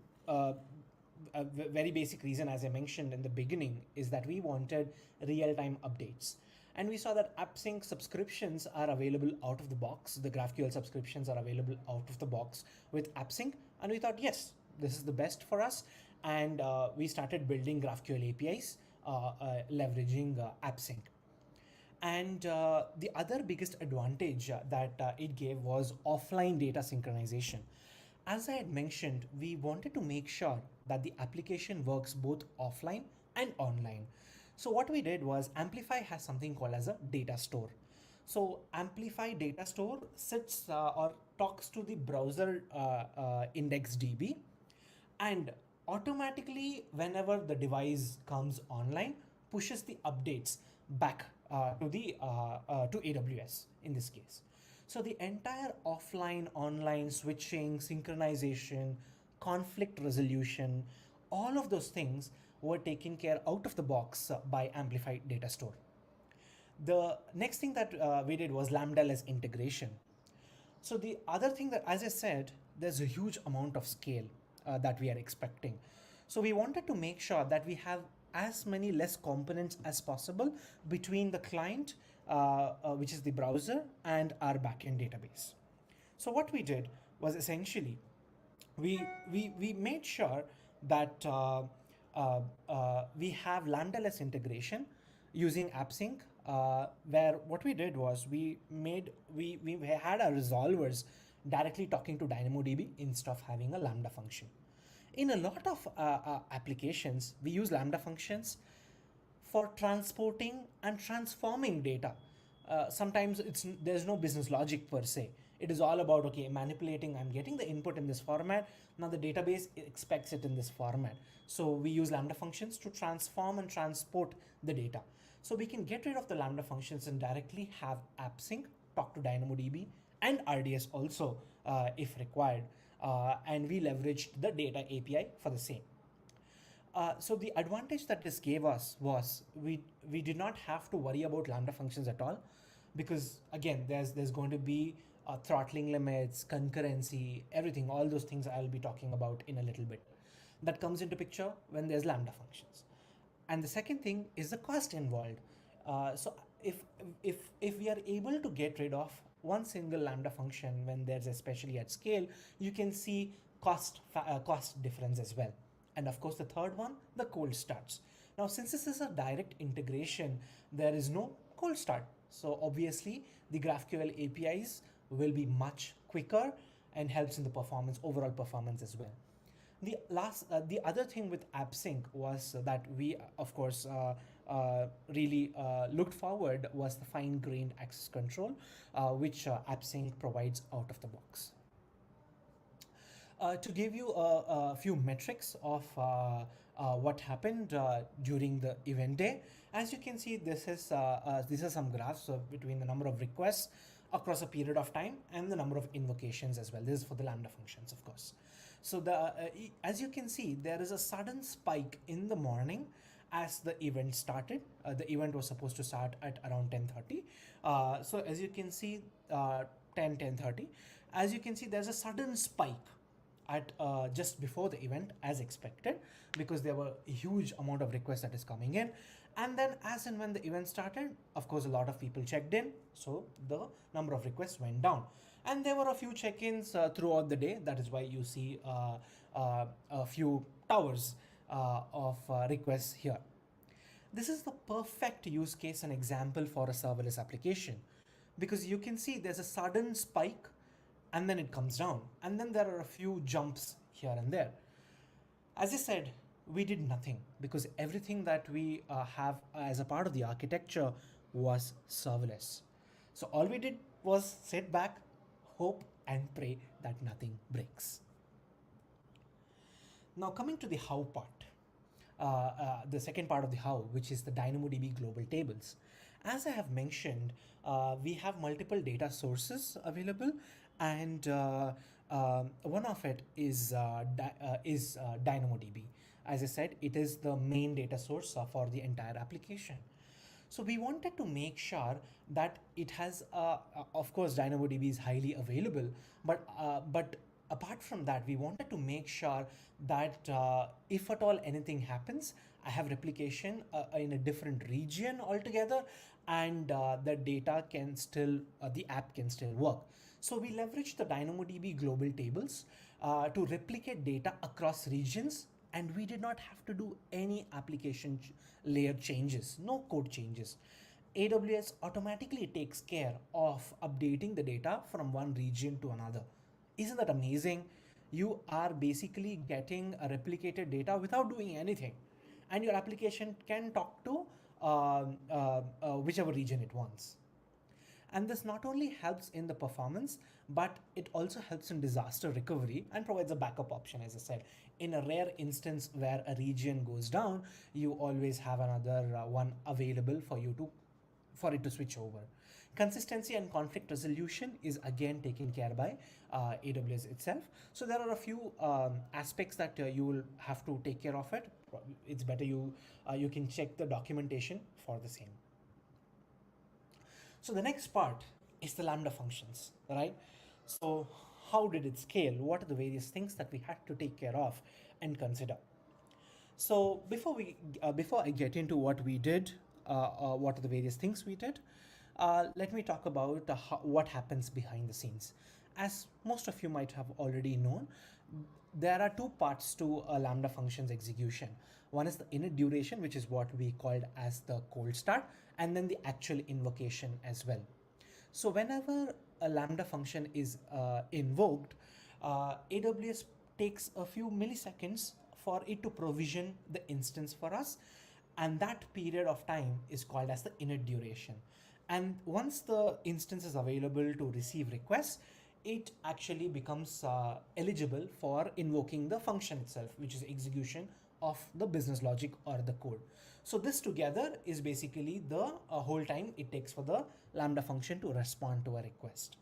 basic reason, as I mentioned in the beginning, is that we wanted real-time updates. And we saw that AppSync subscriptions are available out of the box. The GraphQL subscriptions are available out of the box with AppSync. And we thought, yes, this is the best for us. And we started building GraphQL APIs leveraging AppSync. And the other biggest advantage that it gave was offline data synchronization. As I had mentioned, we wanted to make sure that the application works both offline and online. So what we did was Amplify has something called as a data store. So Amplify data store sits or talks to the browser index DB, and automatically whenever the device comes online, pushes the updates back to AWS in this case. So the entire offline, online switching, synchronization, conflict resolution, all of those things were taken care out of the box by Amplified Data Store. The next thing that we did was Lambda-less integration. So the other thing that, as I said, there's a huge amount of scale that we are expecting. So we wanted to make sure that we have as many less components as possible between the client, which is the browser, and our backend database. So what we did was essentially we made sure that we have lambda-less integration using AppSync, where what we did was we had our resolvers directly talking to DynamoDB instead of having a Lambda function. In a lot of applications, we use Lambda functions for transporting and transforming data. Sometimes there's no business logic per se. It is all about, okay, manipulating, I'm getting the input in this format. Now the database expects it in this format. So we use Lambda functions to transform and transport the data. So we can get rid of the Lambda functions and directly have AppSync talk to DynamoDB and RDS also if required. And we leveraged the data API for the same. So the advantage that this gave us was we did not have to worry about Lambda functions at all, because again, there's going to be throttling limits, concurrency, everything, all those things I'll be talking about in a little bit. That comes into picture when there's Lambda functions. And the second thing is the cost involved. So if we are able to get rid of one single Lambda function when there's especially at scale, you can see cost difference as well. And of course, the third one, the cold starts. Now, since this is a direct integration, there is no cold start. So obviously, the GraphQL APIs will be much quicker and helps in the performance, overall performance as well. The other thing with AppSync was that we, of course, really looked forward was the fine-grained access control, which AppSync provides out of the box. To give you a few metrics of what happened during the event day, as you can see, these are some graphs between the number of requests across a period of time and the number of invocations as well. This is for the Lambda functions, of course. So as you can see, there is a sudden spike in the morning as the event started. The event was supposed to start at around 10:30. So as you can see, 10:30. As you can see, there's a sudden spike at just before the event as expected, because there were a huge amount of requests that is coming in. And then as and when the event started, of course, a lot of people checked in. So the number of requests went down. And there were a few check-ins throughout the day. That is why you see a few towers of requests here. This is the perfect use case and example for a serverless application, because you can see there's a sudden spike and then it comes down. And then there are a few jumps here and there. As I said, we did nothing because everything that we have as a part of the architecture was serverless. So all we did was sit back, hope, and pray that nothing breaks. Now coming to the how part, the second part of the how, which is the DynamoDB global tables. As I have mentioned, we have multiple data sources available, and one of it is DynamoDB. As I said, it is the main data source for the entire application. So we wanted to make sure that it has, of course, DynamoDB is highly available, but apart from that, we wanted to make sure that if at all anything happens, I have replication in a different region altogether, and the data can still, the app can still work. So we leveraged the DynamoDB global tables to replicate data across regions, and we did not have to do any application layer changes, no code changes. AWS automatically takes care of updating the data from one region to another. Isn't that amazing? You are basically getting a replicated data without doing anything, and your application can talk to whichever region it wants. And this not only helps in the performance, but it also helps in disaster recovery and provides a backup option. As I said, in a rare instance where a region goes down, you always have another one available for it to switch over. Consistency and conflict resolution is again taken care by AWS itself. So there are a few aspects that you will have to take care of it. It's better you can check the documentation for the same. So the next part is the Lambda functions, right? So how did it scale? What are the various things that we had to take care of and consider? So before I get into what we did, what are the various things we did, let me talk about what happens behind the scenes. As most of you might have already known, there are two parts to a Lambda functions execution. One is the init duration, which is what we called as the cold start, and then the actual invocation as well. So whenever a Lambda function is invoked, AWS takes a few milliseconds for it to provision the instance for us, and that period of time is called as the init duration. And once the instance is available to receive requests, it actually becomes eligible for invoking the function itself, which is execution of the business logic or the code. So this together is basically the whole time it takes for the Lambda function to respond to a request.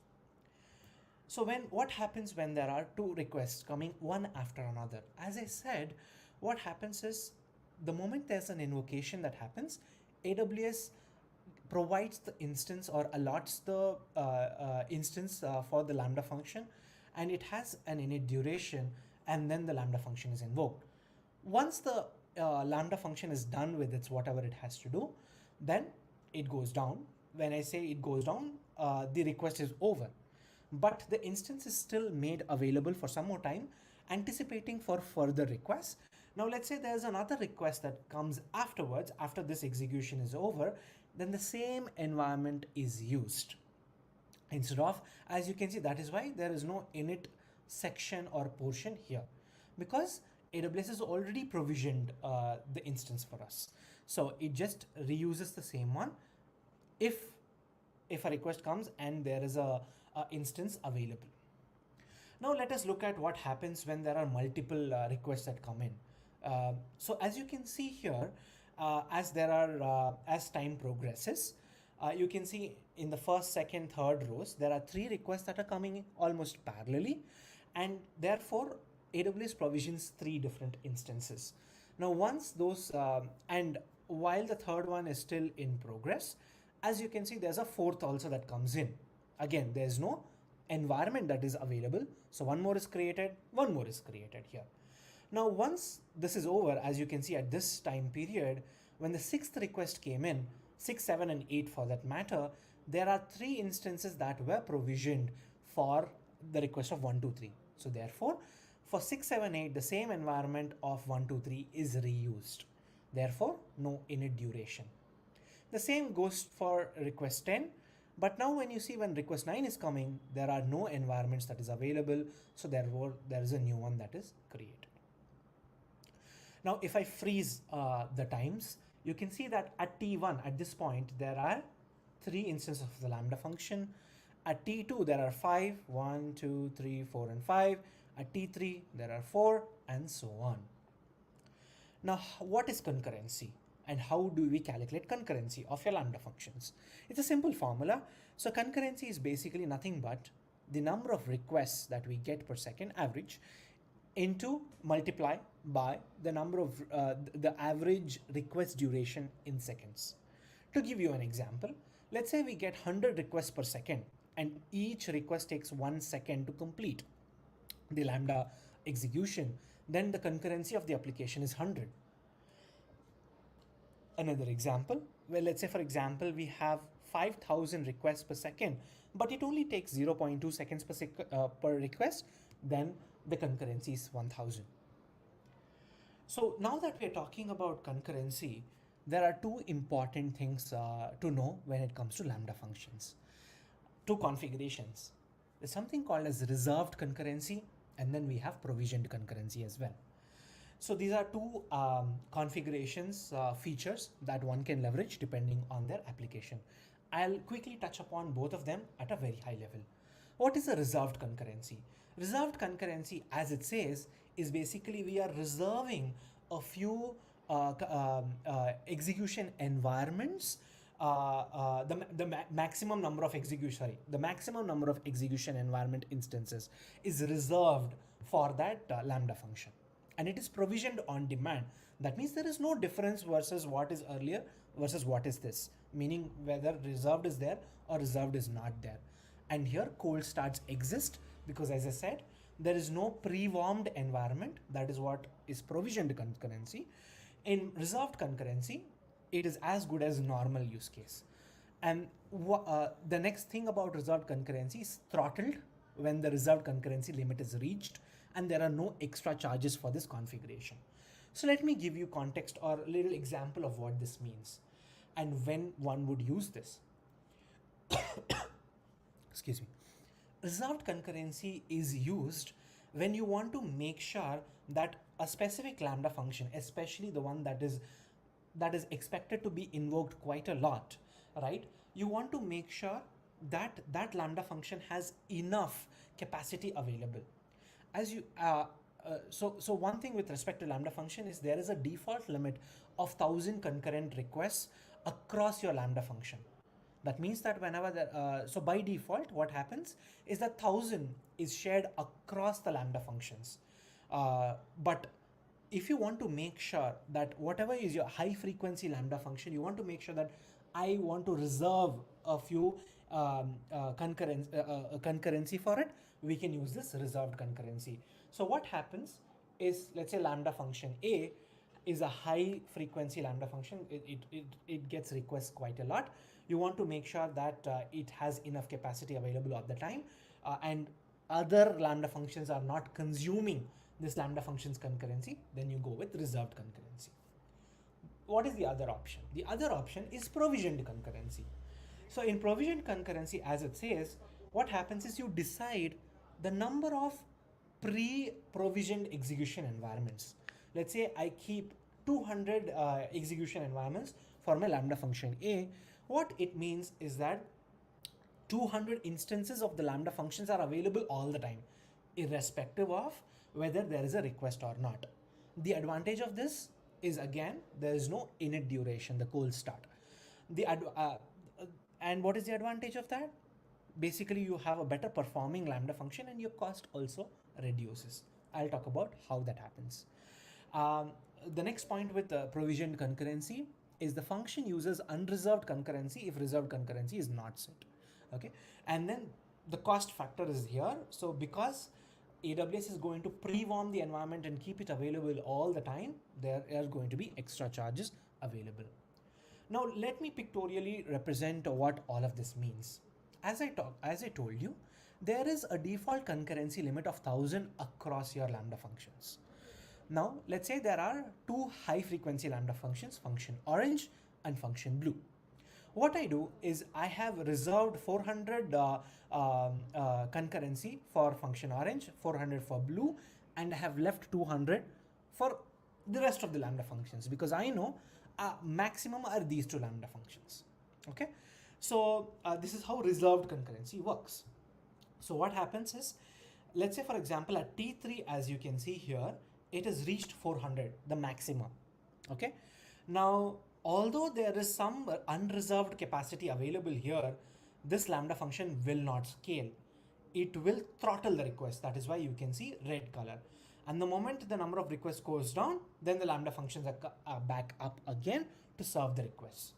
So what happens when there are two requests coming one after another? As I said, what happens is the moment there's an invocation that happens, AWS provides the instance or allots the instance for the Lambda function, and it has an init duration, and then the Lambda function is invoked. Once the Lambda function is done with its whatever it has to do, then it goes down. When I say it goes down, the request is over, but the instance is still made available for some more time, anticipating for further requests. Now let's say there's another request that comes afterwards, after this execution is over, then the same environment is used instead of, as you can see, that is why there is no init section or portion here, because AWS has already provisioned the instance for us. So it just reuses the same one if a request comes and there is a instance available. Now let us look at what happens when there are multiple requests that come in. So as you can see here, as time progresses, you can see in the first, second, third rows, there are 3 requests that are coming in almost parallelly, and therefore AWS provisions 3 different instances. Now once those, and while the third one is still in progress, as you can see, there's a fourth also that comes in. Again, there's no environment that is available, so one more is created, one more is created here. Now once this is over, as you can see at this time period, when the 6th request came in, 6, 7 and 8 for that matter, there are 3 instances that were provisioned for the request of 1, 2, 3. So therefore for 6, 7, 8, the same environment of 1, 2, 3 is reused. Therefore no init duration. The same goes for request 10. But now when you see when request 9 is coming, there are no environments that is available. So therefore there is a new one that is created. Now, if I freeze the times, you can see that at T1, at this point, there are 3 instances of the Lambda function. At T2, there are 5, 1, 2, 3, 4, and 5. At T3, there are 4, and so on. Now, what is concurrency? And how do we calculate concurrency of your Lambda functions? It's a simple formula. So concurrency is basically nothing but the number of requests that we get per second, average, into multiply by the number of the average request duration in seconds. To give you an example, let's say we get 100 requests per second, and each request takes 1 second to complete the Lambda execution, then the concurrency of the application is 100. Another example, well, let's say for example, we have 5,000 requests per second, but it only takes 0.2 seconds per request, then the concurrency is 1,000. So now that we're talking about concurrency, there are 2 important things to know when it comes to Lambda functions. 2 configurations. There's something called as reserved concurrency, and then we have provisioned concurrency as well. So these are 2 configurations, features that one can leverage depending on their application. I'll quickly touch upon both of them at a very high level. What is a reserved concurrency? Reserved concurrency, as it says, is basically we are reserving a few execution environments maximum number of execution, the maximum number of execution environment instances is reserved for that Lambda function, and it is provisioned on demand. That means there is no difference versus what is earlier versus what is this, meaning whether reserved is there or reserved is not there. And here cold starts exist because, as I said, there is no pre-warmed environment. That is what is provisioned concurrency. In reserved concurrency, it is as good as normal use case. And the next thing about reserved concurrency is throttled when the reserved concurrency limit is reached, and there are no extra charges for this configuration. So let me give you context or a little example of what this means and when one would use this. Excuse me. Reserved concurrency is used when you want to make sure that a specific Lambda function, especially the one that is expected to be invoked quite a lot, right? You want to make sure that that Lambda function has enough capacity available. As you so one thing with respect to Lambda function is there is a default limit of 1,000 concurrent requests across your Lambda function. That means that whenever so by default, what happens is that 1,000 is shared across the Lambda functions. But if you want to make sure that whatever is your high frequency Lambda function, you want to make sure that I want to reserve a few concurrency for it, we can use this reserved concurrency. So what happens is, let's say Lambda function A is a high frequency Lambda function. It gets requests quite a lot. You want to make sure that it has enough capacity available at the time, and other Lambda functions are not consuming this Lambda function's concurrency, then you go with reserved concurrency. What is the other option? The other option is provisioned concurrency. So in provisioned concurrency, as it says, what happens is you decide the number of pre-provisioned execution environments. Let's say I keep 200 execution environments for my Lambda function A. What it means is that 200 instances of the Lambda functions are available all the time, irrespective of whether there is a request or not. The advantage of this is, again, there is no init duration, the cold start. And what is the advantage of that? Basically, you have a better performing Lambda function and your cost also reduces. I'll talk about how that happens. The next point with provisioned concurrency is the function uses unreserved concurrency if reserved concurrency is not set. Okay, and then the cost factor is here. So because AWS is going to pre-warm the environment and keep it available all the time, there are going to be extra charges available. Now let me pictorially represent what all of this means. As I told you, there is a default concurrency limit of 1,000 across your Lambda functions. Now let's say there are two high frequency Lambda functions, function orange and function blue. What I do is I have reserved 400 concurrency for function orange, 400 for blue, and I have left 200 for the rest of the Lambda functions, because I know maximum are these two Lambda functions. Okay, so this is how reserved concurrency works. So what happens is, let's say for example at T3, as you can see here, it has reached 400, the maximum. Okay, now although there is some unreserved capacity available here, this Lambda function will not scale. It will throttle the request. That is why you can see red color. And the moment the number of requests goes down, then the Lambda functions are back up again to serve the requests.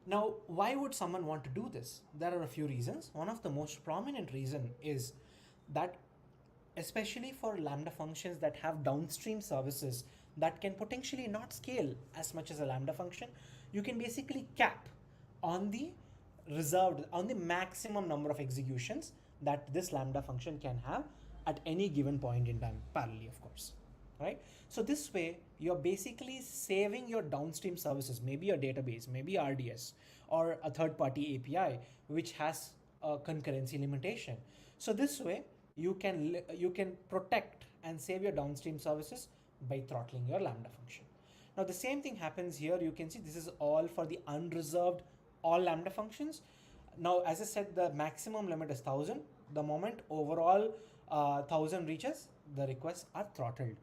Now, why would someone want to do this? There are a few reasons. One of the most prominent reason is that, especially for Lambda functions that have downstream services that can potentially not scale as much as a Lambda function, you can basically cap on the maximum number of executions that this Lambda function can have at any given point in time, parallelly, of course, right? So this way, you're basically saving your downstream services, maybe a database, maybe RDS, or a third-party API, which has a concurrency limitation. So this way, you can protect and save your downstream services by throttling your Lambda function. Now the same thing happens here. You can see this is all for the unreserved all Lambda functions. Now, as I said, the maximum limit is 1,000. The moment overall 1,000 reaches, the requests are throttled.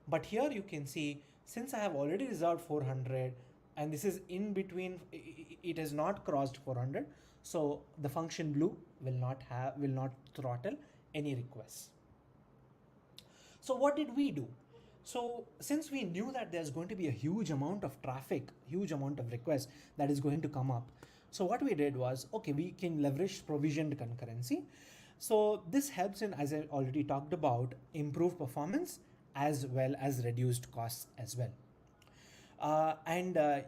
But here you can see, since I have already reserved 400, and this is in between, it has not crossed 400, so the function blue will not throttle any requests. So what did we do? So since we knew that there's going to be a huge amount of traffic, huge amount of requests that is going to come up, so what we did was, okay, we can leverage provisioned concurrency. So this helps in, as I already talked about, improve performance as well as reduced costs as well.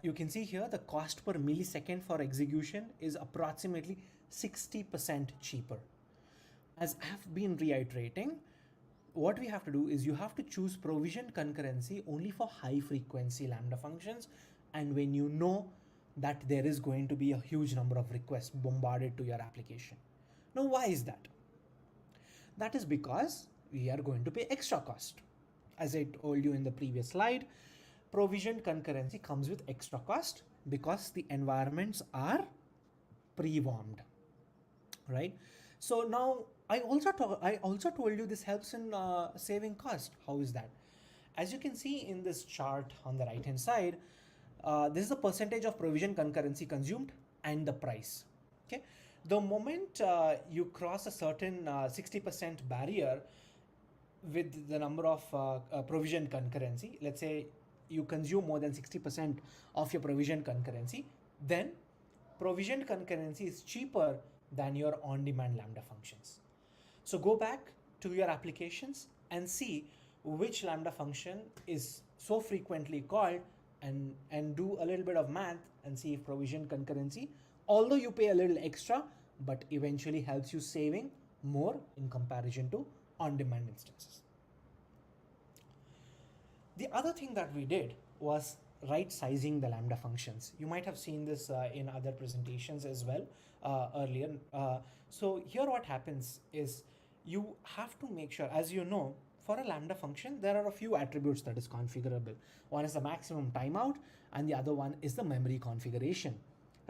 You can see here the cost per millisecond for execution is approximately 60% cheaper. As I have been reiterating, what we have to do is you have to choose provision concurrency only for high frequency Lambda functions, and when you know that there is going to be a huge number of requests bombarded to your application. Now, why is that? That is because we are going to pay extra cost. As I told you in the previous slide, provisioned concurrency comes with extra cost because the environments are pre-warmed, right? So now I also told you this helps in saving cost. How is that? As you can see in this chart on the right hand side, this is the percentage of provision concurrency consumed and the price. Okay, the moment you cross a certain 60% barrier with the number of provision concurrency, let's say you consume more than 60% of your provision concurrency, then provisioned concurrency is cheaper than your on-demand Lambda functions. So go back to your applications and see which Lambda function is so frequently called, and do a little bit of math and see if provision concurrency, although you pay a little extra, but eventually helps you saving more in comparison to on-demand instances. The other thing that we did was right sizing the Lambda functions. You might have seen this in other presentations as well earlier. So here what happens is you have to make sure, as you know, for a Lambda function, there are a few attributes that is configurable. One is the maximum timeout, and the other one is the memory configuration,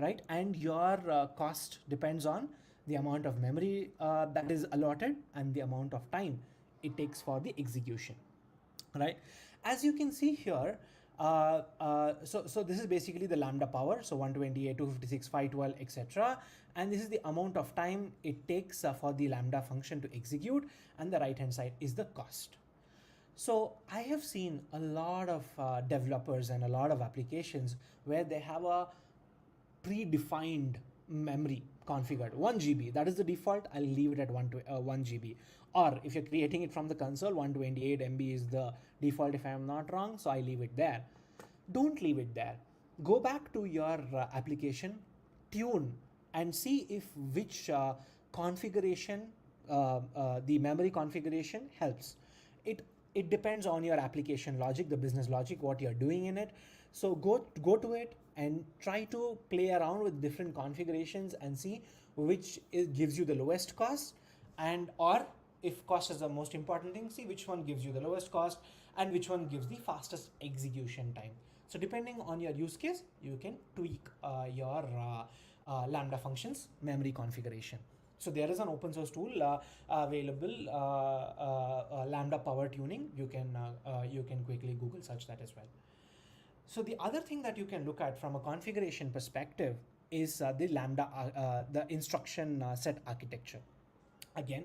right? And your cost depends on the amount of memory that is allotted and the amount of time it takes for the execution, right? As you can see here, so this is basically the Lambda power, so 128, 256, 512, etc. And this is the amount of time it takes for the Lambda function to execute, and the right hand side is the cost. So I have seen a lot of developers and a lot of applications where they have a predefined memory configured, 1 GB, that is the default, I'll leave it at 1 GB. Or if you're creating it from the console, 128 MB is the default if I'm not wrong, so I leave it there. Don't leave it there. Go back to your application, tune, and see if which configuration, the memory configuration helps. It depends on your application logic, the business logic, what you're doing in it. So go to it and try to play around with different configurations and see which gives you the lowest cost, and or if cost is the most important thing, see which one gives you the lowest cost and which one gives the fastest execution time. So depending on your use case, you can tweak your Lambda functions memory configuration. So there is an open source tool available, Lambda power tuning. You can quickly Google search that as well. So the other thing that you can look at from a configuration perspective is the Lambda, the instruction set architecture. Again,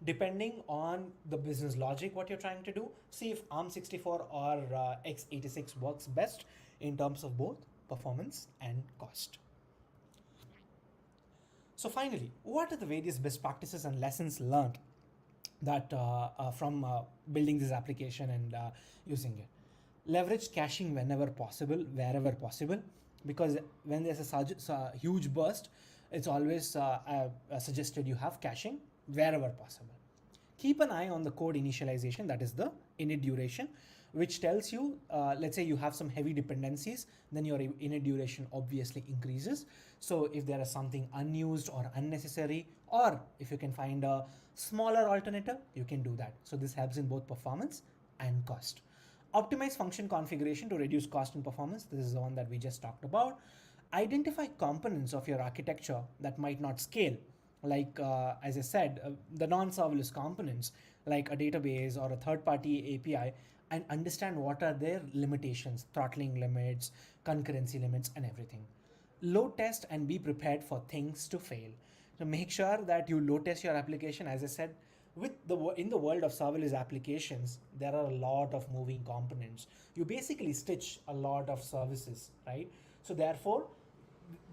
depending on the business logic, what you're trying to do, see if ARM64 or x86 works best in terms of both performance and cost. So finally, what are the various best practices and lessons learned that from building this application and using it? Leverage caching whenever possible, wherever possible, because when there's a huge burst, it's always suggested you have caching wherever possible. Keep an eye on the code initialization, that is the init duration, which tells you, let's say you have some heavy dependencies, then your init duration obviously increases. So if there is something unused or unnecessary, or if you can find a smaller alternative, you can do that. So this helps in both performance and cost. Optimize function configuration to reduce cost and performance. This is the one that we just talked about. Identify components of your architecture that might not scale, like as I said, the non-serverless components like a database or a third-party API, and understand what are their limitations, throttling limits, concurrency limits, and everything. Load test and be prepared for things to fail. So make sure that you load test your application. As I said, in the world of serverless applications, there are a lot of moving components. You basically stitch a lot of services, right? So therefore,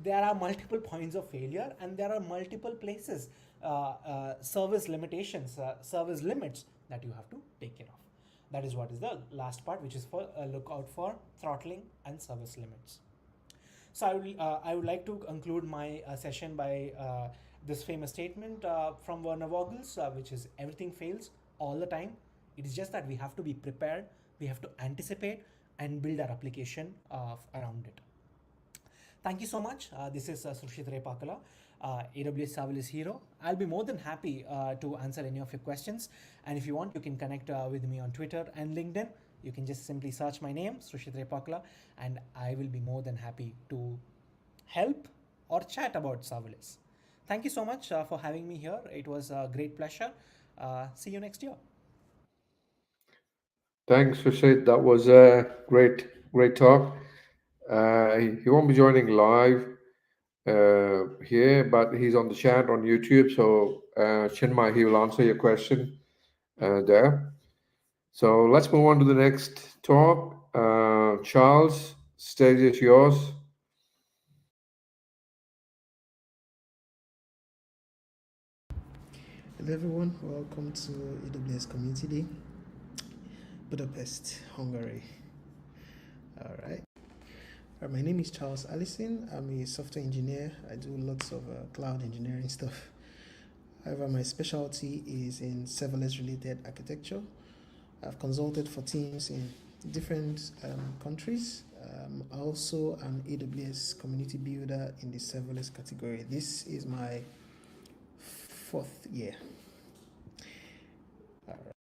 there are multiple points of failure, and there are multiple places, service limitations, service limits that you have to take care of. That is what is the last part, which is for look out for throttling and service limits. So I would like to conclude my session by this famous statement from Werner Vogels, which is everything fails all the time. It is just that we have to be prepared, we have to anticipate and build our application around it. Thank you so much. This is Sushit Repakala, AWS Serverless Hero. I'll be more than happy to answer any of your questions. And if you want, you can connect with me on Twitter and LinkedIn. You can just simply search my name, Sushit Repakala, and I will be more than happy to help or chat about serverless. Thank you so much for having me here. It was a great pleasure. See you next year. Thanks, Sushit. That was a great talk. He won't be joining live here, but he's on the chat on YouTube. So, Chinmay, he will answer your question there. So let's move on to the next talk. Charles, stage is yours. Hello everyone, welcome to AWS Community Day, Budapest, Hungary. All right. My name is Charles Allison. I'm a software engineer. I do lots of cloud engineering stuff. However, my specialty is in serverless related architecture. I've consulted for teams in different countries. Also an AWS community builder in the serverless category. This is my 4th year. All right.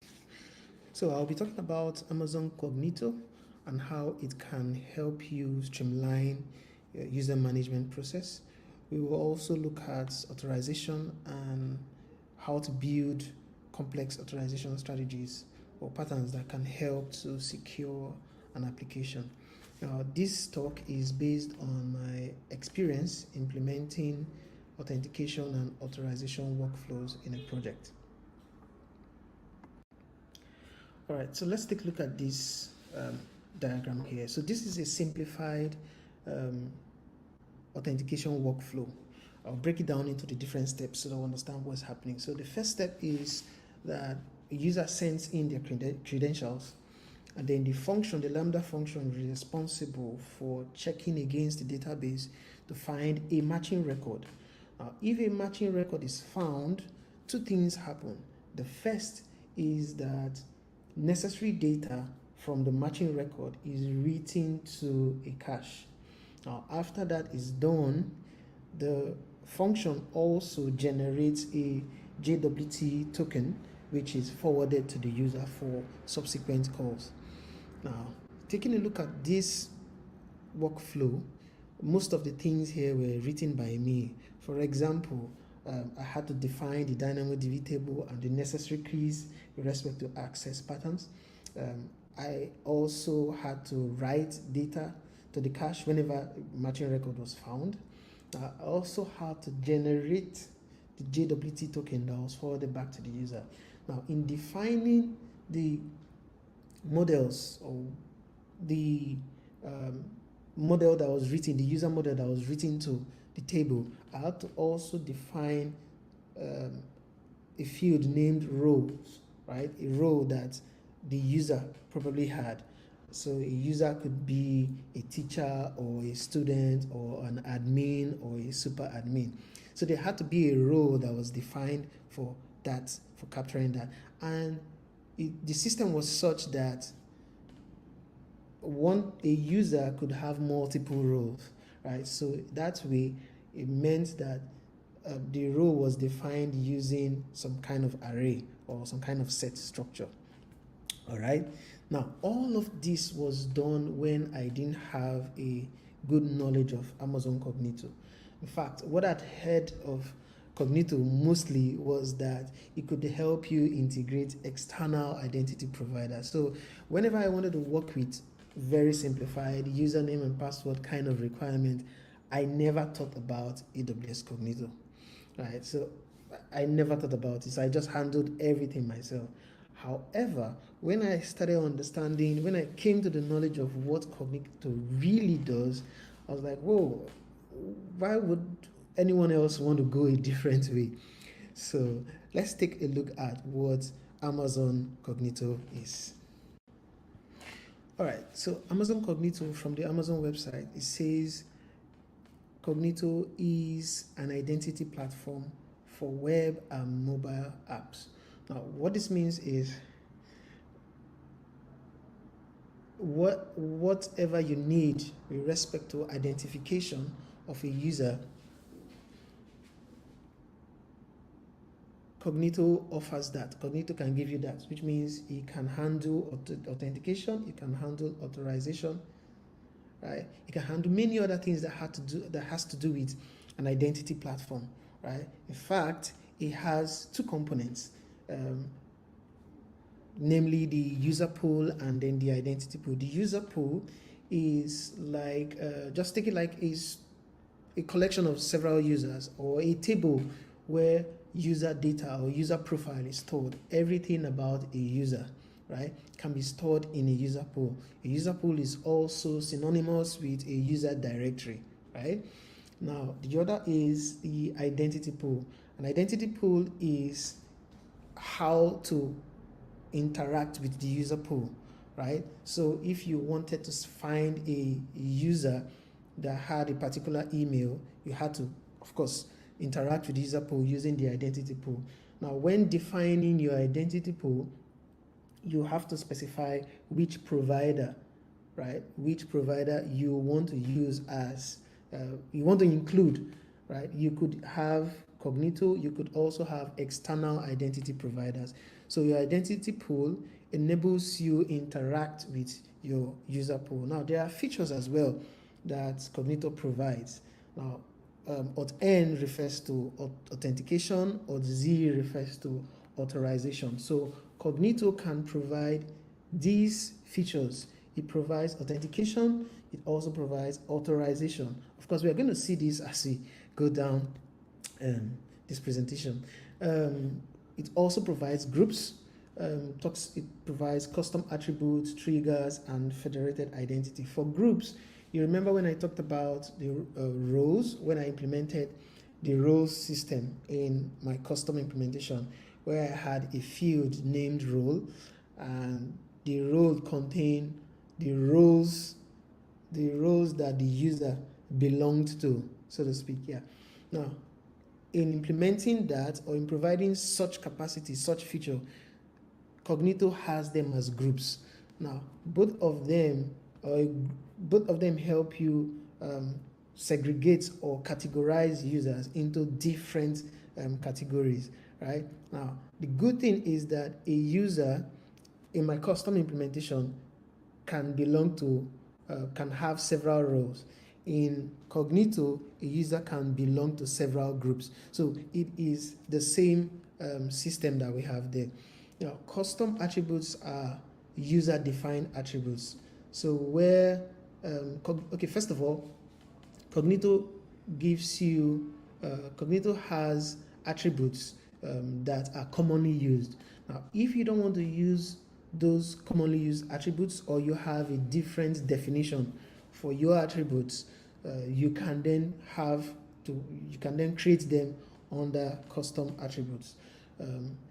So I'll be talking about Amazon Cognito and how it can help you streamline your user management process. We will also look at authorization and how to build complex authorization strategies or patterns that can help to secure an application. Now, this talk is based on my experience implementing authentication and authorization workflows in a project. All right, so let's take a look at this diagram here. So this is a simplified authentication workflow. I'll break it down into the different steps so that we understand what's happening. So the first step is that a user sends in their credentials, and then the Lambda function is responsible for checking against the database to find a matching record. Now, if a matching record is found, 2 things happen. The first is that necessary data from the matching record is written to a cache. Now, after that is done, the function also generates a JWT token, which is forwarded to the user for subsequent calls. Now, taking a look at this workflow, most of the things here were written by me. For example, I had to define the DynamoDB table and the necessary keys with respect to access patterns. I also had to write data to the cache whenever a matching record was found. I also had to generate the JWT token that was forwarded back to the user. Now, in defining the models or the model that was written, the user model that was written to the table, I had to also define a field named roles, right? A role that the user probably had. So a user could be a teacher or a student or an admin or a super admin. So there had to be a role that was defined for that, for capturing that. And the system was such that a user could have multiple roles, right? So that way it meant that the role was defined using some kind of array or some kind of set structure. All right. Now, all of this was done when I didn't have a good knowledge of Amazon Cognito. In fact, what I'd heard of Cognito mostly was that it could help you integrate external identity providers. So whenever I wanted to work with very simplified username and password kind of requirement, I never thought about AWS Cognito, right? So I never thought about it. So I just handled everything myself. However, when I started understanding, when I came to the knowledge of what Cognito really does, I was like, whoa, why would anyone else want to go a different way? So let's take a look at what Amazon Cognito is. All right, so Amazon Cognito, from the Amazon website, it says Cognito is an identity platform for web and mobile apps. Now, what this means is whatever you need with respect to identification of a user, Cognito offers that. Cognito can give you that, which means it can handle authentication, it can handle authorization, right? It can handle many other things that has to do with an identity platform, right? In fact, it has two components, namely the user pool and then the identity pool. The user pool is like, just take it like is a collection of several users or a table where user data or user profile is stored. Everything about a user, right, can be stored in a user pool. A user pool is also synonymous with a user directory, right? Now, the other is the identity pool. An identity pool is how to interact with the user pool, right? So if you wanted to find a user that had a particular email, you had to, of course, interact with the user pool using the identity pool. Now, when defining your identity pool, you have to specify which provider, right? Which provider you want to use as, you want to include, right? You could have Cognito, you could also have external identity providers. So your identity pool enables you interact with your user pool. Now, there are features as well that Cognito provides. Now, Auth-N refers to authentication, Auth-Z refers to authorization. So Cognito can provide these features. It provides authentication, it also provides authorization. Of course, we are going to see this as we go down this presentation. It also provides groups, it provides custom attributes, triggers, and federated identity. For groups, you remember when I talked about the roles, when I implemented the roles system in my custom implementation, where I had a field named role, and the role contained the roles that the user belonged to, so to speak. Yeah. Now, in implementing that or in providing such capacity, such feature, Cognito has them as groups. Now, both of them help you segregate or categorize users into different categories, right? Now, the good thing is that a user in my custom implementation can belong to, can have several roles. In Cognito, a user can belong to several groups. So it is the same system that we have there. Now, custom attributes are user-defined attributes. So where, okay, first of all, Cognito gives you, Cognito has attributes that are commonly used. Now, if you don't want to use those commonly used attributes, or you have a different definition for your attributes, you can then create them under custom attributes.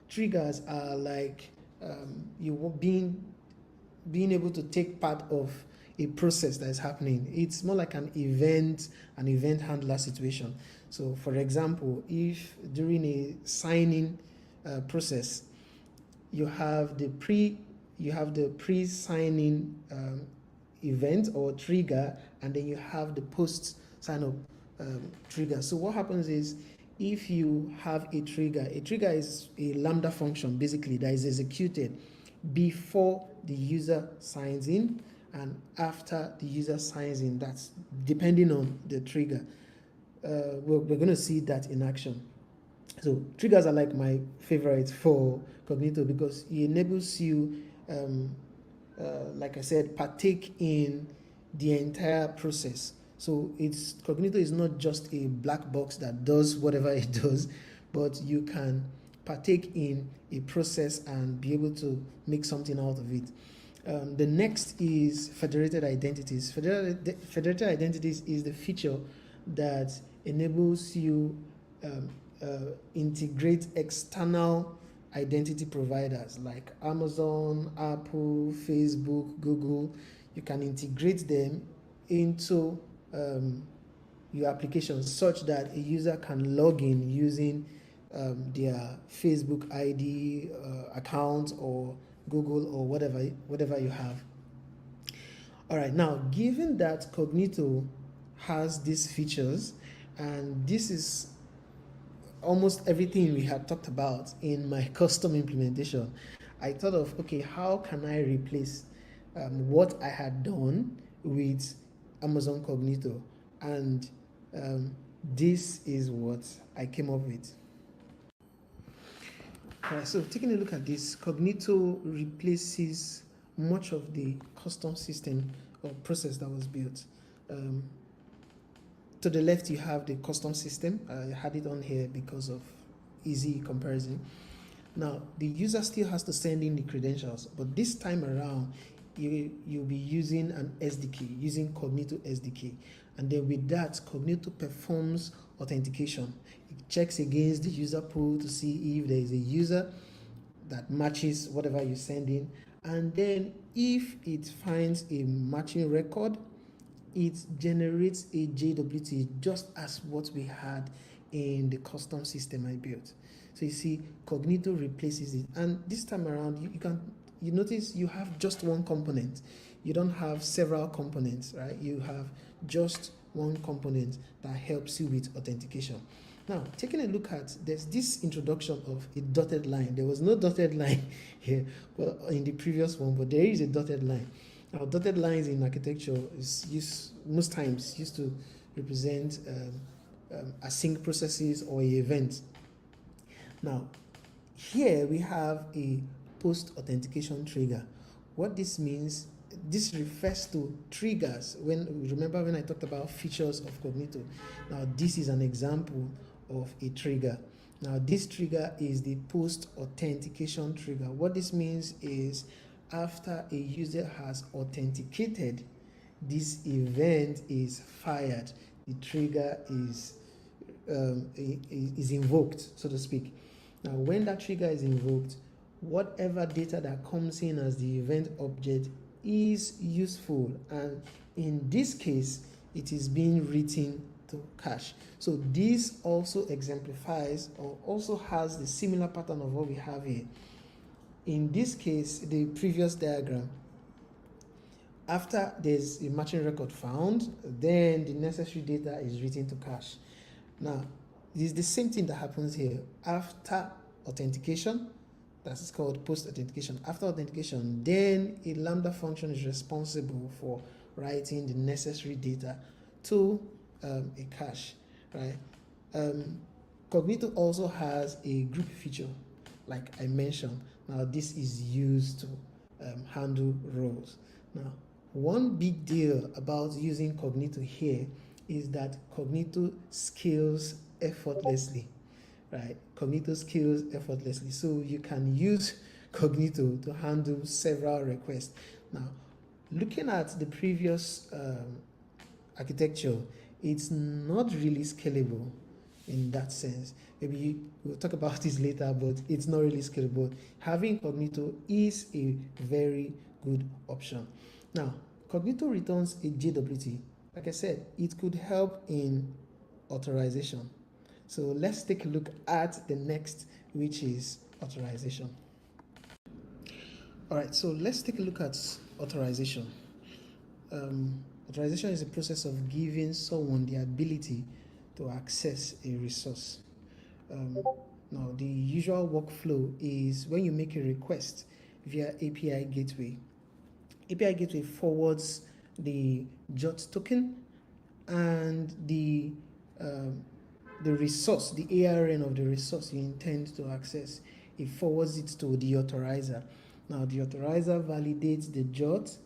Triggers are like you being able to take part of a process that is happening. It's more like an event handler situation. So, for example, if during a signing process, you have the pre-signing event or trigger, and then you have the post-sign-up trigger. So what happens is, if you have a trigger is a Lambda function, basically, that is executed before the user signs in and after the user signs in. That's depending on the trigger. We're going to see that in action. So triggers are like my favorite for Cognito because it enables you, like I said, partake in the entire process. So Cognito is not just a black box that does whatever it does, but you can partake in a process and be able to make something out of it. The next is federated identities. Federated identities is the feature that enables you integrate external identity providers like Amazon, Apple, Facebook, Google. You can integrate them into your application such that a user can log in using their Facebook ID account or Google or whatever you have. All right, now given that Cognito has these features, and this is almost everything we had talked about in my custom implementation, I thought of, okay, how can I replace what I had done with Amazon Cognito? And this is what I came up with. All right, so taking a look at this, Cognito replaces much of the custom system or process that was built. To the left, you have the custom system. I had it on here because of easy comparison. Now, the user still has to send in the credentials, but this time around, you'll be using an SDK, using Cognito SDK. And then with that, Cognito performs authentication. It checks against the user pool to see if there is a user that matches whatever you send in. And then if it finds a matching record, it generates a JWT just as what we had in the custom system I built. So you see, Cognito replaces it. And this time around, you notice you have just one component. You don't have several components, right? You have just one component that helps you with authentication. Now, taking a look at, there's this introduction of a dotted line. There was no dotted line here in the previous one, but there is a dotted line. Now, dotted lines in architecture is most times used to represent async processes or events. Now, here we have a post-authentication trigger. What this means, this refers to triggers. Remember when I talked about features of Cognito? Now, this is an example of a trigger. Now, this trigger is the post-authentication trigger. What this means is after a user has authenticated, this event is fired. The trigger is invoked, so to speak. Now, when that trigger is invoked, whatever data that comes in as the event object is useful, and in this case, it is being written to cache. So this also exemplifies or also has the similar pattern of what we have here. In this case, the previous diagram, after there's a matching record found, then the necessary data is written to cache. Now, this is the same thing that happens here. After authentication, that's called post-authentication. After authentication, then a Lambda function is responsible for writing the necessary data to a cache, right? Cognito also has a group feature, like I mentioned. Now, this is used to handle roles. Now, one big deal about using Cognito here is that Cognito scales effortlessly, right? Cognito scales effortlessly. So you can use Cognito to handle several requests. Now, looking at the previous architecture, it's not really scalable in that sense. Maybe we'll talk about this later, but it's not really scalable. Having Cognito is a very good option. Now, Cognito returns a JWT. Like I said, it could help in authorization. So let's take a look at the next, which is authorization. All right, so let's take a look at authorization. Authorization is a process of giving someone the ability to access a resource. Now, the usual workflow is when you make a request via API Gateway. API Gateway forwards the JWT token and the the resource, the ARN of the resource you intend to access, it forwards it to the authorizer. Now the authorizer validates the JOT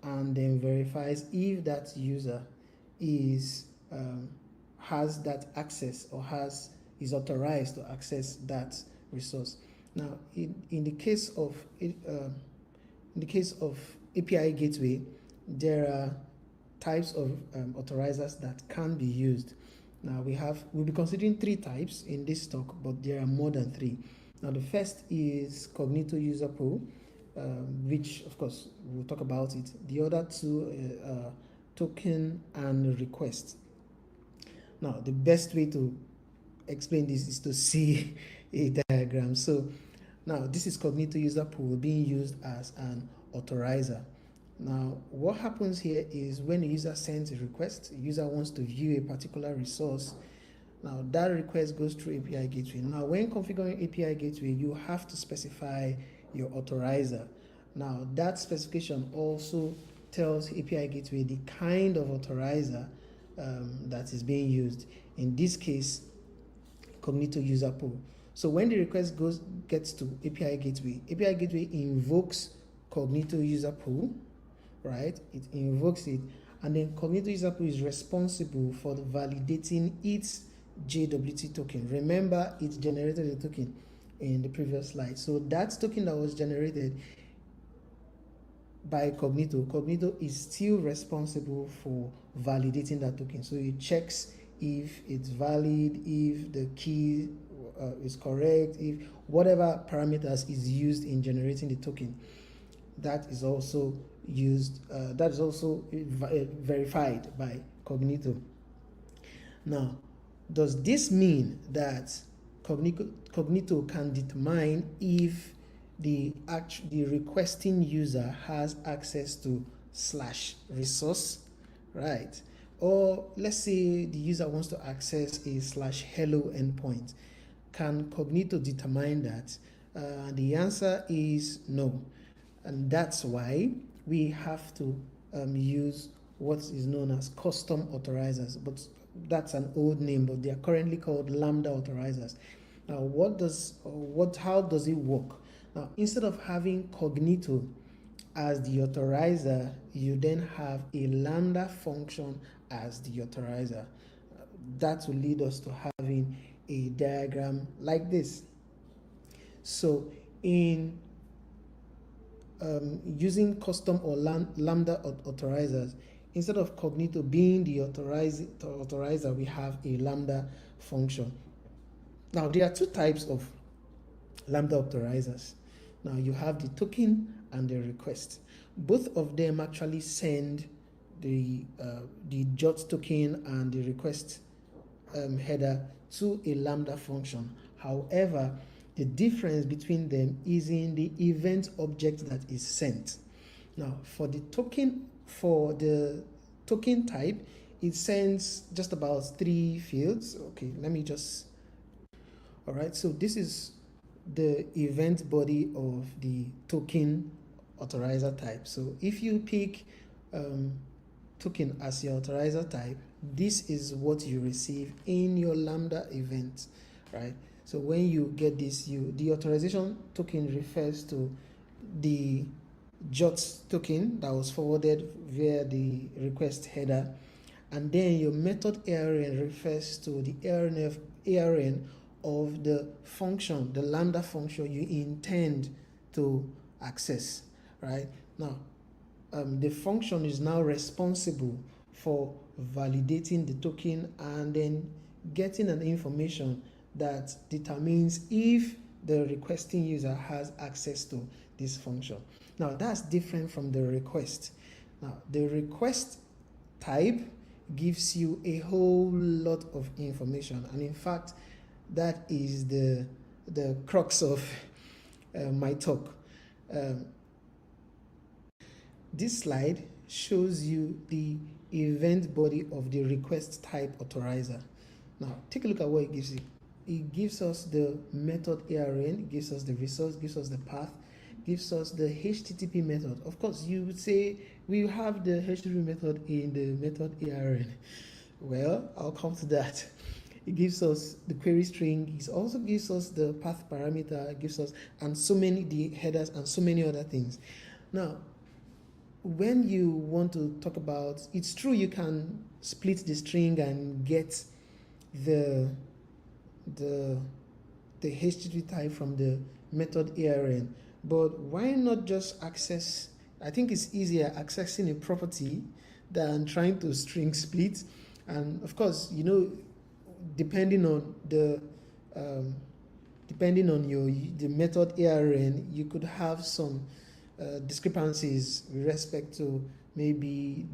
and then verifies if that user is has that access or is authorized to access that resource. Now, in the case of API gateway, there are types of authorizers that can be used. Now we'll be considering 3 types in this talk, but there are more than 3. Now the first is Cognito user pool, which of course we'll talk about it. The other 2 are token and request. Now the best way to explain this is to see a diagram. So now this is Cognito user pool being used as an authorizer. Now what happens here is when a user sends a request, a user wants to view a particular resource. Now that request goes through API gateway. Now when configuring API gateway, you have to specify your authorizer. Now that specification also tells API gateway the kind of authorizer that is being used. In this case, Cognito user pool. So when the request gets to API gateway invokes Cognito user pool, right? It invokes it, and then Cognito user pool is responsible for validating its JWT token. Remember, it generated a token in the previous slide. So that token that was generated by Cognito is still responsible for validating that token. So it checks if it's valid, if the key is correct, if whatever parameters is used in generating the token, that is also used, that is also verified by Cognito. Now, does this mean that Cognito can determine if the requesting user has access to /resource, right? Or let's say the user wants to access a /hello endpoint. Can Cognito determine that? The answer is no. And that's why we have to use what is known as custom authorizers. But that's an old name, but they are currently called Lambda authorizers. Now, how does it work? Now, instead of having Cognito as the authorizer, you then have a Lambda function as the authorizer. That will lead us to having a diagram like this. So in using custom or Lambda authorizers, instead of Cognito being the authorizer, we have a Lambda function. Now, there are 2 types of Lambda authorizers. Now, you have the token and the request. Both of them actually send the JOT token and the request header to a Lambda function. However, the difference between them is in the event object that is sent. Now, for the token type, it sends just about 3 fields. Okay, let me just. All right, so this is the event body of the token authorizer type. So if you pick token as your authorizer type, this is what you receive in your Lambda event, right? So when you get this, the authorization token refers to the JOT token that was forwarded via the request header, and then your method ARN refers to the ARN of the function, the Lambda function you intend to access, right? Now, the function is now responsible for validating the token and then getting an information that determines if the requesting user has access to this function. Now, that's different from the request. Now, the request type gives you a whole lot of information, and in fact, that is the crux of my talk. This slide shows you the event body of the request type authorizer. Now, take a look at what it gives you. It gives us the method ARN, it gives us the resource, gives us the path, gives us the HTTP method. Of course, you would say we have the HTTP method in the method ARN. Well, I'll come to that. it gives us the query string, it also gives us the path parameter, it gives us, and so many, the headers and so many other things. Now, when you want to talk about, it's true you can split the string and get the HTTP type from the method ARN, but why not just access, I think it's easier accessing a property than trying to string split. And of course, you know, depending on the method ARN, you could have some discrepancies with respect to maybe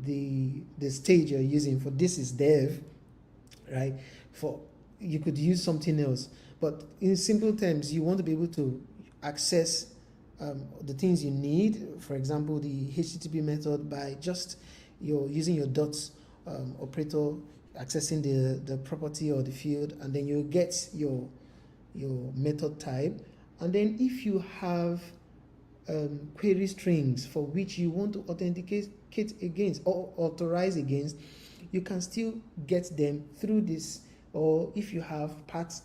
the stage you're using. For this is dev, right? For you could use something else, but in simple terms, you want to be able to access the things you need. For example, the HTTP method by just using your dots operator, accessing the property or the field, and then you get your method type. And then if you have query strings for which you want to authenticate against or authorize against, you can still get them through this. Or if you have path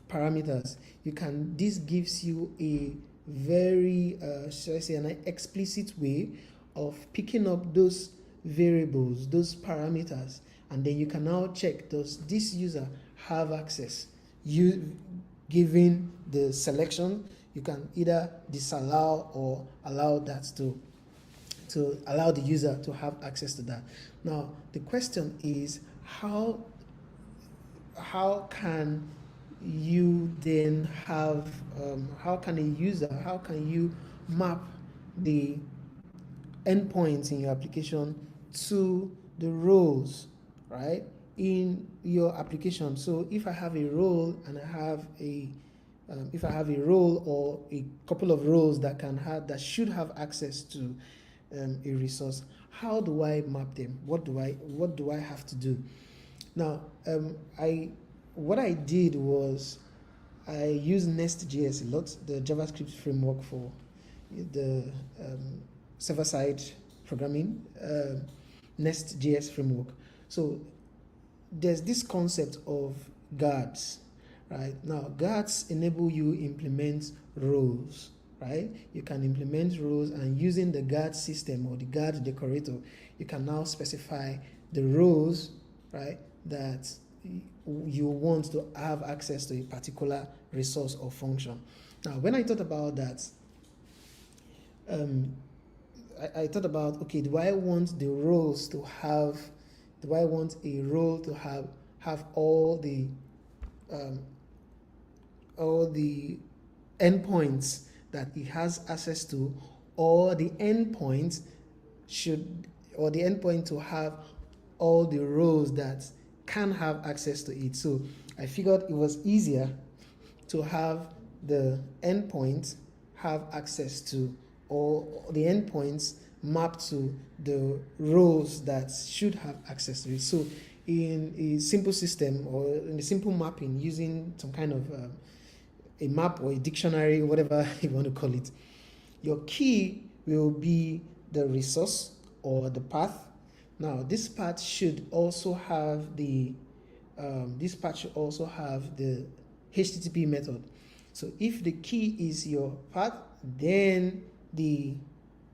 parameters, you can, this gives you a very shall I say, an explicit way of picking up those variables, those parameters, and then you can now check, does this user have access? You given the selection, you can either disallow or allow that to allow the user to have access to that. Now the question is, how can you then have how can you map the endpoints in your application to the roles, right, in your application? So if I have a role and I have a role or a couple of roles that should have access to a resource, how do I map them? What do I have to do? Now, what I did was I used Nest.js a lot, the JavaScript framework for the server-side programming, Nest.js framework. So there's this concept of guards, right? Now, guards enable you implement roles, right? You can implement roles, and using the guard system or the guard decorator, you can now specify the roles, right, that you want to have access to a particular resource or function. Now, when I thought about that, I thought about, okay, do I want a role to have all the endpoints that it has access to, or the endpoint to have all the roles that can have access to it? So I figured it was easier to have the endpoint have access to, or the endpoints mapped to the roles that should have access to it. So in a simple system, or in a simple mapping using some kind of a map or a dictionary, whatever you want to call it, your key will be the resource or the path. Now, this path should also have the HTTP method. So if the key is your path, then the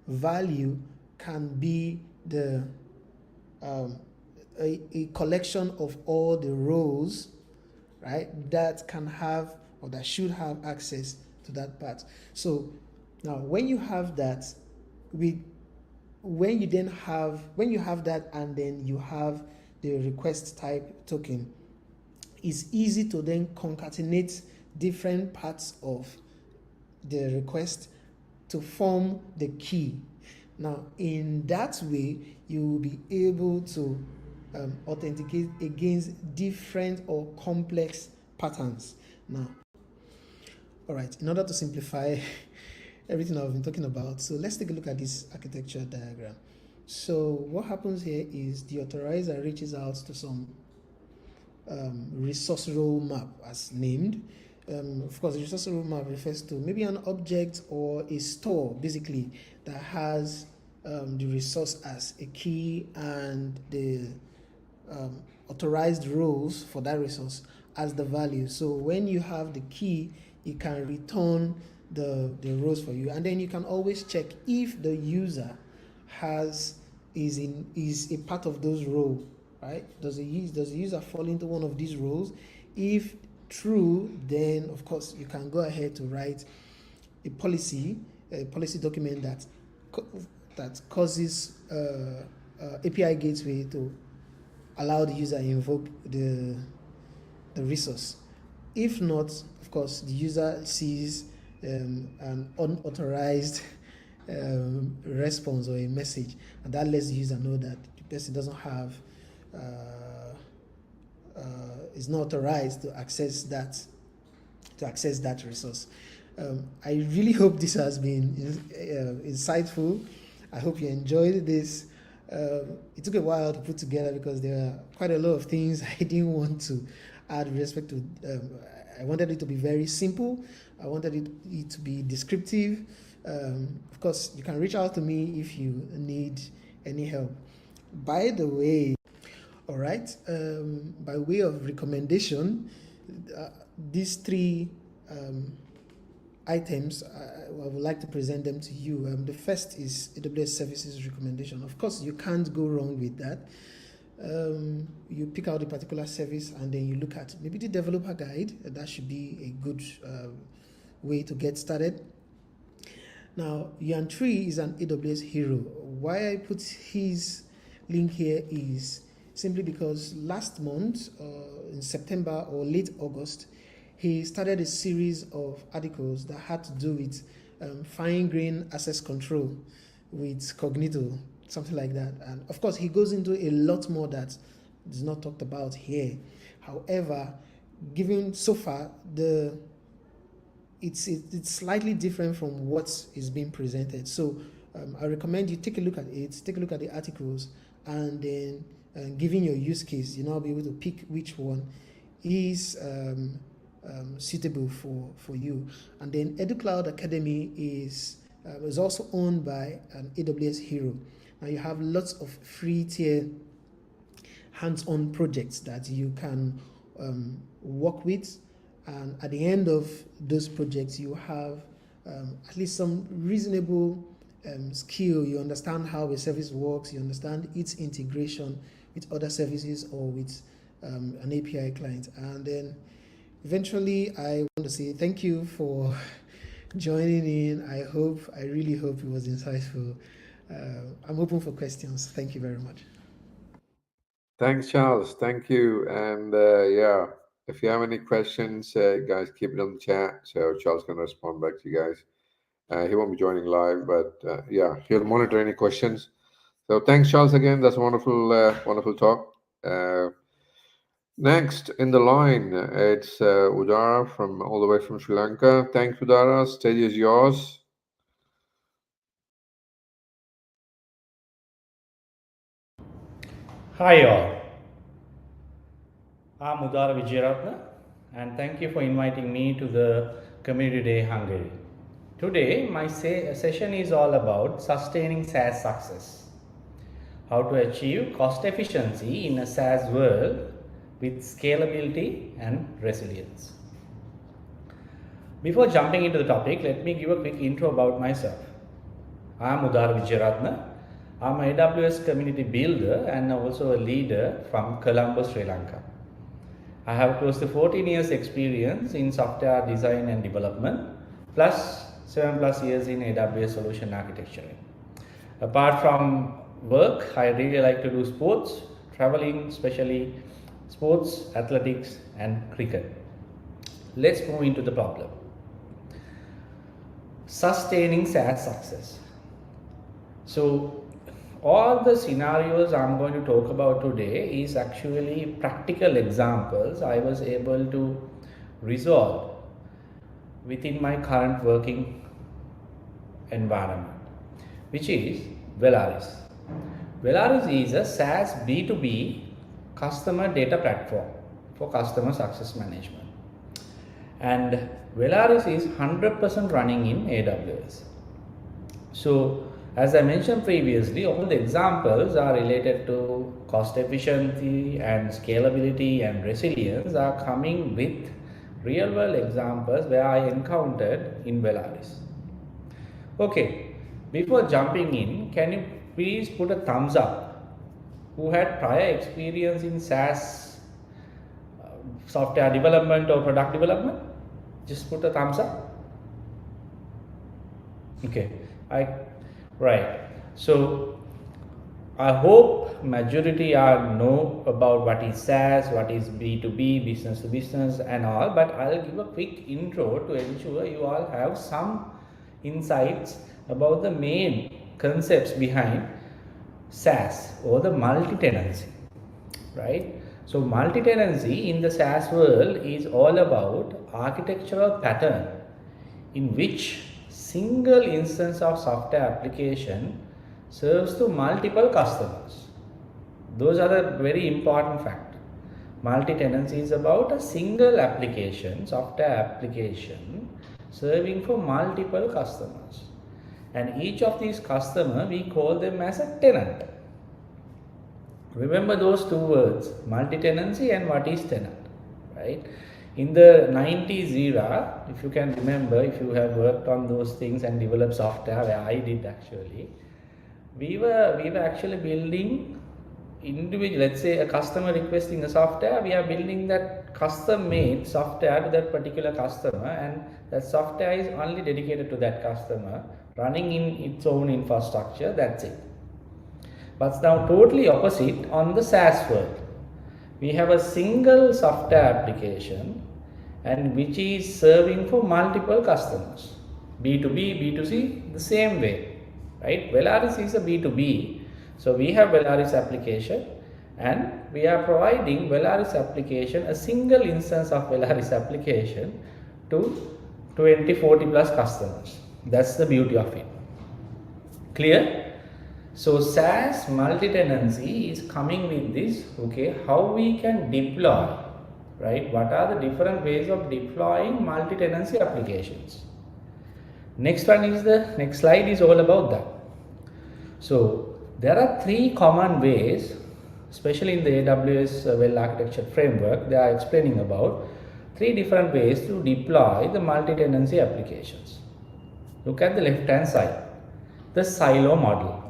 value can be the a collection of all the rows, right, that can have or that should have access to that path. So now when you have that, when you have that, and then you have the request type token, it's easy to then concatenate different parts of the request to form the key. Now, in that way, you will be able to authenticate against different or complex patterns. Now, all right, in order to simplify everything I've been talking about, so let's take a look at this architecture diagram. So what happens here is the authorizer reaches out to some resource role map as named. Of course, the resource role map refers to maybe an object or a store, basically, that has the resource as a key and the authorized roles for that resource as the value. So when you have the key, it can return the rows for you, and then you can always check if the user is a part of those rows, right? Does the user fall into one of these rows? If true, then of course you can go ahead to write a policy document that causes API gateway to allow the user invoke the resource. If not, of course, the user sees an unauthorized response or a message, and that lets the user know that the person doesn't have is not authorized to access that resource. I really hope this has been insightful. I hope you enjoyed this. It took a while to put together because there are quite a lot of things I didn't want to add with respect to. I wanted it to be very simple. I wanted it to be descriptive. Of course, you can reach out to me if you need any help. By the way, all right, by way of recommendation, these three items, I would like to present them to you. The first is AWS Services recommendation. Of course, you can't go wrong with that. You pick out a particular service and then you look at maybe the developer guide. That should be a good way to get started. Now, Yan 3 is an AWS hero. Why I put his link here is simply because last month, in September or late August, he started a series of articles that had to do with fine-grained access control with Cognito, something like that. And of course, he goes into a lot more that is not talked about here. However, given so far, it's slightly different from what is being presented. So I recommend you take a look at it, take a look at the articles, and then given your use case, you'll now be able to pick which one is suitable for you. And then EduCloud Academy is also owned by an AWS hero. Now you have lots of free tier hands-on projects that you can work with, and at the end of those projects you have at least some reasonable skill. You understand how a service works, you understand its integration with other services or with an API client. And then eventually I want to say thank you for joining in. I really hope it was insightful. I'm open for questions. Thank you very much. Thanks, Charles. Thank you. And yeah, if you have any questions, guys, keep it on the chat. So Charles can respond back to you guys. He won't be joining live, but yeah, he'll monitor any questions. So thanks, Charles, again. That's a wonderful, wonderful talk. Next in the line, it's Udara all the way from Sri Lanka. Thanks, Udara. Stage is yours. Hi all, I'm Udara Vijayaratna and thank you for inviting me to the Community Day Hungary. Today my session is all about sustaining SaaS success. How to achieve cost efficiency in a SaaS world with scalability and resilience. Before jumping into the topic, let me give a quick intro about myself. I'm Udara Vijayaratna. I'm an AWS community builder and also a leader from Colombo, Sri Lanka. I have close to 14 years experience in software design and development, plus 7+ years in AWS solution architecture. Apart from work, I really like to do sports, traveling, especially sports, athletics, and cricket. Let's move into the problem. Sustaining SaaS success. So, all the scenarios I'm going to talk about today is actually practical examples I was able to resolve within my current working environment, which is Velaris. Velaris is a SaaS B2B customer data platform for customer success management. And Velaris is 100% running in AWS. So As I mentioned previously, all the examples are related to cost efficiency and scalability and resilience are coming with real world examples where I encountered in Velaris. Okay, before jumping in, can you please put a thumbs up who had prior experience in SaaS software development or product development? Just put a thumbs up. Okay, right. So I hope majority are know about what is SaaS, what is B2B, business to business and all, but I'll give a quick intro to ensure you all have some insights about the main concepts behind SaaS or the multi-tenancy, right? So multi-tenancy in the SaaS world is all about architectural pattern in which single instance of software application serves to multiple customers. Those are the very important factors. Multi-tenancy is about a single application, software application serving for multiple customers. And each of these customers, we call them as a tenant. Remember those two words, multi-tenancy and what is tenant, right? In the 90s era, if you can remember, if you have worked on those things and developed software, where I did actually, we were actually building individual, let's say a customer requesting a software, we are building that custom made software to that particular customer, and that software is only dedicated to that customer, running in its own infrastructure, that's it. But now totally opposite on the SaaS world. We have a single software application and which is serving for multiple customers. B2B, B2C, the same way, right? Velaris is a B2B. So we have Velaris application and we are providing Velaris application, a single instance of Velaris application to 20, 40 plus customers. That's the beauty of it. Clear? So SaaS multi-tenancy is coming with this, okay, how we can deploy, right? What are the different ways of deploying multi-tenancy applications? Next one is next slide is all about that. So there are three common ways, especially in the AWS well architecture framework, they are explaining about three different ways to deploy the multi-tenancy applications. Look at the left hand side, the silo model.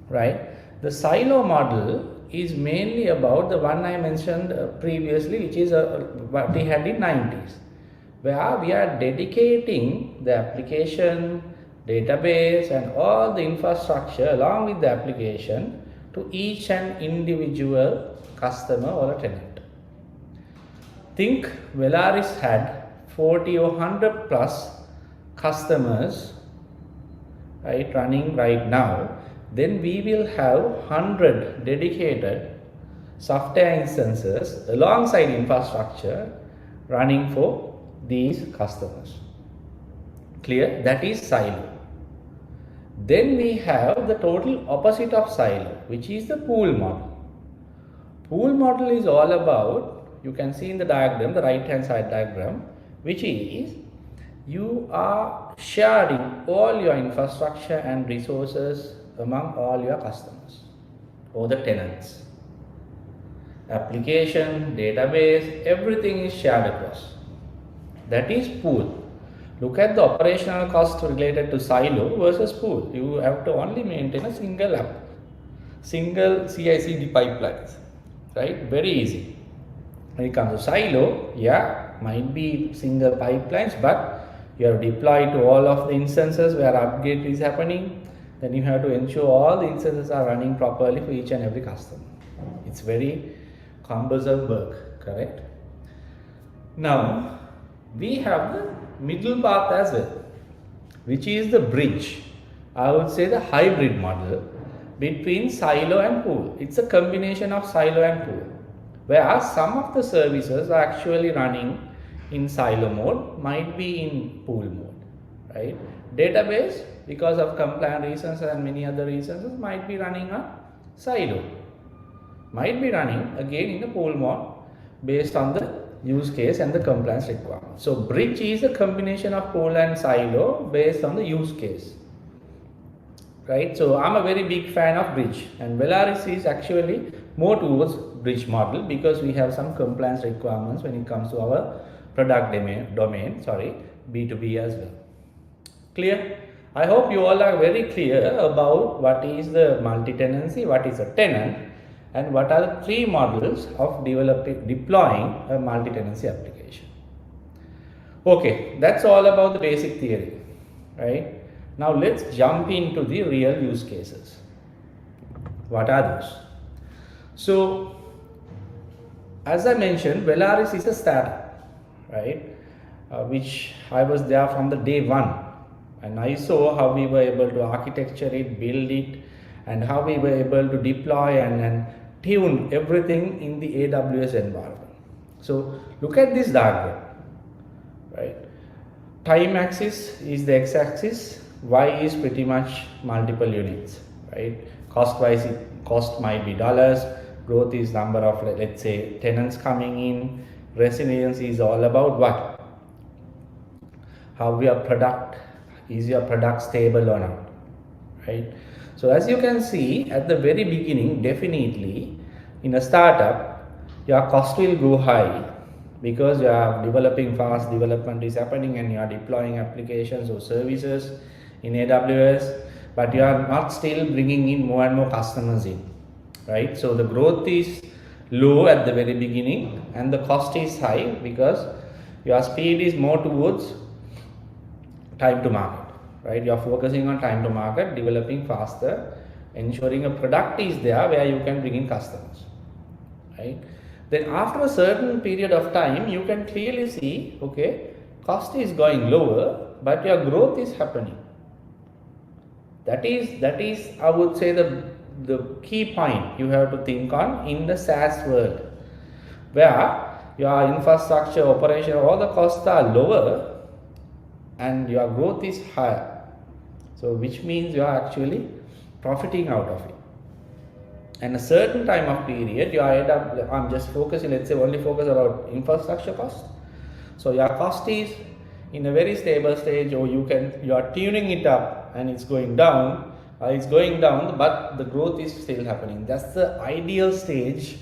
Right, the silo model is mainly about the one I mentioned previously, which is what we had in 90s, where we are dedicating the application, database and all the infrastructure along with the application to each and individual customer or a tenant. Think Velaris had 40 or 100 plus customers, right, running right now. Then we will have 100 dedicated software instances alongside infrastructure running for these customers. Clear? That is silo. Then we have the total opposite of silo, which is the pool model. Pool model is all about, you can see in the diagram, the right hand side diagram, which is you are sharing all your infrastructure and resources among all your customers or the tenants. Application, database, everything is shared across. That is pool. Look at the operational cost related to silo versus pool. You have to only maintain a single app, single CI/CD pipelines, right? Very easy. When it comes to silo, yeah, might be single pipelines, but you have deployed to all of the instances where upgrade is happening. Then you have to ensure all the instances are running properly for each and every customer. It's very cumbersome work, correct? Now, we have the middle path as well, which is the bridge. I would say the hybrid model between silo and pool. It's a combination of silo and pool, where some of the services are actually running in silo mode, might be in pool mode, right? Database, because of compliance reasons and many other reasons, might be running on silo, might be running again in the pool mode based on the use case and the compliance requirement. So bridge is a combination of pool and silo based on the use case. right? So I'm a very big fan of bridge, and Velaris is actually more towards bridge model because we have some compliance requirements when it comes to our product domain, B2B as well. Clear? I hope you all are very clear about what is the multi-tenancy, what is a tenant, and what are the three models of deploying a multi-tenancy application. Okay, that's all about the basic theory, right? Now let's jump into the real use cases. What are those? So, as I mentioned, Velaris is a startup, right? Which I was there from the day one, and I saw how we were able to architecture it, build it, and how we were able to deploy and tune everything in the AWS environment. So look at this diagram, right? Time axis is the x-axis, y is pretty much multiple units, right? Cost wise, cost might be dollars, growth is number of, let's say, tenants coming in, resilience is all about what? How your product, is your product stable or not, right? So as you can see at the very beginning, definitely in a startup, your cost will go high because you are developing fast, development is happening, and you are deploying applications or services in AWS, but you are not still bringing in more and more customers in, right? So the growth is low at the very beginning and the cost is high because your speed is more towards time to market, right? You are focusing on time to market, developing faster, ensuring a product is there where you can bring in customers, right? Then after a certain period of time, you can clearly see, okay, cost is going lower, but your growth is happening. That is, I would say, the key point you have to think on in the SaaS world, where your infrastructure, operation, all the costs are lower and your growth is higher. So which means you are actually profiting out of it. And a certain time of period, I'm just focusing, let's say only focus about infrastructure cost. So your cost is in a very stable stage, or you are tuning it up and it's going down, but the growth is still happening. That's the ideal stage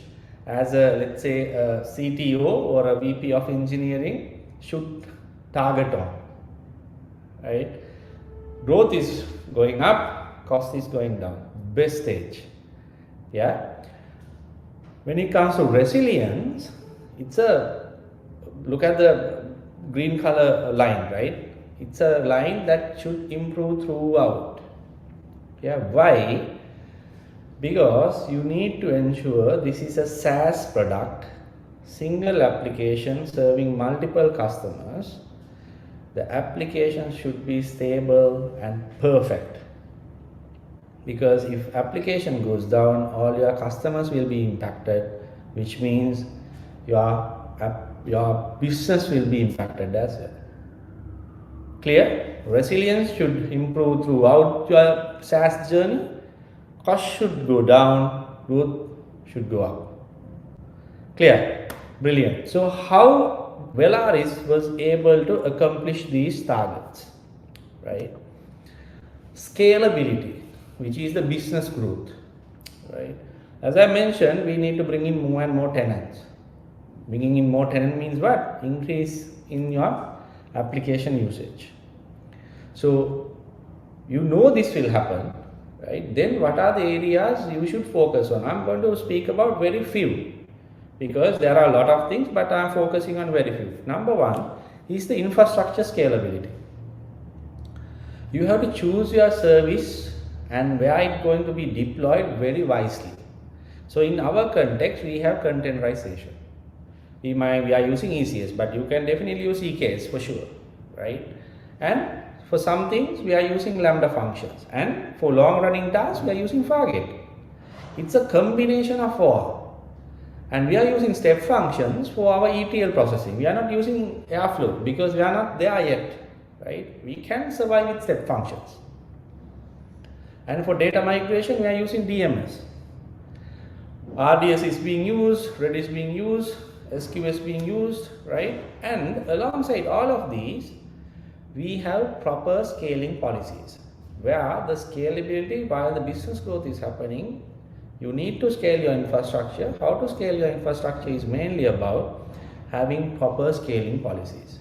as a, let's say, a CTO or a VP of engineering should target on, right? Growth is going up, cost is going down, best stage. Yeah. When it comes to resilience, look at the green color line, right? It's a line that should improve throughout. Yeah. Why? Because you need to ensure this is a SaaS product, single application serving multiple customers. The application should be stable and perfect. Because if application goes down, all your customers will be impacted, which means your business will be impacted as well. Clear? Resilience should improve throughout your SaaS journey. Cost should go down, growth should go up. Clear? Brilliant. So how Velaris was able to accomplish these targets, right? Scalability, which is the business growth, right? As I mentioned, we need to bring in more and more tenants. Bringing in more tenants means what? Increase in your application usage. So you know this will happen, right? Then what are the areas you should focus on? I'm going to speak about very few because there are a lot of things, but I'm focusing on very few. Number one is the infrastructure scalability. You have to choose your service and where it's going to be deployed very wisely. So in our context, we have containerization. We are using ECS, but you can definitely use EKS for sure, right? And for some things, we are using Lambda functions. And for long running tasks, we are using Fargate. It's a combination of all. And we are using step functions for our ETL processing. We are not using Airflow because we are not there yet, right? We can survive with step functions. And for data migration, we are using DMS. RDS is being used, Redis is being used, SQS being used, right? And alongside all of these, we have proper scaling policies. where the scalability, while the business growth is happening, you need to scale your infrastructure. How to scale your infrastructure is mainly about having proper scaling policies.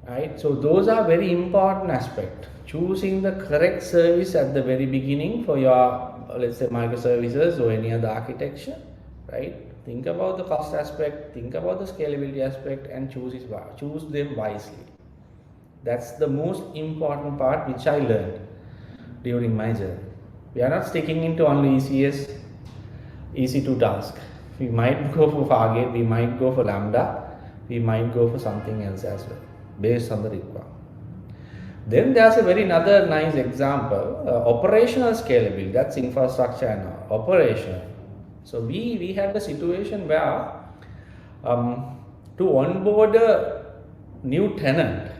Right? So those are very important aspects. Choosing the correct service at the very beginning for your, let's say, microservices or any other architecture, right? Think about the cost aspect, think about the scalability aspect, and choose them wisely. That's the most important part which I learned during my journey. We are not sticking into only ECS, EC2 task. We might go for Fargate, we might go for Lambda, we might go for something else as well, based on the requirement. Then there's a very another nice example, operational scalability. That's infrastructure and operational. So we had a situation where to onboard a new tenant,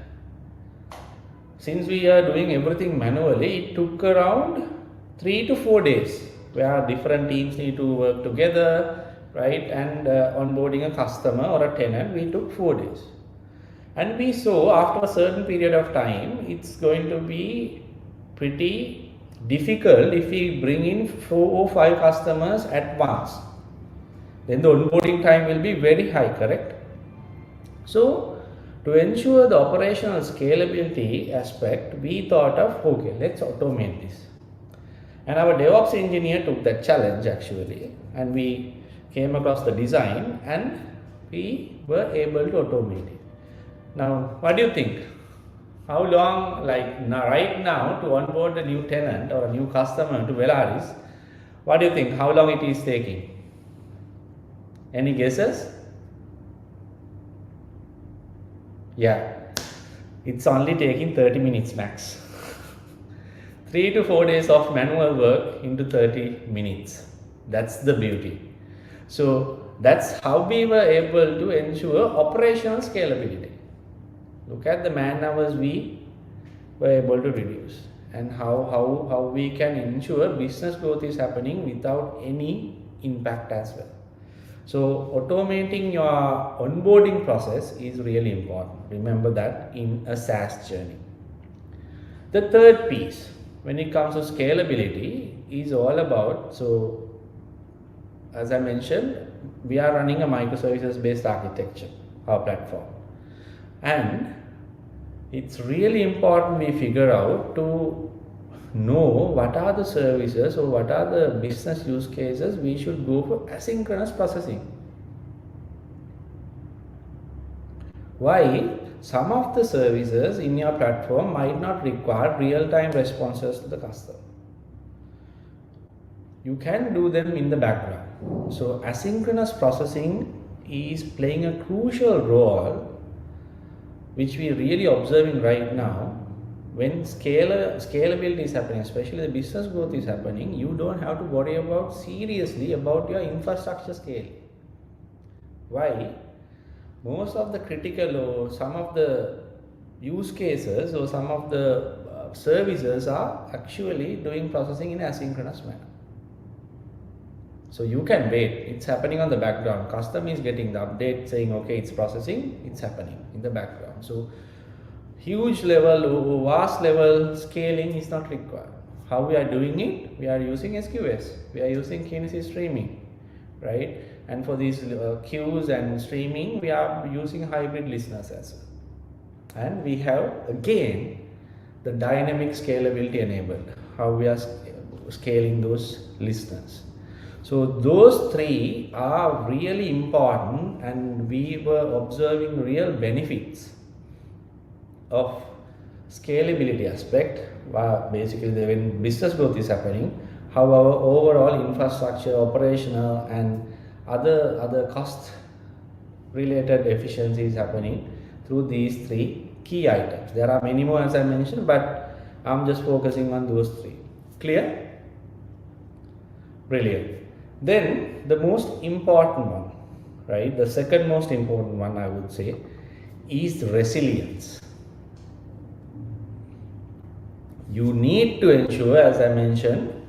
since we are doing everything manually, it took around 3 to 4 days, where different teams need to work together, right? And onboarding a customer or a tenant, we took 4 days. And we saw after a certain period of time, it's going to be pretty difficult if we bring in 4 or 5 customers at once. Then the onboarding time will be very high, correct? So to ensure the operational scalability aspect, we thought of, okay, let's automate this. And our DevOps engineer took that challenge actually, and we came across the design and we were able to automate it. Now, what do you think? How long, like right now, to onboard a new tenant or a new customer to Velaris, what do you think? How long it is taking? Any guesses? Yeah, it's only taking 30 minutes max. 3 to 4 days of manual work into 30 minutes. That's the beauty. So that's how we were able to ensure operational scalability. Look at the man hours we were able to reduce, and how we can ensure business growth is happening without any impact as well. So automating your onboarding process is really important. Remember that in a SaaS journey. The third piece when it comes to scalability is all about, so as I mentioned, we are running a microservices based architecture, our platform. And it's really important we figure out to know what are the services or what are the business use cases we should go for asynchronous processing. Why? Some of the services in your platform might not require real-time responses to the customer. You can do them in the background. So asynchronous processing is playing a crucial role, which we are really observing right now. When scalability is happening, especially the business growth is happening, you don't have to worry about seriously about your infrastructure scale. Why? Most of the critical or some of the use cases or some of the services are actually doing processing in asynchronous manner. So you can wait, it's happening on the background. Customer is getting the update saying, okay, it's processing, it's happening in the background. So huge level or vast level scaling is not required. How we are doing it? We are using SQS, we are using Kinesis streaming, right? And for these queues and streaming, we are using hybrid listeners as well. And we have again the dynamic scalability enabled, how we are scaling those listeners. So those three are really important, and we were observing real benefits of scalability aspect, where basically when business growth is happening, how our overall infrastructure, operational and other cost related efficiency is happening through these three key items. There are many more as I mentioned, but I'm just focusing on those three. Clear? Brilliant. Then the most important one, right? The second most important one I would say is resilience. You need to ensure, as I mentioned,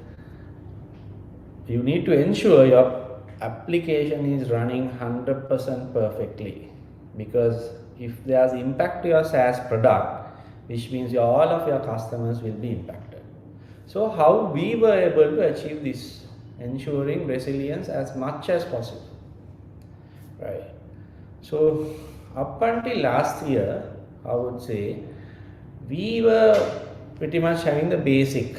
you need to ensure your application is running 100% perfectly, because if there's impact to your SaaS product, which means all of your customers will be impacted. So how we were able to achieve this, ensuring resilience as much as possible, right? So up until last year, I would say, we were pretty much having the basic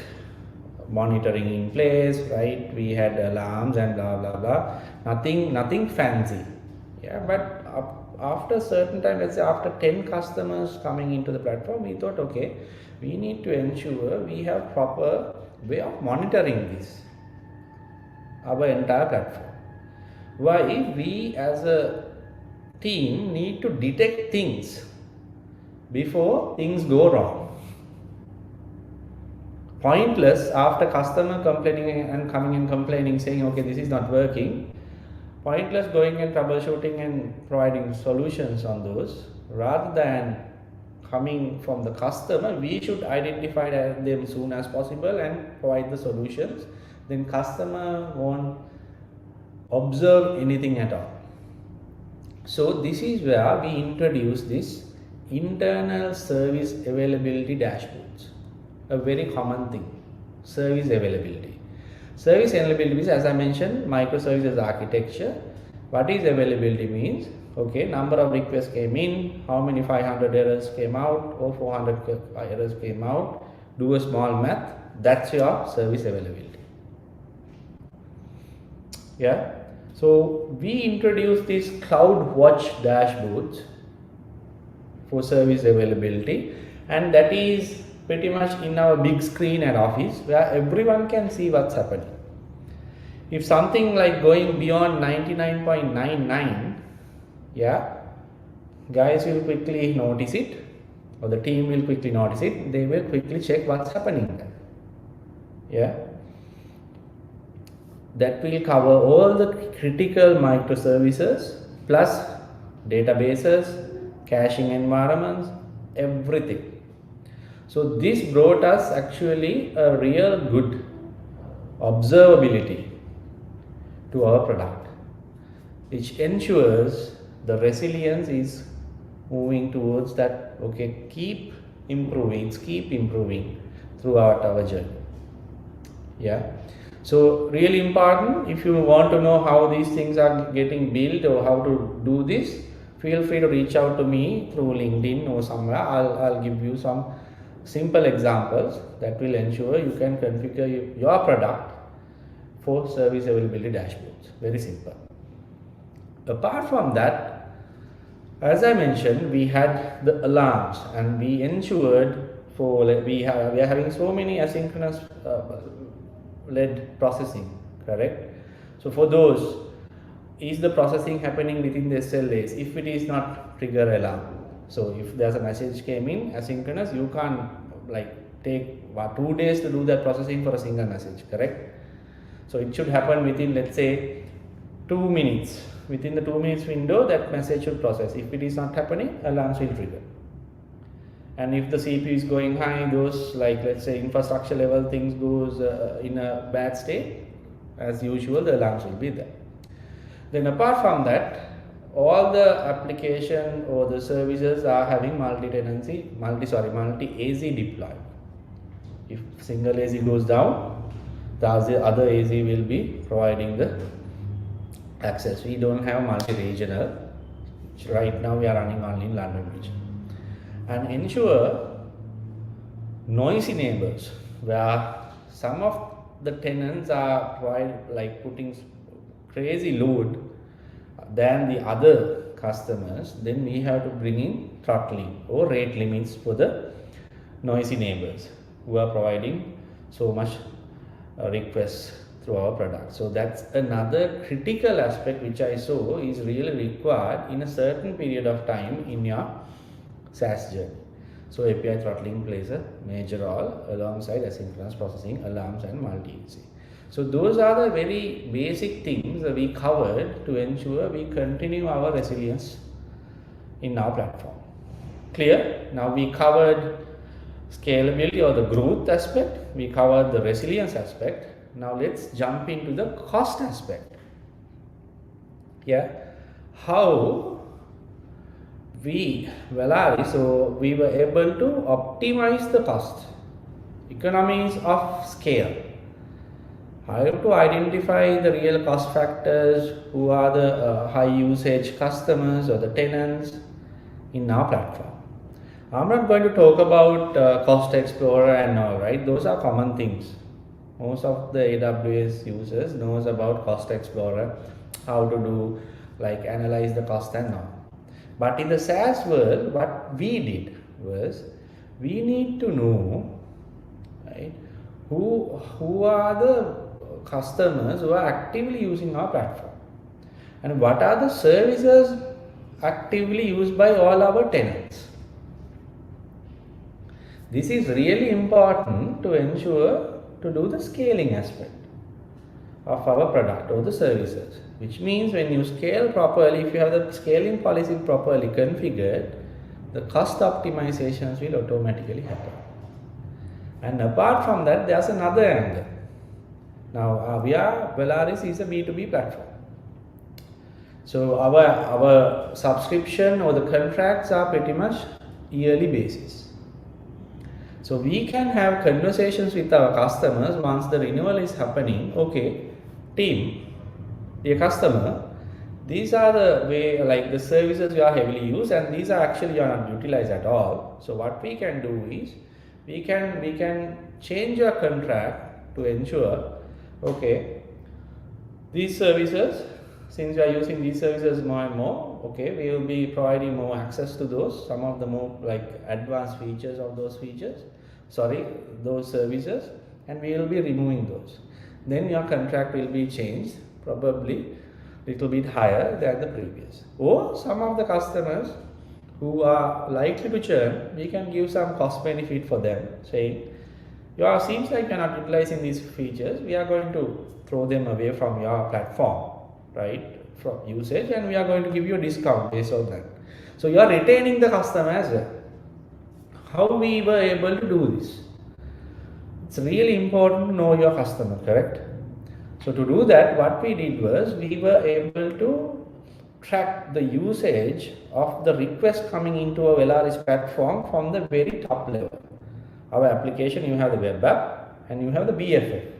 monitoring in place, right? We had alarms and blah blah blah, nothing fancy. Yeah, but after a certain time, let's say after 10 customers coming into the platform, we thought, okay, we need to ensure we have proper way of monitoring this, our entire platform. Why? We as a team need to detect things before things go wrong. Pointless after customer complaining and coming and complaining, saying, okay, this is not working. Pointless going and troubleshooting and providing solutions on those. Rather than coming from the customer, we should identify them soon as possible and provide the solutions. Then customer won't observe anything at all. So this is where we introduce this internal service availability dashboards. A very common thing, service availability. Service availability is, as I mentioned, microservices architecture. What is availability means? Okay, number of requests came in, how many 500 errors came out or 400 errors came out. Do a small math, that's your service availability. Yeah, so we introduced these CloudWatch dashboards for service availability, and that is pretty much in our big screen at office where everyone can see what's happening. If something like going beyond 99.99, yeah, guys will quickly notice it, or the team will quickly notice it. They will quickly check what's happening there. Yeah, that will cover all the critical microservices plus databases, caching environments, everything. So this brought us actually a real good observability to our product, which ensures the resilience is moving towards that, okay, keep improving throughout our journey. Yeah, so really important, if you want to know how these things are getting built or how to do this, feel free to reach out to me through LinkedIn or somewhere. I'll give you some simple examples that will ensure you can configure your product for service availability dashboards. Very simple. Apart from that, as I mentioned, we had the alarms, and we ensured for we are having so many asynchronous led processing, correct? So for those, is the processing happening within the SLAs? If it is not, trigger alarm. So if there's a message came in asynchronous, you can't like take 2 days to do that processing for a single message, correct? So it should happen within, let's say, 2 minutes. Within the 2 minutes window, that message should process. If it is not happening, alarms will trigger. And if the CPU is going high, those like, let's say, infrastructure level things goes in a bad state, as usual, the alarms will be there. Then apart from that, all the application or the services are having multi-tenancy, multi-AZ deployed. If single AZ goes down, the other AZ will be providing the access. We don't have multi-regional. Right now we are running only in London region. And ensure noisy neighbors, where some of the tenants are putting crazy load than the other customers, then we have to bring in throttling or rate limits for the noisy neighbors who are providing so much requests through our product. So that's another critical aspect which I saw is really required in a certain period of time in your SaaS journey. So API throttling plays a major role alongside asynchronous processing, alarms, and multi-AZ. So those are the very basic things that we covered to ensure we continue our resilience in our platform. Clear? Now we covered scalability or the growth aspect, we covered the resilience aspect. Now let's jump into the cost aspect. Yeah, how we were able to optimize the cost, economies of scale. How to identify the real cost factors, who are the high usage customers or the tenants in our platform. I'm not going to talk about Cost Explorer and all, right? Those are common things. Most of the AWS users knows about Cost Explorer, how to do like analyze the cost and all. But in the SaaS world, what we did was we need to know, right, who are the customers who are actively using our platform, and what are the services actively used by all our tenants. This is really important to ensure to do the scaling aspect of our product or the services, which means when you scale properly, if you have the scaling policy properly configured, the cost optimizations will automatically happen. And apart from that, there's another angle. Now, Velaris is a B2B platform. So our subscription or the contracts are pretty much yearly basis. So we can have conversations with our customers once the renewal is happening. Okay, team, dear customer, these are the way, like the services you are heavily used, and these are actually you are not utilized at all. So what we can do is we can change your contract to ensure, okay, these services, since we are using these services more and more, okay, we will be providing more access to those, some of the more like advanced features of those those services, and we will be removing those. Then your contract will be changed, probably little bit higher than the previous. Or some of the customers who are likely to churn, we can give some cost benefit for them, saying, seems like you're not utilizing these features, we are going to throw them away from your platform, right, from usage, and we are going to give you a discount based on that. So you are retaining the customer as well. How we were able to do this? It's really important to know your customer, correct? So to do that, what we did was we were able to track the usage of the request coming into a Velaris platform from the very top level. Our application, you have the web app and you have the BFF.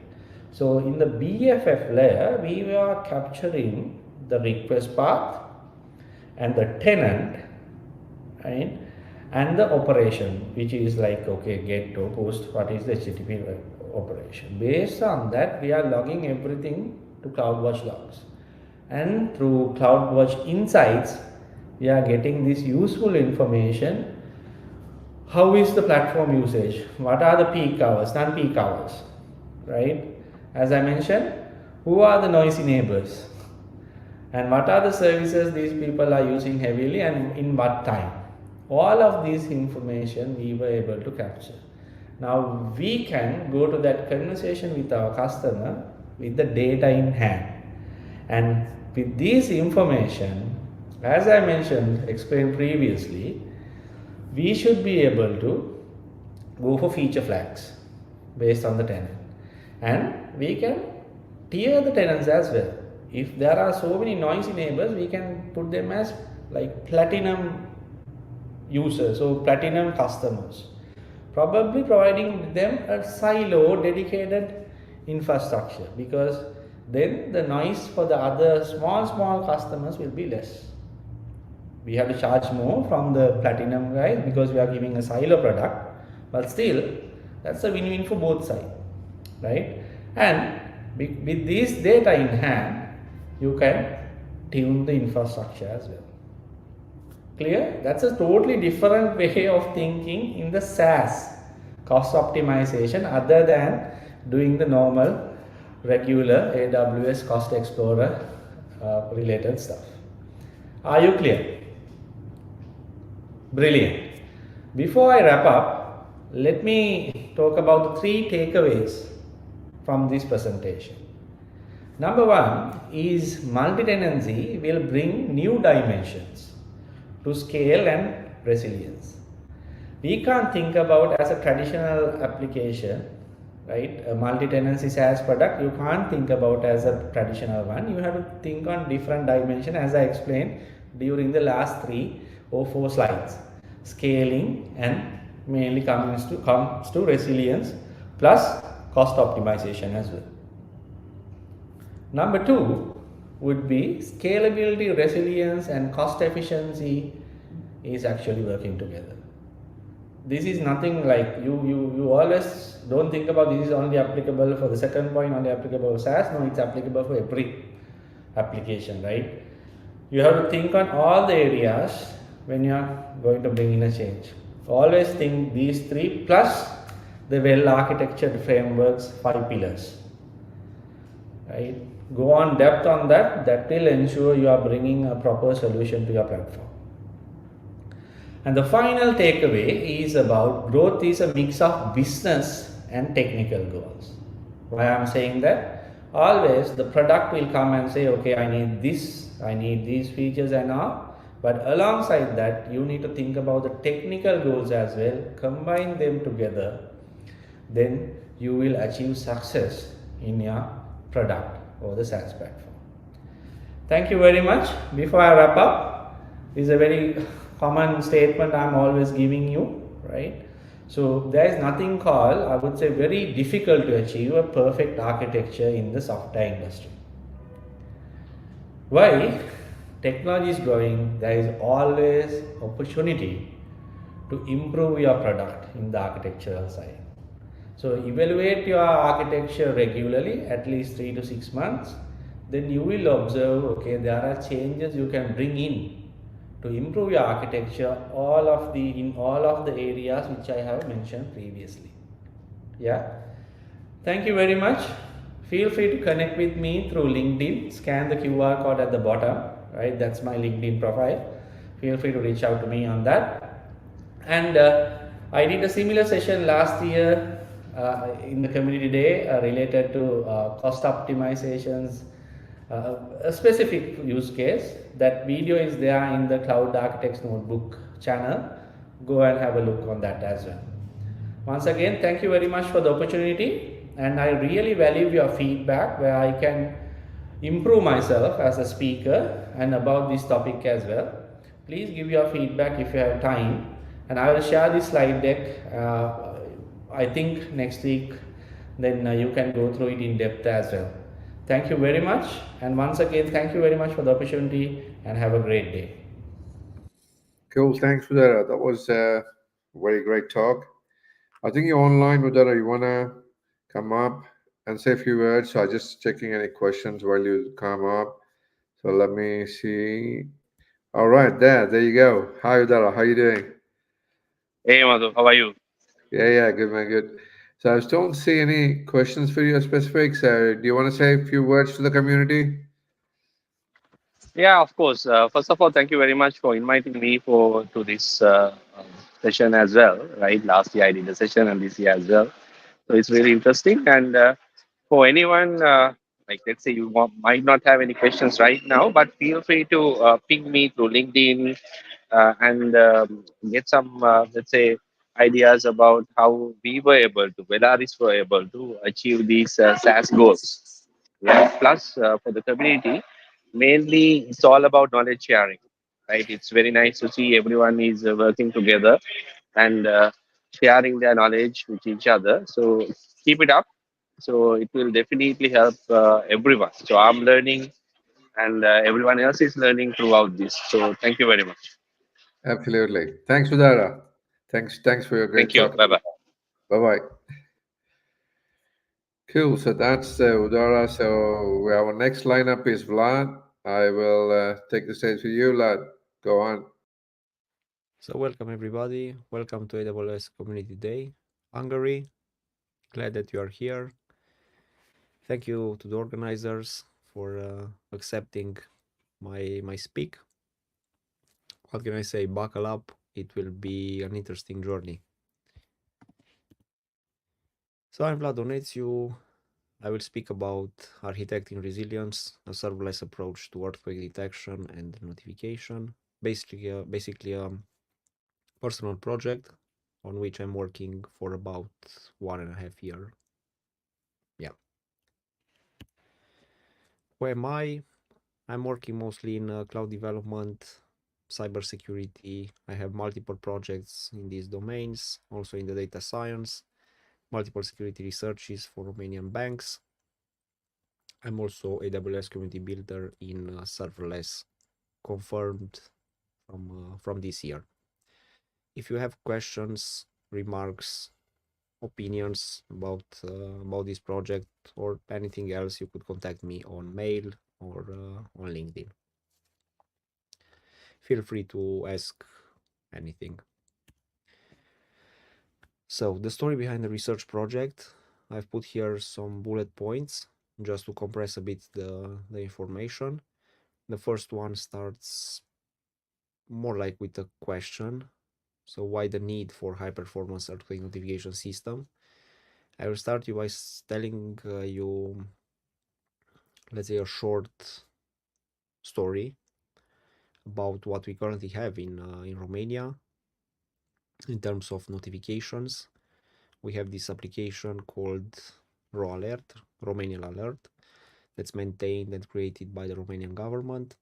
So in the BFF layer, we were capturing the request path and the tenant, right, and the operation, which is like, okay, get to post, what is the HTTP operation. Based on that, we are logging everything to CloudWatch logs, and through CloudWatch insights, we are getting this useful information. How is the platform usage? What are the peak hours, non-peak hours, right? As I mentioned, who are the noisy neighbors? And what are the services these people are using heavily and in what time? All of this information we were able to capture. Now we can go to that conversation with our customer with the data in hand. And with this information, as I explained previously, we should be able to go for feature flags based on the tenant. And we can tier the tenants as well. If there are so many noisy neighbors, we can put them as like platinum users, so platinum customers, probably providing them a silo dedicated infrastructure, because then the noise for the other small customers will be less. We have to charge more from the platinum guys because we are giving a silo product, but still that's a win-win for both sides, right? And with this data in hand, you can tune the infrastructure as well. Clear? That's a totally different way of thinking in the SaaS cost optimization, other than doing the normal regular AWS Cost Explorer related stuff. Are you clear? Brilliant. Before I wrap up, let me talk about the 3 takeaways from this presentation. Number 1 is multi-tenancy will bring new dimensions to scale and resilience. We can't think about as a traditional application, right? A multi-tenancy SaaS product, you can't think about as a traditional one. You have to think on different dimension, as I explained during the last 3 or 4 slides. Scaling and mainly comes to resilience plus cost optimization as well. Number 2 would be scalability, resilience and cost efficiency is actually working together. This is nothing like you always don't think about this is only applicable for the second point, only applicable for SaaS. No, it's applicable for every application, right? You have to think on all the areas when you are going to bring in a change. Always think these 3 plus the well architectured frameworks, 5 pillars, right? Go on depth on that. That will ensure you are bringing a proper solution to your platform. And the final takeaway is about growth is a mix of business and technical goals. Why I'm saying that? Always the product will come and say, okay, I need this, I need these features and all. But alongside that, you need to think about the technical goals as well, combine them together, then you will achieve success in your product or the SaaS platform. Thank you very much. Before I wrap up, this is a very common statement I'm always giving you, right? So there is nothing called, I would say, very difficult to achieve a perfect architecture in the software industry. Why? Technology is growing, there is always opportunity to improve your product in the architectural side. So evaluate your architecture regularly, at least 3 to 6 months. Then you will observe, okay, there are changes you can bring in to improve your architecture in all of the areas which I have mentioned previously. Yeah. Thank you very much. Feel free to connect with me through LinkedIn. Scan the QR code at the bottom, right? That's my LinkedIn profile. Feel free to reach out to me on that. And I did a similar session last year in the community day related to cost optimizations, a specific use case. That video is there in the Cloud Architects Notebook channel. Go and have a look on that as well. Once again, thank you very much for the opportunity, and I really value your feedback where I can improve myself as a speaker and about this topic as well. Please give your feedback if you have time, and I will share this slide deck I think next week, then you can go through it in depth as well. Thank you very much, and once again, thank you very much for the opportunity, and have a great day. Cool, thanks for that. That was a very great talk. I think you're online, Udara. You want to come up and say a few words? So I'm just checking any questions while you come up. So let me see. All right, there you go. Hi, Udara. How you doing? Hey, Madhu. How are you? Yeah, good, man, good. So I don't see any questions for you specific. So do you want to say a few words to the community? Yeah, of course. First of all, thank you very much for inviting me to this session as well. Right, last year I did a session, and this year as well. So it's really interesting. And for anyone, like let's say you might not have any questions right now, but feel free to ping me through LinkedIn and get some, let's say, ideas about how we were able to, Velaris were able to achieve these SaaS goals. Yeah. Plus, for the community, mainly it's all about knowledge sharing, right? It's very nice to see everyone is working together and sharing their knowledge with each other. So keep it up. So it will definitely help everyone. So I'm learning, and everyone else is learning throughout this. So thank you very much. Absolutely. Thanks, Udara. Thanks for your great Thank you. talk. Bye-bye. Bye-bye. Cool. So that's Udara. So our next lineup is Vlad. I will take the stage for you, Vlad. Go on. So welcome everybody. Welcome to AWS Community Day Hungary. Glad that you are here. Thank you to the organizers for accepting my speak. What can I say? Buckle up. It will be an interesting journey. So I'm Vlad Onețiu. I will speak about architecting resilience, a serverless approach to earthquake detection and notification. Basically a personal project on which I'm working for about 1.5 years. Yeah. Who am I? I'm working mostly in cloud development. cybersecurity. I have multiple projects in these domains, also in the data science, multiple security researches for Romanian banks. I'm also AWS Community Builder in Serverless, confirmed from this year. If you have questions, remarks, opinions about this project or anything else, you could contact me on mail or on LinkedIn. Feel free to ask anything. So the story behind the research project, I've put here some bullet points just to compress a bit the information. The first one starts more like with a question. So why the need for high performance earthquake notification system? I will start you by telling you, let's say, a short story about what we currently have in Romania in terms of notifications. We have this application called RoAlert, Romanian Alert, that's maintained and created by the Romanian government.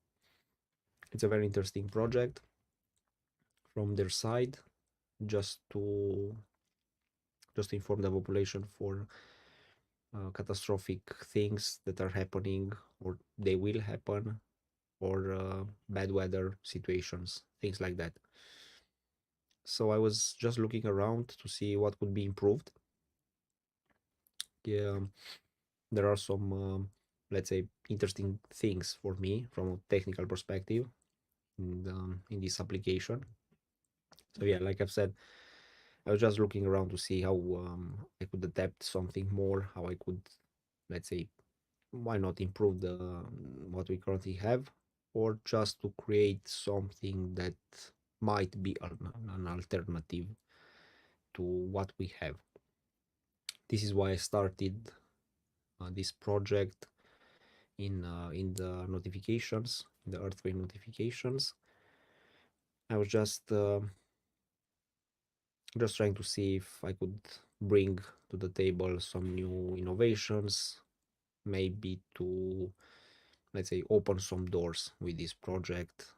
It's a very interesting project from their side, just to inform the population for catastrophic things that are happening or they will happen, or bad weather situations, things like that. So I was just looking around to see what could be improved. Yeah, there are some, let's say, interesting things for me from a technical perspective in this application. So yeah, like I've said, I was just looking around to see how I could adapt something more, how I could, let's say, why not improve what we currently have, or just to create something that might be an alternative to what we have. This is why I started this project in the notifications, the earthquake notifications. I was just trying to see if I could bring to the table some new innovations, maybe to, let's say, open some doors with this project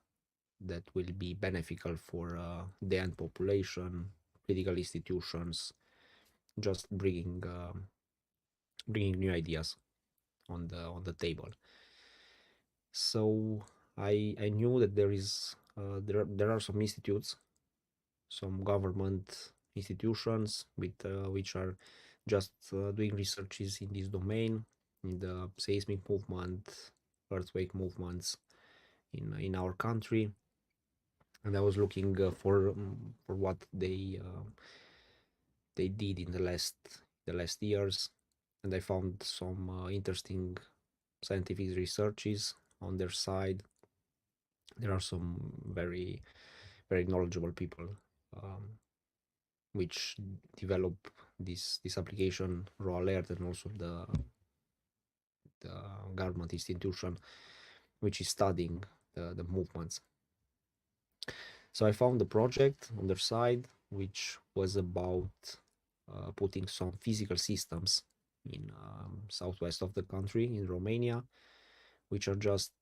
that will be beneficial for the end population, critical institutions, just bringing new ideas on the table. So I knew that there are some institutes, some government institutions which are just doing researches in this domain, in the seismic movement, earthquake movements in our country, and I was looking for what they did in the last years, and I found some interesting scientific researches on their side. There are some very knowledgeable people which develop this application, RoAlert, and also the government institution which is studying the movements. So I found the project on their side, which was about putting some physical systems in southwest of the country, in Romania, which are just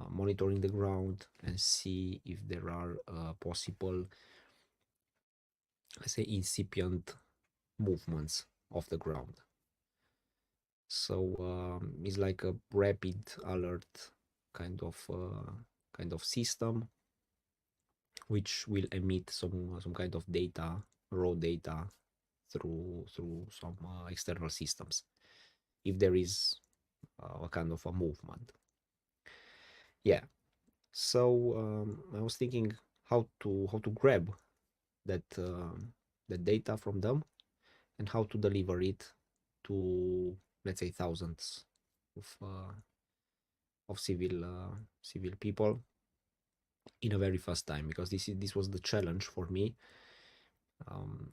monitoring the ground and see if there are possible, let's say, incipient movements of the ground. So it's like a rapid alert kind of system, which will emit some kind of data, raw data, through some external systems if there is a kind of a movement. Yeah. So I was thinking how to grab that data from them and how to deliver it to, let's say, thousands of civil people in a very fast time, because this was the challenge for me.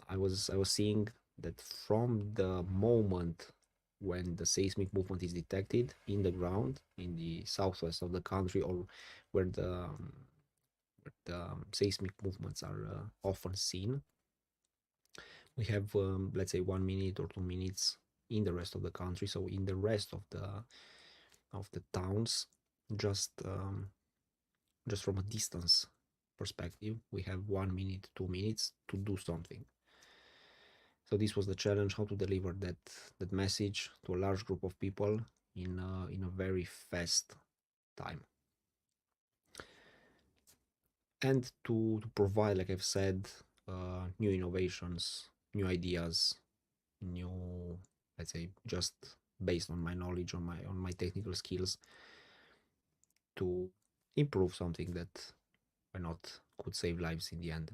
I was seeing that from the moment when the seismic movement is detected in the ground in the southwest of the country, or where the seismic movements are often seen, we have let's say 1 minute or 2 minutes in the rest of the country. So in the rest of the towns, just from a distance, perspective. We have 1 minute, 2 minutes to do something. So this was the challenge, how to deliver that message to a large group of people in a very fast time. And to provide, like I've said, new innovations, new ideas, new, let's say, just based on my knowledge, on my technical skills, to improve something that why not could save lives in the end.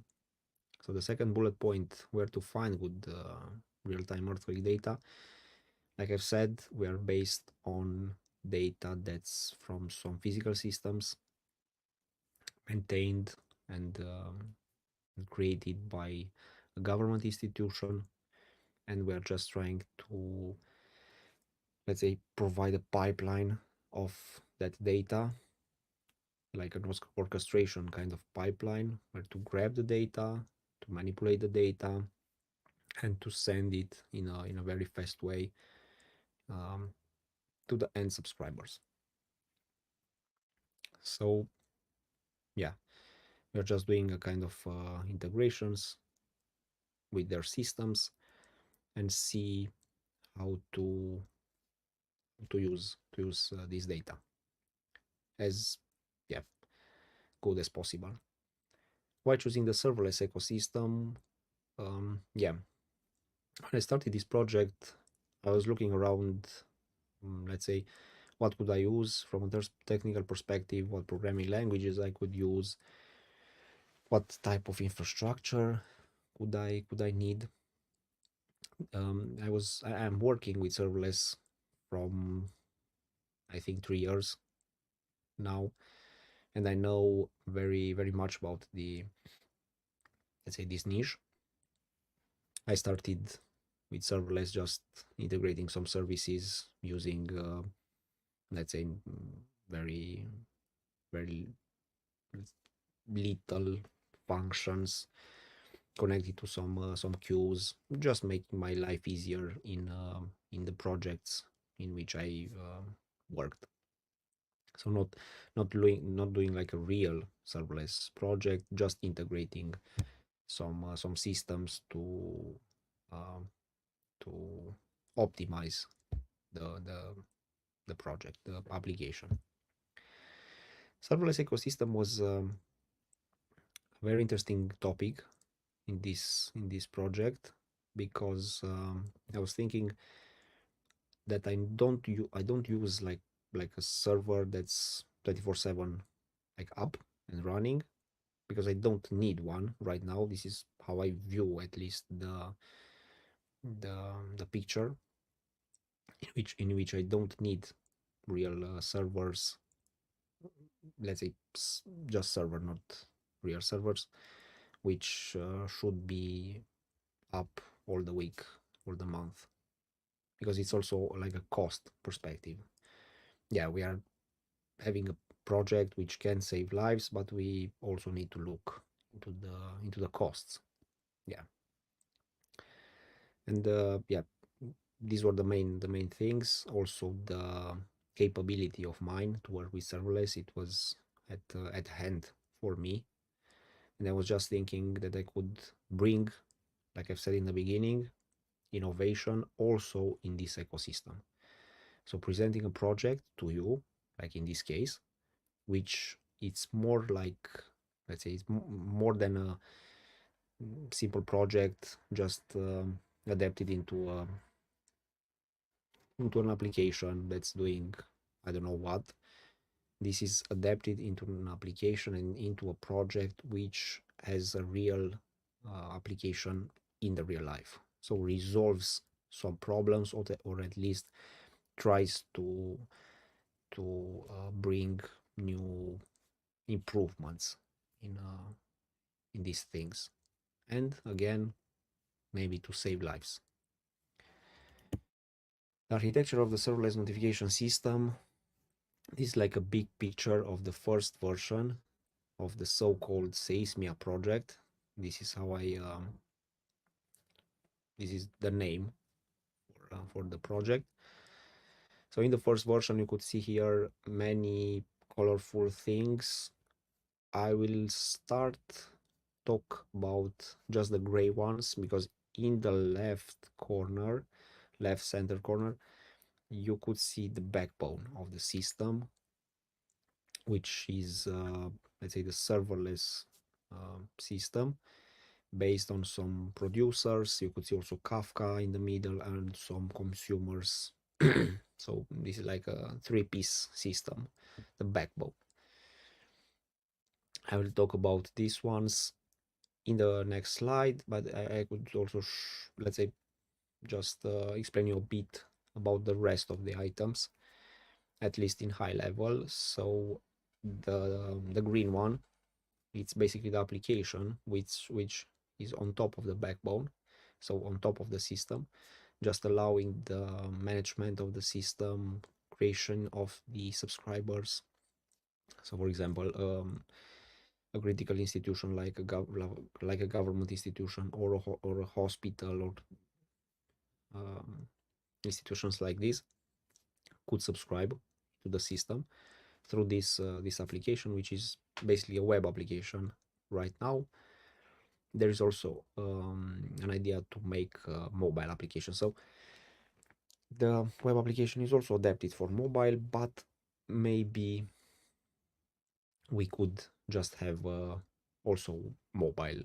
So the second bullet point, where to find good real-time earthquake data. Like I've said, we are based on data that's from some physical systems maintained and created by a government institution, and we are just trying to, let's say, provide a pipeline of that data, like an orchestration kind of pipeline, where to grab the data, to manipulate the data, and to send it in a very fast way to the end subscribers. So yeah, we're just doing a kind of integrations with their systems and see how to use this data as good as possible. While choosing the serverless ecosystem, when I started this project, I was looking around, let's say, what could I use from a technical perspective, what programming languages I could use, what type of infrastructure could I need. I'm working with serverless from, I think, 3 years now, and I know very, very much about let's say, this niche. I started with serverless, just integrating some services using, let's say, very, very little functions connected to some queues, just making my life easier in the projects in which I worked. So not doing like a real serverless project, just integrating some systems to optimize the project, the application. Serverless ecosystem was a very interesting topic in this project, because I was thinking that I don't use like a server that's 24/7 like up and running, because I don't need one right now. This is how I view at least the picture, in which I don't need real servers, let's say just server, not real servers, which should be up all the week or the month, because it's also like a cost perspective. Yeah, we are having a project which can save lives, but we also need to look into the costs. Yeah, and these were the main things. Also, the capability of mine to work with serverless, it was at hand for me, and I was just thinking that I could bring, like I've said in the beginning, innovation also in this ecosystem. So presenting a project to you, like in this case, which it's more like, let's say, it's more than a simple project just adapted into an application that's doing I don't know what. This is adapted into an application and into a project which has a real application in the real life. So resolves some problems, or at least tries to bring new improvements in these things, and again, maybe to save lives. The architecture of the serverless notification system is like a big picture of the first version of the so-called Seismia project. This is how this is the name for the project. So in the first version, you could see here many colorful things I will start talk about just the gray ones, because in the left center corner, you could see the backbone of the system, which is let's say the serverless system based on some producers. You could see also Kafka in the middle and some consumers. So this is like a three-piece system, the backbone. I will talk about these ones in the next slide, but I could also, let's say, just explain you a bit about the rest of the items, at least in high level. So the green one, it's basically the application which is on top of the backbone, so on top of the system, just allowing the management of the system, creation of the subscribers. So for example, a critical institution like a government institution or a hospital or institutions like this could subscribe to the system through this application, which is basically a web application right now. There is also an idea to make a mobile application. So the web application is also adapted for mobile, but maybe we could just have also mobile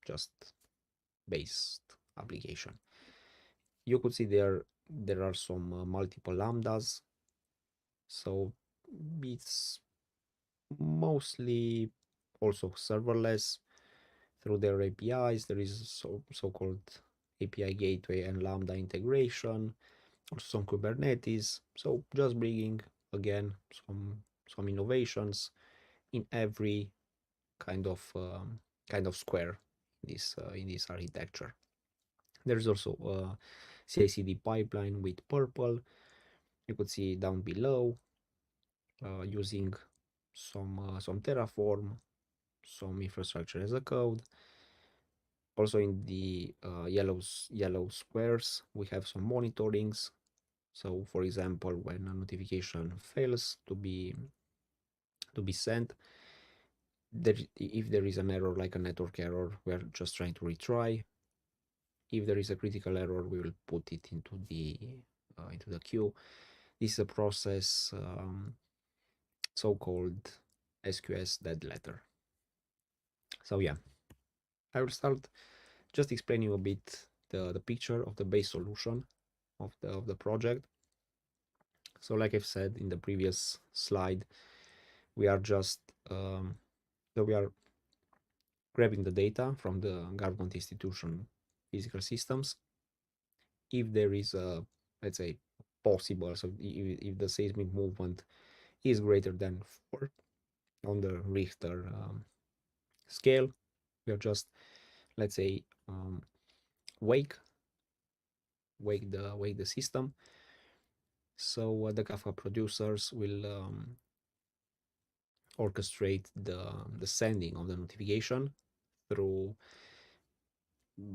just based application. You could see there are some multiple lambdas, so it's mostly also serverless through their APIs. There is so-called API gateway and lambda integration, also some Kubernetes. So just bringing again some innovations in every kind of square in this architecture. There is also a CI/CD pipeline with Purple. You could see down below using some Terraform, some infrastructure as a code. Also in the yellow squares, we have some monitorings. So for example, when a notification fails to be sent, if there is an error like a network error, we are just trying to retry. If there is a critical error, we will put it into the queue. This is a process so-called SQS dead letter. So yeah, I will start just explaining you a bit the picture of the base solution of the project. So like I've said in the previous slide, we are just so we are grabbing the data from the government institution physical systems. If there is a, let's say, possible, so if the seismic movement is greater than 4 on the Richter scale, we are just, let's say, wake the system. So the Kafka producers will orchestrate the sending of the notification through,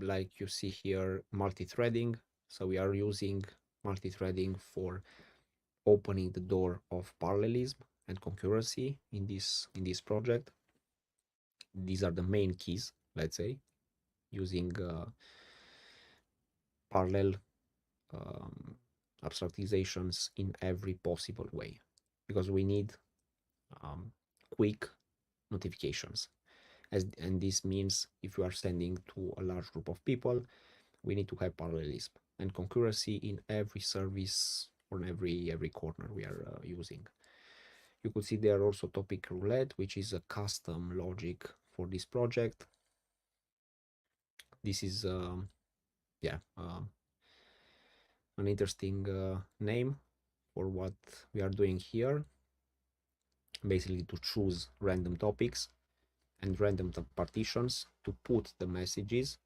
like you see here, multi-threading. So we are using multi-threading for opening the door of parallelism and concurrency in this project. These are the main keys, let's say, using parallel abstractizations in every possible way, because we need quick notifications. And this means if you are sending to a large group of people, we need to have parallelism and concurrency in every service or every corner we are using. You could see there also topic roulette, which is a custom logic for this project. This is an interesting name for what we are doing here. Basically to choose random topics and random partitions to put the messages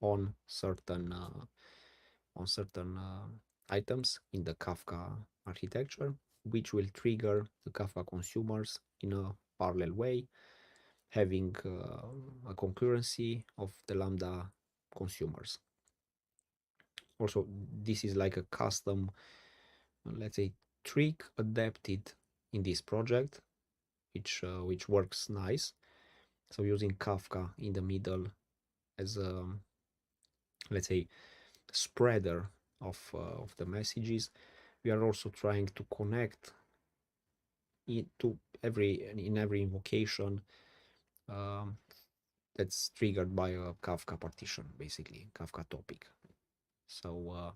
on certain items in the Kafka architecture, which will trigger the Kafka consumers in a parallel way, having a concurrency of the Lambda consumers. Also, this is like a custom, let's say, trick adapted in this project, which works nice. So using Kafka in the middle as a, let's say, spreader of the messages. We are also trying to connect it to every invocation that's triggered by a Kafka partition, basically Kafka topic. So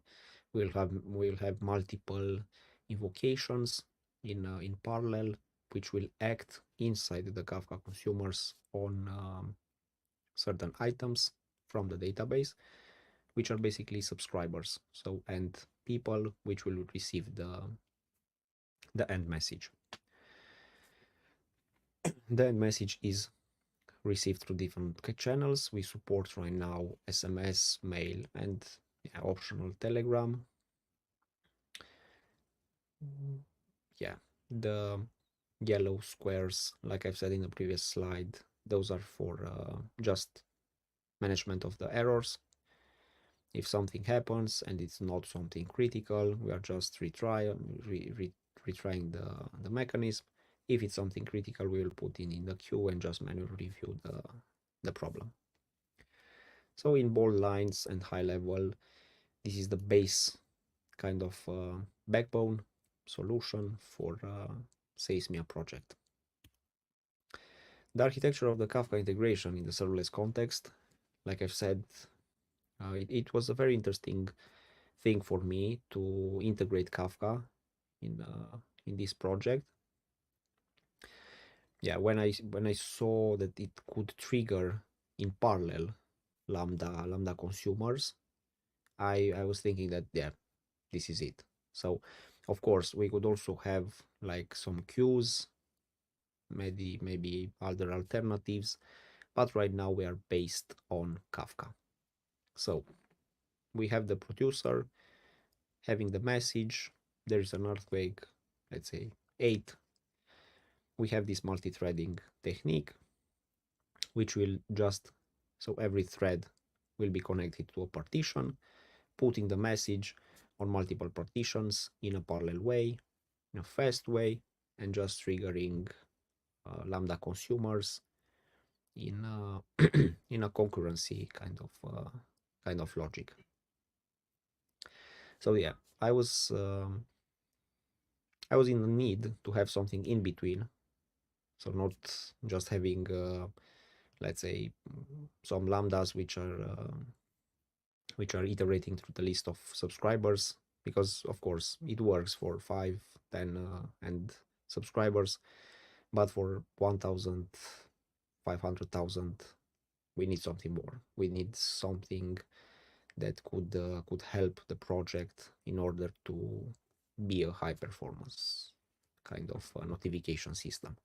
we'll have multiple invocations in parallel, which will act inside the Kafka consumers on certain items from the database, which are basically subscribers. So and people which will receive the end message. The end message is received through different channels. We support right now SMS, mail, and optional Telegram. Yeah, the yellow squares, like I've said in the previous slide, those are for just management of the errors. If something happens and it's not something critical, we are just retrying the mechanism. If it's something critical, we will put in the queue and just manually review the problem. So in bold lines and high level, this is the base kind of backbone solution for Seismia project. The architecture of the Kafka integration in the serverless context, like I've said, it was a very interesting thing for me to integrate Kafka in this project. Yeah, when I saw that it could trigger in parallel Lambda consumers, I was thinking that yeah, this is it. So of course we could also have like some queues, maybe other alternatives, but right now we are based on Kafka. So we have the producer having the message, there is an earthquake, let's say 8. We have this multi-threading technique, which will just, so every thread will be connected to a partition, putting the message on multiple partitions in a parallel way, in a fast way, and just triggering Lambda consumers in in a concurrency kind of logic. So yeah, I was in the need to have something in between, so not just having let's say some lambdas which are iterating through the list of subscribers, because of course it works for 5, 10 and subscribers, but for 1,000, 500,000 we need something more. We need something that could help the project in order to be a high performance kind of notification system.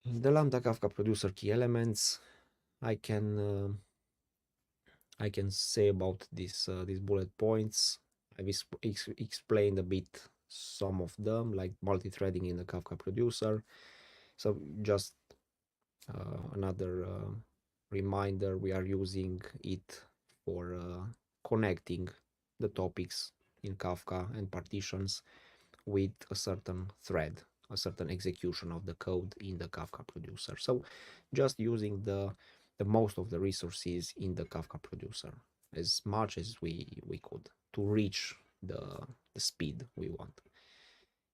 The Lambda Kafka producer key elements, I can say about these bullet points. I've explained a bit some of them, like multi-threading in the Kafka producer. So just another reminder, we are using it for connecting the topics in Kafka and partitions with a certain thread, a certain execution of the code in the Kafka producer. So just using the most of the resources in the Kafka producer as much as we could to reach the speed we want.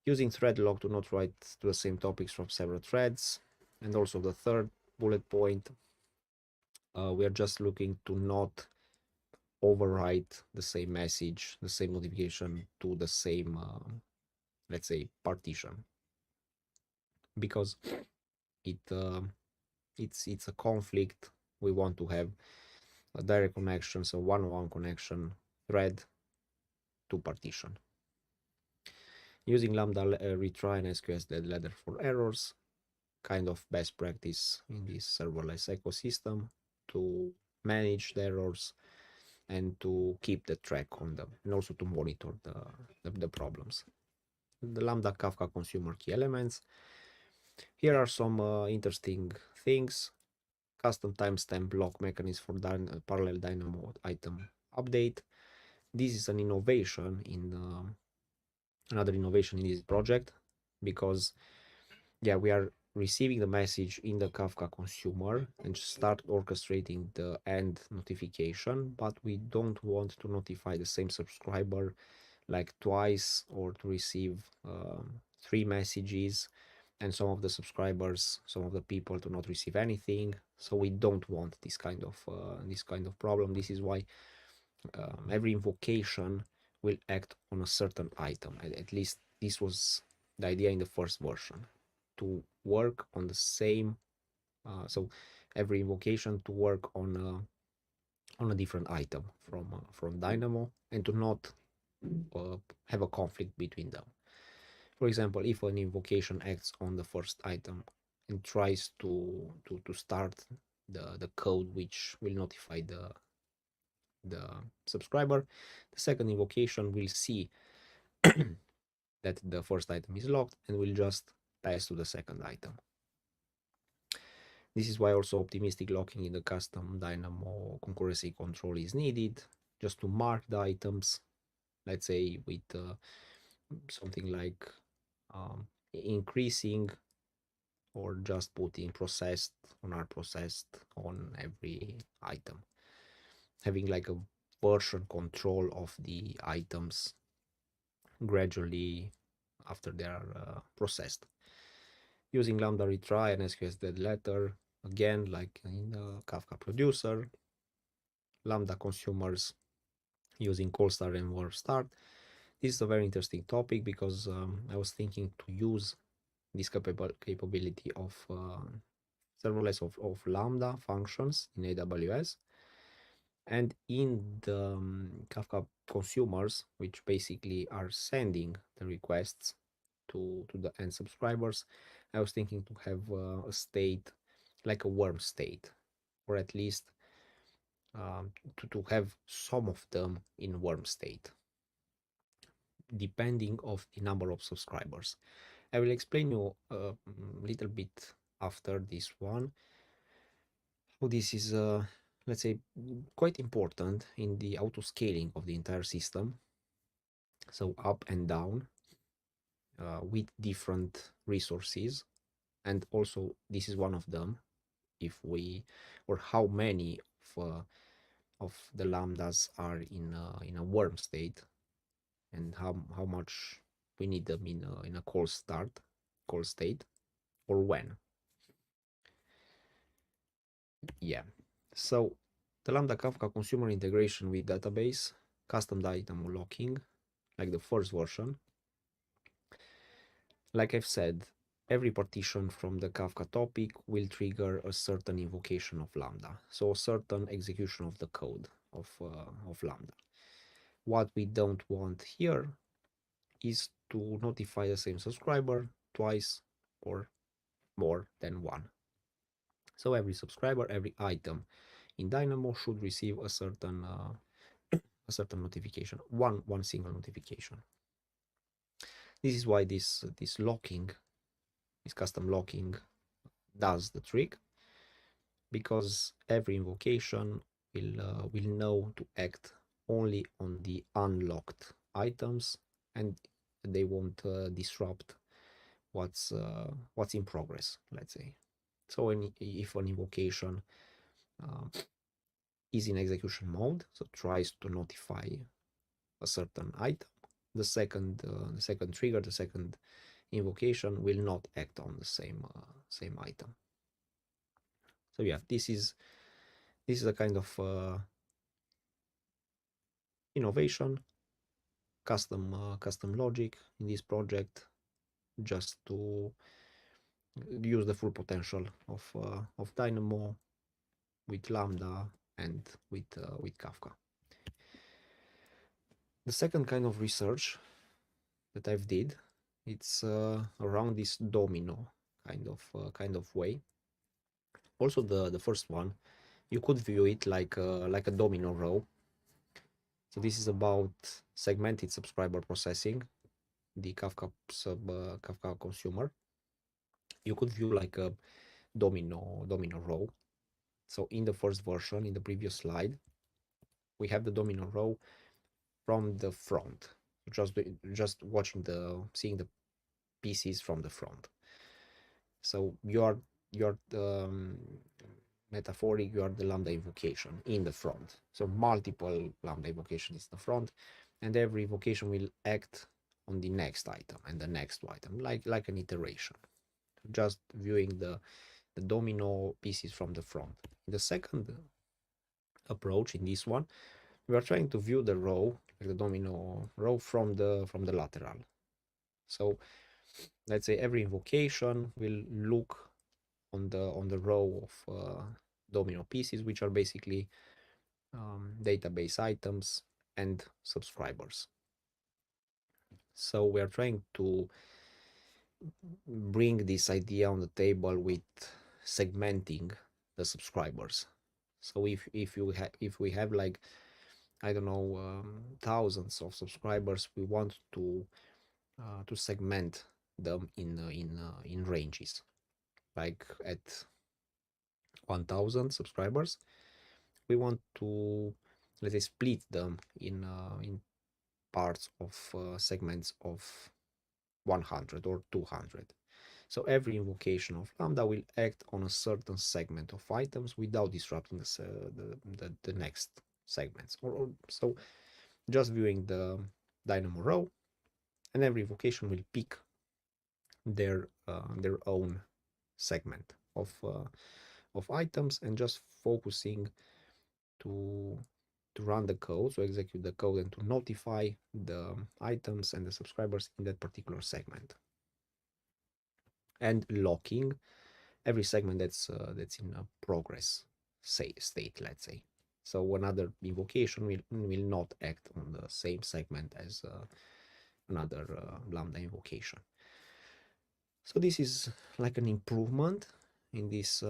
Using thread log to not write to the same topics from several threads. And also the third bullet point, we are just looking to not overwrite the same message, the same notification to the same, let's say, partition, because it's a conflict. We want to have a direct connection, so one-on-one connection, thread to partition. Using Lambda retry and SQS dead letter for errors, kind of best practice in this serverless ecosystem to manage the errors and to keep the track on them, and also to monitor the problems. The Lambda Kafka consumer key elements. Here are some interesting things. Custom timestamp block mechanism for parallel dynamo item update. This is an innovation in another innovation in this project, because yeah, we are receiving the message in the Kafka consumer and start orchestrating the end notification, but we don't want to notify the same subscriber like twice, or to receive 3 messages, and some of the subscribers, some of the people to not receive anything. So we don't want this kind of problem. This is why every invocation will act on a certain item. At least this was the idea in the first version, to work on the same. So every invocation to work on a different item from Dynamo, and to not have a conflict between them. For example, if an invocation acts on the first item and tries to start the code which will notify the subscriber, the second invocation will see that the first item is locked and will just pass to the second item. This is why also optimistic locking in the custom Dynamo concurrency control is needed, just to mark the items, let's say with something like increasing, or just putting processed on unprocessed on every item, having like a version control of the items gradually after they are processed. Using Lambda retry and SQS dead letter, again like in the Kafka producer. Lambda consumers using cold start and warm start. This is a very interesting topic because I was thinking to use this capability of serverless of Lambda functions in AWS, and in the Kafka consumers, which basically are sending the requests to the end subscribers. I was thinking to have a state like a warm state, or at least to have some of them in warm state, depending of the number of subscribers. I will explain you a little bit after this one how this is let's say quite important in the auto scaling of the entire system, so up and down with different resources. And also this is one of them, if we, or how many of the lambdas are in a warm state, and how much we need them in a cold state, or when. Yeah, so the Lambda Kafka consumer integration with database, custom Dynamo locking, like the first version. Like I've said, every partition from the Kafka topic will trigger a certain invocation of Lambda, so a certain execution of the code of Lambda. What we don't want here is to notify the same subscriber twice or more than one. So every subscriber, every item in Dynamo should receive a certain notification, one single notification. This is why this locking, this custom locking, does the trick, because every invocation will know to act only on the unlocked items, and they won't disrupt what's in progress, let's say. So if an invocation is in execution mode, so tries to notify a certain item, the second trigger, the second invocation will not act on the same item. So yeah, this is a kind of innovation, custom logic in this project, just to use the full potential of Dynamo with Lambda and with Kafka. The second kind of research that I've did, it's around this domino kind of way. Also, the first one, you could view it like a domino row. So this is about segmented subscriber processing, the Kafka Kafka consumer. You could view like a domino row. So in the first version, in the previous slide, we have the domino row from the front, just watching seeing the pieces from the front. So you're metaphoric, you are the Lambda invocation in the front. So multiple Lambda invocation is the front, and every invocation will act on the next item and the next item, like an iteration, just viewing the domino pieces from the front. In the second approach, in this one, we are trying to view the row, like the domino row, from the lateral. So let's say every invocation will look on the row of domino pieces, which are basically database items and subscribers. So we are trying to bring this idea on the table with segmenting the subscribers. So if we have like, I don't know, thousands of subscribers, we want to segment them in ranges. Like at 1,000 subscribers, we want to, let's say, split them in parts of segments of 100 or 200. So every invocation of Lambda will act on a certain segment of items without disrupting the next segments. Or so just viewing the dynamo row, and every invocation will pick their own segment of items, and just focusing to run the code, so execute the code and to notify the items and the subscribers in that particular segment, and locking every segment that's in a progress state, let's say. So another invocation will not act on the same segment as another Lambda invocation. So this is like an improvement in this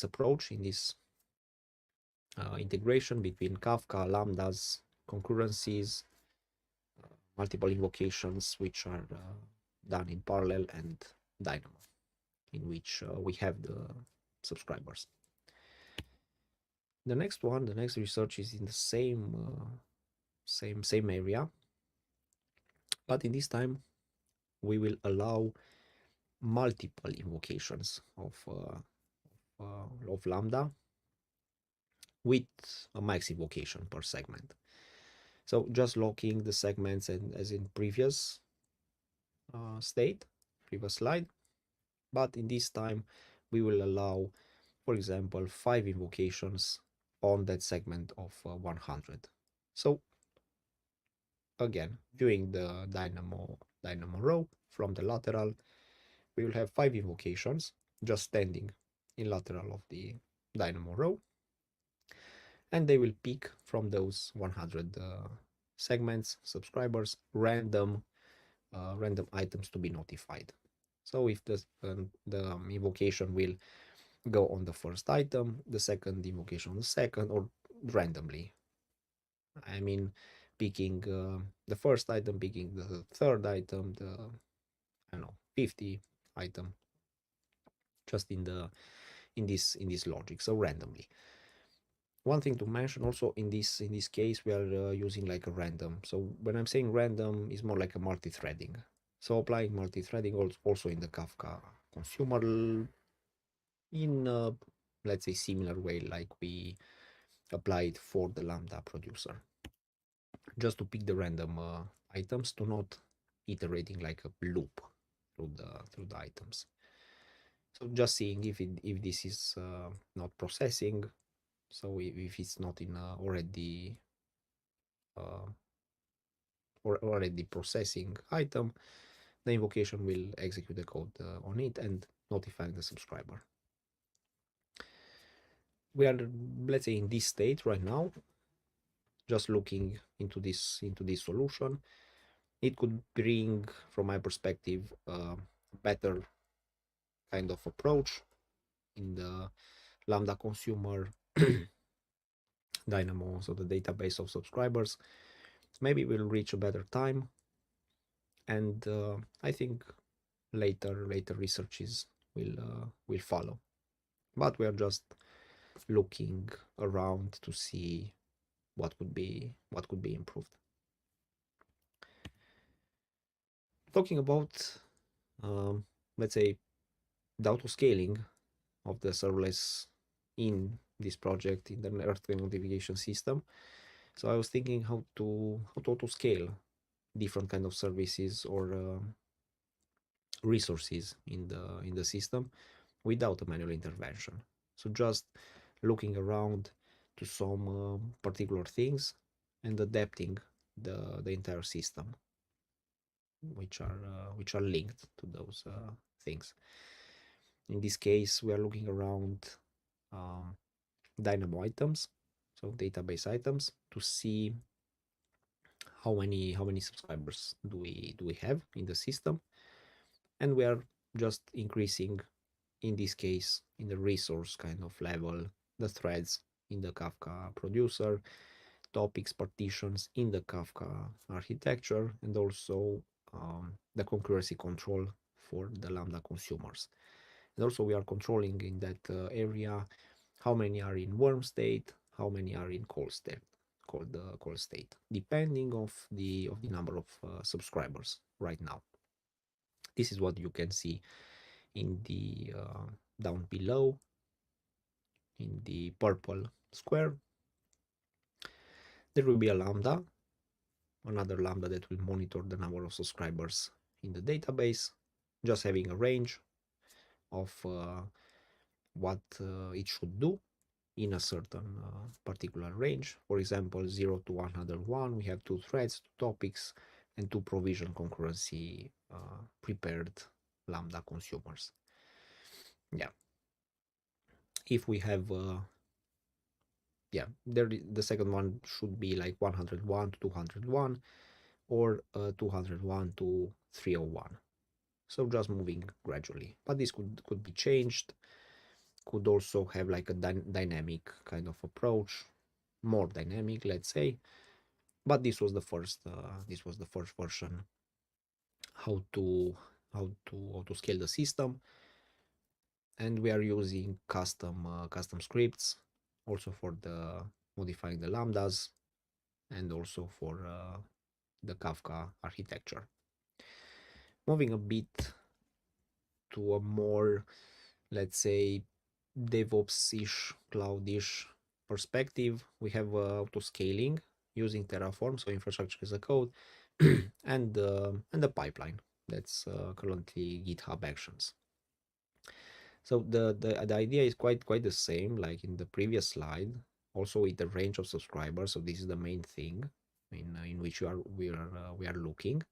approach, in this integration between Kafka, Lambdas, concurrencies, multiple invocations, which are done in parallel, and Dynamo, in which we have the subscribers. The next research is in the same area, but in this time we will allow multiple invocations of Lambda with a max invocation per segment. So just locking the segments, and as in previous slide, but in this time we will allow, for example, 5 invocations on that segment of 100. So again, viewing the dynamo row from the lateral, we will have 5 invocations just standing in lateral of the dynamo row, and they will pick from those 100 segments, subscribers, random items to be notified. So if the invocation will go on the first item, the second invocation on the second, or randomly. I mean, picking the first item, picking the third item, the, I don't know, 50 item, just in this logic, so randomly. One thing to mention also, in this case, we are using like a random. So when I'm saying random, it's more like a multi-threading. So applying multi-threading also in the Kafka consumer in a, let's say, similar way like we applied for the Lambda producer, just to pick the random items, to not iterating like a loop through the items. So just seeing if this is not processing. So if it's not in already processing item, the invocation will execute the code on it and notifying the subscriber. We are, let's say, in this state right now, just looking into this solution. It could bring, from my perspective, a better kind of approach in the Lambda consumer Dynamo, so the database of subscribers. Maybe we'll reach a better time, and I think later researches will follow. But we are just looking around to see what could be improved. Talking about let's say the auto-scaling of the serverless in this project, in the earthquake notification system. So I was thinking how to auto-scale different kind of services or resources in the system without a manual intervention. So just looking around to some particular things and adapting the entire system, which are linked to those things. In this case, we are looking around Dynamo items, so database items, to see how many subscribers do we have in the system, and we are just increasing, in this case, in the resource kind of level, the threads in the Kafka producer, topics partitions in the Kafka architecture, and also the concurrency control for the Lambda consumers. And also we are controlling in that area how many are in warm state, how many are in cold state, cold state, depending of the number of subscribers right now. This is what you can see in the down below in the purple square. There will be a Lambda, another Lambda that will monitor the number of subscribers in the database, just having a range of what it should do in a certain particular range. For example, 0 to 101, we have 2 threads, 2 topics, and 2 provision concurrency prepared Lambda consumers. Yeah. If we have the second one should be like 101 to 201 or 201 to 301. So just moving gradually, but this could be changed. Could also have like a dynamic kind of approach, more dynamic, let's say. But this was the first version, how to scale the system, and we are using custom scripts also for the modifying the lambdas and also for the Kafka architecture. Moving a bit to a more, let's say, DevOps-ish, cloud-ish perspective, we have auto-scaling using Terraform, so infrastructure as a code, and the pipeline that's currently GitHub Actions. So the idea is quite the same like in the previous slide, also with the range of subscribers. So this is the main thing in which we are looking,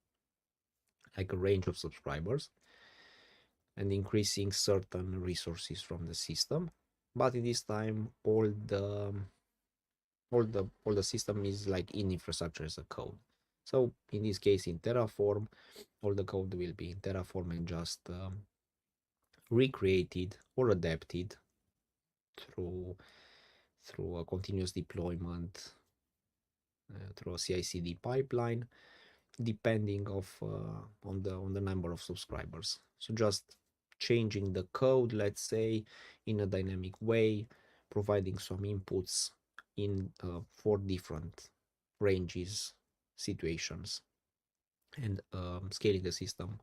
like a range of subscribers, and increasing certain resources from the system. But in this time, all the system is like in infrastructure as a code. So in this case, in Terraform, all the code will be in Terraform and just recreated or adapted through a continuous deployment, through a CI/CD pipeline, depending on the number of subscribers. So just changing the code, let's say, in a dynamic way, providing some inputs in 4 different ranges, situations, and scaling the system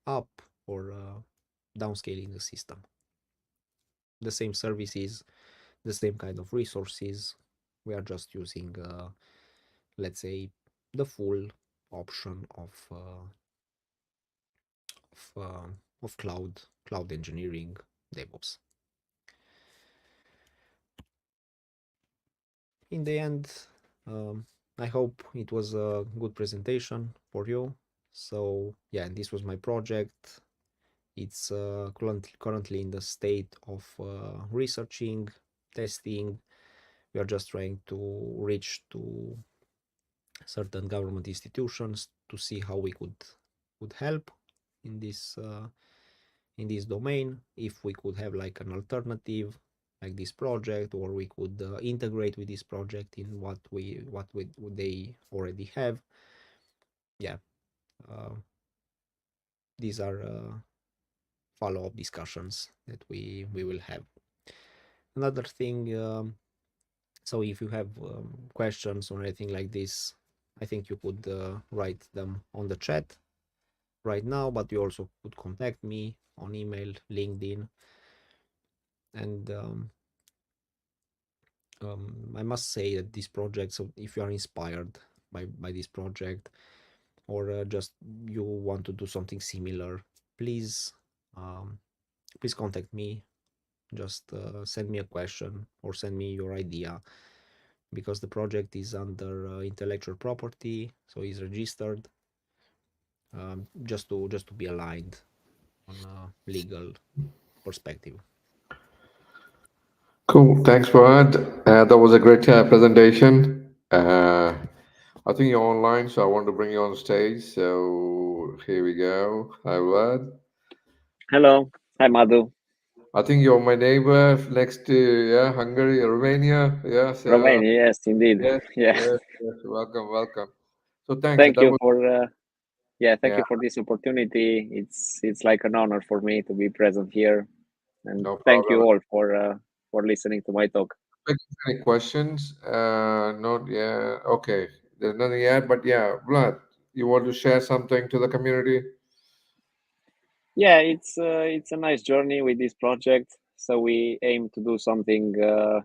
up or downscaling the system. The same services, the same kind of resources. We are just using, let's say, the full option of cloud engineering, DevOps. In the end, I hope it was a good presentation for you. So yeah, this was my project. It's currently in the state of researching, testing. We are just trying to reach to certain government institutions to see how we could help in this domain. If we could have like an alternative like this project, or we could integrate with this project in what they already have. Yeah, these are follow-up discussions that we will have. Another thing, so if you have questions or anything like this, I think you could write them on the chat, right now, but you also could contact me on email, LinkedIn, and I must say that this project, so if you are inspired by this project, or just you want to do something similar, please please contact me. Just send me a question or send me your idea, because the project is under intellectual property, so it's registered, just to be aligned on a legal perspective. Cool. Thanks, Brad. That was a great presentation. I think you're online, so I want to bring you on stage. So here we go. Hi, Brad. Hello. Hi, Madhu. I think you're my neighbor next to Hungary, Romania. Yeah. So Romania, yes, indeed. yes, Yeah. yes. Welcome, welcome. So thanks. Thank That you was for thank yeah. you for this opportunity. It's like an honor for me to be present here, and No thank you problem. all for listening to my talk. Any questions? Not yet. Okay. There's nothing yet, but yeah, Vlad, you want to share something to the community? Yeah, it's a nice journey with this project. So we aim to do something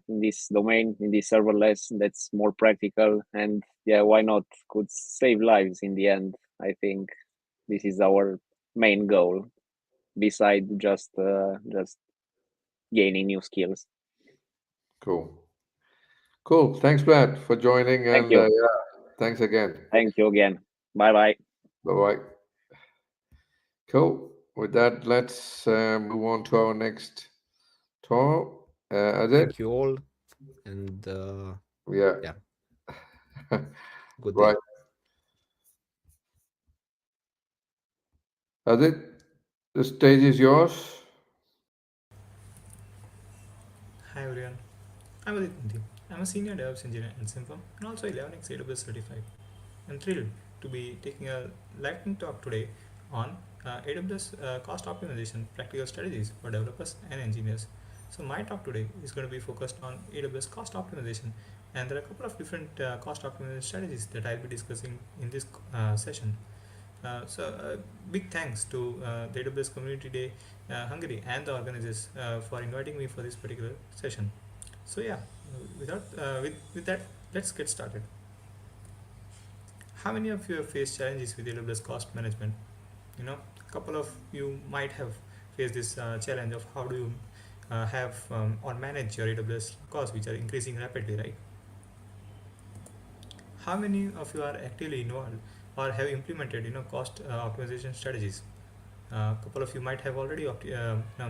in this domain, in this serverless, that's more practical, and yeah, why not? Could save lives in the end. I think this is our main goal, beside just gaining new skills. Cool. Cool. Thanks, Vlad, for joining, Thank and you. yeah, thanks again. Thank you again. Bye bye. Bye bye. Cool. With that, let's move on to our next talk. Thank you all, and yeah. Good Right. day. Adit, the stage is yours. Hi everyone, I'm Aditya. I'm a senior DevOps engineer in Simfirm and also 11x AWS certified. I'm thrilled to be taking a lightning talk today on AWS cost optimization practical strategies for developers and engineers. So my talk today is going to be focused on AWS cost optimization, and there are a couple of different cost optimization strategies that I'll be discussing in this session. Big thanks to the AWS Community Day Hungary and the organizers for inviting me for this particular session. So yeah, with that, let's get started. How many of you have faced challenges with AWS cost management? A couple of you might have faced this challenge of how do you have or manage your AWS costs, which are increasing rapidly, right? How many of you are actively involved or have implemented cost optimization strategies? A couple of you might have already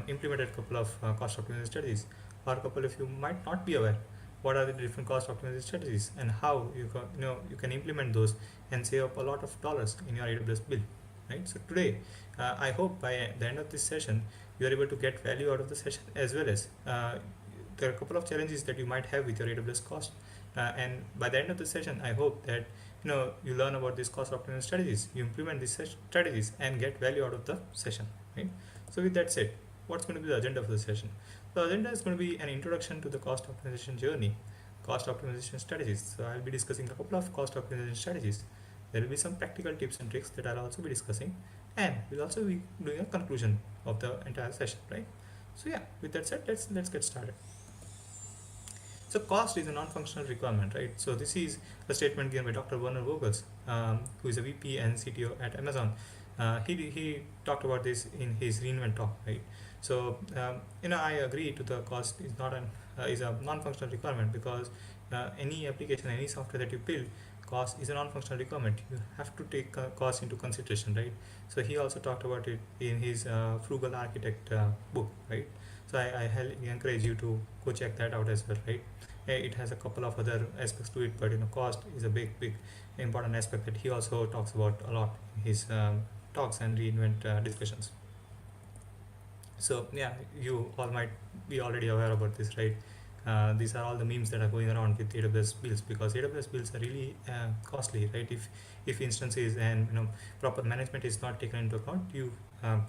implemented a couple of cost optimization strategies, or a couple of you might not be aware what are the different cost optimization strategies and how you can implement those and save up a lot of dollars in your AWS bill, right? So today, I hope by the end of this session you are able to get value out of the session, as well as there are a couple of challenges that you might have with your AWS cost, and by the end of the session I hope that you learn about these cost optimization strategies, you implement these strategies and get value out of the session, right? So with that said, what's going to be the agenda for the session? The agenda is going to be an introduction to the cost optimization journey, cost optimization strategies. So I'll be discussing a couple of cost optimization strategies. There will be some practical tips and tricks that I'll also be discussing, and we'll also be doing a conclusion of the entire session, right? So yeah, with that said, let's get started. So cost is a non-functional requirement, right? So this is a statement given by Dr. Werner Vogels, who is a VP and CTO at Amazon. He talked about this in his reInvent talk, right? So I agree to the cost is not is a non-functional requirement, because any application, any software that you build, cost is a non-functional requirement. You have to take cost into consideration, right? So he also talked about it in his Frugal Architect book, right? So I highly encourage you to go check that out as well, right? It has a couple of other aspects to it, but cost is a big important aspect that he also talks about a lot in his talks and reInvent discussions. So yeah, you all might be already aware about this, right? These are all the memes that are going around with AWS builds, because AWS builds are really costly, right? If instances and proper management is not taken into account, you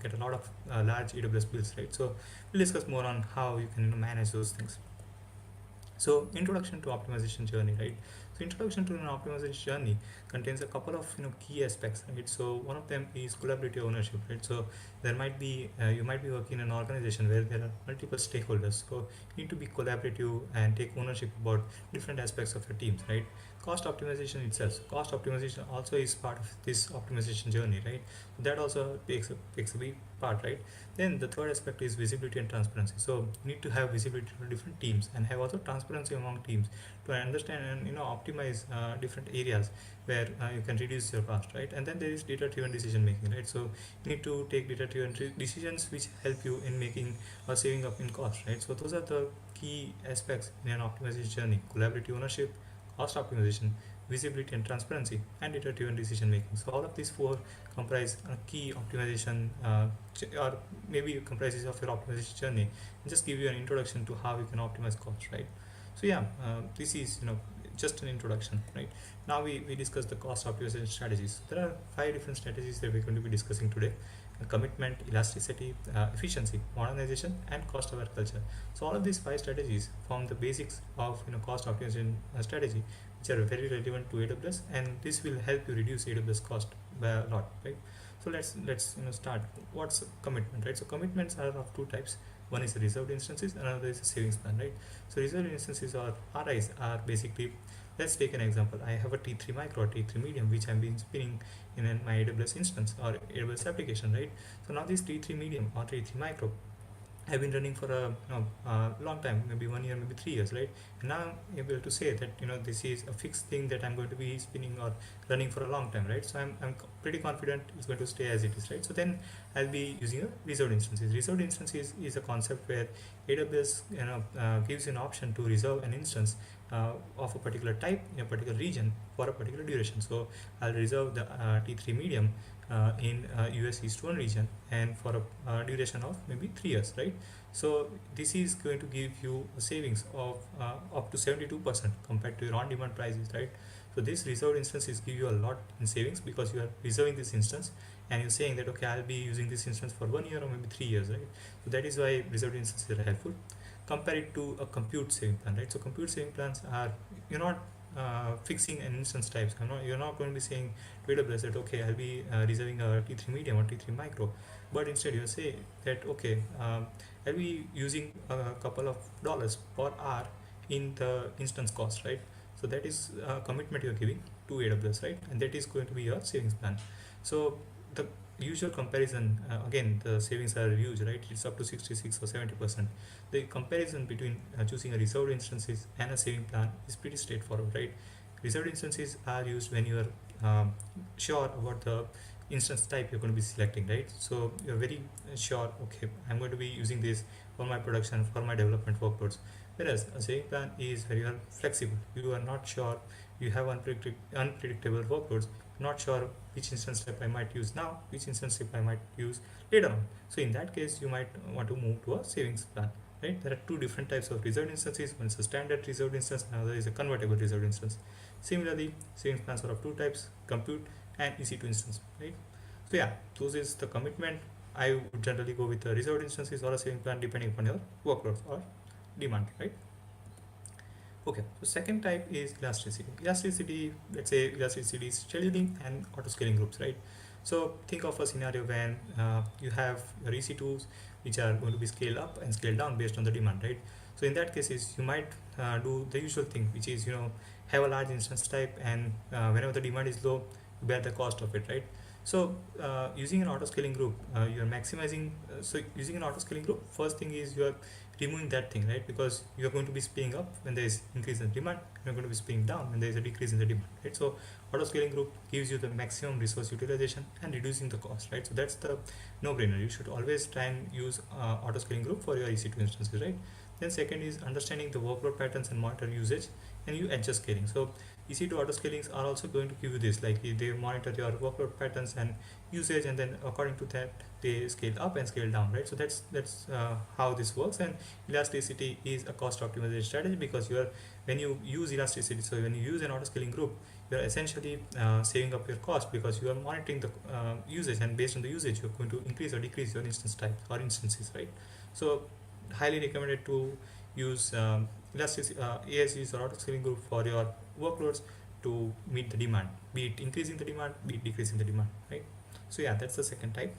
get a lot of large AWS builds, right? So we'll discuss more on how you can manage those things. So introduction to optimization journey, right? So So introduction to an optimization journey contains a couple of key aspects, right? So one of them is collaborative ownership, right? So there might be you might be working in an organization where there are multiple stakeholders, so you need to be collaborative and take ownership about different aspects of your teams, right? Cost optimization itself, cost optimization also is part of this optimization journey, right? That also takes a big part, right? Then the third aspect is visibility and transparency. So you need to have visibility to different teams and have also transparency among teams to understand and optimize different areas where you can reduce your cost, right? And then there is data driven decision making, right? So you need to take data driven decisions which help you in making or saving up in cost, right? So those are the key aspects in an optimization journey: collaborative ownership, cost optimization, visibility and transparency, and data driven decision making. So all of these four comprise a key optimization or maybe comprises of your optimization journey, and just give you an introduction to how you can optimize cost, right? So yeah, this is just an introduction, right? Now we discuss the cost optimization strategies. There are 5 different strategies that we're going to be discussing today: commitment, elasticity, efficiency, modernization, and cost aware culture. So all of these 5 strategies form the basics of cost optimization strategy, which are very relevant to AWS, and this will help you reduce AWS cost by a lot, right? So let's start. What's commitment, right? So commitments are of 2 types. One is reserved instances, another is a savings plan, right? So reserved instances or RIs are basically, let's take an example. I have a T3 micro or T3 medium which I'm being spinning in my AWS instance or AWS application, right? So now this T3 medium or T3 micro have been running for a long time, maybe 1 year, maybe 3 years, right? And now I'm able to say that this is a fixed thing that I'm going to be spinning or running for a long time, right? So I'm pretty confident it's going to stay as it is, right? So then I'll be using a reserved instances. Reserved instances is a concept where AWS gives you an option to reserve an instance of a particular type in a particular region for a particular duration. So I'll reserve the T3 medium in US East 1 region and for a duration of maybe 3 years, right? So this is going to give you a savings of up to 72% compared to your on-demand prices, right? So these reserved instances give you a lot in savings because you are reserving this instance and you're saying that okay, I'll be using this instance for 1 year or maybe 3 years, right? So that is why reserved instances are helpful. Compare it to a compute saving plan, right? So compute saving plans are, you're not fixing an instance types. You're not going to be saying to AWS that okay, I'll be reserving a T3 medium or T3 micro, but instead you say that okay, I'll be using a couple of dollars per hour in the instance cost, right? So that is a commitment you're giving to AWS, right? And that is going to be your savings plan. So the usual comparison, again, the savings are huge, right? It's up to 66 or 70%. The comparison between choosing a reserved instances and a saving plan is pretty straightforward, right? Reserved instances are used when you are sure about the instance type you're going to be selecting, right? So you're very sure, okay, I'm going to be using this for my production, for my development workloads. Whereas a saving plan is very flexible. You are not sure, you have unpredictable workloads, not sure which instance type I might use now, which instance type I might use later on. So in that case, you might want to move to a savings plan, right? There are 2 different types of reserved instances. One is a standard reserved instance, another is a convertible reserved instance. Similarly, savings plans are of 2 types: compute and EC2 instance, right? So yeah, those is the commitment. I would generally go with the reserved instances or a saving plan depending upon your workloads or demand, right? Okay, so second type is elasticity. Elasticity, let's say elasticity is scheduling and auto-scaling groups, right? So think of a scenario when you have your EC2s which are going to be scaled up and scaled down based on the demand, right? So in that cases, you might do the usual thing, which is have a large instance type, and whenever the demand is low, you bear the cost of it, right? So using an auto-scaling group, you're maximizing. So using an auto-scaling group, first thing is you're removing that thing, right? Because you're going to be spinning up when there is increase in demand, you're going to be spinning down when there is a decrease in the demand, right? So auto-scaling group gives you the maximum resource utilization and reducing the cost, right? So that's the no-brainer. You should always try and use auto-scaling group for your EC2 instances, right? Then second is understanding the workload patterns and monitor usage, and you adjust scaling. So EC2 auto-scalings are also going to give you this, like they monitor your workload patterns and usage, and then according to that they scale up and scale down, right? So that's how this works. And elasticity is a cost optimization strategy, because when you use elasticity, so when you use an auto-scaling group, you're essentially saving up your cost, because you are monitoring the usage, and based on the usage you're going to increase or decrease your instance type or instances, right? So highly recommended to use ASGs or auto-scaling group for your workloads to meet the demand, be it increasing the demand, be it decreasing the demand, right? So yeah, that's the second type.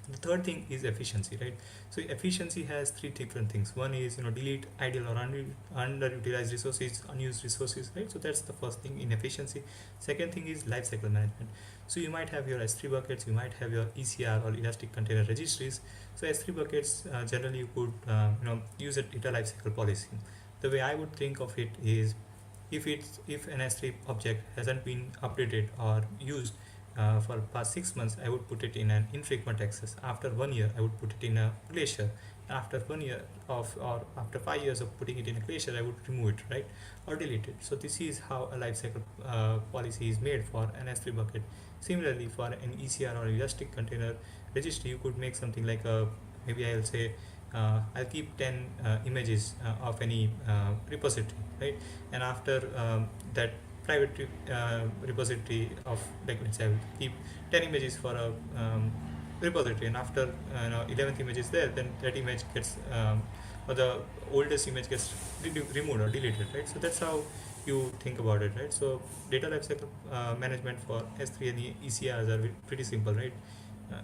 The third thing is efficiency, right? So efficiency has three different things. One is delete idle or underutilized resources, unused resources, right? So that's the first thing in efficiency. Second thing is lifecycle management. So you might have your S3 buckets, you might have your ECR or elastic container registries. So S3 buckets generally you could use a data lifecycle policy. The way I would think of it is, if an S3 object hasn't been updated or used for past 6 months, I would put it in an infrequent access. After 1 year, I would put it in a glacier. After 1 year or after 5 years of putting it in a glacier, I would remove it, right, or delete it. So this is how a lifecycle policy is made for an S3 bucket. Similarly, for an ECR or elastic container registry, you could make something like maybe I'll say I'll keep 10 images of any repository, right? And after that private repository of, like, let's say I will keep 10 images for a repository, and after 11th image is there, then that image gets or the oldest image gets removed or deleted, right? So that's how you think about it, right? So data lifecycle management for S3 and ECRs are pretty simple, right?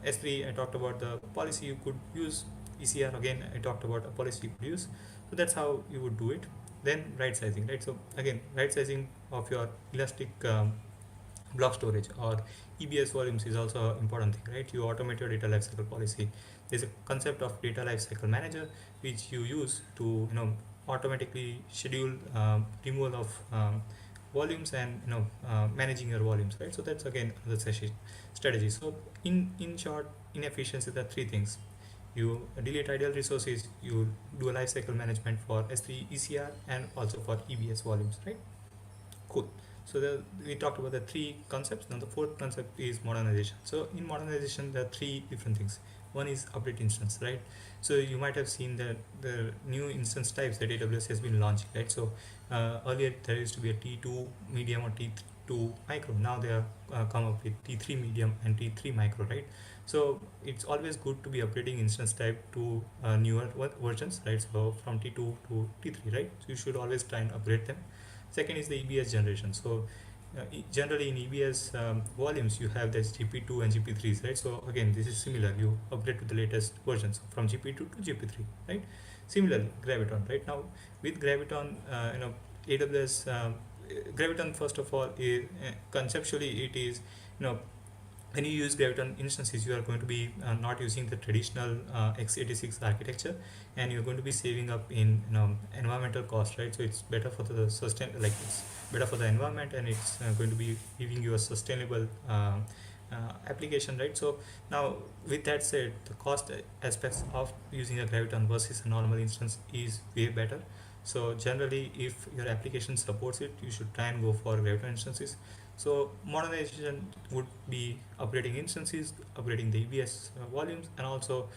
S3, I talked about the policy you could use. ECR, again, I talked about a policy you could use. So that's how you would do it. Then right sizing, right? So again, right sizing of your elastic block storage or EBS volumes is also an important thing, right? You automate your data lifecycle policy. There's a concept of data lifecycle manager which you use to automatically schedule removal of volumes and managing your volumes, right? So that's again the strategy. So in short, in efficiency, there are three things. You delete idle resources, you do a lifecycle management for S3 ECR and also for EBS volumes, right? Cool. So we talked about the three concepts. Now the fourth concept is modernization. So in modernization, there are three different things. One is update instance, right? So you might have seen that the new instance types that AWS has been launching, right? So earlier there used to be a T2 medium or T2 micro. Now they have come up with T3 medium and T3 micro, right? So it's always good to be updating instance type to newer versions, right? So from T2 to T3, right? So you should always try and upgrade them. Second is the EBS generation. So generally in EBS volumes, you have this GP2 and GP3s, right? So again, this is similar. You upgrade to the latest versions from GP2 to GP3, right? Similarly, Graviton, right? Now with Graviton, AWS Graviton, first of all, is conceptually it is, when you use Graviton instances, you are going to be not using the traditional x86 architecture, and you're going to be saving up in environmental cost, right? So it's better for the it's better for the environment, and it's going to be giving you a sustainable application, right? So now with that said, the cost aspects of using a Graviton versus a normal instance is way better. So generally, if your application supports it, you should try and go for Graviton instances. So modernization would be upgrading instances, upgrading the EBS volumes, and also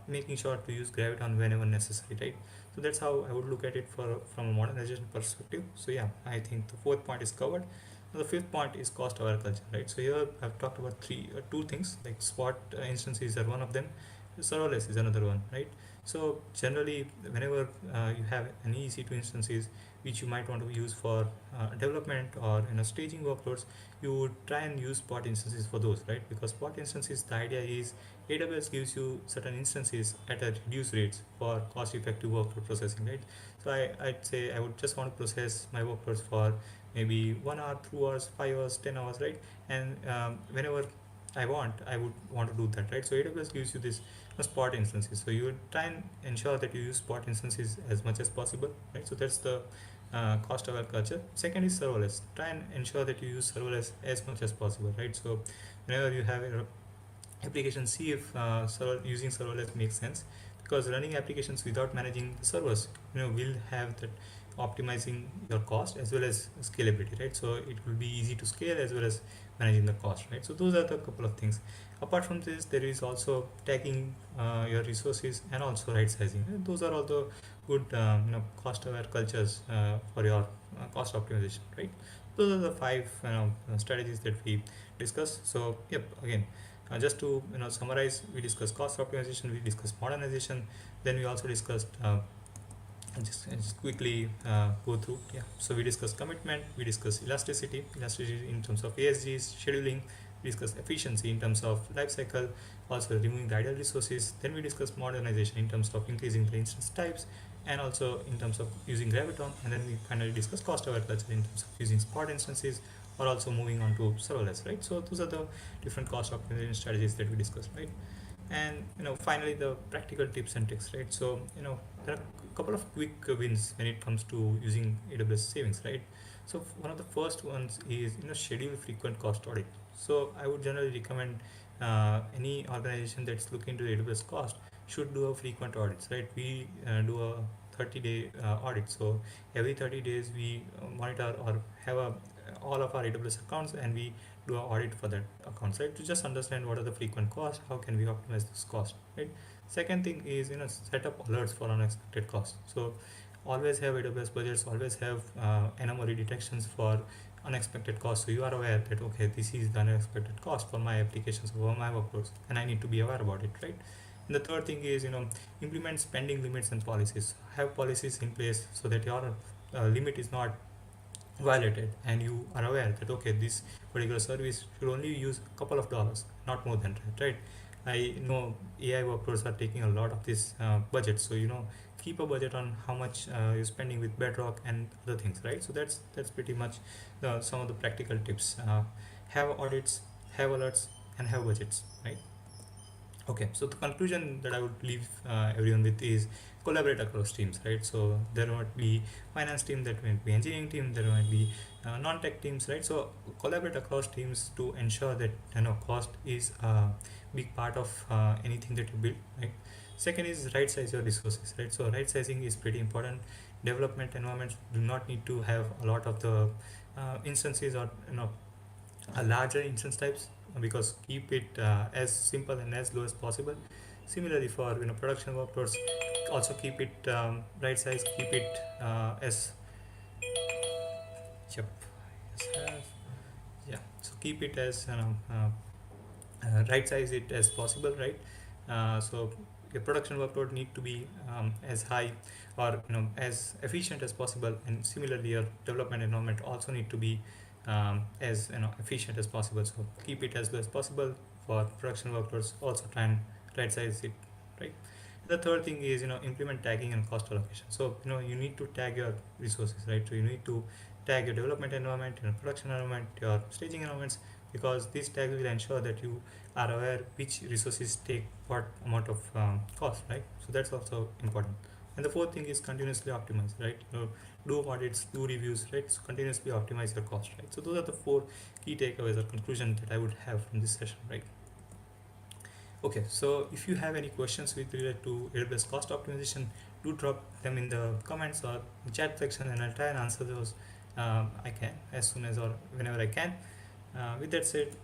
making sure to use Graviton whenever necessary, right? So that's how I would look at it from a modernization perspective. So yeah, I think the fourth point is covered. Now the fifth point is cost aware culture, right? So here I've talked about two things, like spot instances are one of them. Serverless is another one, right? So generally, whenever you have an EC2 instances which you might want to use for development or staging workloads, you would try and use spot instances for those, right? Because spot instances, the idea is AWS gives you certain instances at a reduced rates for cost-effective workload processing, right? So I'd say I would just want to process my workloads for maybe 1 hour, 2 hours, 5 hours, 10 hours, right? And whenever I would want to do that, right? So AWS gives you this spot instances. So you would try and ensure that you use spot instances as much as possible, right? So that's the cost aware culture. Second is serverless. Try and ensure that you use serverless as much as possible, right? So whenever you have an application, see if using serverless makes sense, because running applications without managing the servers, will have that optimizing your cost as well as scalability, right? So it will be easy to scale as well as managing the cost, right? So those are the couple of things. Apart from this, there is also tagging your resources and also right sizing. Those are all the good cost aware cultures for your cost optimization, right? Those are the 5 strategies that we discussed. So yep, again, just to summarize, we discussed cost optimization, we discussed modernization, then we also discussed just quickly go through. Yeah, so we discuss commitment, we discuss elasticity in terms of ASGs, scheduling, we discuss efficiency in terms of lifecycle, also removing the idle resources. Then we discuss modernization in terms of increasing the instance types, and also in terms of using Graviton. And then we finally discuss cost aware culture in terms of using spot instances, or also moving on to serverless, right? So those are the different cost optimization strategies that we discussed, right? And finally the practical tips and tricks, right? So there are a couple of quick wins when it comes to using AWS savings, right? So one of the first ones is schedule frequent cost audit. So I would generally recommend any organization that's looking to AWS cost should do a frequent audits, right? We do a 30-day audit. So every 30 days we monitor or have all of our AWS accounts, and we do an audit for that accounts, right? To just understand what are the frequent costs, how can we optimize this cost, right? Second thing is set up alerts for unexpected costs. So always have AWS budgets, always have anomaly detections for unexpected costs, so you are aware that okay, this is the unexpected cost for my applications or my workloads, and I need to be aware about it, right? And the third thing is implement spending limits and policies. Have policies in place so that your limit is not violated, and you are aware that okay, this particular service should only use a couple of dollars, not more than that, right? I know AI workloads are taking a lot of this budget, so keep a budget on how much you're spending with Bedrock and other things, right? So that's pretty much some of the practical tips. Have audits, have alerts, and have budgets, right? Okay, so the conclusion that I would leave everyone with is collaborate across teams, right? So there might be finance team, there might be engineering team, there might be non-tech teams, right? So collaborate across teams to ensure that cost is a big part of anything that you build, right? Second is right size your resources, right? So right sizing is pretty important. Development environments do not need to have a lot of the instances, or a larger instance types, because keep it as simple and as low as possible. Similarly for production workloads, also keep it right size, keep it as yep yeah, so keep it as right size it as possible, right? So your production workload need to be as high, or as efficient as possible, and similarly your development environment also need to be as efficient as possible. So keep it as low as possible for production workloads. Also try and right size it, right? The third thing is implement tagging and cost allocation. So you need to tag your resources, right? So you need to tag your development environment, your production environment, your staging environments, because these tags will ensure that you are aware which resources take what amount of cost, right? So that's also important. And the fourth thing is continuously optimize, right? Do audits, do reviews, right? So continuously optimize your cost, right? So those are the four key takeaways or conclusion that I would have from this session, right? Okay, so if you have any questions with related to AWS cost optimization, do drop them in the comments or chat section, and I'll try and answer those I can as soon as or whenever I can. With that said,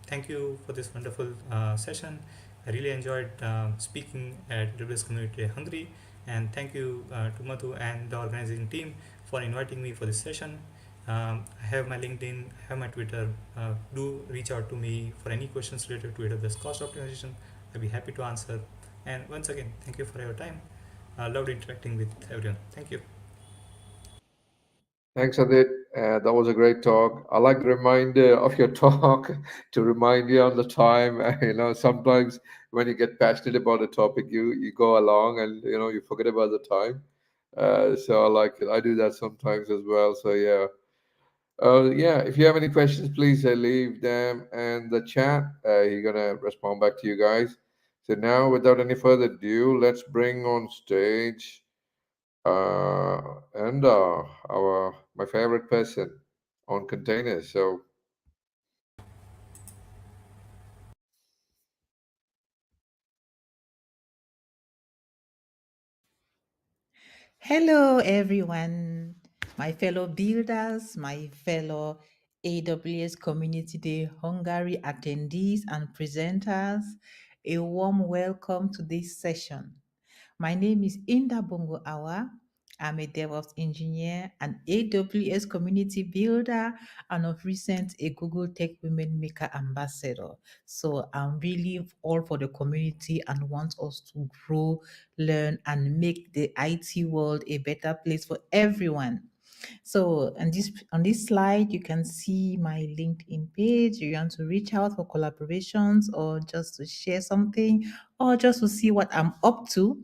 thank you for this wonderful session. I really enjoyed speaking at AWS Community Day Hungary, and thank you to Madhu and the organizing team for inviting me for this session. I have my LinkedIn, I have my Twitter. Do reach out to me for any questions related to AWS cost optimization. I'll be happy to answer. And once again, thank you for your time. Loved interacting with everyone. Thank you. Thanks, Adit. That was a great talk. I like the reminder of your talk to remind you on the time. Sometimes when you get passionate about a topic, you go along and you forget about the time. So I like it. I do that sometimes as well. So yeah. Yeah, if you have any questions, please leave them in the chat. He's gonna respond back to you guys. So now, without any further ado, let's bring on stage and our my favorite person on containers. So Hello, everyone, my fellow builders, my fellow AWS Community Day Hungary attendees and presenters. A warm welcome to this session. My name is Inda Bongo Awa. I'm a DevOps engineer, an AWS community builder, and of recent, a Google Tech Women Maker ambassador. So I'm really all for the community and want us to grow, learn, and make the IT world a better place for everyone. So on this slide, you can see my LinkedIn page. You want to reach out for collaborations or just to share something or just to see what I'm up to,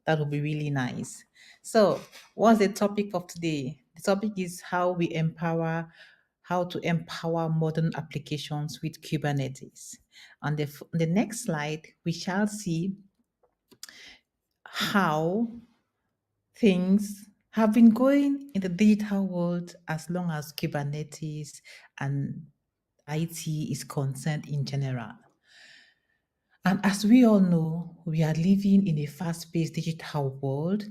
that would be really nice. So what's the topic of today? The topic is how to empower modern applications with Kubernetes. On the next slide, we shall see how things have been going in the digital world as long as Kubernetes and IT is concerned in general. And as we all know, we are living in a fast-paced digital world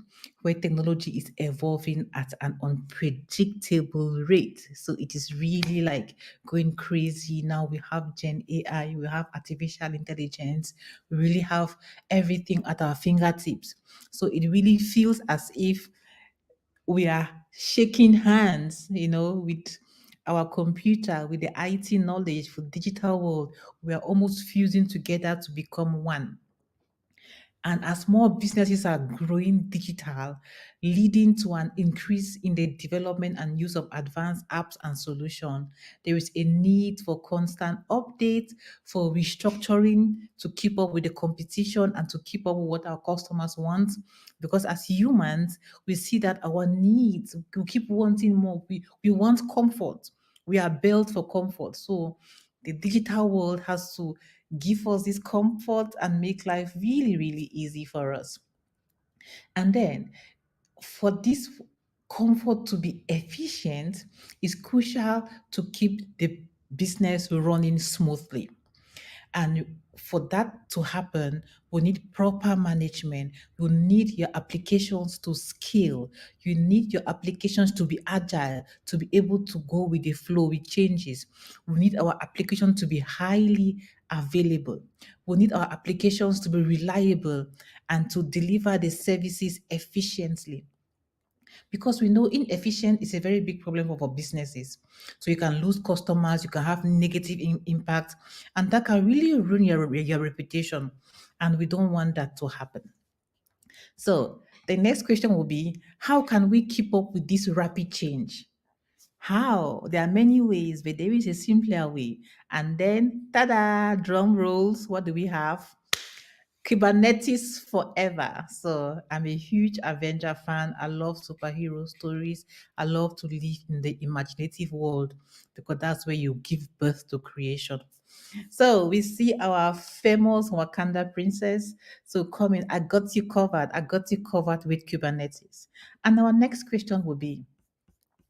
where technology is evolving at an unpredictable rate. So it is really like going crazy. Now we have Gen AI, we have artificial intelligence, we really have everything at our fingertips. So it really feels as if we are shaking hands, with our computer, with the IT knowledge for digital world. We are almost fusing together to become one. And as more businesses are growing digital, leading to an increase in the development and use of advanced apps and solutions, there is a need for constant updates, for restructuring to keep up with the competition and to keep up with what our customers want. Because as humans, we see that our needs, we keep wanting more. We want comfort. We are built for comfort. So the digital world has to give us this comfort and make life really, really easy for us. And then for this comfort to be efficient, it's crucial to keep the business running smoothly. And for that to happen, we need proper management. You need your applications to scale. You need your applications to be agile, to be able to go with the flow, with changes. We need our application to be highly available. We need our applications to be reliable and to deliver the services efficiently, because we know inefficient is a very big problem for businesses. So you can lose customers, you can have negative impact, and that can really ruin your reputation. And we don't want that to happen. So the next question will be, how can we keep up with this rapid change? How? There are many ways, but there is a simpler way. And then, ta-da, drum rolls, what do we have? Kubernetes forever. So I'm a huge Avenger fan. I love superhero stories. I love to live in the imaginative world because that's where you give birth to creation. So we see our famous Wakanda princess. So come in, I got you covered. I got you covered with Kubernetes. And our next question will be,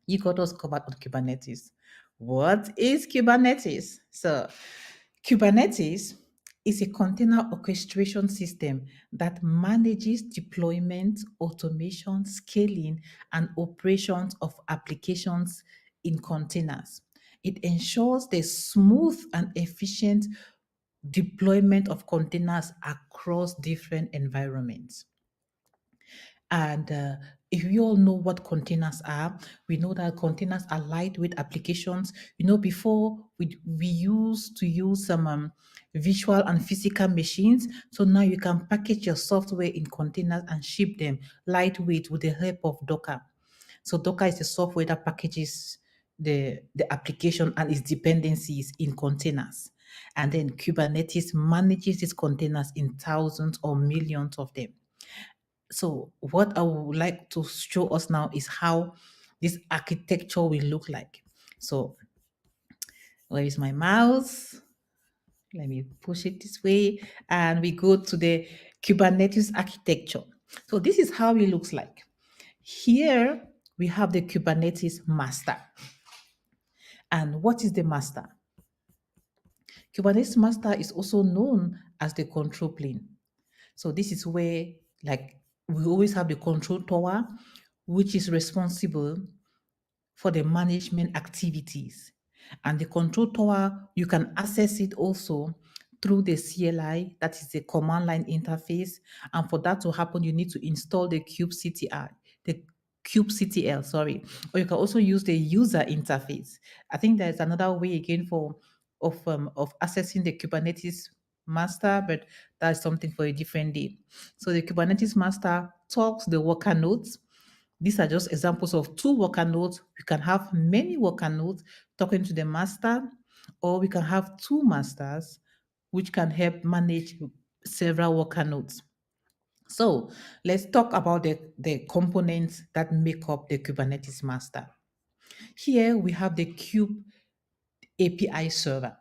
you got us covered on Kubernetes. What is Kubernetes? So Kubernetes is a container orchestration system that manages deployment, automation, scaling, and operations of applications in containers. It ensures the smooth and efficient deployment of containers across different environments. And if you all know what containers are, we know that containers are lightweight applications. Before we used to use some virtual and physical machines. So now you can package your software in containers and ship them lightweight with the help of Docker. So Docker is the software that packages the application and its dependencies in containers. And then Kubernetes manages these containers in thousands or millions of them. So what I would like to show us now is how this architecture will look like. So where is my mouse? Let me push it this way, and we go to the Kubernetes architecture. So this is how it looks like. Here we have the Kubernetes master. And what is the master? Kubernetes master is also known as the control plane. So this is where, like, we always have the control tower, which is responsible for the management activities. And the control tower, you can access it also through the CLI, that is the command line interface. And for that to happen, you need to install the kubectl, the kubectl, sorry, or you can also use the user interface. I think there's another way again of accessing the Kubernetes master, but that's something for a different day. So the Kubernetes master talks the worker nodes. These are just examples of two worker nodes. We can have many worker nodes talking to the master, or we can have two masters which can help manage several worker nodes. So let's talk about the components that make up the Kubernetes master. Here we have the Kube API server.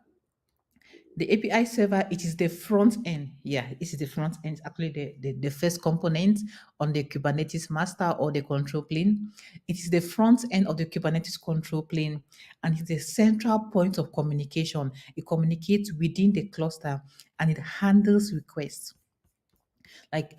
The API server, it is the front end. Yeah, it is the front end, actually the first component on the Kubernetes master or the control plane. It is the front end of the Kubernetes control plane, and it's the central point of communication. It communicates within the cluster and it handles requests. Like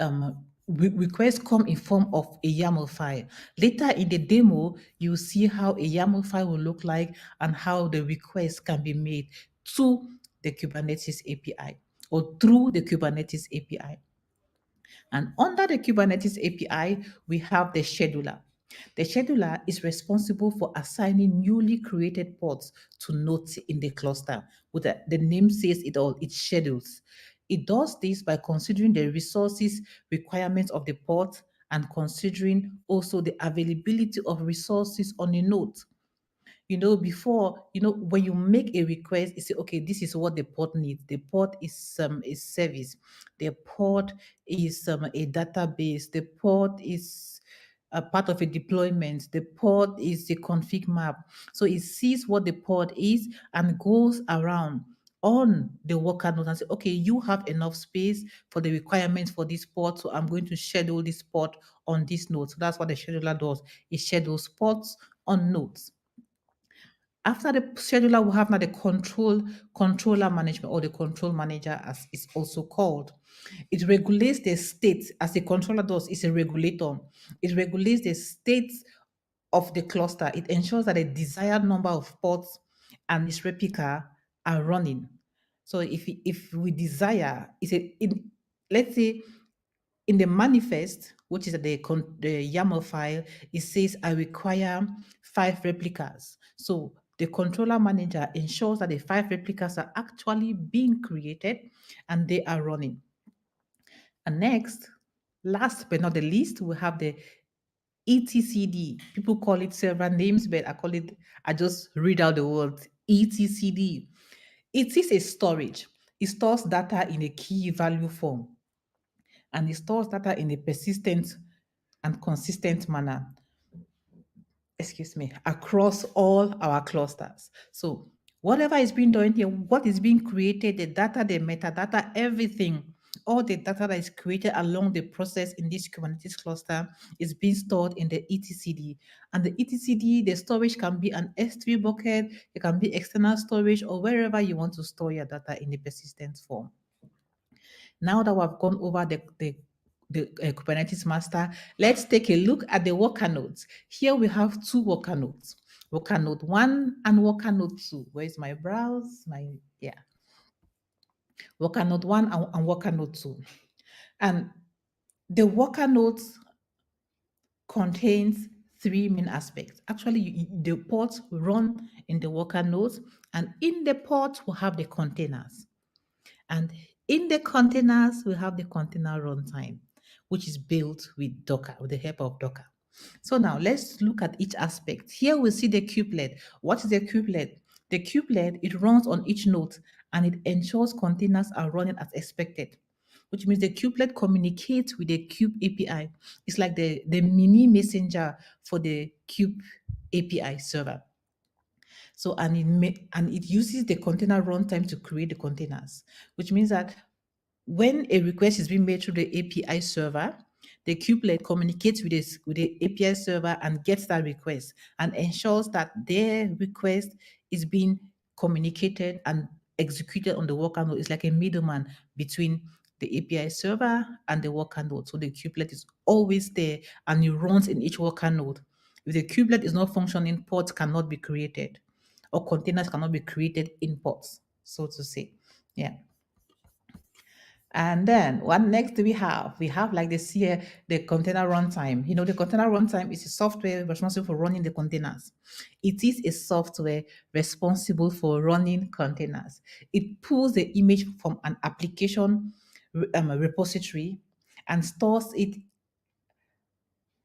requests come in form of a YAML file. Later in the demo, you'll see how a YAML file will look like and how the request can be made to the Kubernetes API or through the Kubernetes API. And under the Kubernetes API, we have the scheduler. The scheduler is responsible for assigning newly created pods to nodes in the cluster. With the name says it all, it schedules. It does this by considering the resources requirements of the pod and considering also the availability of resources on a node. Before, when you make a request, you say, okay, this is what the pod needs. The pod is a service. The pod is a database. The pod is a part of a deployment. The pod is the config map. So it sees what the pod is and goes around on the worker node and say, okay, you have enough space for the requirements for this pod, so I'm going to schedule this pod on this node. So that's what the scheduler does. It schedules pods on nodes. After the scheduler, we have now the controller management, or the control manager as it's also called. It regulates the state, as the controller does. It's a regulator. It regulates the state of the cluster. It ensures that a desired number of pods and its replica are running. So if we desire, let's say in the manifest, which is the YAML file, it says I require 5 replicas. So the controller manager ensures that the 5 replicas are actually being created and they are running. And next, last but not the least, we have the etcd. People call it several names, but I just read out the word etcd. It is a storage. It stores data in a key value form, and it stores data in a persistent and consistent manner, across all our clusters. So whatever is being done here, what is being created, the data, the metadata, everything, all the data that is created along the process in this Kubernetes cluster is being stored in the etcd. And the etcd, the storage can be an S3 bucket, it can be external storage, or wherever you want to store your data in a persistent form. Now that we've gone over the Kubernetes master, let's take a look at the worker nodes. Here we have 2 worker nodes, worker node 1 and worker node 2. Where's my browse? Worker node 1 and worker node 2. And the worker nodes contains 3 main aspects. Actually, the pods run in the worker nodes, and in the pods we have the containers. And in the containers, we have the container runtime, which is built with Docker, with the help of Docker. So now let's look at each aspect. Here we see the kubelet. What is the kubelet? The kubelet, it runs on each node and it ensures containers are running as expected, which means the kubelet communicates with the kube API. It's like the mini messenger for the kube API server. So, and it uses the container runtime to create the containers, which means that when a request is being made through the API server, the kubelet communicates with the API server and gets that request and ensures that their request is being communicated and executed on the worker node. It's like a middleman between the API server and the worker node. So the kubelet is always there and it runs in each worker node. If the kubelet is not functioning, pods cannot be created, or containers cannot be created in pods, so to say. Yeah. And then what next do we have? We have like this here, the container runtime. You know, the container runtime is a software responsible for running the containers. It is a software responsible for running containers. It pulls the image from an application repository and stores it.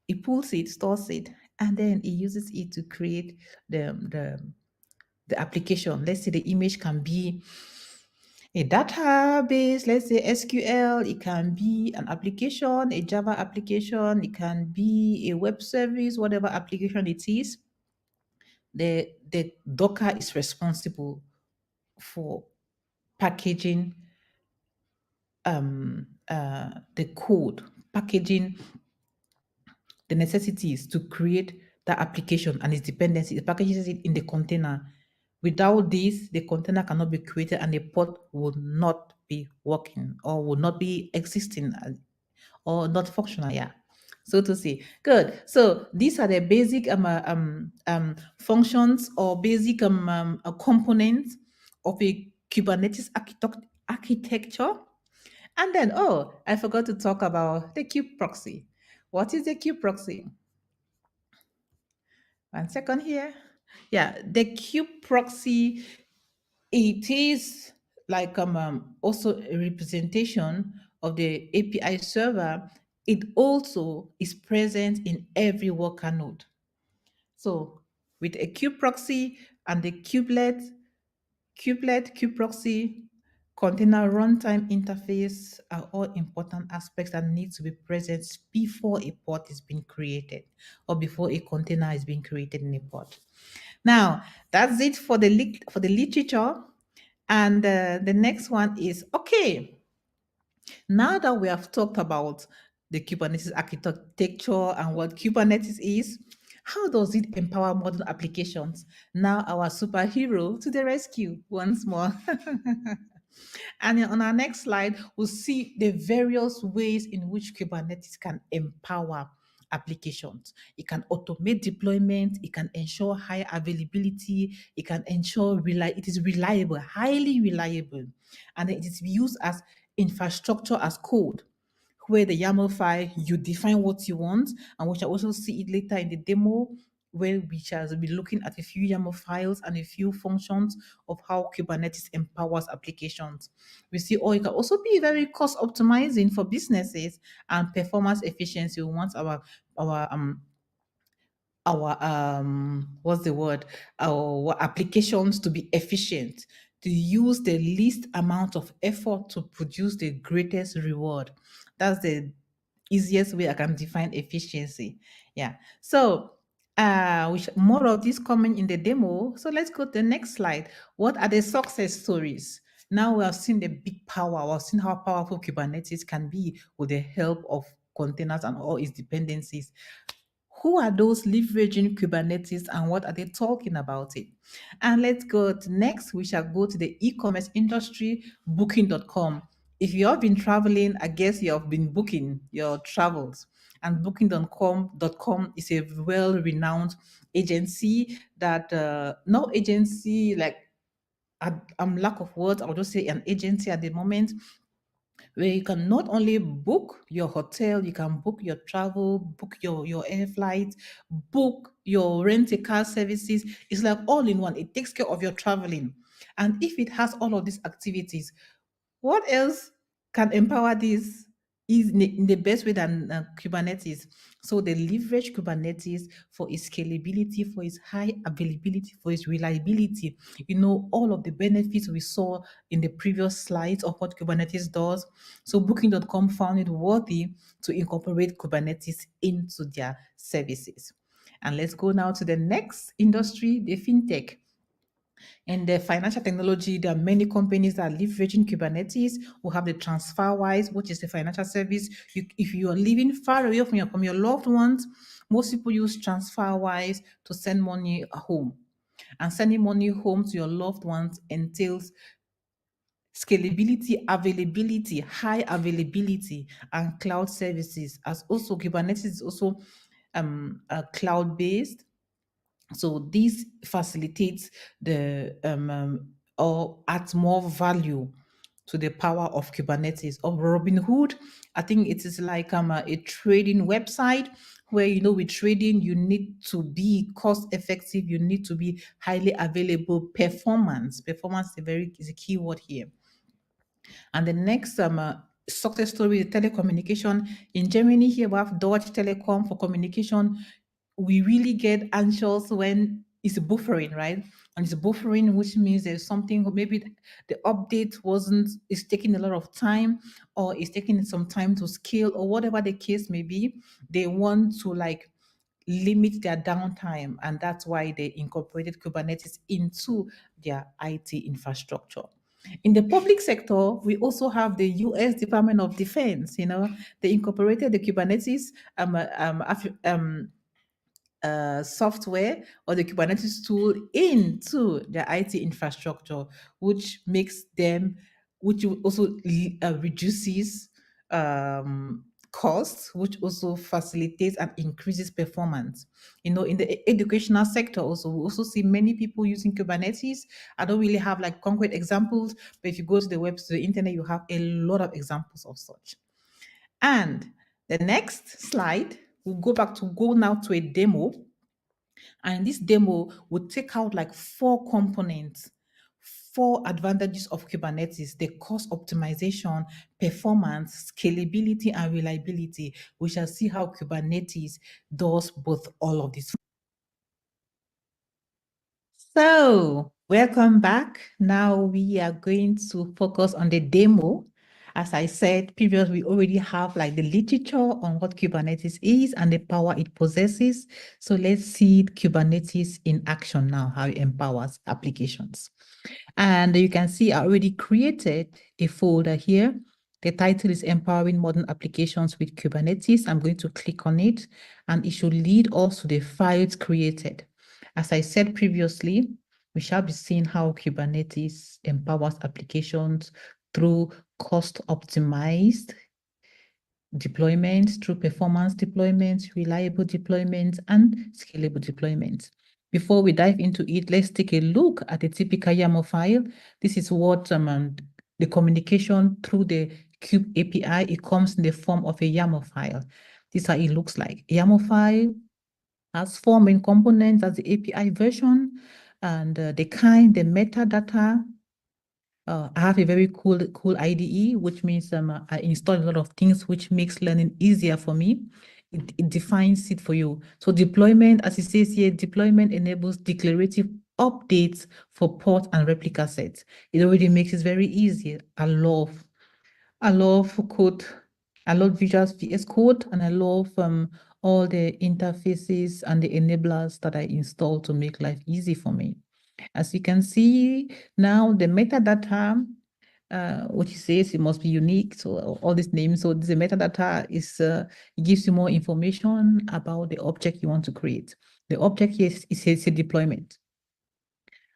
It pulls it, stores it, and then it uses it to create the application. Let's say the image can be a database, let's say SQL, it can be an application, a Java application, it can be a web service, whatever application it is. The Docker is responsible for packaging the code, packaging the necessities to create the application and its dependency. It packages it in the container. Without this, the container cannot be created and the pod will not be working or will not be existing or not functional. Yeah. So to say, good. So these are the basic functions or basic components of a Kubernetes architecture. And then, oh, I forgot to talk about the kube proxy. What is the kube proxy? 1 second here. Yeah, the kube proxy, it is like also a representation of the API server. It also is present in every worker node. So with a kube proxy and the kubelet, kube proxy, container runtime interface are all important aspects that need to be present before a pod is being created or before a container is being created in a pod. Now, that's it for the literature. And the next one is, okay, now that we have talked about the Kubernetes architecture and what Kubernetes is, how does it empower modern applications? Now our superhero to the rescue once more. And on our next slide, we'll see the various ways in which Kubernetes can empower applications. It can automate deployment, it can ensure high availability, it can ensure it is reliable, highly reliable, and it is used as infrastructure as code, where the YAML file, you define what you want, and we shall also see it later in the demo, where we shall be looking at a few YAML files and a few functions of how Kubernetes empowers applications. We see, it can also be very cost optimizing for businesses and performance efficiency. We want what's the word, our applications to be efficient, to use the least amount of effort to produce the greatest reward. That's the easiest way I can define efficiency. Yeah. So more of this coming in the demo. So let's go to the next slide. What are the success stories? Now we have seen the big power. We've seen how powerful Kubernetes can be with the help of containers and all its dependencies. Who are those leveraging Kubernetes and what are they talking about it? And let's go to next. We shall go to the e-commerce industry, booking.com. If you have been traveling, I guess you have been booking your travels. And booking.com is a well-renowned agency that, no agency, like, I'm lack of words, I'll just say an agency at the moment, where you can not only book your hotel, you can book your travel, book your air flights, book your rent-a-car services. It's like all in one. It takes care of your traveling. And if it has all of these activities, what else can empower this is in the best way than Kubernetes? So they leverage Kubernetes for its scalability, for its high availability, for its reliability. You know, all of the benefits we saw in the previous slides of what Kubernetes does. So Booking.com found it worthy to incorporate Kubernetes into their services. And let's go now to the next industry, the fintech. In the financial technology, there are many companies that are leveraging Kubernetes. We have the TransferWise, which is a financial service. If you are living far away from your loved ones, most people use TransferWise to send money home. And sending money home to your loved ones entails scalability, availability, high availability, and cloud services. As also Kubernetes is also cloud-based. So this facilitates the or adds more value to the power of Kubernetes. Of Robinhood, I think it is like a trading website where, you know, with trading, you need to be cost effective, you need to be highly available. Performance is a key word here. And the next success story is telecommunication. In Germany here, we have Deutsche Telekom for communication. We really get anxious when it's buffering, right? And it's buffering, which means there's something, maybe the update is taking a lot of time, or it's taking some time to scale, or whatever the case may be. They want to like limit their downtime, and that's why they incorporated Kubernetes into their IT infrastructure. In the public sector, we also have the U.S. Department of Defense. You know, they incorporated the Kubernetes software or the Kubernetes tool into their IT infrastructure, which also reduces costs, which also facilitates and increases performance. You know, in the educational sector also, we also see many people using Kubernetes. I don't really have like concrete examples, but if you go to the internet, you have a lot of examples of such. And the next slide, we'll go now to a demo. And this demo would take out like 4 components, 4 advantages of Kubernetes: the cost optimization, performance, scalability, and reliability. We shall see how Kubernetes does both all of this. So, welcome back. Now we are going to focus on the demo. As I said previously, we already have like the literature on what Kubernetes is and the power it possesses. So let's see Kubernetes in action now, how it empowers applications. And you can see I already created a folder here. The title is Empowering Modern Applications with Kubernetes. I'm going to click on it, and it should lead us to the files created. As I said previously, we shall be seeing how Kubernetes empowers applications through cost-optimized deployments, through performance deployments, reliable deployments, and scalable deployments. Before we dive into it, let's take a look at a typical YAML file. This is what the communication through the Kube API, it comes in the form of a YAML file. This is how it looks like. A YAML file has 4 main components. That's the API version, and the kind, the metadata. I have a very cool IDE, which means I install a lot of things, which makes learning easier for me. It defines it for you. So deployment, as it says here, deployment enables declarative updates for port and replica sets. It already makes it very easy. I love code. I love Visual VS Code, and I love all the interfaces and the enablers that I install to make life easy for me. As you can see now, the metadata, which says it must be unique. So all these names, so the metadata is it gives you more information about the object you want to create. The object here is a deployment.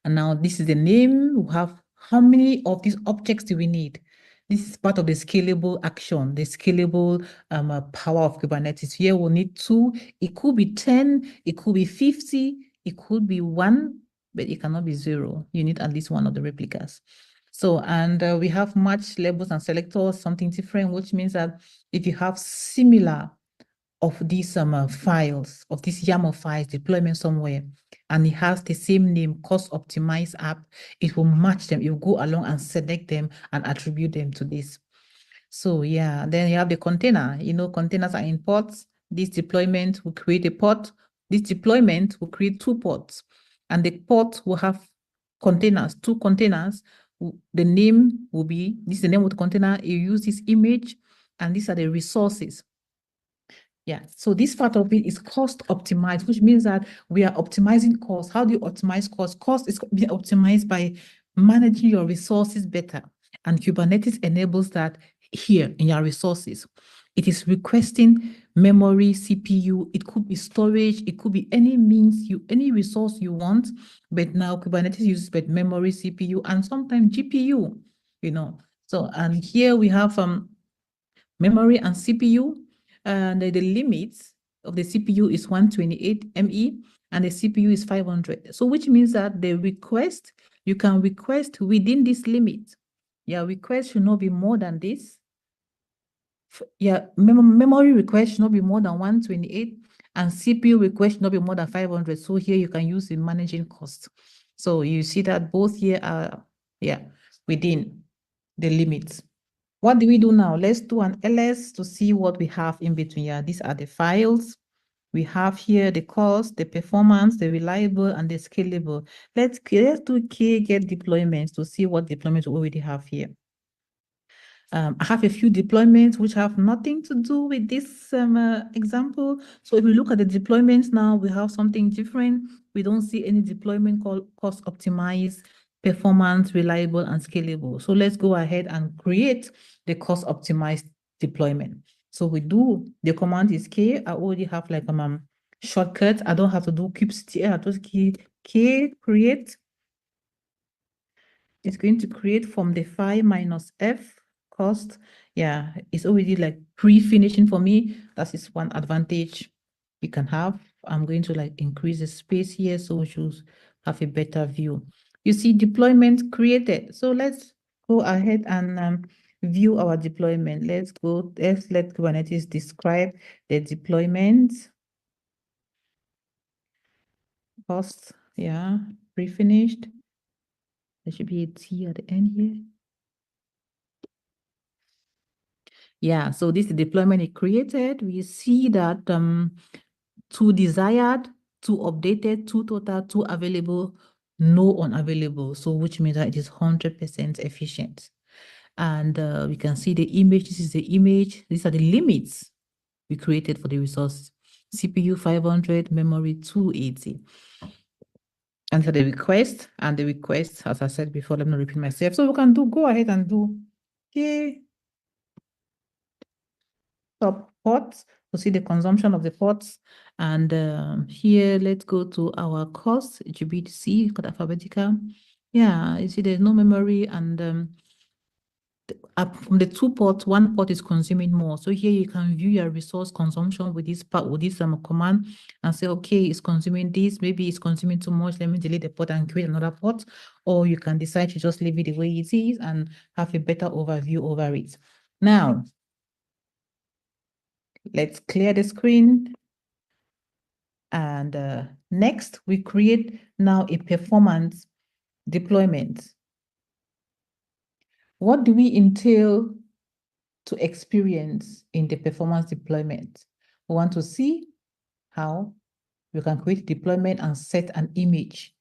And now this is the name. We have how many of these objects do we need? This is part of the scalable action, the scalable power of Kubernetes. Here we'll need 2. It could be 10, it could be 50, it could be 1, but it cannot be 0. You need at least 1 of the replicas. So, and we have match labels and selectors, something different, which means that if you have similar of these files, of these YAML files, deployment somewhere, and it has the same name, cost optimized app, it will match them. It will go along and select them and attribute them to this. So yeah, then you have the container. You know, containers are in pods. This deployment will create a pod. This deployment will create 2 pods. And the pod will have containers, 2 containers. The name will be, this is the name of the container. You use this image, and these are the resources. Yeah, so this part of it is cost optimized, which means that we are optimizing cost. How do you optimize cost? Cost is being optimized by managing your resources better. And Kubernetes enables that here in your resources. It is requesting memory, CPU, it could be storage, it could be any means, any resource you want, but now Kubernetes uses both memory, CPU, and sometimes GPU, you know. So, and here we have memory and CPU. And the limits of the CPU is 128 ME and the CPU is 500. So which means that the request, you can request within this limit. Yeah, request should not be more than this. Yeah, memory request should not be more than 128, and CPU request should not be more than 500. So here you can use the managing cost. So you see that both here are, yeah, within the limits. What do we do now? Let's do an ls to see what we have in between. Yeah, these are the files. We have here the cost, the performance, the reliable, and the scalable. Let's do get deployments to see what deployments we already have here. I have a few deployments which have nothing to do with this example. So if we look at the deployments now, we have something different. We don't see any deployment called cost optimized, performance, reliable, and scalable. So let's go ahead and create the cost optimized deployment. So we do, the command is K. I already have like shortcut. I don't have to do kubectl. I just K create. It's going to create from the phi minus F cost. Yeah, it's already like pre-finishing for me. That is one advantage you can have. I'm going to like increase the space here so we should have a better view. You see deployment created. So let's go ahead and view our deployment. Let's let Kubernetes describe the deployment cost. Yeah, pre-finished. There should be a T at the end here. Yeah, so this is the deployment it created. We see that 2 desired, 2 updated, 2 total, 2 available, no unavailable. So which means that it is 100% efficient. And we can see the image. This is the image. These are the limits we created for the resource. CPU 500, memory 280. And for the request, as I said before, let me repeat myself. So we can go ahead and do top pots to see the consumption of the pots. And here, let's go to our cost, GBTC, alphabetical. Yeah, you see there's no memory, and from the 2 ports, 1 port is consuming more. So here you can view your resource consumption with this command and say, okay, it's consuming this, maybe it's consuming too much, let me delete the port and create another port. Or you can decide to just leave it the way it is and have a better overview over it. Now, let's clear the screen. And next, we create now a performance deployment. What do we entail to experience in the performance deployment? We want to see how we can create deployment and set an image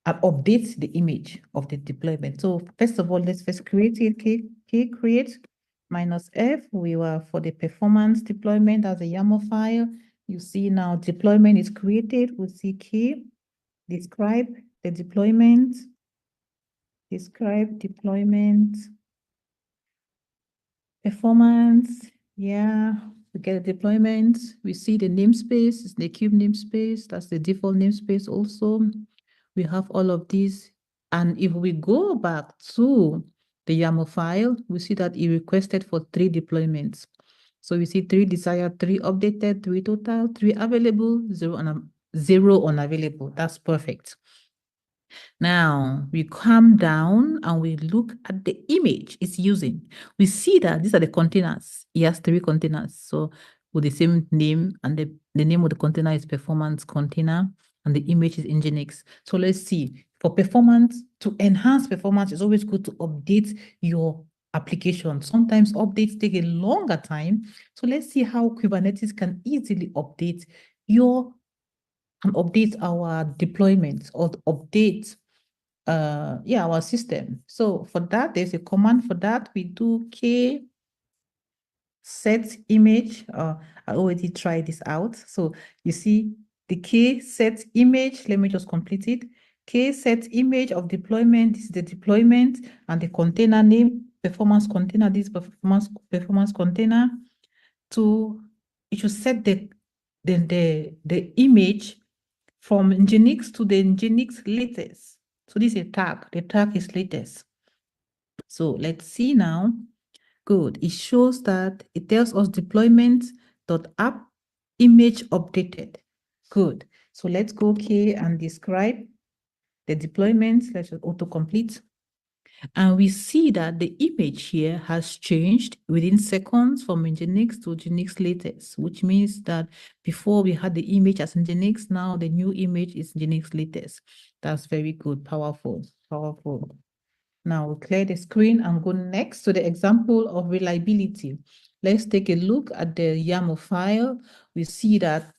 and update the image of the deployment. So first of all, let's first create it, create -F. We were for the performance deployment as a YAML file. You see now deployment is created. We see key, describe the deployment, describe deployment, performance. Yeah, we get a deployment. We see the namespace, it's the cube namespace. That's the default namespace also. We have all of these. And if we go back to the YAML file, we see that it requested for 3 deployments. So we see 3 desired, 3 updated, 3 total, 3 available, 0 unavailable. That's perfect. Now we come down and we look at the image it's using. We see that these are the containers. It has 3 containers. So with the same name, and the name of the container is performance container, and the image is Nginx. So let's see. For performance, to enhance performance, it's always good to update your application. Sometimes updates take a longer time. So let's see how Kubernetes can easily update our deployments or update our system. So for that, there's a command for that. We do k set image. I already tried this out. So you see the k set image. Let me just complete it. K set image of deployment. This is the deployment and the container name, performance container. This performance container. It should set the image from Nginx to the Nginx latest. So this is a tag. The tag is latest. So let's see now. Good. It shows that it tells us deployment.app image updated. Good. So let's go and describe the deployment. Let's just autocomplete. And we see that the image here has changed within seconds from Nginx to Nginx latest, which means that before we had the image as Nginx, now the new image is Nginx latest. That's very good, powerful, powerful. Now we'll clear the screen and go next to the example of reliability. Let's take a look at the YAML file. We see that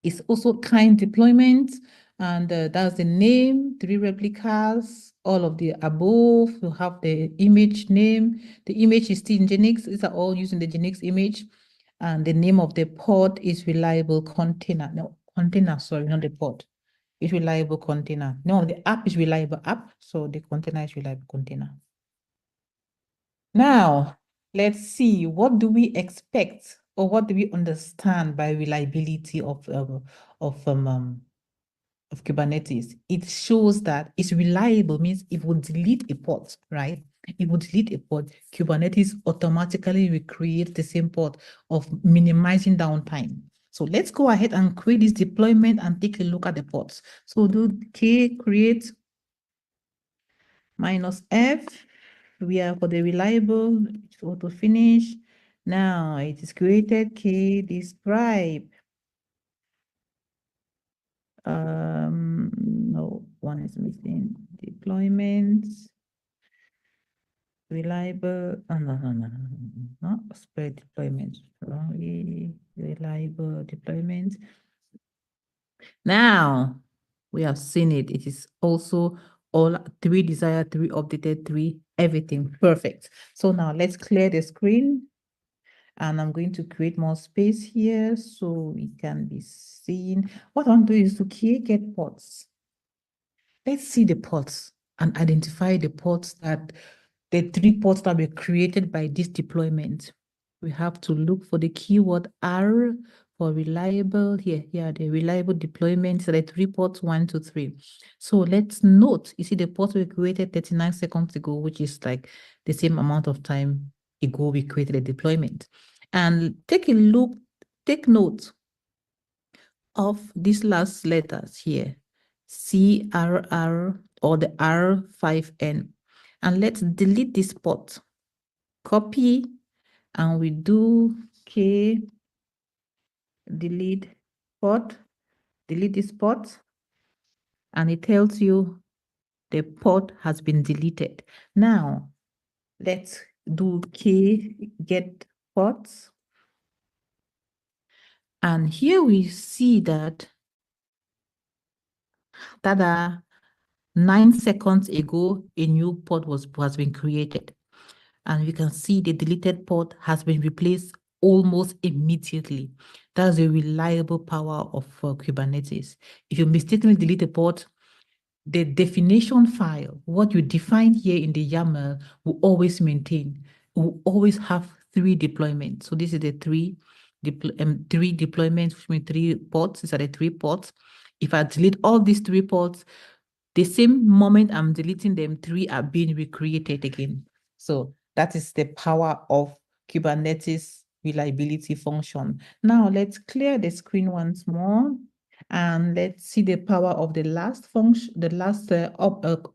it's also kind deployment, and that's the name, 3 replicas, all of the above. You have the image name. The image is still in Nginx. These are all using the Nginx image. And the name of the pod is reliable container. No, container, sorry, not the pod. It's reliable container. No, the app is reliable app. So the container is reliable container. Now, let's see, what do we expect or what do we understand by reliability of Kubernetes? It shows that it's reliable, means it will delete a pod, right? It will delete a pod. Kubernetes automatically recreate the same pod of minimizing downtime. So let's go ahead and create this deployment and take a look at the pods. So do k create -f. We are for the reliable auto finish. Now it is created k describe. No, one is missing. Deployments. Reliable. Oh, no. Spread deployment. Reliable deployment. Now we have seen it. It is also all 3 desired, 3 updated, 3 everything perfect. So now let's clear the screen. And I'm going to create more space here so it can be seen. What I want to do is to get pods. Let's see the pods and identify the pods that the 3 pods that were created by this deployment. We have to look for the keyword R for reliable. Here are the reliable deployments. So the 3 pods 1, 2, 3. So let's note, you see the pods were created 39 seconds ago, which is like the same amount of time ago we created a deployment. And take a look, take note of these last letters here, CRR or the R5N. And let's delete this pod. Copy, and we do K delete pod, delete this pod, and it tells you the pod has been deleted. Now, let's do K get pods. And here we see that 9 seconds ago, a new pod has been created. And we can see the deleted pod has been replaced almost immediately. That's the reliable power of Kubernetes. If you mistakenly delete a pod, the definition file, what you define here in the YAML, will always maintain. It will always have 3 deployments. So this is the 3 deployments, which means 3 pods. These are the 3 pods. If I delete all these 3 pods, the same moment I'm deleting them, 3 are being recreated again. So that is the power of Kubernetes reliability function. Now let's clear the screen once more. And let's see the power of the last function, the last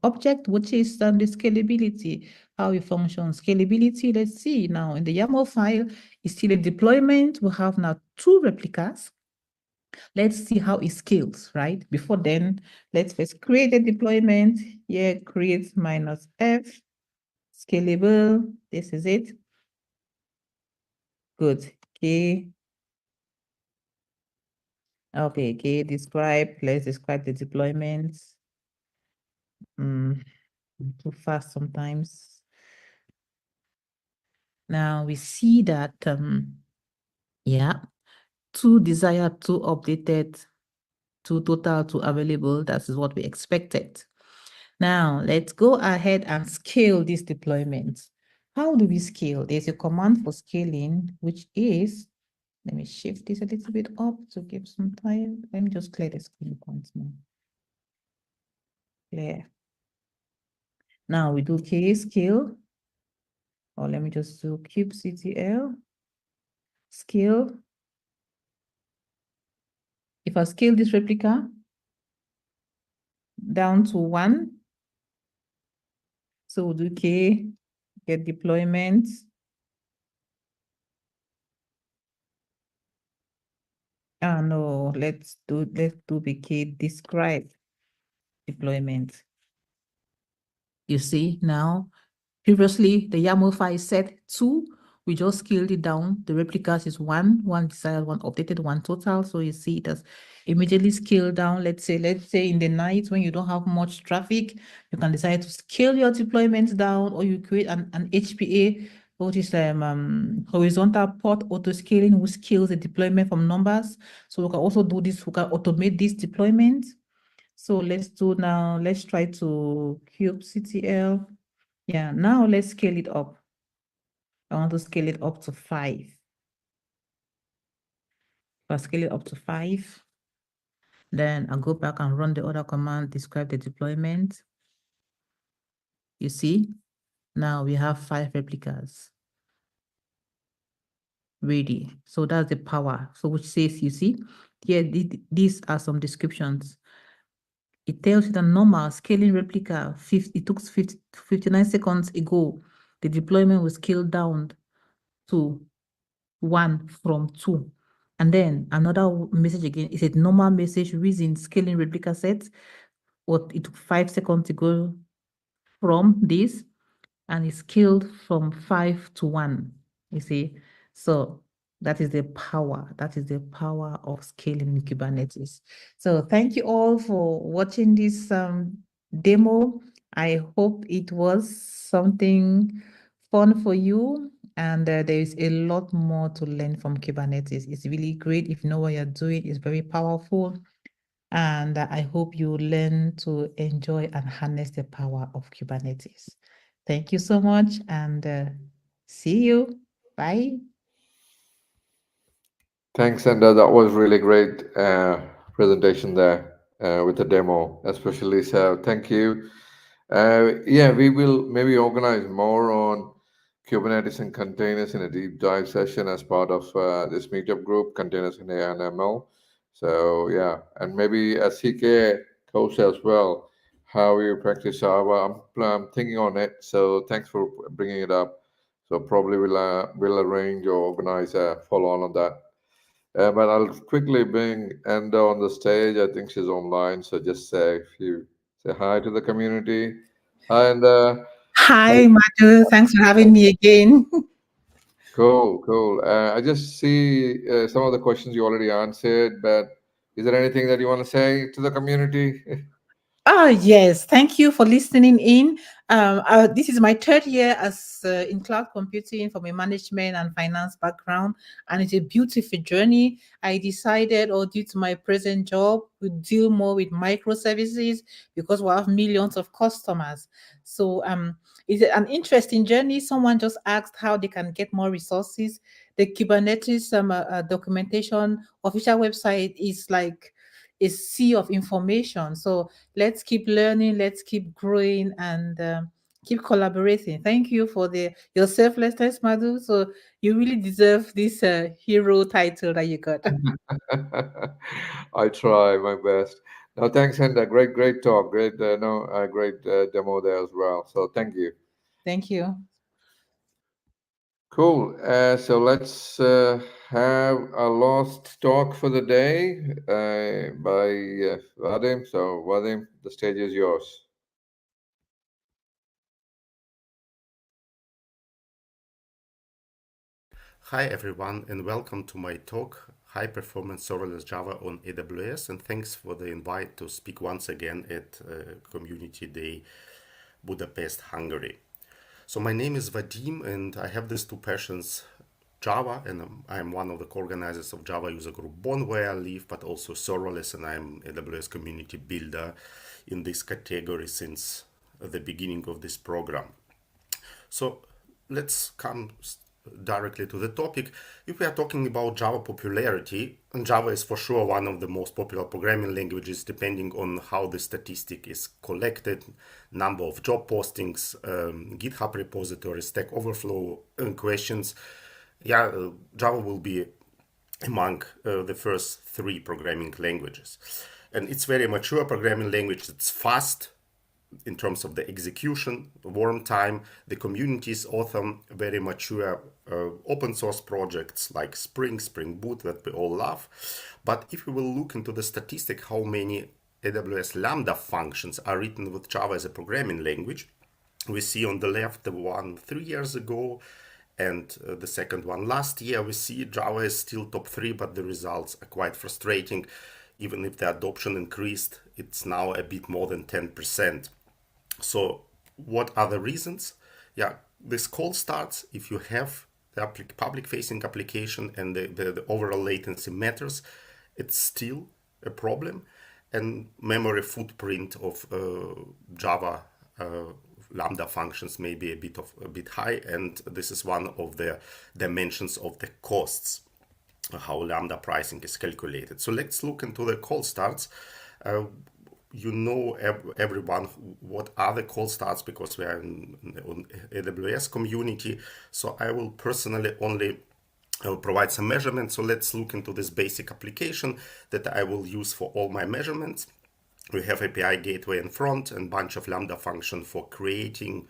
object, which is the scalability, how it functions. Scalability, let's see now in the YAML file, is still a deployment. We have now 2 replicas. Let's see how it scales, right? Before then, let's first create a deployment. Here, create -f, scalable. This is it. Good. Okay, describe. Let's describe the deployments. Too fast sometimes. Now we see that, 2 desired, 2 updated, 2 total, 2 available. That is what we expected. Now let's go ahead and scale this deployment. How do we scale? There's a command for scaling, which is, let me shift this a little bit up to give some time. Let me just clear the screen once more. Clear. Now we do scale, or let me just do kubectl scale. If I scale this replica down to 1, So we'll do K, get deployment. No, let's do the K describe deployment. You see now, previously the YAML file said 2, we just scaled it down. The replicas is 1 desired, 1 updated, 1 total. So you see it has immediately scaled down. Let's say in the night when you don't have much traffic, you can decide to scale your deployments down, or you create an HPA, which is horizontal port auto scaling, which scales the deployment from numbers. So we can also do this, we can automate this deployment. So let's try to kubectl. Yeah, now let's scale it up. I want to scale it up to 5. If I scale it up to 5, then I'll go back and run the other command, describe the deployment. You see, now we have 5 replicas ready. So that's the power. So which says, you see, here, these are some descriptions. It tells you the normal scaling replica, it took 59 seconds ago. The deployment was scaled down to 1 from 2. And then another message again, it said normal message reason scaling replica set. What it took 5 seconds to go from this, and it scaled from 5 to 1. You see, so that is the power. That is the power of scaling in Kubernetes. So thank you all for watching this demo. I hope it was something fun for you. And there is a lot more to learn from Kubernetes. It's really great if you know what you're doing. It's very powerful. And I hope you learn to enjoy and harness the power of Kubernetes. Thank you so much, and see you. Bye. Thanks, and that was really great presentation there with the demo, especially. So thank you. Yeah, we will maybe organize more on Kubernetes and containers in a deep dive session as part of this meetup group, Containers in AI and ML. So yeah, and maybe a CK coach as well, how you practice Java. I'm thinking on it. So thanks for bringing it up. So probably we'll arrange or organize a follow on that. But I'll quickly bring Enda on the stage. I think she's online. So just say hi to the community. Hi, Enda. Hi, Madhu. Thanks for having me again. Cool. I just see some of the questions you already answered, but is there anything that you want to say to the community? Yes. Thank you for listening in. This is my 3rd year as in cloud computing from a management and finance background, and it's a beautiful journey. I decided, due to my present job, we deal more with microservices because we have millions of customers. So it's an interesting journey. Someone just asked how they can get more resources. The Kubernetes documentation official website is like a sea of information. So let's keep learning, let's keep growing, and keep collaborating. Thank you for your selflessness, Madhu. So you really deserve this hero title that you got. I try my best. No, thanks, Enda. Great talk. Great demo there as well. So thank you. Thank you. Cool. So let's have a last talk for the day by Vadim. So Vadim, the stage is yours. Hi everyone, and welcome to my talk, High Performance Serverless Java on AWS, and thanks for the invite to speak once again at Community Day Budapest, Hungary. So my name is Vadim, and I have these 2 passions, Java, and I'm one of the co-organizers of Java user group Bonn, where I live, but also serverless, and I'm AWS community builder in this category since the beginning of this program. So let's come directly to the topic. If we are talking about Java popularity, and Java is for sure one of the most popular programming languages, depending on how the statistic is collected, number of job postings, GitHub repositories, Stack Overflow questions. Java will be among the first 3 programming languages. And it's very mature programming language. It's fast, in terms of the execution, warm time. The communities author very mature open source projects like Spring Boot that we all love. But if we will look into the statistic, how many AWS Lambda functions are written with Java as a programming language, we see on the left the one 3 years ago and the second one last year. We see Java is still top 3, but the results are quite frustrating. Even if the adoption increased, it's now a bit more than 10%. So what are the reasons? Yeah, this cold starts, if you have the public-facing application and the overall latency matters, it's still a problem. And memory footprint of Java Lambda functions may be a bit high, and this is one of the dimensions of the costs, how Lambda pricing is calculated. So let's look into the cold starts. You know, everyone, what are the cold starts, because we are on AWS community. So I will personally only provide some measurements. So let's look into this basic application that I will use for all my measurements. We have API gateway and front and bunch of Lambda function for creating,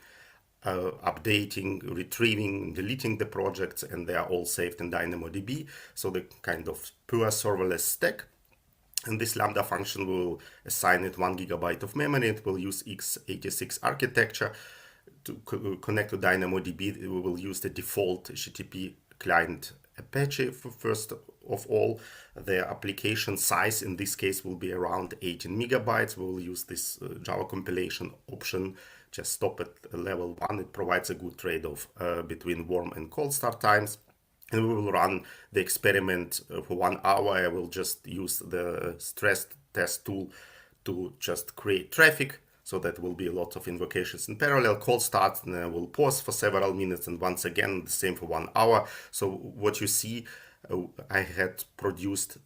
updating, retrieving, deleting the projects, and they are all saved in DynamoDB. So the kind of pure serverless stack. And this Lambda function will assign it 1 GB of memory. It will use x86 architecture. To connect to DynamoDB, we will use the default HTTP client Apache for first of all. The application size in this case will be around 18 megabytes. We will use this Java compilation option. Just stop at level 1. It provides a good trade-off between warm and cold start times. And we will run the experiment for 1 hour. I will just use the stress test tool to just create traffic. So that will be a lot of invocations in parallel. Cold start, and I will pause for several minutes, and once again the same for 1 hour. So what you see, I had produced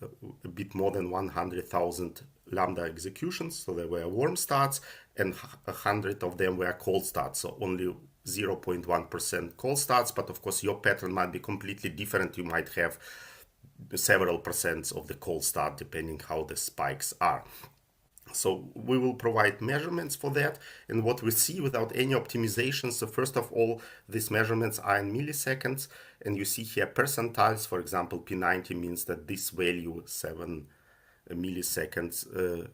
a bit more than 100,000 Lambda executions. So there were warm starts, and 100 of them were cold starts. So only 0.1% cold starts. But of course, your pattern might be completely different. You might have several percents of the cold start, depending how the spikes are. So we will provide measurements for that, and what we see without any optimization. So first of all, these measurements are in milliseconds, and you see here percentiles. For example, P90 means that this value, 7 milliseconds,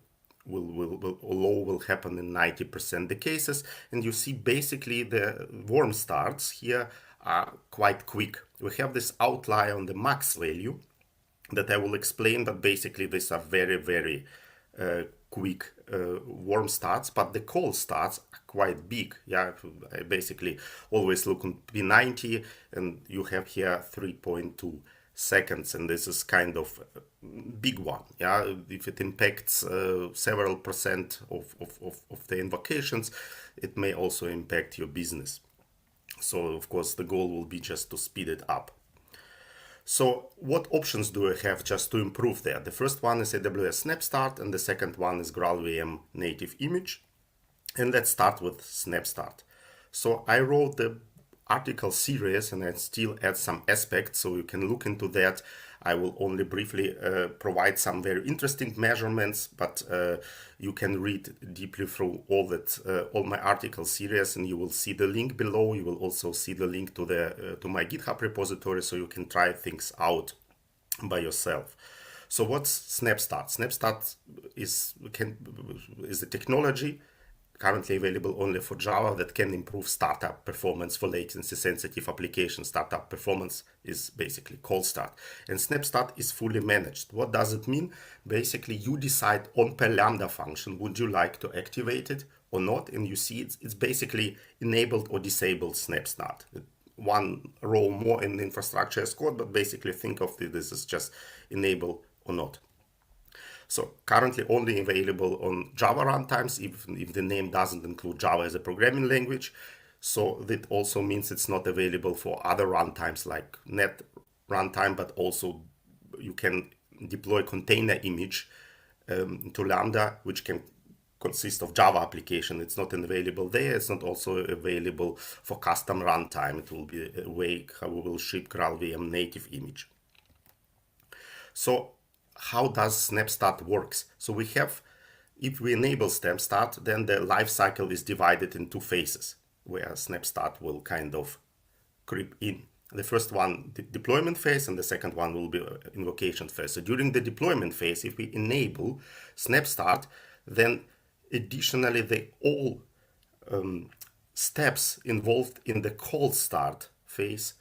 will happen in 90% the cases. And you see basically the warm starts here are quite quick. We have this outlier on the max value that I will explain, but basically these are very, very quick warm starts, but the cold starts are quite big. Yeah, I basically always look on P90, and you have here 3.2 seconds, and this is kind of a big one. Yeah, if it impacts several percent of the invocations, it may also impact your business. So of course the goal will be just to speed it up. So what options do I have just to improve that? The first one is AWS SnapStart, and the second one is GraalVM native image. And let's start with SnapStart. So I wrote the article series, and I still add some aspects, so you can look into that. I will only briefly provide some very interesting measurements, but you can read deeply through all my article series, and you will see the link below. You will also see the link to my GitHub repository, so you can try things out by yourself. So what's SnapStart? SnapStart is a technology currently available only for Java that can improve startup performance for latency sensitive applications. Startup performance is basically cold start, and SnapStart is fully managed. What does it mean? Basically, you decide on per Lambda function, would you like to activate it or not? And you see it's basically enabled or disabled SnapStart. One row more in the infrastructure as code, but basically think of this as just enable or not. So currently only available on Java runtimes, even if the name doesn't include Java as a programming language. So that also means it's not available for other runtimes like Net runtime, but also you can deploy container image to Lambda, which can consist of Java application. It's not available there. It's not also available for custom runtime. It will be a way how we will ship GraalVM native image. So how does SnapStart works? So we have if we enable SnapStart, then the life cycle is divided in two phases, where SnapStart will kind of creep in. The first one, the deployment phase, and the second one will be invocation phase. So during the deployment phase, if we enable SnapStart, then additionally all steps involved in the cold start phase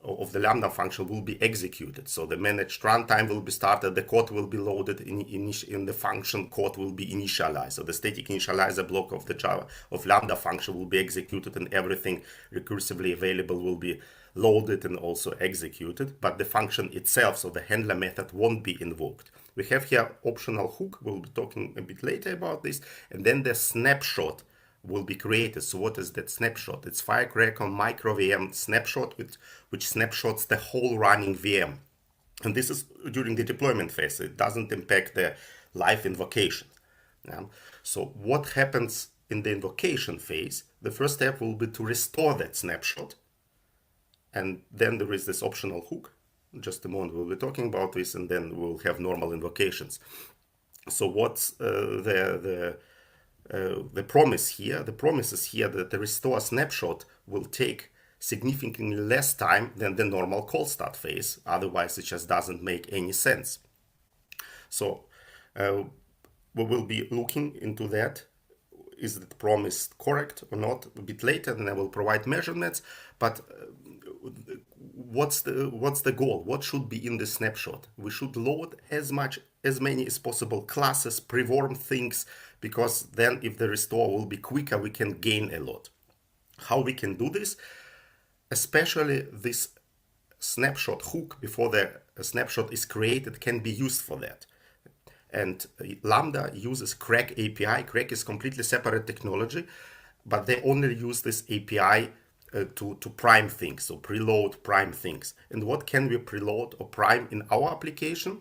of the Lambda function will be executed. So the managed runtime will be started, the code will be loaded in the function, code will be initialized. So the static initializer block of the Java of Lambda function will be executed, and everything recursively available will be loaded and also executed. But the function itself, so the handler method, won't be invoked. We have here optional hook. We'll be talking a bit later about this. And then the snapshot will be created. So what is that snapshot? It's Firecracker micro VM snapshot, which snapshots the whole running VM. And this is during the deployment phase. It doesn't impact the live invocation. So what happens in the invocation phase? The first step will be to restore that snapshot. And then there is this optional hook. In just a moment we'll be talking about this, and then we'll have normal invocations. So what's the promise here? The promise is here that the restore snapshot will take significantly less time than the normal cold start phase. Otherwise, it just doesn't make any sense. So we will be looking into that. Is the promise correct or not? A bit later, then I will provide measurements. But what's the goal? What should be in the snapshot? We should load as many as possible classes, pre-warm things, because then if the restore will be quicker, we can gain a lot. How we can do this? Especially this snapshot hook before the snapshot is created can be used for that. And Lambda uses Crack API. Crack is completely separate technology, but they only use this API to prime things, so preload, prime things. And what can we preload or prime in our application?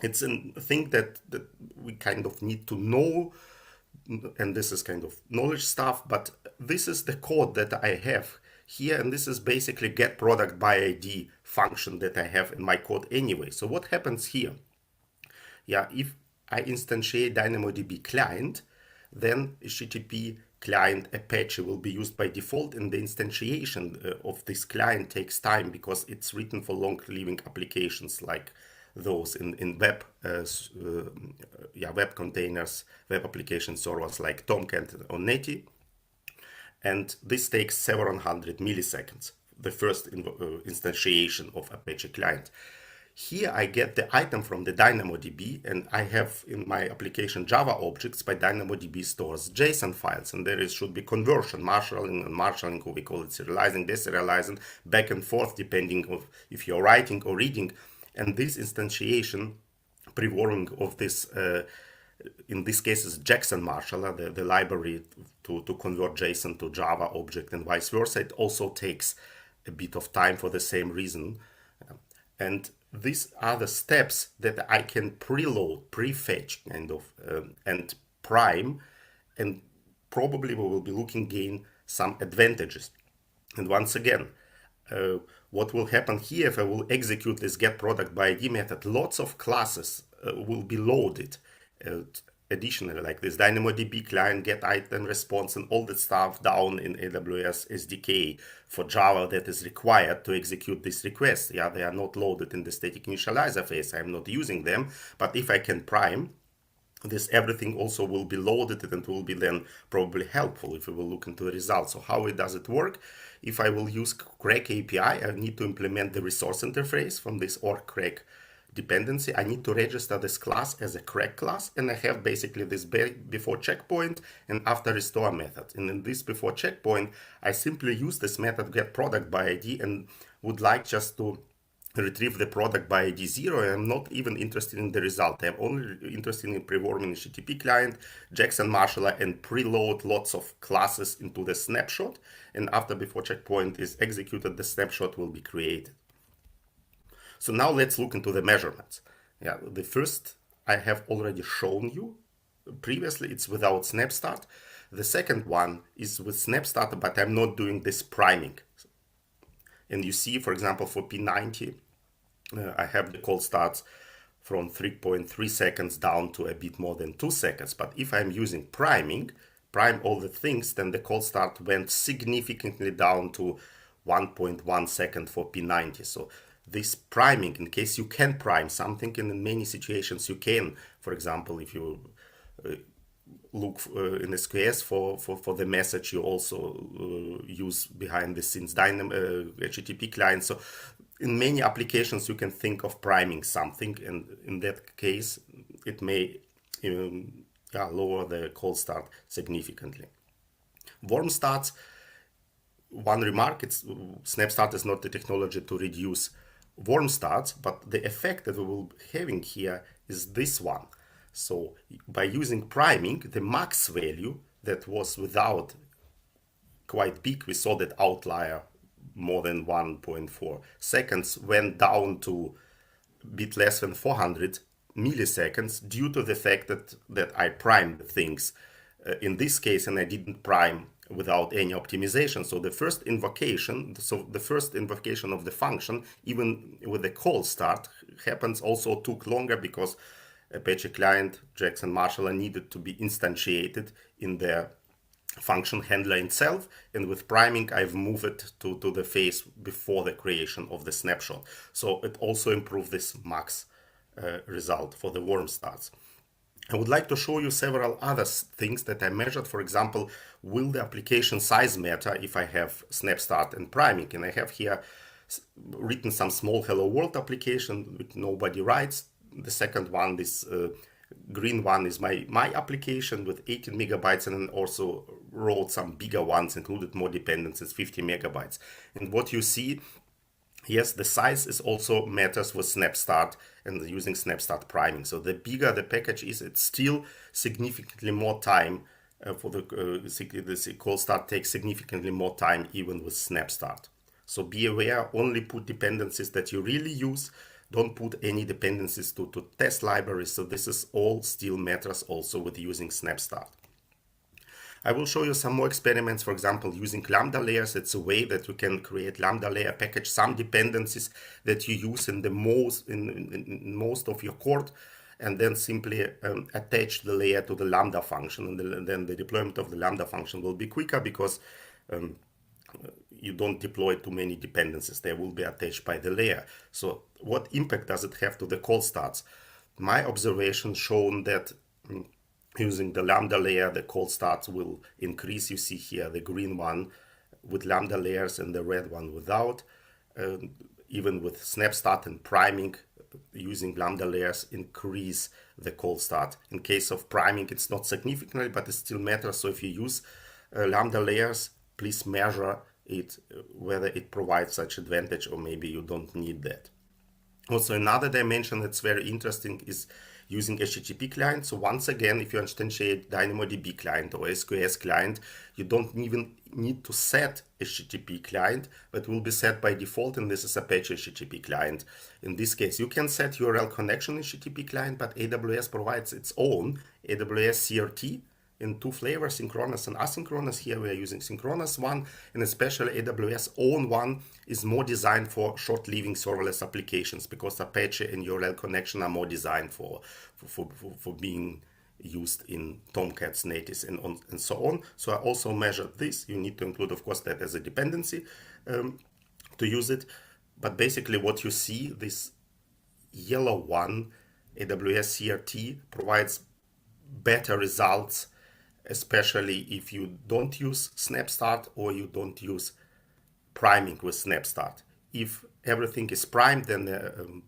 It's a thing that we kind of need to know, and this is kind of knowledge stuff, but this is the code that I have here, and this is basically get product by ID function that I have in my code anyway. So what happens here? Yeah, if I instantiate DynamoDB client, then HTTP client Apache will be used by default, and the instantiation of this client takes time because it's written for long-living applications like those in web web containers, web application servers like Tomcat or Netty. And this takes several hundred milliseconds, the first instantiation of Apache client. Here I get the item from the DynamoDB, and I have in my application Java objects by DynamoDB stores JSON files, and there should be conversion, marshalling, we call it serializing, deserializing, back and forth depending on if you're writing or reading. And this instantiation, pre-warming of this, in this case is Jackson marshaller, the library to convert JSON to Java object and vice versa. It also takes a bit of time for the same reason. And these are the steps that I can preload, prefetch kind of, and prime, and probably we will be looking gain some advantages. And once again, what will happen here if I will execute this get product by ID method, lots of classes will be loaded. Additionally, like this DynamoDB client, get item response, and all that stuff down in AWS SDK for Java that is required to execute this request. Yeah, they are not loaded in the static initializer phase. I'm not using them, but if I can prime, this everything also will be loaded, and it will be then probably helpful if we will look into the results. So how does it work? If I will use Crack API, I need to implement the resource interface from this org-crack dependency. I need to register this class as a Crack class, and I have basically this before checkpoint and after restore method. And in this before checkpoint, I simply use this method get product by ID and would like just to retrieve the product by ID 0. I'm not even interested in the result. I'm only interested in pre-warming HTTP client, Jackson marshaller, and preload lots of classes into the snapshot. And after before checkpoint is executed, the snapshot will be created. So now let's look into the measurements. Yeah, the first I have already shown you previously. It's without SnapStart. The second one is with SnapStart, but I'm not doing this priming. And you see, for example, for P90, I have the cold starts from 3.3 seconds down to a bit more than 2 seconds. But if I'm using prime all the things, then the cold start went significantly down to 1.1 second for P90. So this priming, in case you can prime something, and in many situations you can, for example, if you look in SQS for the message, you also use behind the scenes HTTP client. So in many applications you can think of priming something, and in that case it may lower the cold start significantly. Warm starts, one remark, SnapStart is not the technology to reduce warm starts, but the effect that we will be having here is this one. So by using priming, the max value that was without quite big, we saw that outlier more than 1.4 seconds went down to a bit less than 400 milliseconds due to the fact that I primed things in this case, and I didn't prime without any optimization. So the first invocation of the function, even with the cold start, happens also took longer because Apache client, Jackson Marshall, needed to be instantiated in the function handler itself, and with priming I've moved it to the phase before the creation of the snapshot. So it also improved this max result for the warm starts. I would like to show you several other things that I measured. For example, will the application size matter if I have SnapStart and priming? And I have here written some small hello world application which nobody writes. The second one, this green one, is my application with 18 megabytes, and then also wrote some bigger ones, included more dependencies, 50 megabytes. And what you see, yes, the size is also matters with SnapStart and using SnapStart priming. So the bigger the package is, it's still significantly more time for the cold start takes significantly more time even with SnapStart. So be aware, only put dependencies that you really use. Don't put any dependencies to test libraries. So this is all still matters also with using SnapStart. I will show you some more experiments, for example, using Lambda layers. It's a way that you can create Lambda layer package, some dependencies that you use in the most of your code, and then simply attach the layer to the Lambda function. And then the deployment of the Lambda function will be quicker because you don't deploy too many dependencies. They will be attached by the layer. So what impact does it have to the cold starts? My observation shown that using the Lambda layer, the cold starts will increase. You see here the green one with Lambda layers and the red one without. Even with SnapStart and priming, using Lambda layers increase the cold start. In case of priming, it's not significantly, but it still matters. So if you use Lambda layers, please measure it, whether it provides such advantage or maybe you don't need that. Also, another dimension that's very interesting is using HTTP client. So once again, if you instantiate DynamoDB client or SQS client, you don't even need to set HTTP client, but will be set by default, and this is Apache HTTP client. In this case, you can set URL connection HTTP client, but AWS provides its own AWS CRT in two flavors, synchronous and asynchronous. Here we are using synchronous one, and especially AWS own one is more designed for short-living serverless applications, because Apache and URL connection are more designed for being used in Tomcats, Natives, and so on. So I also measured this. You need to include, of course, that as a dependency to use it. But basically what you see, this yellow one, AWS CRT, provides better results, especially if you don't use SnapStart or you don't use priming with SnapStart. If everything is primed, then the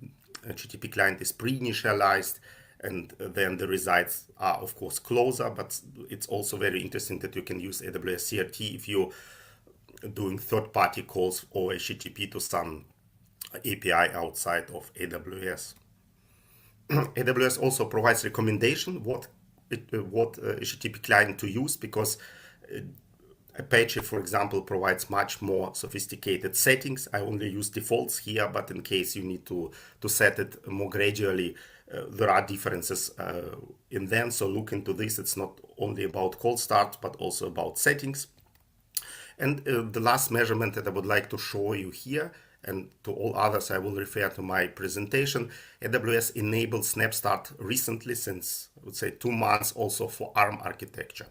HTTP client is pre-initialized, and then the results are of course closer, but it's also very interesting that you can use AWS CRT if you're doing third-party calls or HTTP to some API outside of AWS. AWS also provides recommendation what HTTP client to use, because Apache, for example, provides much more sophisticated settings. I only use defaults here, but in case you need to set it more gradually, there are differences in them. So look into this. It's not only about cold start, but also about settings. And the last measurement that I would like to show you here and to all others, I will refer to my presentation. AWS enabled SnapStart recently, since I would say 2 months, also for ARM architecture.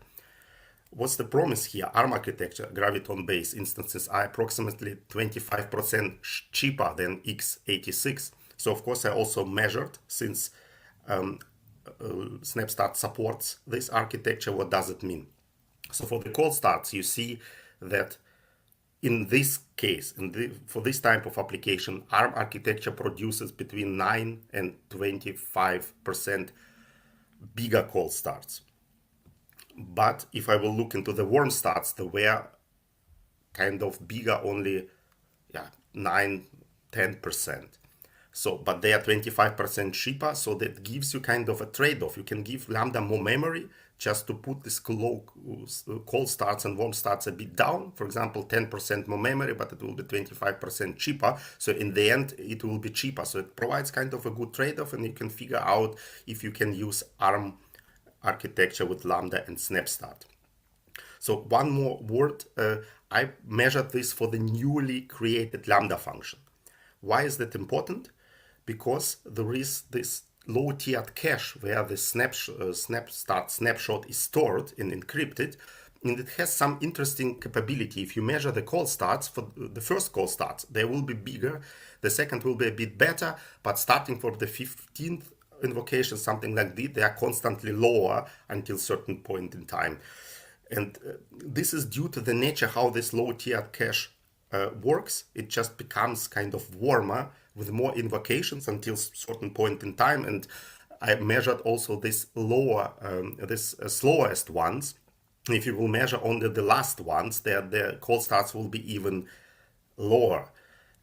What's the promise here? ARM architecture, Graviton-based instances are approximately 25% cheaper than x86. So of course I also measured, since SnapStart supports this architecture, what does it mean? So for the cold starts, you see that in this case, for this type of application, ARM architecture produces between 9 and 25% bigger cold starts. But if I will look into the warm starts, they were kind of bigger, only 9-10%. So, but they are 25% cheaper, so that gives you kind of a trade-off. You can give Lambda more memory just to put this cold starts and warm starts a bit down. For example, 10% more memory, but it will be 25% cheaper. So in the end, it will be cheaper. So it provides kind of a good trade-off, and you can figure out if you can use ARM architecture with Lambda and SnapStart. So one more word, I measured this for the newly created Lambda function. Why is that important? Because there is this low-tiered cache where the SnapStart snapshot is stored and encrypted, and it has some interesting capability. If you measure the call starts, for the first call starts, they will be bigger, the second will be a bit better, but starting from the 15th invocation, something like this, they are constantly lower until a certain point in time. And this is due to the nature how this low-tiered cache works. It just becomes kind of warmer with more invocations until a certain point in time. And I measured also this slowest ones. If you will measure only the last ones, their call starts will be even lower.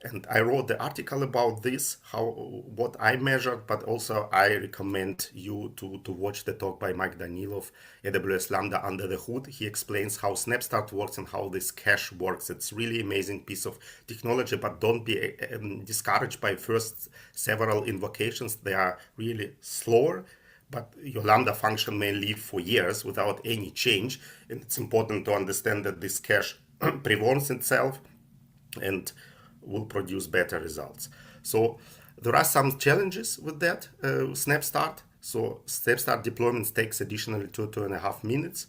And I wrote the article about this, what I measured, but also I recommend you to watch the talk by Mike Danilov, AWS Lambda Under the Hood. He explains how SnapStart works and how this cache works. It's really amazing piece of technology, but don't be discouraged by first several invocations. They are really slower, but your Lambda function may live for years without any change. And it's important to understand that this cache prewarms itself and will produce better results. So there are some challenges with that SnapStart. So SnapStart deployments takes additionally 2.5 minutes.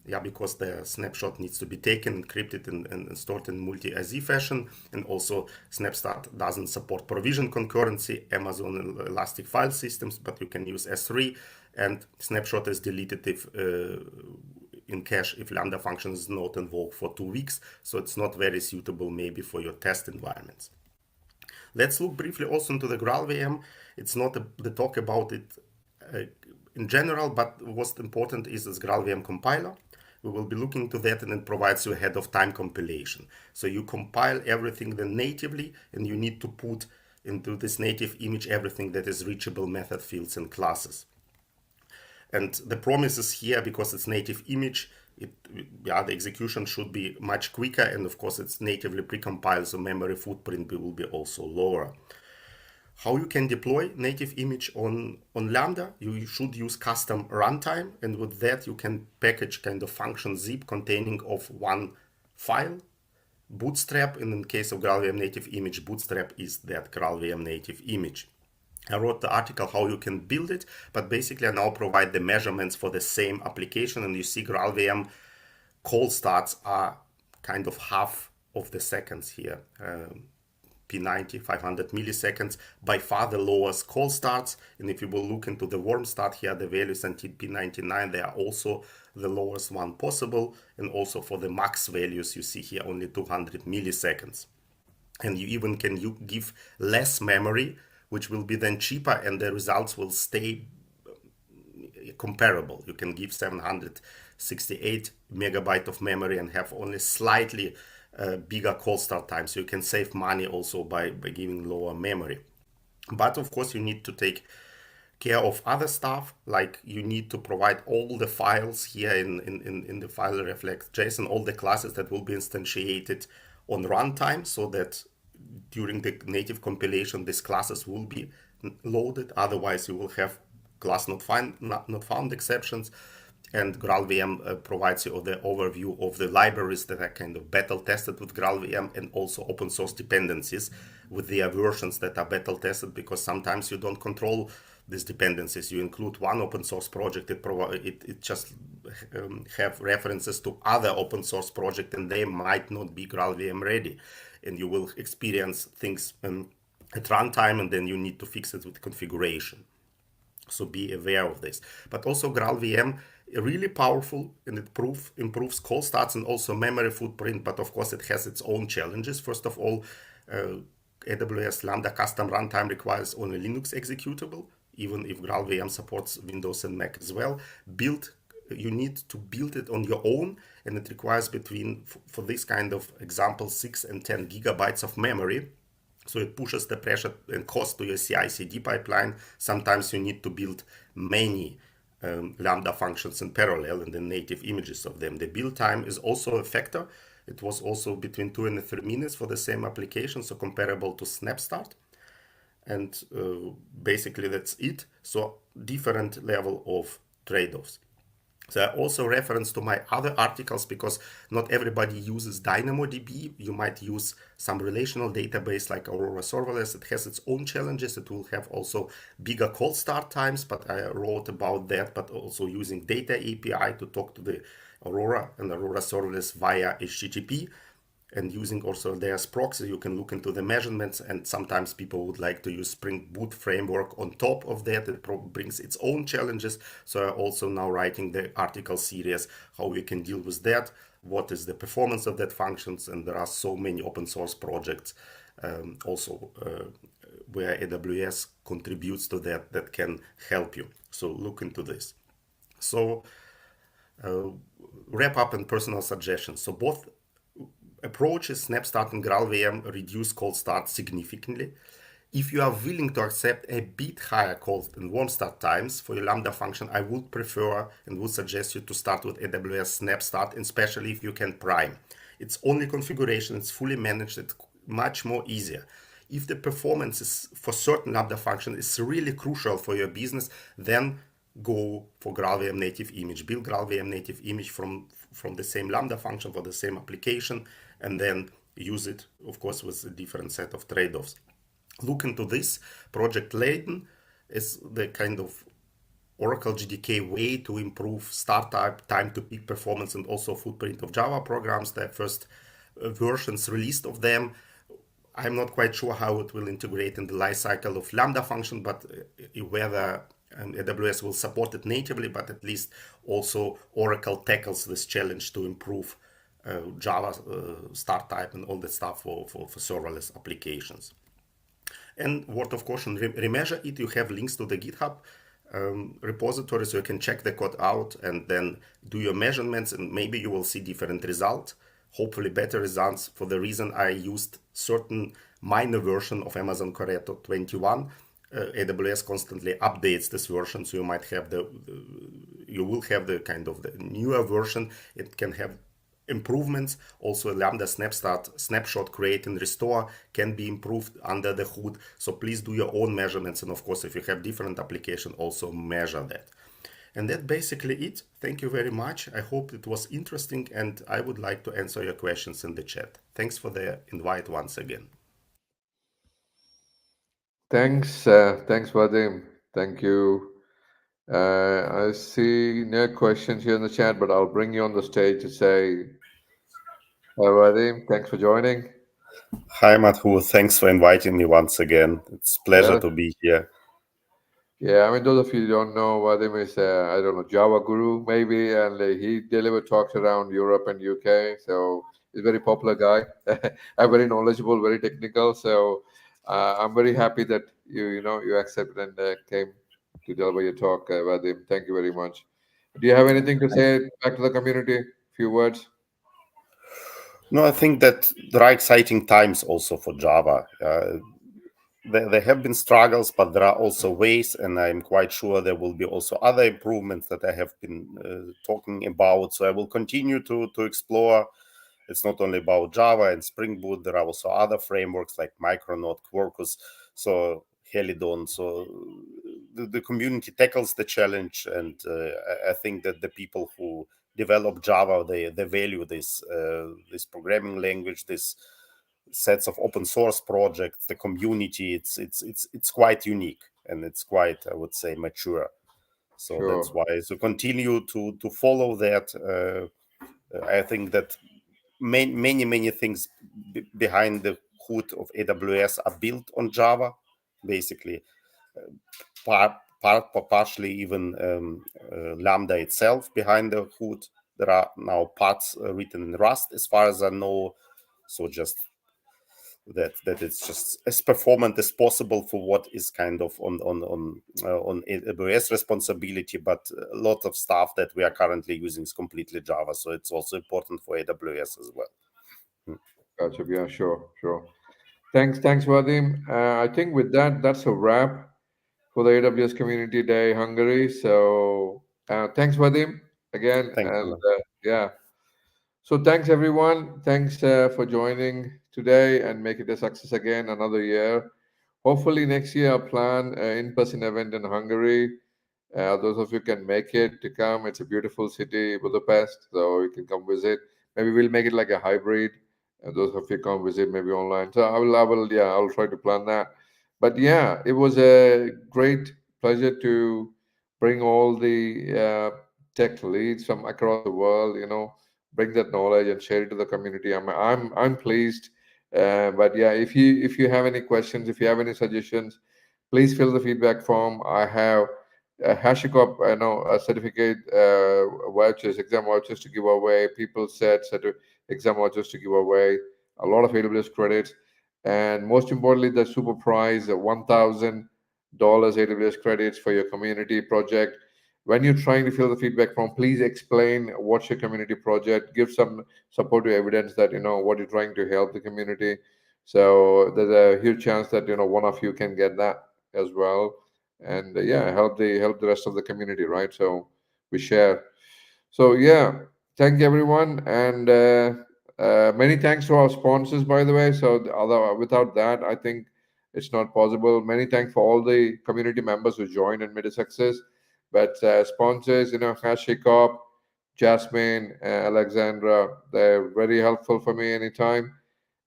Yeah, because the snapshot needs to be taken, encrypted, and stored in multi-AZ fashion. And also SnapStart doesn't support provision concurrency, Amazon Elastic File Systems, but you can use S3. And snapshot is deleted if in cache if Lambda function is not invoked for 2 weeks. So it's not very suitable maybe for your test environments. Let's look briefly also into the GraalVM. It's not the talk about it in general, but what's important is this GraalVM compiler. We will be looking to that, and it provides you ahead of time compilation. So you compile everything then natively, and you need to put into this native image everything that is reachable, method fields and classes. And the promise is here, because it's native image, the execution should be much quicker, and of course it's natively precompiled, so memory footprint will be also lower. How you can deploy native image on Lambda? You should use custom runtime, and with that you can package kind of function zip containing of one file, bootstrap, and in case of GraalVM native image, bootstrap is that GraalVM native image. I wrote the article how you can build it, but basically I now provide the measurements for the same application, and you see GraalVM call starts are kind of half of the seconds here. P90, 500 milliseconds, by far the lowest call starts. And if you will look into the warm start here, the values until P99, they are also the lowest one possible. And also for the max values, you see here only 200 milliseconds. And you even can give less memory, which will be then cheaper, and the results will stay comparable. You can give 768 megabyte of memory and have only slightly bigger call start time. So you can save money also by giving lower memory. But of course you need to take care of other stuff, like you need to provide all the files here in the file reflect JSON, all the classes that will be instantiated on runtime, so that during the native compilation these classes will be loaded. Otherwise you will have class not found exceptions. And GraalVM provides you the overview of the libraries that are kind of battle tested with GraalVM, and also open source dependencies with their versions that are battle tested, because sometimes you don't control these dependencies. You include one open source project, it just have references to other open source project, and they might not be GraalVM ready, and you will experience things at runtime, and then you need to fix it with configuration. So be aware of this. But also GraalVM, really powerful, and it improves call starts and also memory footprint, but of course it has its own challenges. First of all, AWS Lambda custom runtime requires only Linux executable, even if GraalVM supports Windows and Mac as well. You need to build it on your own, and it requires for this kind of example, 6 and 10 gigabytes of memory. So it pushes the pressure and cost to your CI/CD pipeline. Sometimes you need to build many Lambda functions in parallel and the native images of them. The build time is also a factor. It was also between 2 and 3 minutes for the same application, so comparable to SnapStart. And basically that's it. So different level of trade-offs. So I also reference to my other articles, because not everybody uses DynamoDB. You might use some relational database like Aurora Serverless. It has its own challenges. It will have also bigger call start times, but I wrote about that, but also using data API to talk to the Aurora and Aurora Serverless via HTTP. And using also their proxy, you can look into the measurements, and sometimes people would like to use Spring Boot framework on top of that. It brings its own challenges. So I'm also now writing the article series, how we can deal with that, what is the performance of that functions, and there are so many open source projects also where AWS contributes to that can help you. So look into this. So wrap up and personal suggestions. So both approaches, SnapStart and GraalVM, reduce cold start significantly. If you are willing to accept a bit higher cold and warm start times for your Lambda function, I would prefer and would suggest you to start with AWS SnapStart, and especially if you can prime. It's only configuration, it's fully managed, it's much more easier. If the performance is for certain Lambda function is really crucial for your business, then go for GraalVM native image. Build GraalVM native image from the same Lambda function for the same application, and then use it, of course, with a different set of trade-offs. Look into this. Project Layton is the kind of Oracle GDK way to improve startup time to peak performance and also footprint of Java programs. The first versions released of them. I'm not quite sure how it will integrate in the lifecycle of Lambda function, but whether AWS will support it natively, but at least also Oracle tackles this challenge to improve Java start type and all that stuff for serverless applications. And word of caution, remeasure it. You have links to the GitHub repository, so you can check the code out and then do your measurements, and maybe you will see different results, hopefully better results, for the reason I used certain minor version of Amazon Corretto 21. AWS constantly updates this version, so you might have you will have the kind of the newer version. It can have improvements. Also, Lambda snapshot create and restore can be improved under the hood. So please do your own measurements, and of course, if you have different application, also measure that. And that's basically it. Thank you very much. I hope it was interesting, and I would like to answer your questions in the chat. Thanks for the invite once again. Thanks, Vadim. Thank you. I see no questions here in the chat, but I'll bring you on the stage to say, hi, Vadim. Thanks for joining. Hi, Madhu. Thanks for inviting me once again. It's a pleasure to be here. Yeah, I mean, those of you who don't know, Vadim is, I don't know, Java guru maybe, and he delivered talks around Europe and UK. So he's a very popular guy, very knowledgeable, very technical. So I'm very happy that you accepted and came to deliver your talk, Vadim. Thank you very much. Do you have anything to say back to the community? A few words? No, I think that there are exciting times also for Java. There have been struggles, but there are also ways, and I'm quite sure there will be also other improvements that I have been talking about. So I will continue to explore. It's not only about Java and Spring Boot. There are also other frameworks like Micronaut, Quarkus, so Helidon. So the community tackles the challenge, and I think that the people who develop Java, they value this programming language, this sets of open source projects, the community. It's quite unique, and it's quite, I would say, mature. So Sure. that's why. So continue to follow that. I think that many things behind the hood of AWS are built on Java, basically. Partially even Lambda itself behind the hood. There are now parts written in Rust, as far as I know. So just that it's just as performant as possible for what is kind of on AWS responsibility, but a lot of stuff that we are currently using is completely Java. So it's also important for AWS as well. Gotcha. Yeah, sure. Thanks, Vadim. I think with that's a wrap for the AWS Community Day Hungary. So thanks, Vadim, again. Thank And you. yeah. So thanks, everyone. Thanks for joining today, and make it a success again another year. Hopefully next year I'll plan an in-person event in Hungary. Those of you can make it to come. It's a beautiful city, Budapest, so you can come visit. Maybe we'll make it like a hybrid. Those of you come visit, maybe online. So I'll try to plan that. But yeah, it was a great pleasure to bring all the tech leads from across the world. Bring that knowledge and share it to the community. I'm pleased. But yeah, if you have any questions, if you have any suggestions, please fill the feedback form. I have HashiCorp, certificate vouchers, exam vouchers to give away. People set exam vouchers to give away. A lot of AWS credits, and most importantly, the super prize, $1,000 AWS credits for your community project. When you're trying to fill the feedback form, please explain what's your community project. Give some supportive evidence that what you're trying to help the community. So there's a huge chance that one of you can get that as well, and yeah, help the rest of the community, right? So we share. So yeah, thank you everyone, and many thanks to our sponsors, by the way. So without that, I think it's not possible. Many thanks for all the community members who joined and made a success. But sponsors, HashiCorp, Jasmine, Alexandra, they're very helpful for me anytime.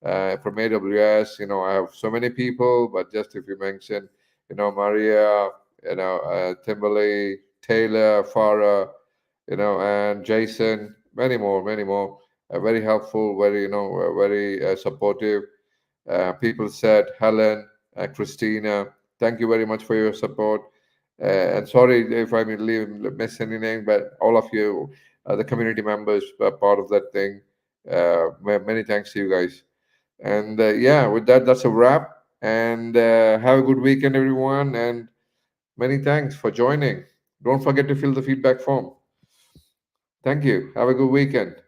From AWS, I have so many people, but just if you mention, Maria, Timberley, Taylor, Farah, and Jason, many more, very helpful, very supportive. People said, Helen, Christina, thank you very much for your support. And sorry if I miss any name, but all of you, the community members, are part of that thing. Many thanks to you guys. And yeah, with that, that's a wrap. And have a good weekend, everyone. And many thanks for joining. Don't forget to fill the feedback form. Thank you. Have a good weekend.